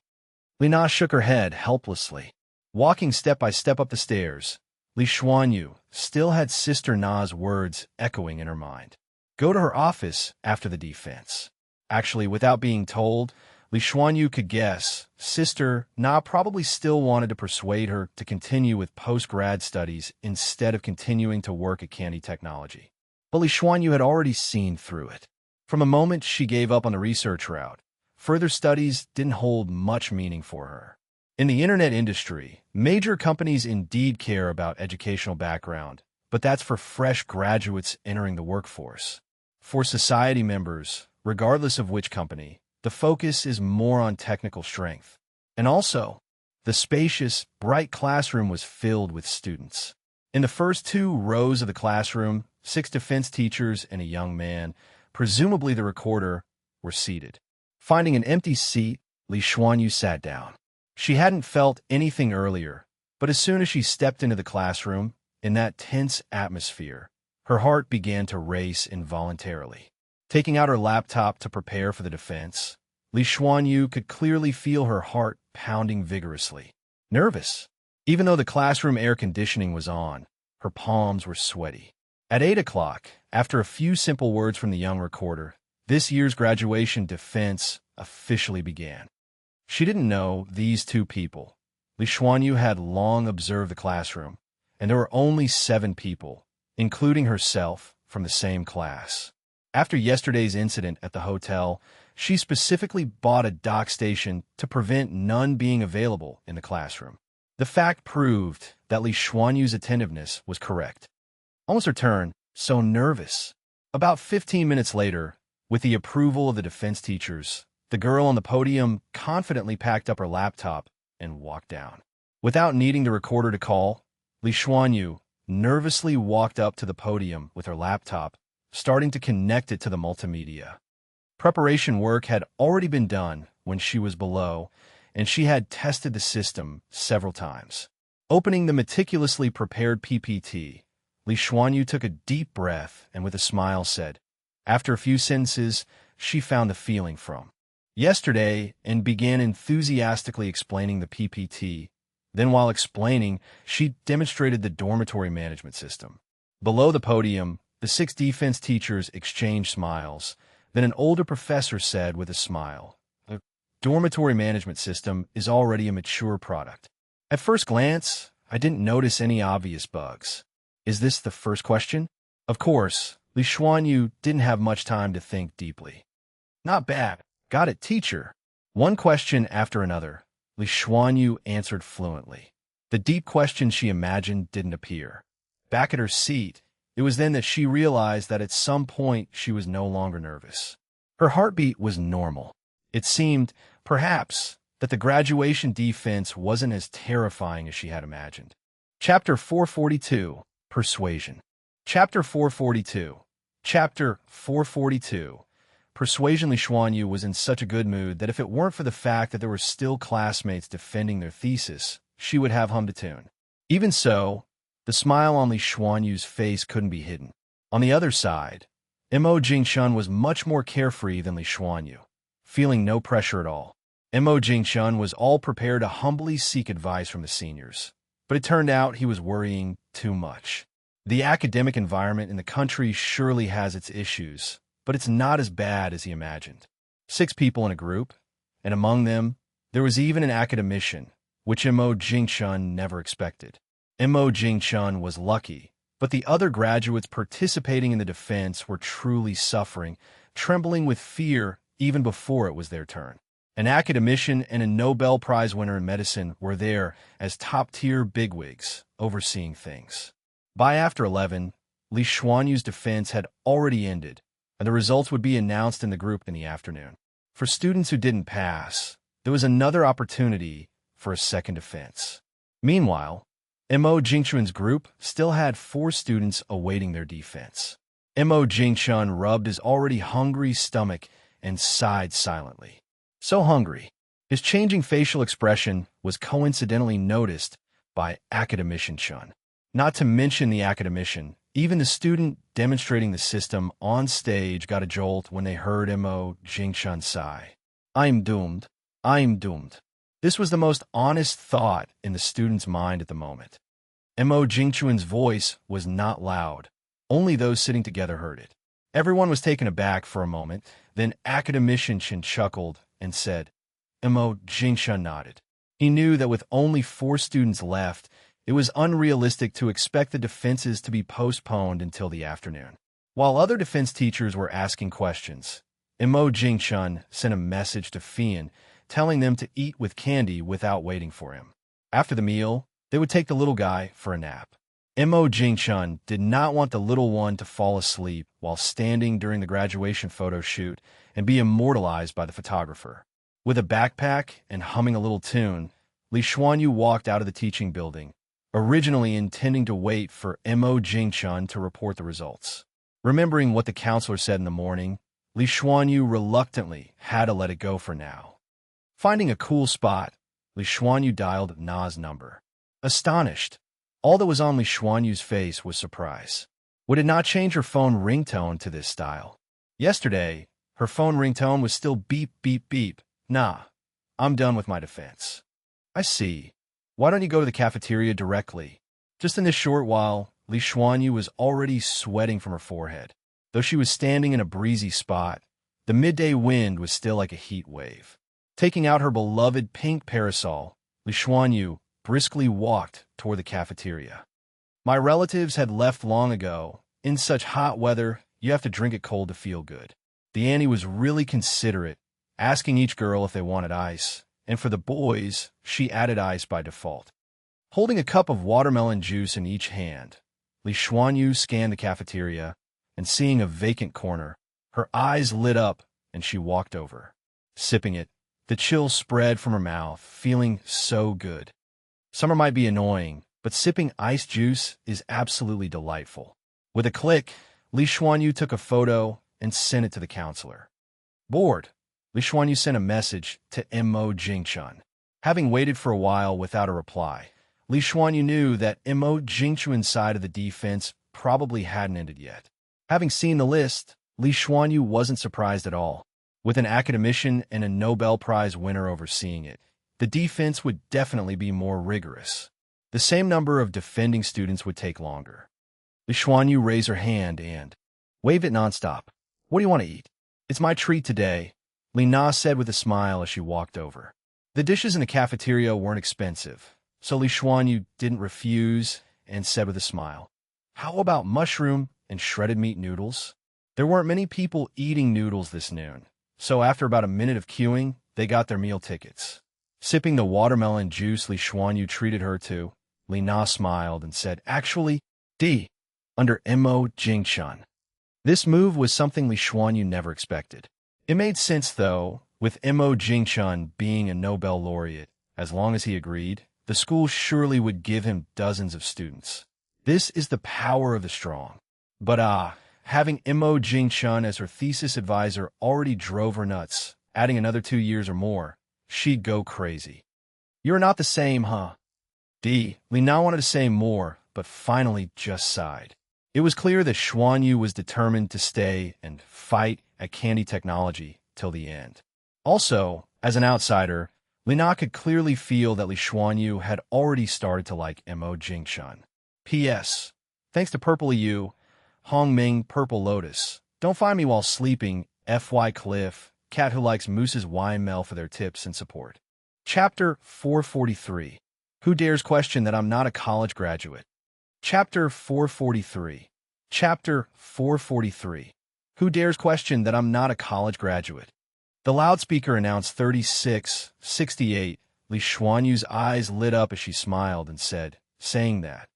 Lina shook her head helplessly. Walking step by step up the stairs, Li Xuanyu still had Sister Na's words echoing in her mind. Go to her office after the defense. Actually, without being told, Li Xuanyu could guess Sister Na probably still wanted to persuade her to continue with post-grad studies instead of continuing to work at Candy Technology. But Li Xuanyu had already seen through it. From the moment she gave up on the research route, further studies didn't hold much meaning for her. In the internet industry, major companies indeed care about educational background, but that's for fresh graduates entering the workforce. For society members, regardless of which company, the focus is more on technical strength. And also, the spacious, bright classroom was filled with students. In the first 2 rows of the classroom, 6 defense teachers and a young man, presumably the recorder, were seated. Finding an empty seat, Li Xuanyu sat down. She hadn't felt anything earlier, but as soon as she stepped into the classroom, in that tense atmosphere, her heart began to race involuntarily. Taking out her laptop to prepare for the defense, Li Xuanyu could clearly feel her heart pounding vigorously. Nervous. Even though the classroom air conditioning was on, her palms were sweaty. At 8 o'clock, after a few simple words from the young recorder, this year's graduation defense officially began. She didn't know these 2 people. Li Xuanyu had long observed the classroom, and there were only 7 people, including herself, from the same class. After yesterday's incident at the hotel, she specifically bought a dock station to prevent none being available in the classroom. The fact proved that Li Xuanyu's attentiveness was correct. Almost her turn, so nervous. About 15 minutes later, with the approval of the defense teachers, the girl on the podium confidently packed up her laptop and walked down. Without needing the recorder to call, Li Xuanyu nervously walked up to the podium with her laptop, starting to connect it to the multimedia. Preparation work had already been done when she was below, and she had tested the system several times. Opening the meticulously prepared PPT, Li Xuanyu took a deep breath and with a smile said, after a few sentences, she found the feeling from yesterday and began enthusiastically explaining the PPT. Then while explaining, she demonstrated the dormitory management system. Below the podium, the 6 defense teachers exchanged smiles. Then an older professor said with a smile, the dormitory management system is already a mature product. At first glance, I didn't notice any obvious bugs. Is this the first question? Of course, Li Xuanyu didn't have much time to think deeply. Not bad. Got it, teacher. One question after another, Li Xuanyu answered fluently. The deep question she imagined didn't appear. Back at her seat, it was then that she realized that at some point she was no longer nervous. Her heartbeat was normal. It seemed, perhaps, that the graduation defense wasn't as terrifying as she had imagined. Chapter 442, Persuasion. Chapter 442. Chapter 442. Persuasion. Li Xuanyu was in such a good mood that if it weren't for the fact that there were still classmates defending their thesis, she would have hummed a tune. Even so, the smile on Li Xuanyu's face couldn't be hidden. On the other side, Mo Jingshun was much more carefree than Li Xuanyu, feeling no pressure at all. Mo Jingshun was all prepared to humbly seek advice from the seniors, but it turned out he was worrying too much. The academic environment in the country surely has its issues, but it's not as bad as he imagined. 6 people in a group, and among them, there was even an academician, which Mo Jingshun never expected. Mo Jingshun was lucky, but the other graduates participating in the defense were truly suffering, trembling with fear even before it was their turn. An academician and a Nobel Prize winner in medicine were there as top-tier bigwigs, overseeing things. By after 11, Li Xuanyu's defense had already ended, and the results would be announced in the group in the afternoon. For students who didn't pass, there was another opportunity for a second defense. Meanwhile, Mo Jingshun's group still had 4 students awaiting their defense. Mo Jingshun rubbed his already hungry stomach and sighed silently. So hungry, his changing facial expression was coincidentally noticed by Academician Shun. Not to mention the academician. Even the student demonstrating the system on stage got a jolt when they heard Mo Jingshun sigh. I'm doomed. I'm doomed. This was the most honest thought in the student's mind at the moment. Mo Jingchuan's voice was not loud. Only those sitting together heard it. Everyone was taken aback for a moment. Then academician Shin chuckled and said, Mo Jingshun nodded. He knew that with only 4 students left, it was unrealistic to expect the defenses to be postponed until the afternoon. While other defense teachers were asking questions, Mo Jingshun sent a message to Fian telling them to eat with candy without waiting for him. After the meal, they would take the little guy for a nap. Mo Jingshun did not want the little one to fall asleep while standing during the graduation photo shoot and be immortalized by the photographer. With a backpack and humming a little tune, Li Xuanyu walked out of the teaching building, originally intending to wait for Mo Jingshun to report the results. Remembering what the counselor said in the morning, Li Xuanyu reluctantly had to let it go for now. Finding a cool spot, Li Xuanyu dialed Na's number. Astonished, all that was on Li Xuanyu's face was surprise. Would it not change her phone ringtone to this style? Yesterday, her phone ringtone was still beep, beep, beep. Nah, I'm done with my defense. I see. Why don't you go to the cafeteria directly? Just in this short while, Li Xuanyu was already sweating from her forehead. Though she was standing in a breezy spot, the midday wind was still like a heat wave. Taking out her beloved pink parasol, Li Xuanyu briskly walked toward the cafeteria. My relatives had left long ago. In such hot weather, you have to drink it cold to feel good. The auntie was really considerate, asking each girl if they wanted ice, and for the boys, she added ice by default. Holding a cup of watermelon juice in each hand, Li Xuanyu scanned the cafeteria, and seeing a vacant corner, her eyes lit up and she walked over. Sipping it, the chill spread from her mouth, feeling so good. Summer might be annoying, but sipping iced juice is absolutely delightful. With a click, Li Xuanyu took a photo and sent it to the counselor. Bored, Li Xuanyu sent a message to Mo Jingshun. Having waited for a while without a reply, Li Xuanyu knew that Mo Jingchuan's side of the defense probably hadn't ended yet. Having seen the list, Li Xuanyu wasn't surprised at all. With an academician and a Nobel Prize winner overseeing it, the defense would definitely be more rigorous. The same number of defending students would take longer. Li Xuanyu raised her hand and waved it nonstop. What do you want to eat? It's my treat today, Li Na said with a smile as she walked over. The dishes in the cafeteria weren't expensive, so Li Xuanyu didn't refuse and said with a smile, How about mushroom and shredded meat noodles? There weren't many people eating noodles this noon, so after about a minute of queuing, they got their meal tickets. Sipping the watermelon juice Li Xuanyu treated her to, Li Na smiled and said, Actually, D, under Mo Jingshun. This move was something Li Xuanyu never expected. It made sense, though, with Mo Jingshun being a Nobel laureate. As long as he agreed, the school surely would give him dozens of students. This is the power of the strong. But having Mo Jingshun as her thesis advisor already drove her nuts. Adding another 2 years or more, she'd go crazy. You're not the same, huh? D. Li Na wanted to say more, but finally just sighed. It was clear that Xuanyu was determined to stay and fight at Candy Technology till the end. Also, as an outsider, Li Na could clearly feel that Li Xuanyu had already started to like Mo Jingshun. P.S. Thanks to Purple EU, Hong Ming Purple Lotus. Don't find me while sleeping, F.Y. Cliff, cat who likes Moose's wine mail for their tips and support. Chapter 443. Who dares question that I'm not a college graduate? Chapter 443. Chapter 443. Who dares question that I'm not a college graduate? The loudspeaker announced 3668. Li Xuanyu's eyes lit up as she smiled and said, saying that,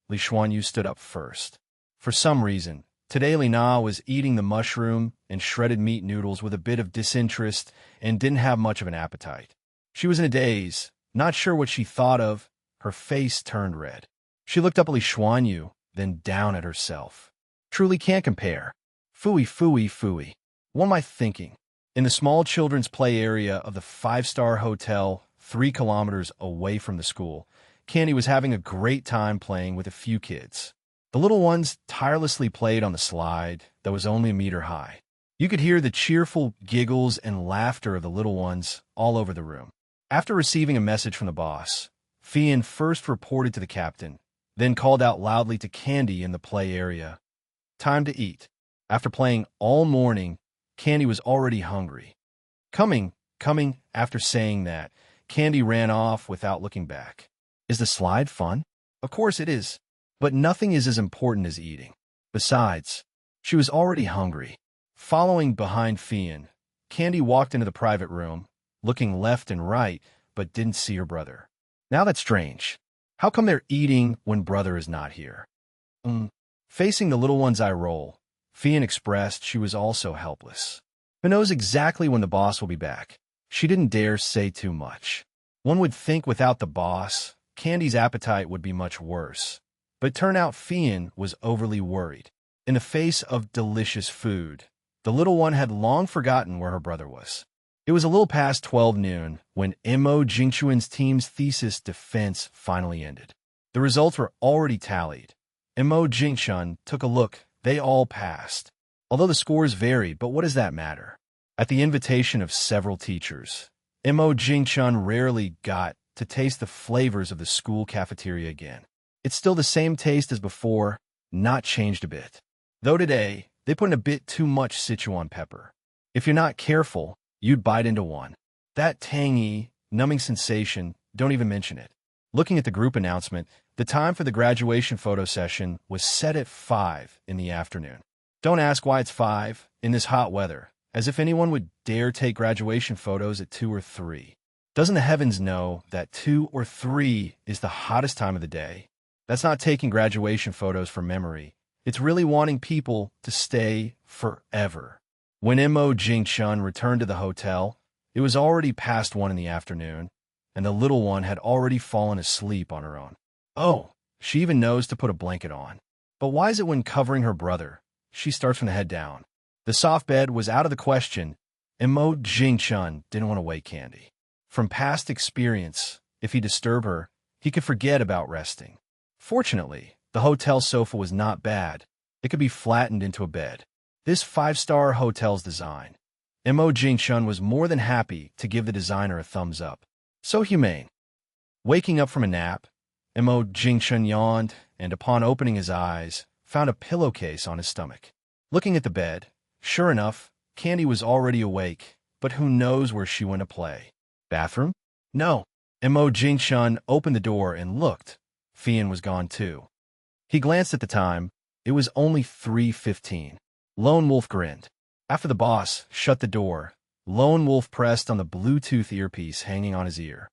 Li Xuanyu stood up first. For some reason, today Li Na was eating the mushroom and shredded meat noodles with a bit of disinterest and didn't have much of an appetite. She was in a daze, not sure what she thought of. Her face turned red. She looked up at Li Xuanyu, then down at herself. Truly can't compare. Phooey, phooey, phooey. What am I thinking? In the small children's play area of the 5-star hotel 3 kilometers away from the school, Candy was having a great time playing with a few kids. The little ones tirelessly played on the slide that was only a meter high. You could hear the cheerful giggles and laughter of the little ones all over the room. After receiving a message from the boss, Fian first reported to the captain, then called out loudly to Candy in the play area. Time to eat. After playing all morning, Candy was already hungry. Coming, after saying that, Candy ran off without looking back. Is the slide fun? Of course it is. But nothing is as important as eating. Besides, she was already hungry. Following behind Fian, Candy walked into the private room, looking left and right, but didn't see her brother. Now that's strange. How come they're eating when brother is not here? Facing the little one's eye roll, Fian expressed she was also helpless. Who knows exactly when the boss will be back? She didn't dare say too much. One would think without the boss, Candy's appetite would be much worse. But turned out Fian was overly worried. In the face of delicious food, the little one had long forgotten where her brother was. It was a little past 12 noon when Mo Jingchuan's team's thesis defense finally ended. The results were already tallied. Mo Jingchun took a look. They all passed. Although the scores varied, but what does that matter? At the invitation of several teachers, Mo Jingchun rarely got to taste the flavors of the school cafeteria again. It's still the same taste as before, not changed a bit. Though today, they put in a bit too much Sichuan pepper. If you're not careful, you'd bite into one. That tangy, numbing sensation, don't even mention it. Looking at the group announcement, the time for the graduation photo session was set at 5 in the afternoon. Don't ask why it's 5 in this hot weather, as if anyone would dare take graduation photos at 2 or 3. Doesn't the heavens know that 2 or 3 is the hottest time of the day? That's not taking graduation photos for memory. It's really wanting people to stay forever. When Mo Jingchun returned to the hotel, it was already past 1 in the afternoon, and the little one had already fallen asleep on her own. Oh, she even knows to put a blanket on. But why is it when covering her brother, she starts from the head down? The soft bed was out of the question, and Mo Jingchun didn't want to wake Candy. From past experience, if he disturbed her, he could forget about resting. Fortunately, the hotel sofa was not bad. It could be flattened into a bed. This 5-star hotel's design. Mo Jingchun was more than happy to give the designer a thumbs up. So humane. Waking up from a nap, Mo Jingchun yawned and, upon opening his eyes, found a pillowcase on his stomach. Looking at the bed, sure enough, Candy was already awake, but who knows where she went to play. Bathroom? No. Mo Jingchun opened the door and looked. Fian was gone too. He glanced at the time. It was only 3:15. Lone Wolf grinned. After the boss shut the door, Lone Wolf pressed on the Bluetooth earpiece hanging on his ear.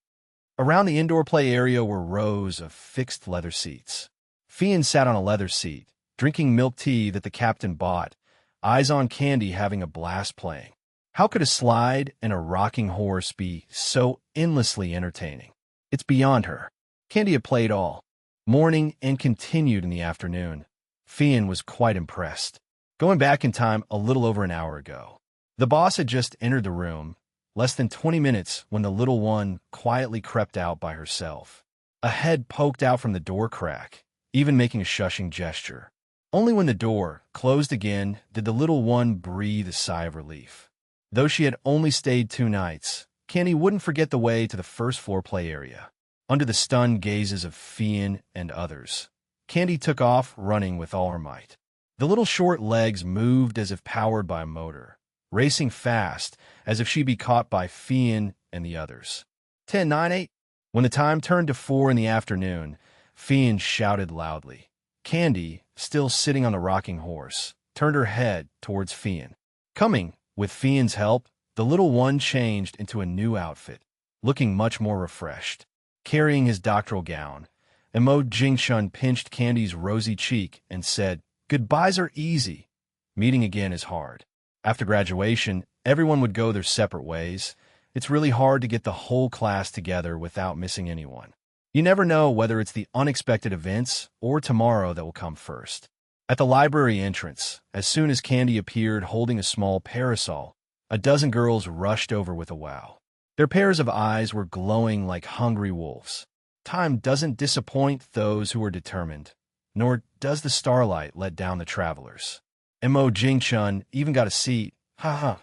Around the indoor play area were rows of fixed leather seats. Fian sat on a leather seat, drinking milk tea that the captain bought, eyes on Candy having a blast playing. How could a slide and a rocking horse be so endlessly entertaining? It's beyond her. Candy had played all morning and continued in the afternoon. Fian was quite impressed. Going back in time a little over an hour ago, the boss had just entered the room, less than 20 minutes when the little one quietly crept out by herself. A head poked out from the door crack, even making a shushing gesture. Only when the door closed again did the little one breathe a sigh of relief. Though she had only stayed 2 nights, Candy wouldn't forget the way to the first-floor play area. Under the stunned gazes of Fian and others, Candy took off running with all her might. The little short legs moved as if powered by a motor, racing fast as if she'd be caught by Fian and the others. 10, 9, 8. When the time turned to 4 in the afternoon, Fian shouted loudly. Candy, still sitting on the rocking horse, turned her head towards Fian. Coming, with Fian's help, the little one changed into a new outfit, looking much more refreshed. Carrying his doctoral gown, Mo Jingchun pinched Candy's rosy cheek and said, "Goodbyes are easy. Meeting again is hard." After graduation, everyone would go their separate ways. It's really hard to get the whole class together without missing anyone. You never know whether it's the unexpected events or tomorrow that will come first. At the library entrance, as soon as Candy appeared holding a small parasol, a dozen girls rushed over with a wow. Their pairs of eyes were glowing like hungry wolves. Time doesn't disappoint those who are determined, nor does the starlight let down the travelers. Mo Jingchun even got a seat. Ha.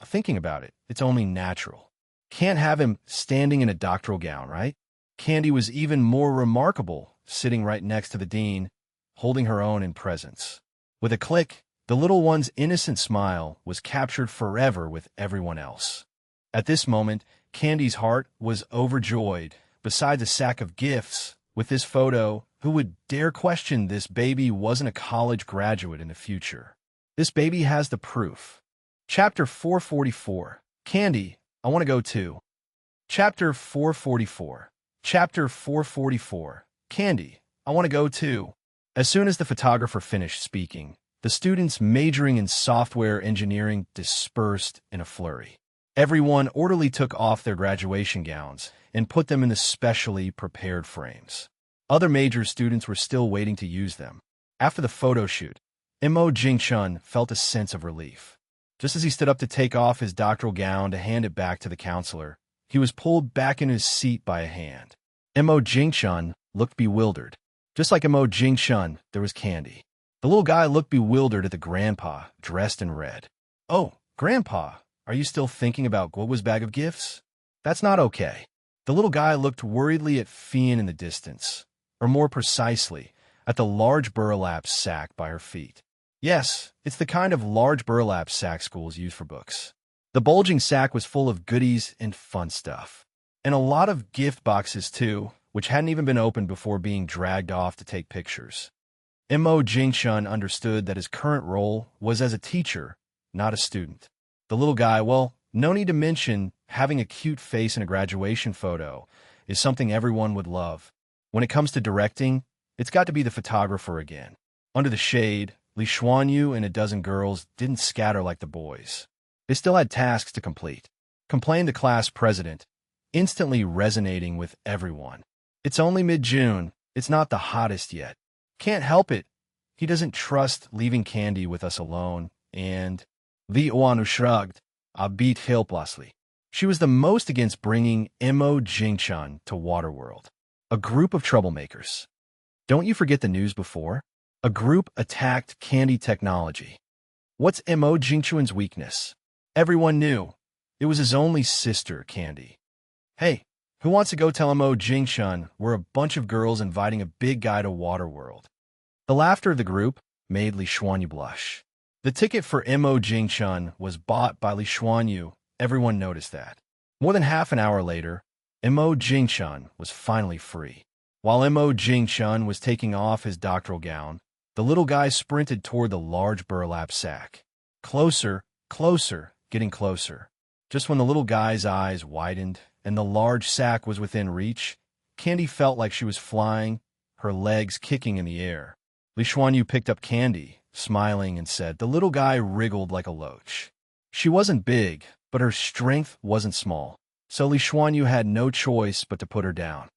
Thinking about it, it's only natural. Can't have him standing in a doctoral gown, right? Candy was even more remarkable, sitting right next to the dean, holding her own in presence. With a click, the little one's innocent smile was captured forever with everyone else. At this moment, Candy's heart was overjoyed. Besides a sack of gifts, with this photo, who would dare question this baby wasn't a college graduate in the future? This baby has the proof. Chapter 444. Candy, I want to go too. Chapter 444. Chapter 444. Candy, I want to go too. As soon as the photographer finished speaking, the students majoring in software engineering dispersed in a flurry. Everyone orderly took off their graduation gowns and put them in the specially prepared frames. Other major students were still waiting to use them. After the photo shoot, Mo Jingchun felt a sense of relief. Just as he stood up to take off his doctoral gown to hand it back to the counselor, he was pulled back in his seat by a hand. Mo Jingchun looked bewildered. Just like Mo Jingchun, there was Candy. The little guy looked bewildered at the grandpa, dressed in red. "Oh, Grandpa, are you still thinking about Guoguo's bag of gifts? That's not okay." The little guy looked worriedly at Fian in the distance, or more precisely, at the large burlap sack by her feet. Yes, it's the kind of large burlap sack schools use for books. The bulging sack was full of goodies and fun stuff. And a lot of gift boxes, too, which hadn't even been opened before being dragged off to take pictures. Mo Jingchun understood that his current role was as a teacher, not a student. The little guy, well, no need to mention having a cute face in a graduation photo is something everyone would love. When it comes to directing, it's got to be the photographer again. Under the shade, Li Xuanyu and a dozen girls didn't scatter like the boys. They still had tasks to complete. Complained the class president, instantly resonating with everyone. "It's only mid-June. It's not the hottest yet. Can't help it. He doesn't trust leaving Candy with us alone, and..." Li Oanu shrugged, a bit helplessly. She was the most against bringing Mo Jingchun to Waterworld. A group of troublemakers. Don't you forget the news before? A group attacked Candy Technology. What's Mo Jingchun's weakness? Everyone knew. It was his only sister, Candy. "Hey, who wants to go tell Mo Jingchun we're a bunch of girls inviting a big guy to Waterworld?" The laughter of the group made Li Xuanyu blush. The ticket for Mo Jingchun was bought by Li Xuanyu. Everyone noticed that. More than half an hour later, Mo Jingchun was finally free. While Mo Jingchun was taking off his doctoral gown, the little guy sprinted toward the large burlap sack. Closer, getting closer. Just when the little guy's eyes widened and the large sack was within reach, Candy felt like she was flying, her legs kicking in the air. Li Xuanyu picked up Candy, smiling, and said, the little guy wriggled like a loach. She wasn't big, but her strength wasn't small, so Li Xuanyu had no choice but to put her down.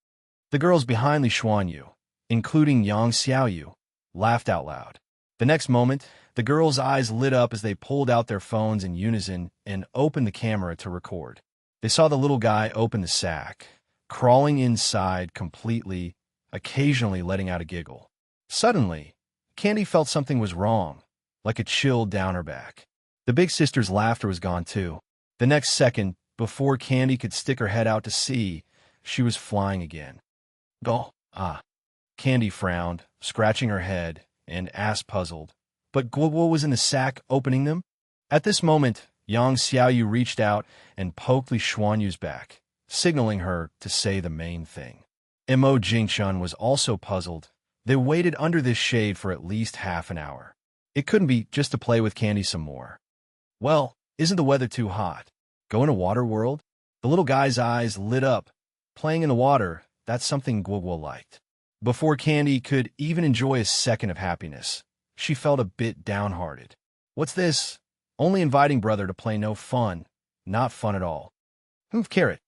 The girls behind Li Xuanyu, including Yang Xiaoyu, laughed out loud. The next moment, the girls' eyes lit up as they pulled out their phones in unison and opened the camera to record. They saw the little guy open the sack, crawling inside completely, occasionally letting out a giggle. Suddenly, Candy felt something was wrong, like a chill down her back. The big sister's laughter was gone too. The next second, before Candy could stick her head out to see, she was flying again. "Go, ah." Candy frowned, scratching her head, and asked puzzled, "But Guo was in the sack opening them?" At this moment, Yang Xiaoyu reached out and poked Li Xuanyu's back, signaling her to say the main thing. Mo Jingchun was also puzzled. They waited under this shade for at least half an hour. It couldn't be just to play with Candy some more. "Well, isn't the weather too hot? Going to Waterworld?" The little guy's eyes lit up. Playing in the water, that's something Guo liked. Before Candy could even enjoy a second of happiness, she felt a bit downhearted. "What's this? Only inviting brother to play, no fun. Not fun at all." Carrot.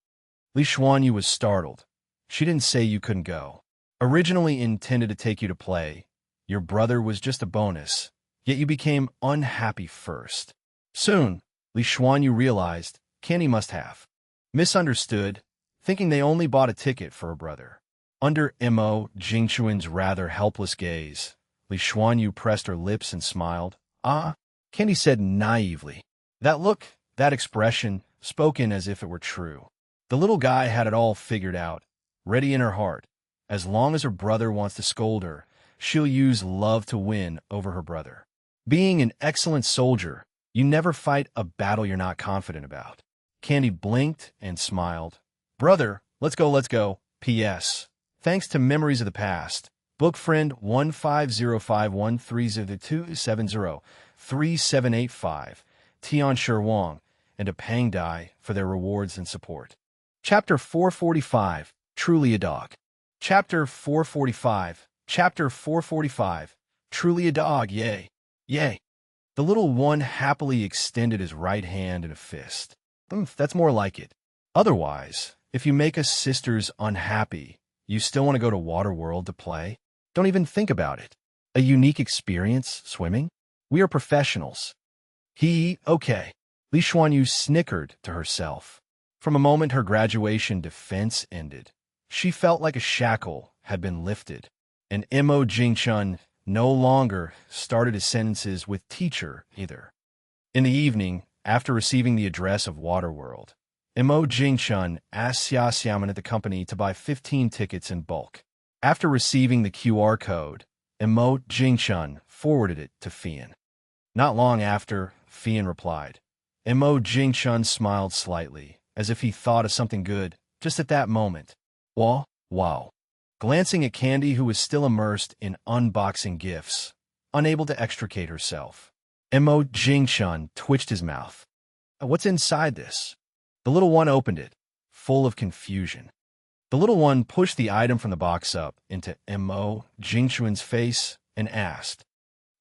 Li Xuanyu was startled. She didn't say you couldn't go. Originally intended to take you to play, your brother was just a bonus, yet you became unhappy first. Soon, Li Xuanyu realized Candy must have misunderstood, thinking they only bought a ticket for her brother. Under Mo Jingchuan's rather helpless gaze, Li Xuanyu pressed her lips and smiled. Ah, Candy said naively. That look, that expression, spoken as if it were true. The little guy had it all figured out, ready in her heart. As long as her brother wants to scold her, she'll use love to win over her brother. Being an excellent soldier, you never fight a battle you're not confident about. Candy blinked and smiled. Brother, let's go, let's go. P.S. Thanks to memories of the past. Book friend 15051302703785, Tian Shi Wang, and a Pang Dai for their rewards and support. Chapter 445, Truly a Dog. Chapter 445, Truly a Dog, yay, yay. The little one happily extended his right hand in a fist. That's more like it. Otherwise, if you make us sisters unhappy, you still want to go to Waterworld to play? Don't even think about it. A unique experience, swimming? We are professionals. Okay. Li Xuanyu snickered to herself. From a moment her graduation defense ended, she felt like a shackle had been lifted, and Mo Jingchun no longer started his sentences with teacher either. In the evening, after receiving the address of Waterworld, Mo Jingchun asked Xia Xiaoman at the company to buy 15 tickets in bulk. After receiving the QR code, Mo Jingchun forwarded it to Fian. Not long after, Fian replied. Mo Jingchun smiled slightly, as if he thought of something good, just at that moment. Wow. Glancing at Candy, who was still immersed in unboxing gifts, unable to extricate herself, Mo Jingchun twitched his mouth. What's inside this? The little one opened it, full of confusion. The little one pushed the item from the box up into Mo Jingchun's face and asked.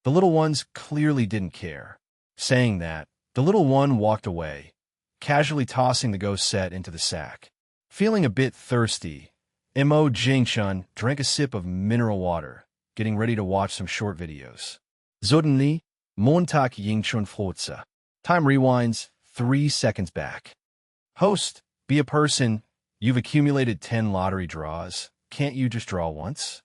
The little ones clearly didn't care. Saying that, the little one walked away, casually tossing the ghost set into the sack. Feeling a bit thirsty, Mo Jingchun drank a sip of mineral water, getting ready to watch some short videos. Suddenly, Montag Yingchun Flotza. Time rewinds 3 seconds back. Host, be a person. You've accumulated 10 lottery draws. Can't you just draw once?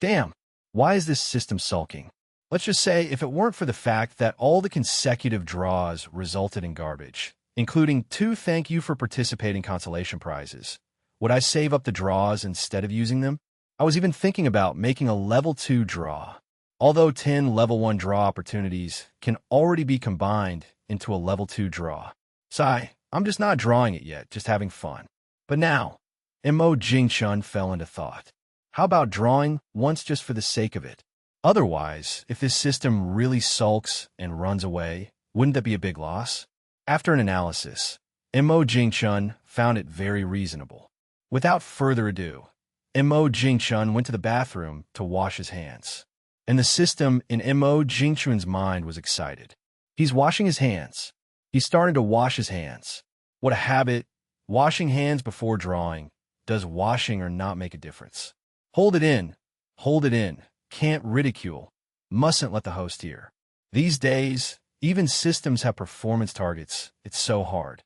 Damn, why is this system sulking? Let's just say if it weren't for the fact that all the consecutive draws resulted in garbage, including 2 thank you for participating consolation prizes, would I save up the draws instead of using them? I was even thinking about making a level 2 draw. Although 10 level 1 draw opportunities can already be combined into a level 2 draw. I'm just not drawing it yet, just having fun. But now, Mo Jingchun fell into thought. How about drawing once just for the sake of it? Otherwise, if this system really sulks and runs away, wouldn't that be a big loss? After an analysis, Mo Jingchun found it very reasonable. Without further ado, Mo Jingchun went to the bathroom to wash his hands. And the system in Mo Jingchun's mind was excited. He's washing his hands. He's starting to wash his hands. What a habit. Washing hands before drawing. Does washing or not make a difference? Hold it in. Hold it in. Can't ridicule. Mustn't let the host hear. These days, even systems have performance targets. It's so hard.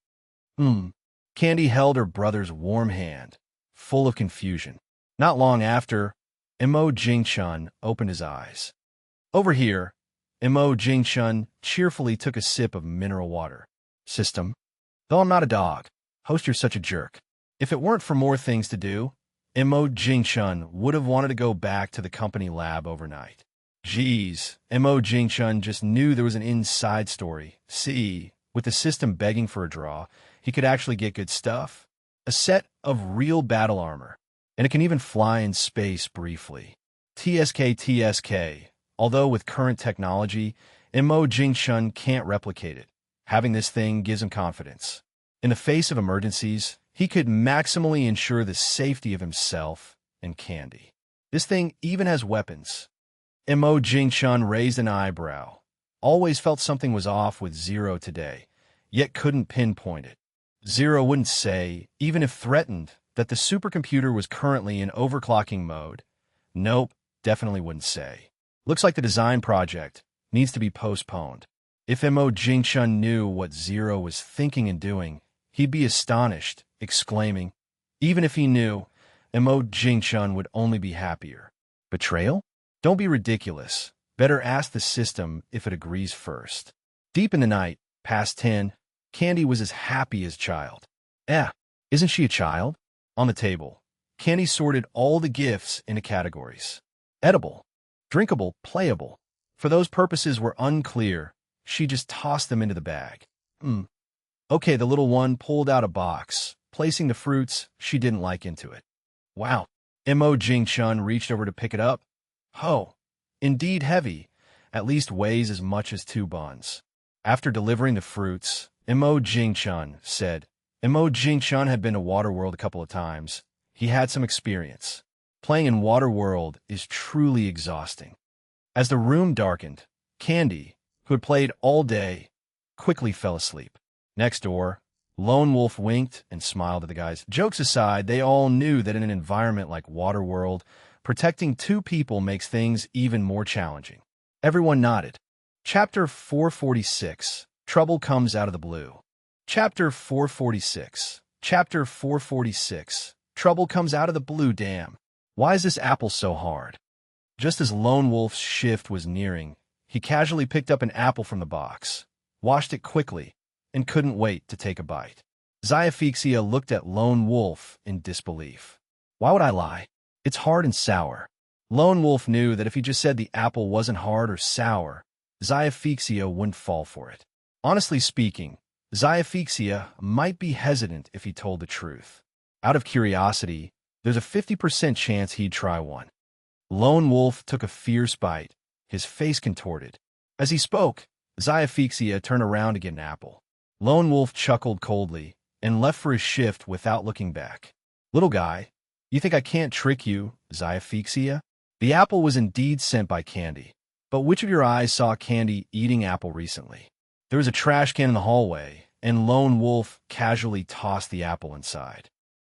Candy held her brother's warm hand, full of confusion. Not long after, Mo Jingchun opened his eyes. Over here, Mo Jingchun cheerfully took a sip of mineral water. System. Though I'm not a dog, host, you're such a jerk. If it weren't for more things to do, Mo Jingchun would have wanted to go back to the company lab overnight. Geez, Mo Jingchun just knew there was an inside story. See, with the system begging for a draw, he could actually get good stuff. A set of real battle armor. And it can even fly in space briefly. TSK. Although with current technology, Mo Jingchun can't replicate it. Having this thing gives him confidence. In the face of emergencies, he could maximally ensure the safety of himself and Candy. This thing even has weapons. Mo Jingchun raised an eyebrow. Always felt something was off with Zero today, yet couldn't pinpoint it. Zero wouldn't say, even if threatened, that the supercomputer was currently in overclocking mode. Nope, definitely wouldn't say. Looks like the design project needs to be postponed. If Mo Jingchun knew what Zero was thinking and doing, he'd be astonished, exclaiming. Even if he knew, Mo Jingchun would only be happier. Betrayal? Don't be ridiculous. Better ask the system if it agrees first. Deep in the night, past 10, Candy was as happy as a child. Isn't she a child? On the table, Candy sorted all the gifts into categories. Edible, drinkable, playable. For those purposes were unclear, she just tossed them into the bag. Okay, the little one pulled out a box, placing the fruits she didn't like into it. Wow. Mo Jingchun reached over to pick it up. Oh, indeed heavy, at least weighs as much as 2 buns. After delivering the fruits, Mo Jingchun said, Mo Jingchun had been to Waterworld a couple of times. He had some experience. Playing in Waterworld is truly exhausting. As the room darkened, Candy, who had played all day, quickly fell asleep. Next door, Lone Wolf winked and smiled at the guys. Jokes aside, they all knew that in an environment like Waterworld, protecting 2 people makes things even more challenging. Everyone nodded. Chapter 446, Trouble Comes Out of the Blue. Chapter 446. Chapter 446. Trouble comes out of the blue. Damn. Why is this apple so hard? Just as Lone Wolf's shift was nearing, he casually picked up an apple from the box, washed it quickly, and couldn't wait to take a bite. Xiaphixia looked at Lone Wolf in disbelief. Why would I lie? It's hard and sour. Lone Wolf knew that if he just said the apple wasn't hard or sour, Xiaphixia wouldn't fall for it. Honestly speaking, Xiaphixia might be hesitant if he told the truth. Out of curiosity, there's a 50% chance he'd try one. Lone Wolf took a fierce bite, his face contorted. As he spoke, Xiaphixia turned around to get an apple. Lone Wolf chuckled coldly and left for his shift without looking back. Little guy, you think I can't trick you, Xiaphixia? The apple was indeed sent by Candy. But which of your eyes saw Candy eating apple recently? There was a trash can in the hallway, and Lone Wolf casually tossed the apple inside.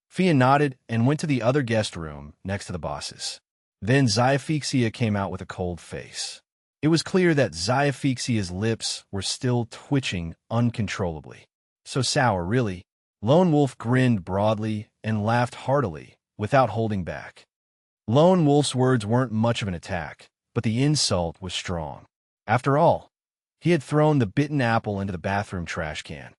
Fia nodded and went to the other guest room next to the boss's. Then Xiaphixia came out with a cold face. It was clear that Xiaphixia's lips were still twitching uncontrollably. So sour, really. Lone Wolf grinned broadly and laughed heartily, without holding back. Lone Wolf's words weren't much of an attack, but the insult was strong. After all, he had thrown the bitten apple into the bathroom trash can.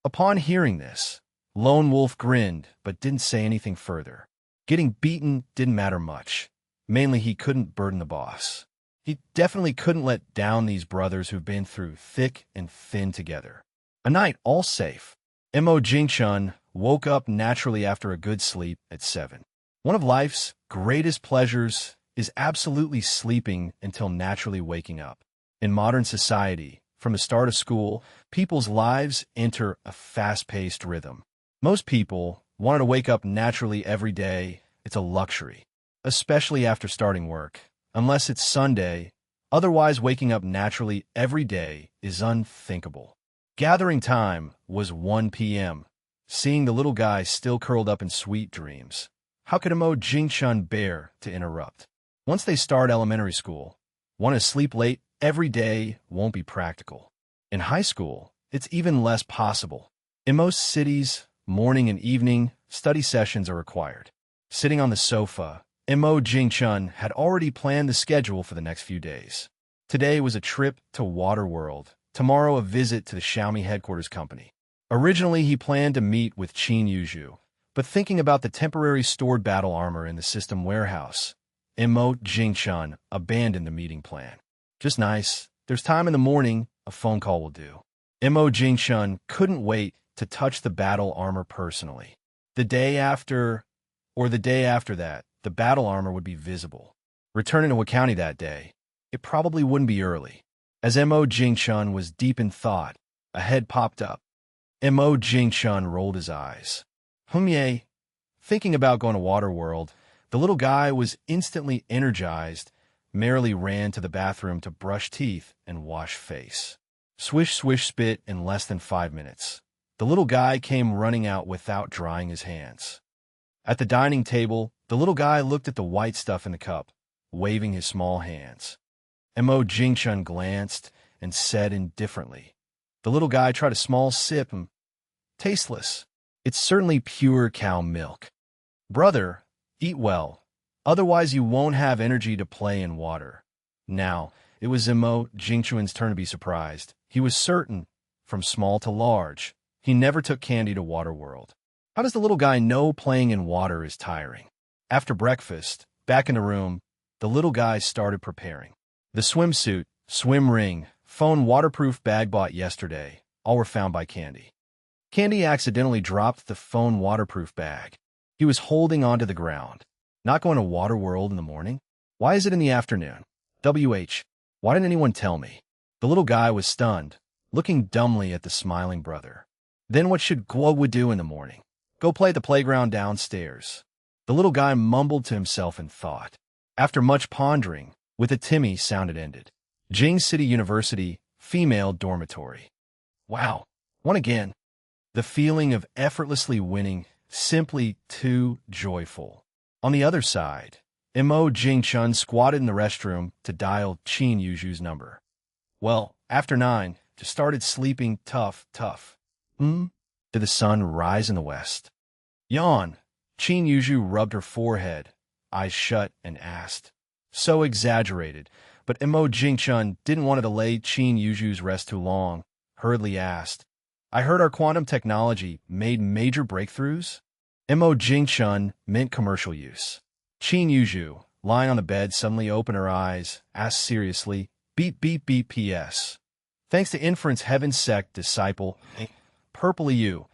Upon hearing this, Lone Wolf grinned but didn't say anything further. Getting beaten didn't matter much. Mainly he couldn't burden the boss. He definitely couldn't let down these brothers who've been through thick and thin together. A night all safe. Mo Jingchun woke up naturally after a good sleep at 7. One of life's greatest pleasures is absolutely sleeping until naturally waking up. In modern society, from the start of school, people's lives enter a fast-paced rhythm. Most people want to wake up naturally every day. It's a luxury, especially after starting work. Unless it's Sunday, otherwise waking up naturally every day is unthinkable. Gathering time was 1 p.m., seeing the little guy still curled up in sweet dreams. How could Mo Jingchun bear to interrupt? Once they start elementary school, wanting to sleep late every day won't be practical. In high school, it's even less possible. In most cities, morning and evening study sessions are required. Sitting on the sofa, Mo Jingchun had already planned the schedule for the next few days. Today was a trip to Waterworld, tomorrow a visit to the Xiaomi headquarters company. Originally, he planned to meet with Qin Yuzhu, but thinking about the temporary stored battle armor in the system warehouse, Mo Jingchun abandoned the meeting plan. Just nice. There's time in the morning, a phone call will do. Mo Jingchun couldn't wait to touch the battle armor personally. The day after that, the battle armor would be visible. Returning to County that day, it probably wouldn't be early. As Mo Jingchun was deep in thought, a head popped up. Mo Jingchun rolled his eyes. Yay. Thinking about going to Waterworld, the little guy was instantly energized, merrily ran to the bathroom to brush teeth and wash face. Swish, swish, spit in less than 5 minutes. The little guy came running out without drying his hands. At the dining table, the little guy looked at the white stuff in the cup, waving his small hands. Mo Jingchun glanced and said indifferently. The little guy tried a small sip and tasteless. It's certainly pure cow milk. Brother, Eat well. Otherwise you won't have energy to play in water. Now, it was Imo Jingchuan's turn to be surprised. He was certain, from small to large, he never took Candy to Waterworld. How does the little guy know playing in water is tiring? After breakfast, back in the room, the little guy started preparing. The swimsuit, swim ring, phone waterproof bag bought yesterday, all were found by Candy. Candy accidentally dropped the phone waterproof bag. He was holding onto the ground. Not going to Waterworld in the morning? Why is it in the afternoon? Why didn't anyone tell me? The little guy was stunned, looking dumbly at the smiling brother. Then what should Guo do in the morning? Go play at the playground downstairs. The little guy mumbled to himself in thought. After much pondering, with a Timmy sound it ended. Jing City University, female dormitory. Wow, won again. The feeling of effortlessly winning, simply too joyful. On the other side, Imo Jingchun squatted in the restroom to dial Qin Yuzhu's number. Well, after 9, just started sleeping tough. Did the sun rise in the west? Yawn. Qin Yuzhu rubbed her forehead, eyes shut, and asked. So exaggerated, but Imo Jingchun didn't want to delay Qin Yuzhu's rest too long, hurriedly asked. I heard our quantum technology made major breakthroughs? Imo Jingchun meant commercial use. Qin Yuzhu, lying on the bed, suddenly opened her eyes, asked seriously, beep PS. Thanks to Inference Heaven Sect Disciple, Purple EU,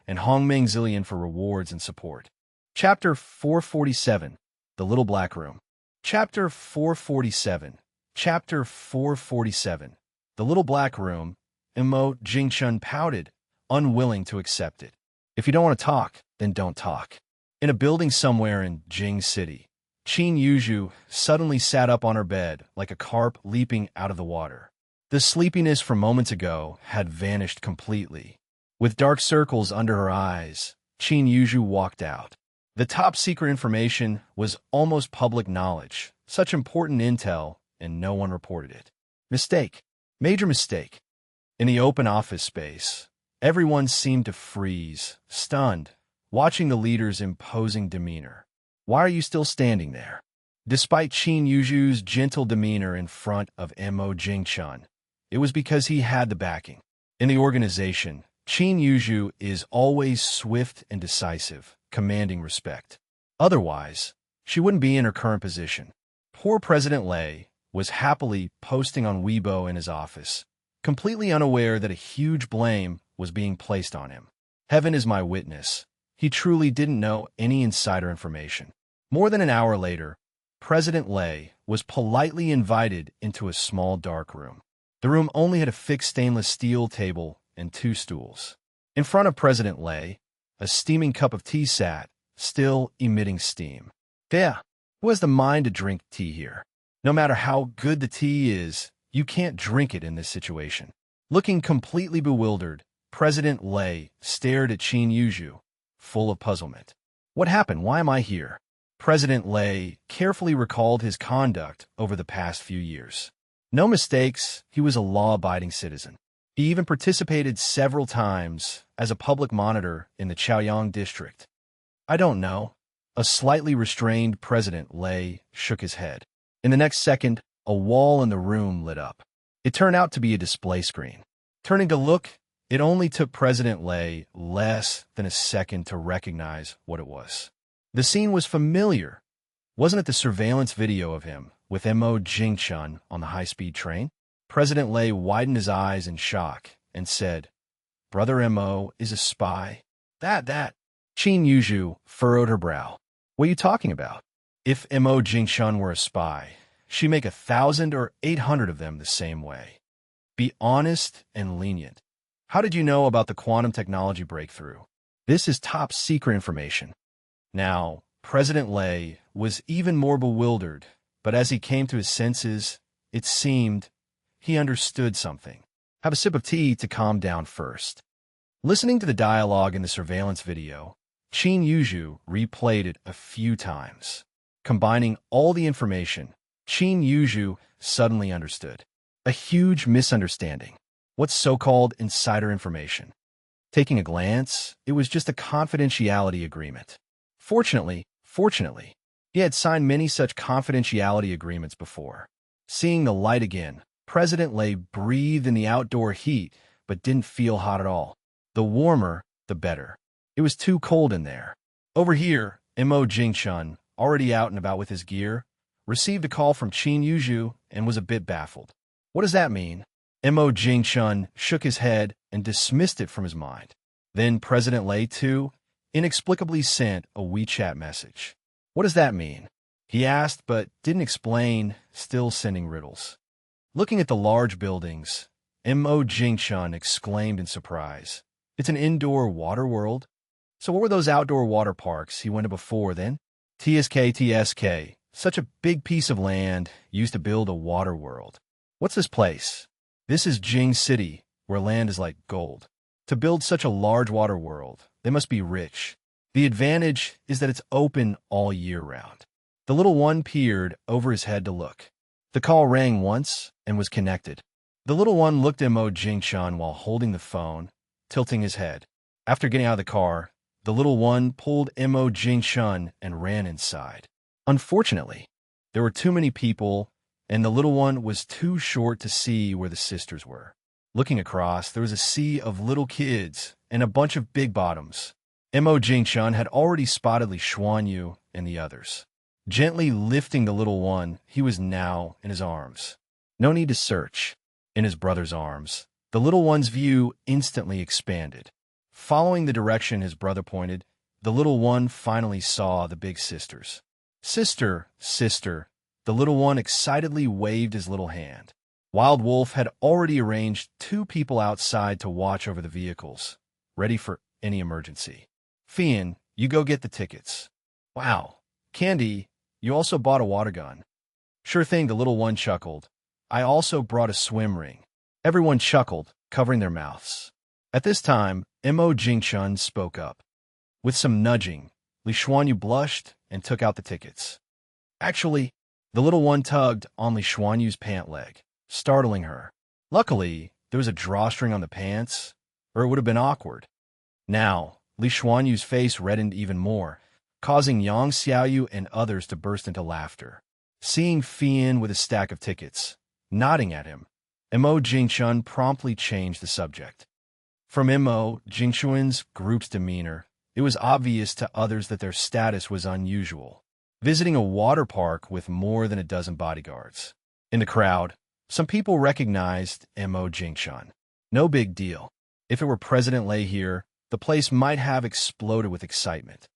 and Hongming Zillion for rewards and support. Chapter 447, The Little Black Room. Chapter 447, The Little Black Room. Imo Jingchun pouted, unwilling to accept it. If you don't want to talk, then don't talk. In a building somewhere in Jing City, Qin Yuzhu suddenly sat up on her bed like a carp leaping out of the water. The sleepiness from moments ago had vanished completely. With dark circles under her eyes, Qin Yuzhu walked out. The top-secret information was almost public knowledge, such important intel, and no one reported it. Mistake. Major mistake. In the open office space, everyone seemed to freeze, stunned, watching the leader's imposing demeanor. Why are you still standing there? Despite Qin Yuzhu's gentle demeanor in front of Imo Jingchun, it was because he had the backing. In the organization, Qin Yuzhu is always swift and decisive, commanding respect. Otherwise, she wouldn't be in her current position. Poor President Lei was happily posting on Weibo in his office, completely unaware that a huge blame was being placed on him. Heaven is my witness. He truly didn't know any insider information. More than an hour later, President Lei was politely invited into a small dark room. The room only had a fixed stainless steel table and 2 stools. In front of President Lei, a steaming cup of tea sat, still emitting steam. Yeah, who has the mind to drink tea here? No matter how good the tea is, you can't drink it in this situation. Looking completely bewildered, President Lei stared at Qin Yuzhu, full of puzzlement. What happened? Why am I here? President Lei carefully recalled his conduct over the past few years. No mistakes, he was a law-abiding citizen. He even participated several times as a public monitor in the Chaoyang district. I don't know. A slightly restrained President Lei shook his head. In the next second, a wall in the room lit up. It turned out to be a display screen. Turning to look, it only took President Lei less than a second to recognize what it was. The scene was familiar. Wasn't it the surveillance video of him with Imo Jingchun on the high-speed train? President Lei widened his eyes in shock and said, Brother Imo is a spy. That. Qin Yuzhu furrowed her brow. What are you talking about? If Imo Jingchun were a spy, she'd make 1,000 or 800 of them the same way. Be honest and lenient. How did you know about the quantum technology breakthrough? This is top-secret information. Now, President Lei was even more bewildered, but as he came to his senses, it seemed he understood something. Have a sip of tea to calm down first. Listening to the dialogue in the surveillance video, Qin Yuzhu replayed it a few times. Combining all the information, Qin Yuzhu suddenly understood. A huge misunderstanding. What's so-called insider information? Taking a glance, it was just a confidentiality agreement. Fortunately, He had signed many such confidentiality agreements before. Seeing the light again, President Lei breathed in the outdoor heat, but didn't feel hot at all. The warmer, the better. It was too cold in there. Over here, Mo Jingchun, already out and about with his gear, received a call from Qin Yuzhu and was a bit baffled. What does that mean? Mo Jingchun shook his head and dismissed it from his mind. Then President Lei, too, inexplicably sent a WeChat message. What does that mean? He asked, but didn't explain, still sending riddles. Looking at the large buildings, Mo Jingchun exclaimed in surprise. It's an indoor water world? So what were those outdoor water parks he went to before then? TSK, such a big piece of land used to build a water world. What's this place? This is Jing City, where land is like gold. To build such a large water world, they must be rich. The advantage is that it's open all year round. The little one peered over his head to look. The call rang once and was connected. The little one looked at Mo Jingchun while holding the phone, tilting his head. After getting out of the car, the little one pulled Mo Jingchun and ran inside. Unfortunately, there were too many people, and the little one was too short to see where the sisters were. Looking across, there was a sea of little kids and a bunch of big bottoms. Mo Jingchun had already spotted Li Xuanyu and the others. Gently lifting the little one, he was now in his arms. No need to search. In his brother's arms, the little one's view instantly expanded. Following the direction his brother pointed, the little one finally saw the big sisters. Sister, sister, the little one excitedly waved his little hand. Wild Wolf had already arranged 2 people outside to watch over the vehicles, ready for any emergency. Fian, you go get the tickets. Wow. Candy, you also bought a water gun. Sure thing, the little one chuckled. I also brought a swim ring. Everyone chuckled, covering their mouths. At this time, Mo Jingchun spoke up. With some nudging, Li Xuanyu blushed and took out the tickets. Actually, the little one tugged on Li Xuanyu's pant leg, startling her. Luckily, there was a drawstring on the pants, or it would have been awkward. Now, Li Xuanyu's face reddened even more, causing Yang Xiaoyu and others to burst into laughter. Seeing Fian with a stack of tickets, nodding at him, Mo Jingchun promptly changed the subject. From Mo Jingchun's group's demeanor, it was obvious to others that their status was unusual, visiting a water park with more than a dozen bodyguards. In the crowd, some people recognized Mo Jingchun. No big deal. If it were President Lei here, the place might have exploded with excitement.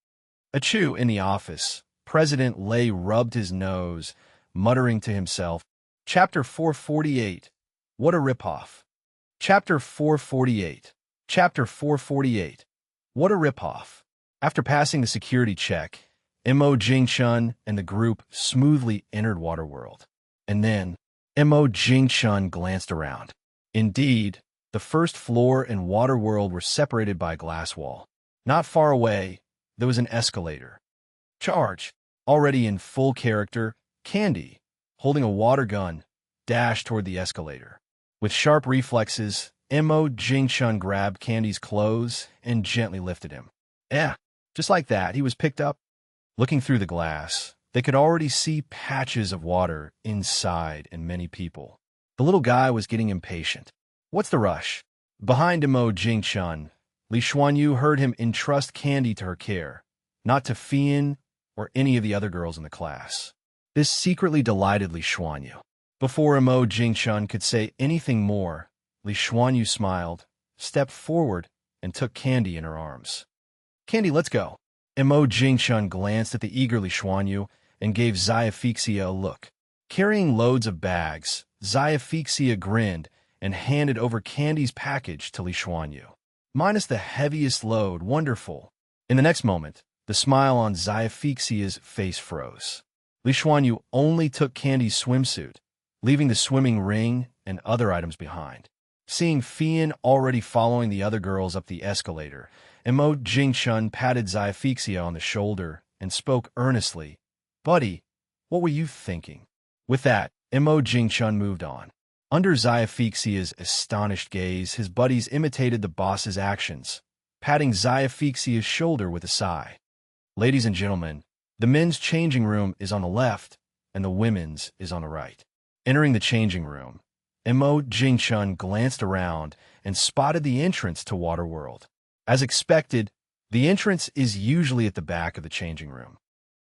Achoo, in the office, President Lei rubbed his nose, muttering to himself, Chapter 448. What a ripoff. Chapter 448. Chapter 448. What a ripoff. After passing the security check, Mo Jingchun and the group smoothly entered Waterworld. And then, Mo Jingchun glanced around. Indeed, the first floor and Waterworld were separated by a glass wall. Not far away, there was an escalator. Charge! Already in full character, Candy, holding a water gun, dashed toward the escalator. With sharp reflexes, Mo Jingchun grabbed Candy's clothes and gently lifted him. Just like that, he was picked up. Looking through the glass, they could already see patches of water inside and many people. The little guy was getting impatient. What's the rush? Behind Mo Jingchun, Li Xuanyu heard him entrust Candy to her care, not to Fian or any of the other girls in the class. This secretly delighted Li Xuanyu. Before Mo Jingchun could say anything more, Li Xuanyu smiled, stepped forward, and took Candy in her arms. Candy, let's go. Mo Jingchun glanced at the eager Li Xuanyu and gave Xiaphixia a look. Carrying loads of bags, Xiaphixia grinned and handed over Candy's package to Li Xuanyu. Minus the heaviest load, wonderful. In the next moment, the smile on Xiaphixia's face froze. Li Xuanyu only took Candy's swimsuit, leaving the swimming ring and other items behind. Seeing Fian already following the other girls up the escalator, Mo Jingchun patted Xiaphixia on the shoulder and spoke earnestly. Buddy, what were you thinking? With that, Mo Jingchun moved on. Under Xiaphixia's astonished gaze, his buddies imitated the boss's actions, patting Xiaphixia's shoulder with a sigh. Ladies and gentlemen, The men's changing room is on the left, and the women's is on the right. Entering the changing room, Mo Jingchun glanced around and spotted the entrance to Waterworld. As expected, the entrance is usually at the back of the changing room.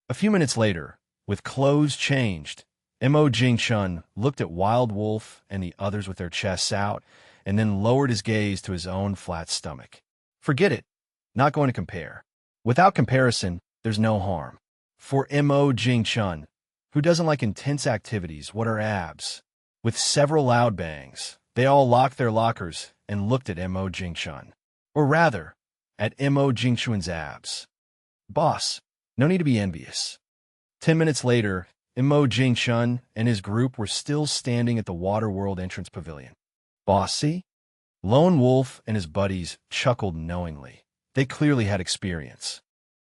A few minutes later, with clothes changed, Mo Jingchun looked at Wild Wolf and the others with their chests out, and then lowered his gaze to his own flat stomach. Forget it. Not going to compare. Without comparison, there's no harm. For Mo Jingchun, who doesn't like intense activities, what are abs? With several loud bangs, they all locked their lockers and looked at Mo Jingchun. Or rather, at Mo Jingchun's abs. Boss, no need to be envious. 10 minutes later, Mo Jingchun and his group were still standing at the Waterworld entrance pavilion. Boss, see? Lone Wolf and his buddies chuckled knowingly. They clearly had experience.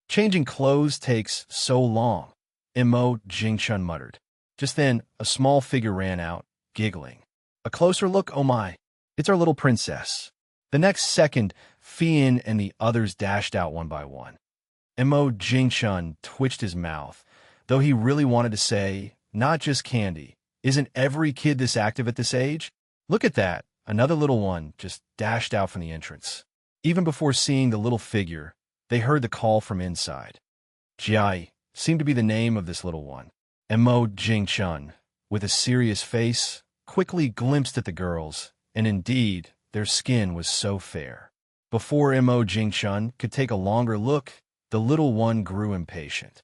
Changing clothes takes so long, Mo Jingchun muttered. Just then, a small figure ran out, giggling. A closer look, oh my, it's our little princess. The next second, Fian and the others dashed out one by one. Mo Jingchun twitched his mouth, though he really wanted to say, not just candy. Isn't every kid this active at this age? Look at that, another little one just dashed out from the entrance. Even before seeing the little figure, they heard the call from inside. Jiai seemed to be the name of this little one. Mo Jingchun, with a serious face, quickly glimpsed at the girls, and indeed, their skin was so fair. Before Mo Jingchun could take a longer look, the little one grew impatient.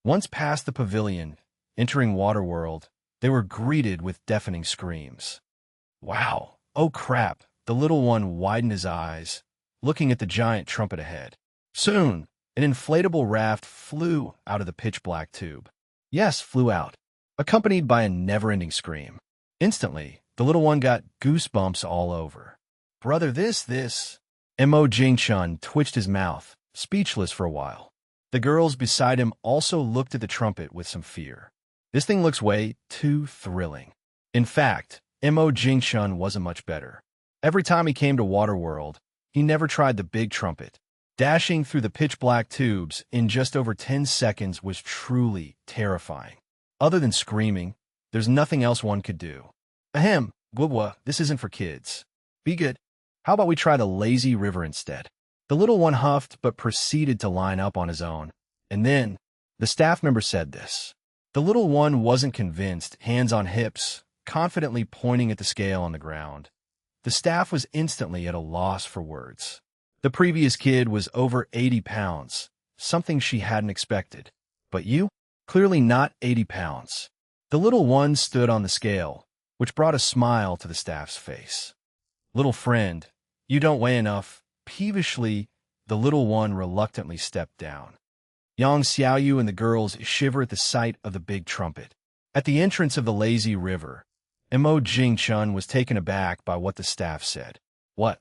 Once past the pavilion, entering Waterworld, they were greeted with deafening screams. Wow, oh crap, the little one widened his eyes, looking at the giant trumpet ahead. Soon, an inflatable raft flew out of the pitch-black tube. Yes, flew out, accompanied by a never-ending scream. Instantly, the little one got goosebumps all over. Brother, this. Mo Jingchun twitched his mouth, speechless for a while. The girls beside him also looked at the trumpet with some fear. This thing looks way too thrilling. In fact, Mo Jingchun wasn't much better. Every time he came to Waterworld, he never tried the big trumpet. Dashing through the pitch-black tubes in just over 10 seconds was truly terrifying. Other than screaming, there's nothing else one could do. Ahem, Gwubwa, this isn't for kids. Be good. How about we try the lazy river instead? The little one huffed but proceeded to line up on his own. And then, the staff member said this. The little one wasn't convinced, hands on hips, confidently pointing at the scale on the ground. The staff was instantly at a loss for words. The previous kid was over 80 pounds, something she hadn't expected. But you? Clearly not 80 pounds. The little one stood on the scale, which brought a smile to the staff's face. Little friend, you don't weigh enough. Peevishly, the little one reluctantly stepped down. Yang Xiaoyu and the girls shiver at the sight of the big trumpet. At the entrance of the lazy river, Mo Jingchun was taken aback by what the staff said. What?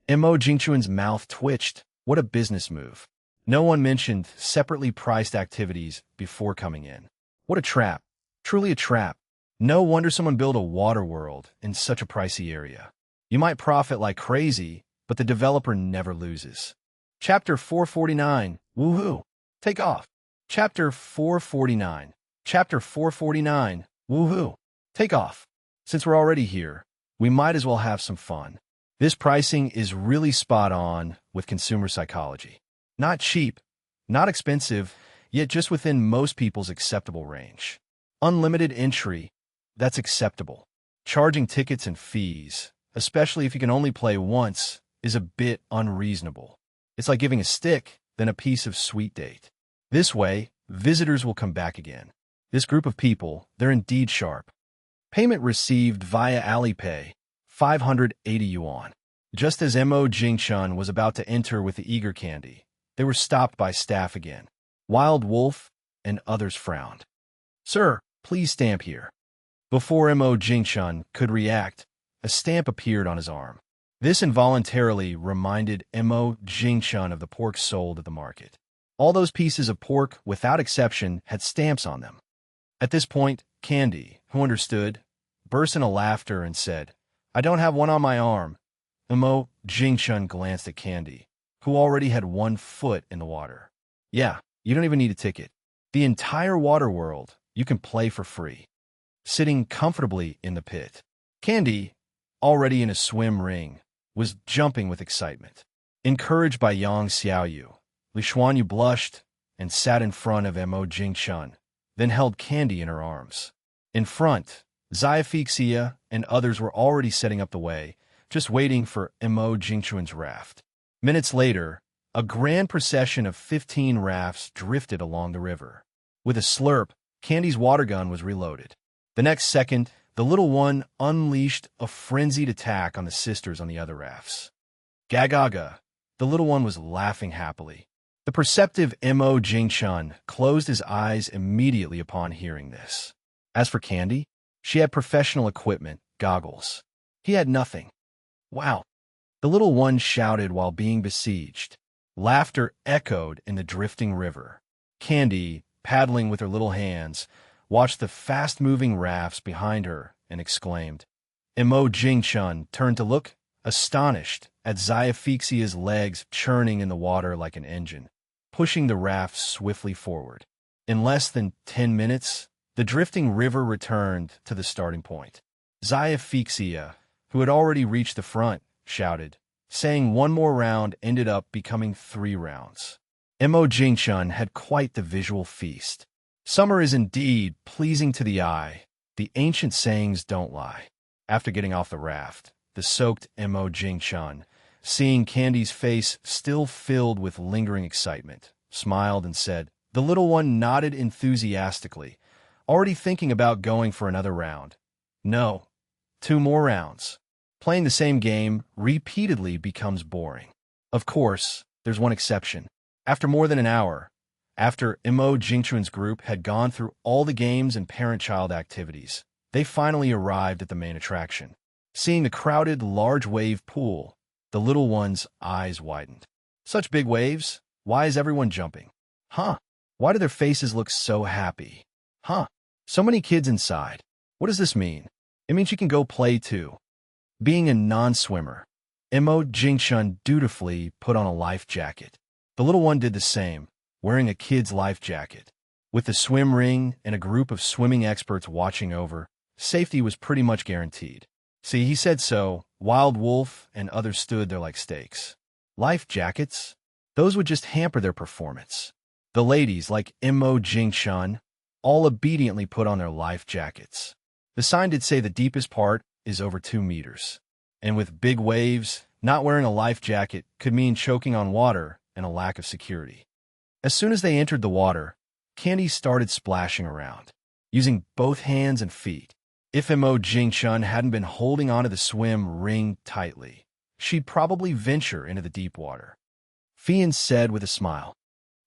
Mo Jingchun's mouth twitched. What a business move. No one mentioned separately priced activities before coming in. What a trap. Truly a trap. No wonder someone built a Waterworld in such a pricey area. You might profit like crazy, but the developer never loses. Chapter 449, Woohoo! Take off. Chapter 449. Chapter 449, Woohoo! Take off. Since we're already here, we might as well have some fun. This pricing is really spot on with consumer psychology. Not cheap, not expensive, yet just within most people's acceptable range. Unlimited entry, that's acceptable. Charging tickets and fees, especially if you can only play once, is a bit unreasonable. It's like giving a stick, then a piece of sweet date. This way, visitors will come back again. This group of people, they're indeed sharp. Payment received via Alipay, 580 yuan. Just as Mo Jingchun was about to enter with the eager candy, they were stopped by staff again. Wild Wolf and others frowned. Sir, please stamp here. Before Mo Jingchun could react, a stamp appeared on his arm. This involuntarily reminded Mo Jingchun of the pork sold at the market. All those pieces of pork, without exception, had stamps on them. At this point, Candy, who understood, burst into laughter and said, I don't have one on my arm. Mo Jingchun glanced at Candy, who already had 1 foot in the water. Yeah, you don't even need a ticket. The entire water world you can play for free, sitting comfortably in the pit. Candy, already in a swim ring, was jumping with excitement. Encouraged by Yang Xiaoyu, Li Xuanyu blushed and sat in front of Mo Jingchun, then held Candy in her arms. In front, Xiaophixia and others were already setting up the way, just waiting for Mo Jingchun's raft. Minutes later, a grand procession of 15 rafts drifted along the river. With a slurp, Candy's water gun was reloaded. The next second, the little one unleashed a frenzied attack on the sisters on the other rafts. Gagaga, the little one was laughing happily. The perceptive Mo Jingchun closed his eyes immediately upon hearing this. As for Candy, she had professional equipment, goggles. He had nothing. Wow! The little one shouted while being besieged. Laughter echoed in the drifting river. Candy, paddling with her little hands, watched the fast-moving rafts behind her and exclaimed. Mo Jingchun turned to look, astonished at Xiaophixia's legs churning in the water like an engine, pushing the rafts swiftly forward. In less than 10 minutes, the drifting river returned to the starting point. Xiaophixia, who had already reached the front, shouted, saying one more round ended up becoming 3 rounds. Mo Jingchun had quite the visual feast. Summer is indeed pleasing to the eye. The ancient sayings don't lie. After getting off the raft, the soaked Mo Jingchun, seeing Candy's face still filled with lingering excitement, smiled and said, the little one nodded enthusiastically, already thinking about going for another round. No, 2 more rounds. Playing the same game repeatedly becomes boring. Of course, there's one exception. After more than an hour, after Mo Jingchun's group had gone through all the games and parent-child activities, they finally arrived at the main attraction. Seeing the crowded, large wave pool, the little one's eyes widened. Such big waves? Why is everyone jumping? Huh? Why do their faces look so happy? Huh? So many kids inside. What does this mean? It means you can go play too. Being a non-swimmer, Mo Jingchun dutifully put on a life jacket. The little one did the same, wearing a kid's life jacket. With the swim ring and a group of swimming experts watching over, safety was pretty much guaranteed. See, he said so. Wild Wolf and others stood there like stakes. Life jackets? Those would just hamper their performance. The ladies, like Mo Jingchun, all obediently put on their life jackets. The sign did say the deepest part is over 2 meters. And with big waves, not wearing a life jacket could mean choking on water and a lack of security. As soon as they entered the water, Candy started splashing around, using both hands and feet. If Mo Jingchun hadn't been holding onto the swim ring tightly, she'd probably venture into the deep water. Fian said with a smile.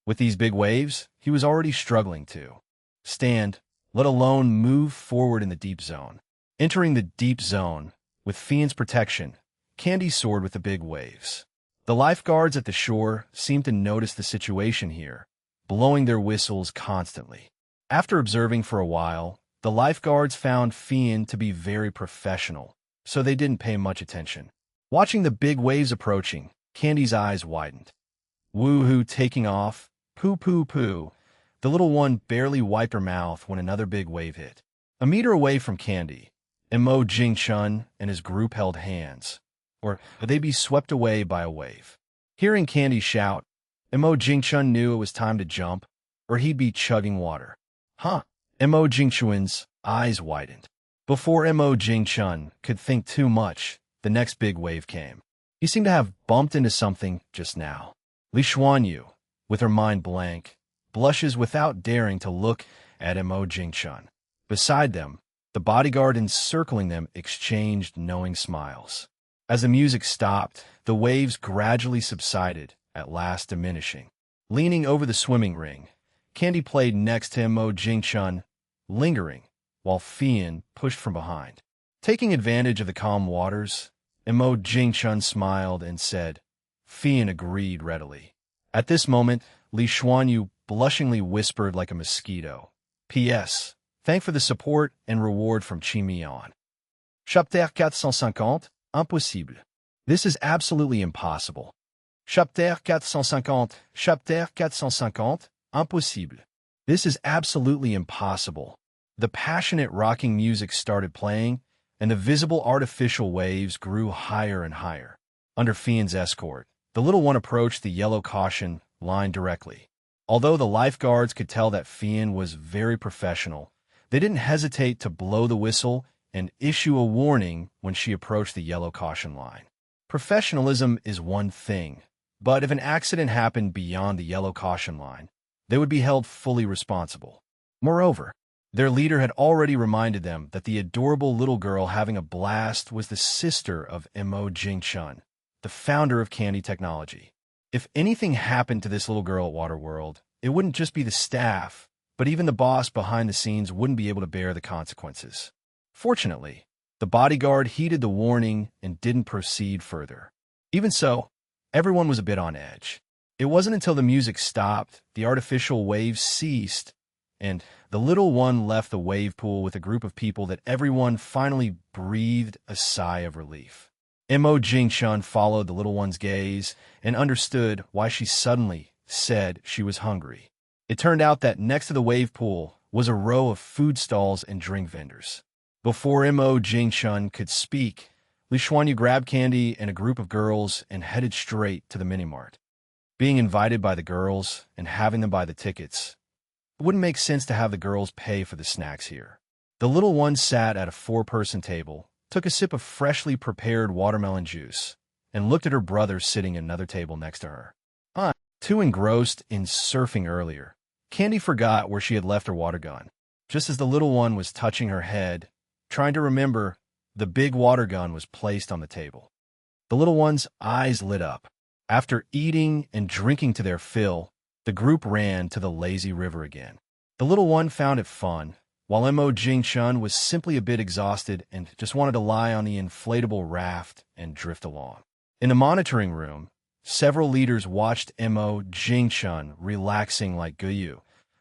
With these big waves, he was already struggling to stand, let alone move forward in the deep zone. Entering the deep zone, with Fian's protection, Candy soared with the big waves. The lifeguards at the shore seemed to notice the situation here, blowing their whistles constantly. After observing for a while, the lifeguards found Fian to be very professional, so they didn't pay much attention. Watching the big waves approaching, Candy's eyes widened. Woohoo, taking off, poo poo poo. The little one barely wiped her mouth when another big wave hit. A meter away from Candy, Mo Jingchun and his group held hands, or would they be swept away by a wave? Hearing Candy shout, Mo Jingchun knew it was time to jump, or he'd be chugging water. Huh? Mo Jingchun's eyes widened. Before Mo Jingchun could think too much, the next big wave came. He seemed to have bumped into something just now. Li Xuanyu, with her mind blank, blushes without daring to look at Mo Jingchun. Beside them, the bodyguard encircling them exchanged knowing smiles. As the music stopped, the waves gradually subsided, at last diminishing. Leaning over the swimming ring, Candy played next to Mo Jingchun, lingering, while Fian pushed from behind. Taking advantage of the calm waters, Mo Jingchun smiled and said. Fian agreed readily. At this moment, Li Xuanyu blushingly whispered like a mosquito. P.S. Thank for the support and reward from Chi Mian. Chapter 450, impossible. This is absolutely impossible. Chapter 450, Chapter 450, impossible. This is absolutely impossible. The passionate rocking music started playing, and the visible artificial waves grew higher and higher. Under Fian's escort, the little one approached the yellow caution line directly. Although the lifeguards could tell that Fian was very professional, they didn't hesitate to blow the whistle and issue a warning when she approached the yellow caution line. Professionalism is one thing, but if an accident happened beyond the yellow caution line, they would be held fully responsible. Moreover, their leader had already reminded them that the adorable little girl having a blast was the sister of Mo Jingchun, the founder of Candy Technology. If anything happened to this little girl at Waterworld, it wouldn't just be the staff, but even the boss behind the scenes wouldn't be able to bear the consequences. Fortunately, the bodyguard heeded the warning and didn't proceed further. Even so, everyone was a bit on edge. It wasn't until the music stopped, the artificial waves ceased, and the little one left the wave pool with a group of people that everyone finally breathed a sigh of relief. Mo Jingchun followed the little one's gaze and understood why she suddenly said she was hungry. It turned out that next to the wave pool was a row of food stalls and drink vendors. Before Mo Jingchun could speak, Li Xuanyu grabbed Candy and a group of girls and headed straight to the mini-mart. Being invited by the girls and having them buy the tickets, it wouldn't make sense to have the girls pay for the snacks here. The little one sat at a 4-person table, took a sip of freshly prepared watermelon juice, and looked at her brother sitting at another table next to her. Too engrossed in surfing earlier, Candy forgot where she had left her water gun. Just as the little one was touching her head, trying to remember, the big water gun was placed on the table. The little one's eyes lit up. After eating and drinking to their fill, the group ran to the lazy river again. The little one found it fun, while Mo Jingchun was simply a bit exhausted and just wanted to lie on the inflatable raft and drift along. In the monitoring room, several leaders watched Mo Jingchun relaxing like Guyu,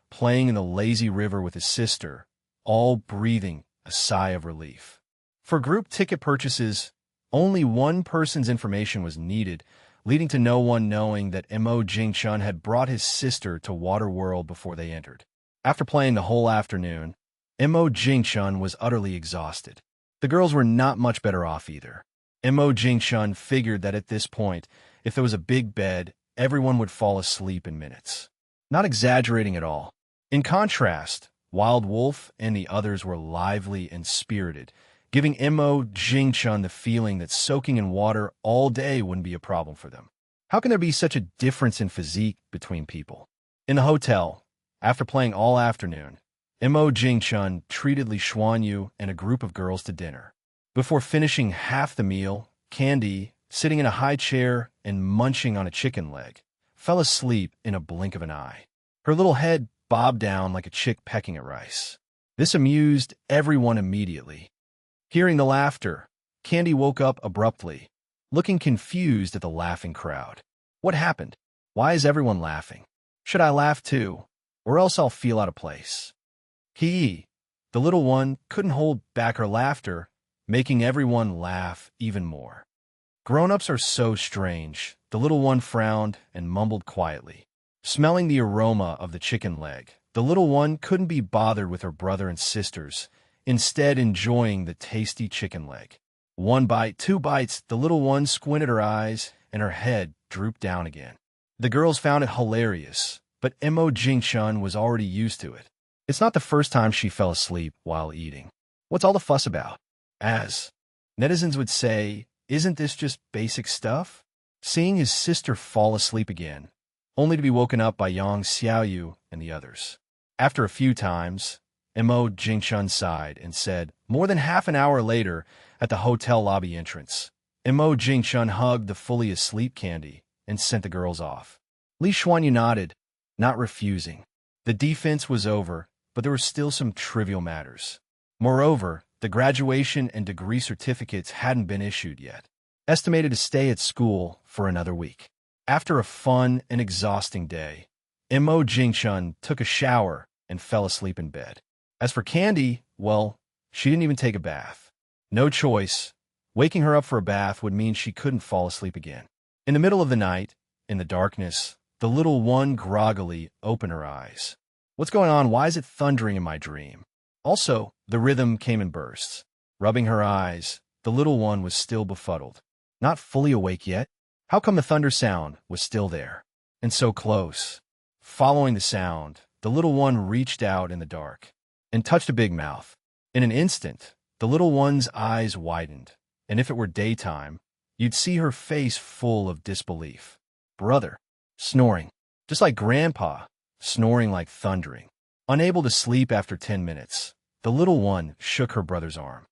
playing in the lazy river with his sister, all breathing a sigh of relief. For group ticket purchases, only one person's information was needed, leading to no one knowing that Mo Jingchun had brought his sister to Waterworld before they entered. After playing the whole afternoon, Mo Jingchun was utterly exhausted. The girls were not much better off either. Mo Jingchun figured that at this point, if there was a big bed, everyone would fall asleep in minutes. Not exaggerating at all. In contrast, Wild Wolf and the others were lively and spirited, giving Mo Jingchun the feeling that soaking in water all day wouldn't be a problem for them. How can there be such a difference in physique between people? In the hotel, after playing all afternoon, Mo Jingchun treated Li Xuanyu and a group of girls to dinner. Before finishing half the meal, Candy, sitting in a high chair and munching on a chicken leg, fell asleep in a blink of an eye. Her little head bobbed down like a chick pecking at rice. This amused everyone immediately. Hearing the laughter, Candy woke up abruptly, looking confused at the laughing crowd. What happened? Why is everyone laughing? Should I laugh too? Or else I'll feel out of place. The little one, couldn't hold back her laughter, making everyone laugh even more. Grown-ups are so strange. The little one frowned and mumbled quietly. Smelling the aroma of the chicken leg, the little one couldn't be bothered with her brother and sisters, instead enjoying the tasty chicken leg. 1 bite, 2 bites, the little one squinted her eyes and her head drooped down again. The girls found it hilarious, but Mo Jingchun was already used to it. It's not the first time she fell asleep while eating. What's all the fuss about? As netizens would say, isn't this just basic stuff? Seeing his sister fall asleep again, only to be woken up by Yang Xiaoyu and the others. After a few times, Mo Jingchun sighed and said, more than half an hour later, at the hotel lobby entrance, Mo Jingchun hugged the fully asleep Candy and sent the girls off. Li Xuanyu nodded, not refusing. The defense was over, but there were still some trivial matters. Moreover, the graduation and degree certificates hadn't been issued yet, estimated to stay at school for another week. After a fun and exhausting day, Mo Jingchun took a shower and fell asleep in bed. As for Candy, well, she didn't even take a bath. No choice. Waking her up for a bath would mean she couldn't fall asleep again. In the middle of the night, in the darkness, the little one groggily opened her eyes. What's going on? Why is it thundering in my dream? Also, the rhythm came in bursts. Rubbing her eyes, the little one was still befuddled. Not fully awake yet? How come the thunder sound was still there? And so close. Following the sound, the little one reached out in the dark and touched a big mouth. In an instant, the little one's eyes widened, and if it were daytime, you'd see her face full of disbelief. Brother, snoring, just like Grandpa, snoring like thundering. Unable to sleep after 10 minutes, the little one shook her brother's arm.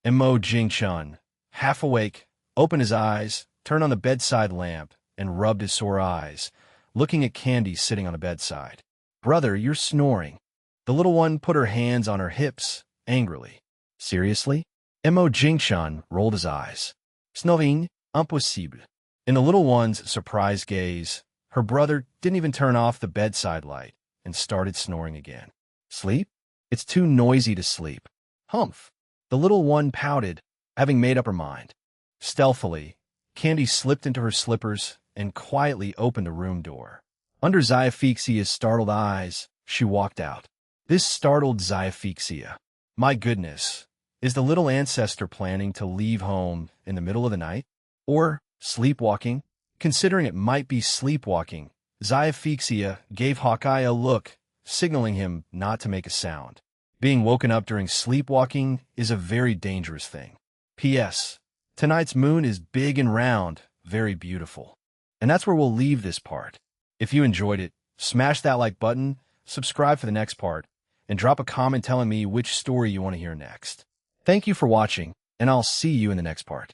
Mo Jingchun, half awake, opened his eyes, turned on the bedside lamp, and rubbed his sore eyes, looking at Candy sitting on the bedside. Brother, you're snoring. The little one put her hands on her hips, angrily. Seriously? Mo Jingchun rolled his eyes. Snoring, impossible. In the little one's surprised gaze, her brother didn't even turn off the bedside light and started snoring again. Sleep? It's too noisy to sleep. Humph. The little one pouted, having made up her mind. Stealthily, Candy slipped into her slippers and quietly opened the room door. Under Xiafixia's startled eyes, she walked out. This startled Xiafixia. My goodness, is the little ancestor planning to leave home in the middle of the night? Or sleepwalking? Considering it might be sleepwalking, Xiafixia gave Hawkeye a look, signaling him not to make a sound. Being woken up during sleepwalking is a very dangerous thing. P.S. Tonight's moon is big and round, very beautiful. And that's where we'll leave this part. If you enjoyed it, smash that like button, subscribe for the next part, and drop a comment telling me which story you want to hear next. Thank you for watching, and I'll see you in the next part.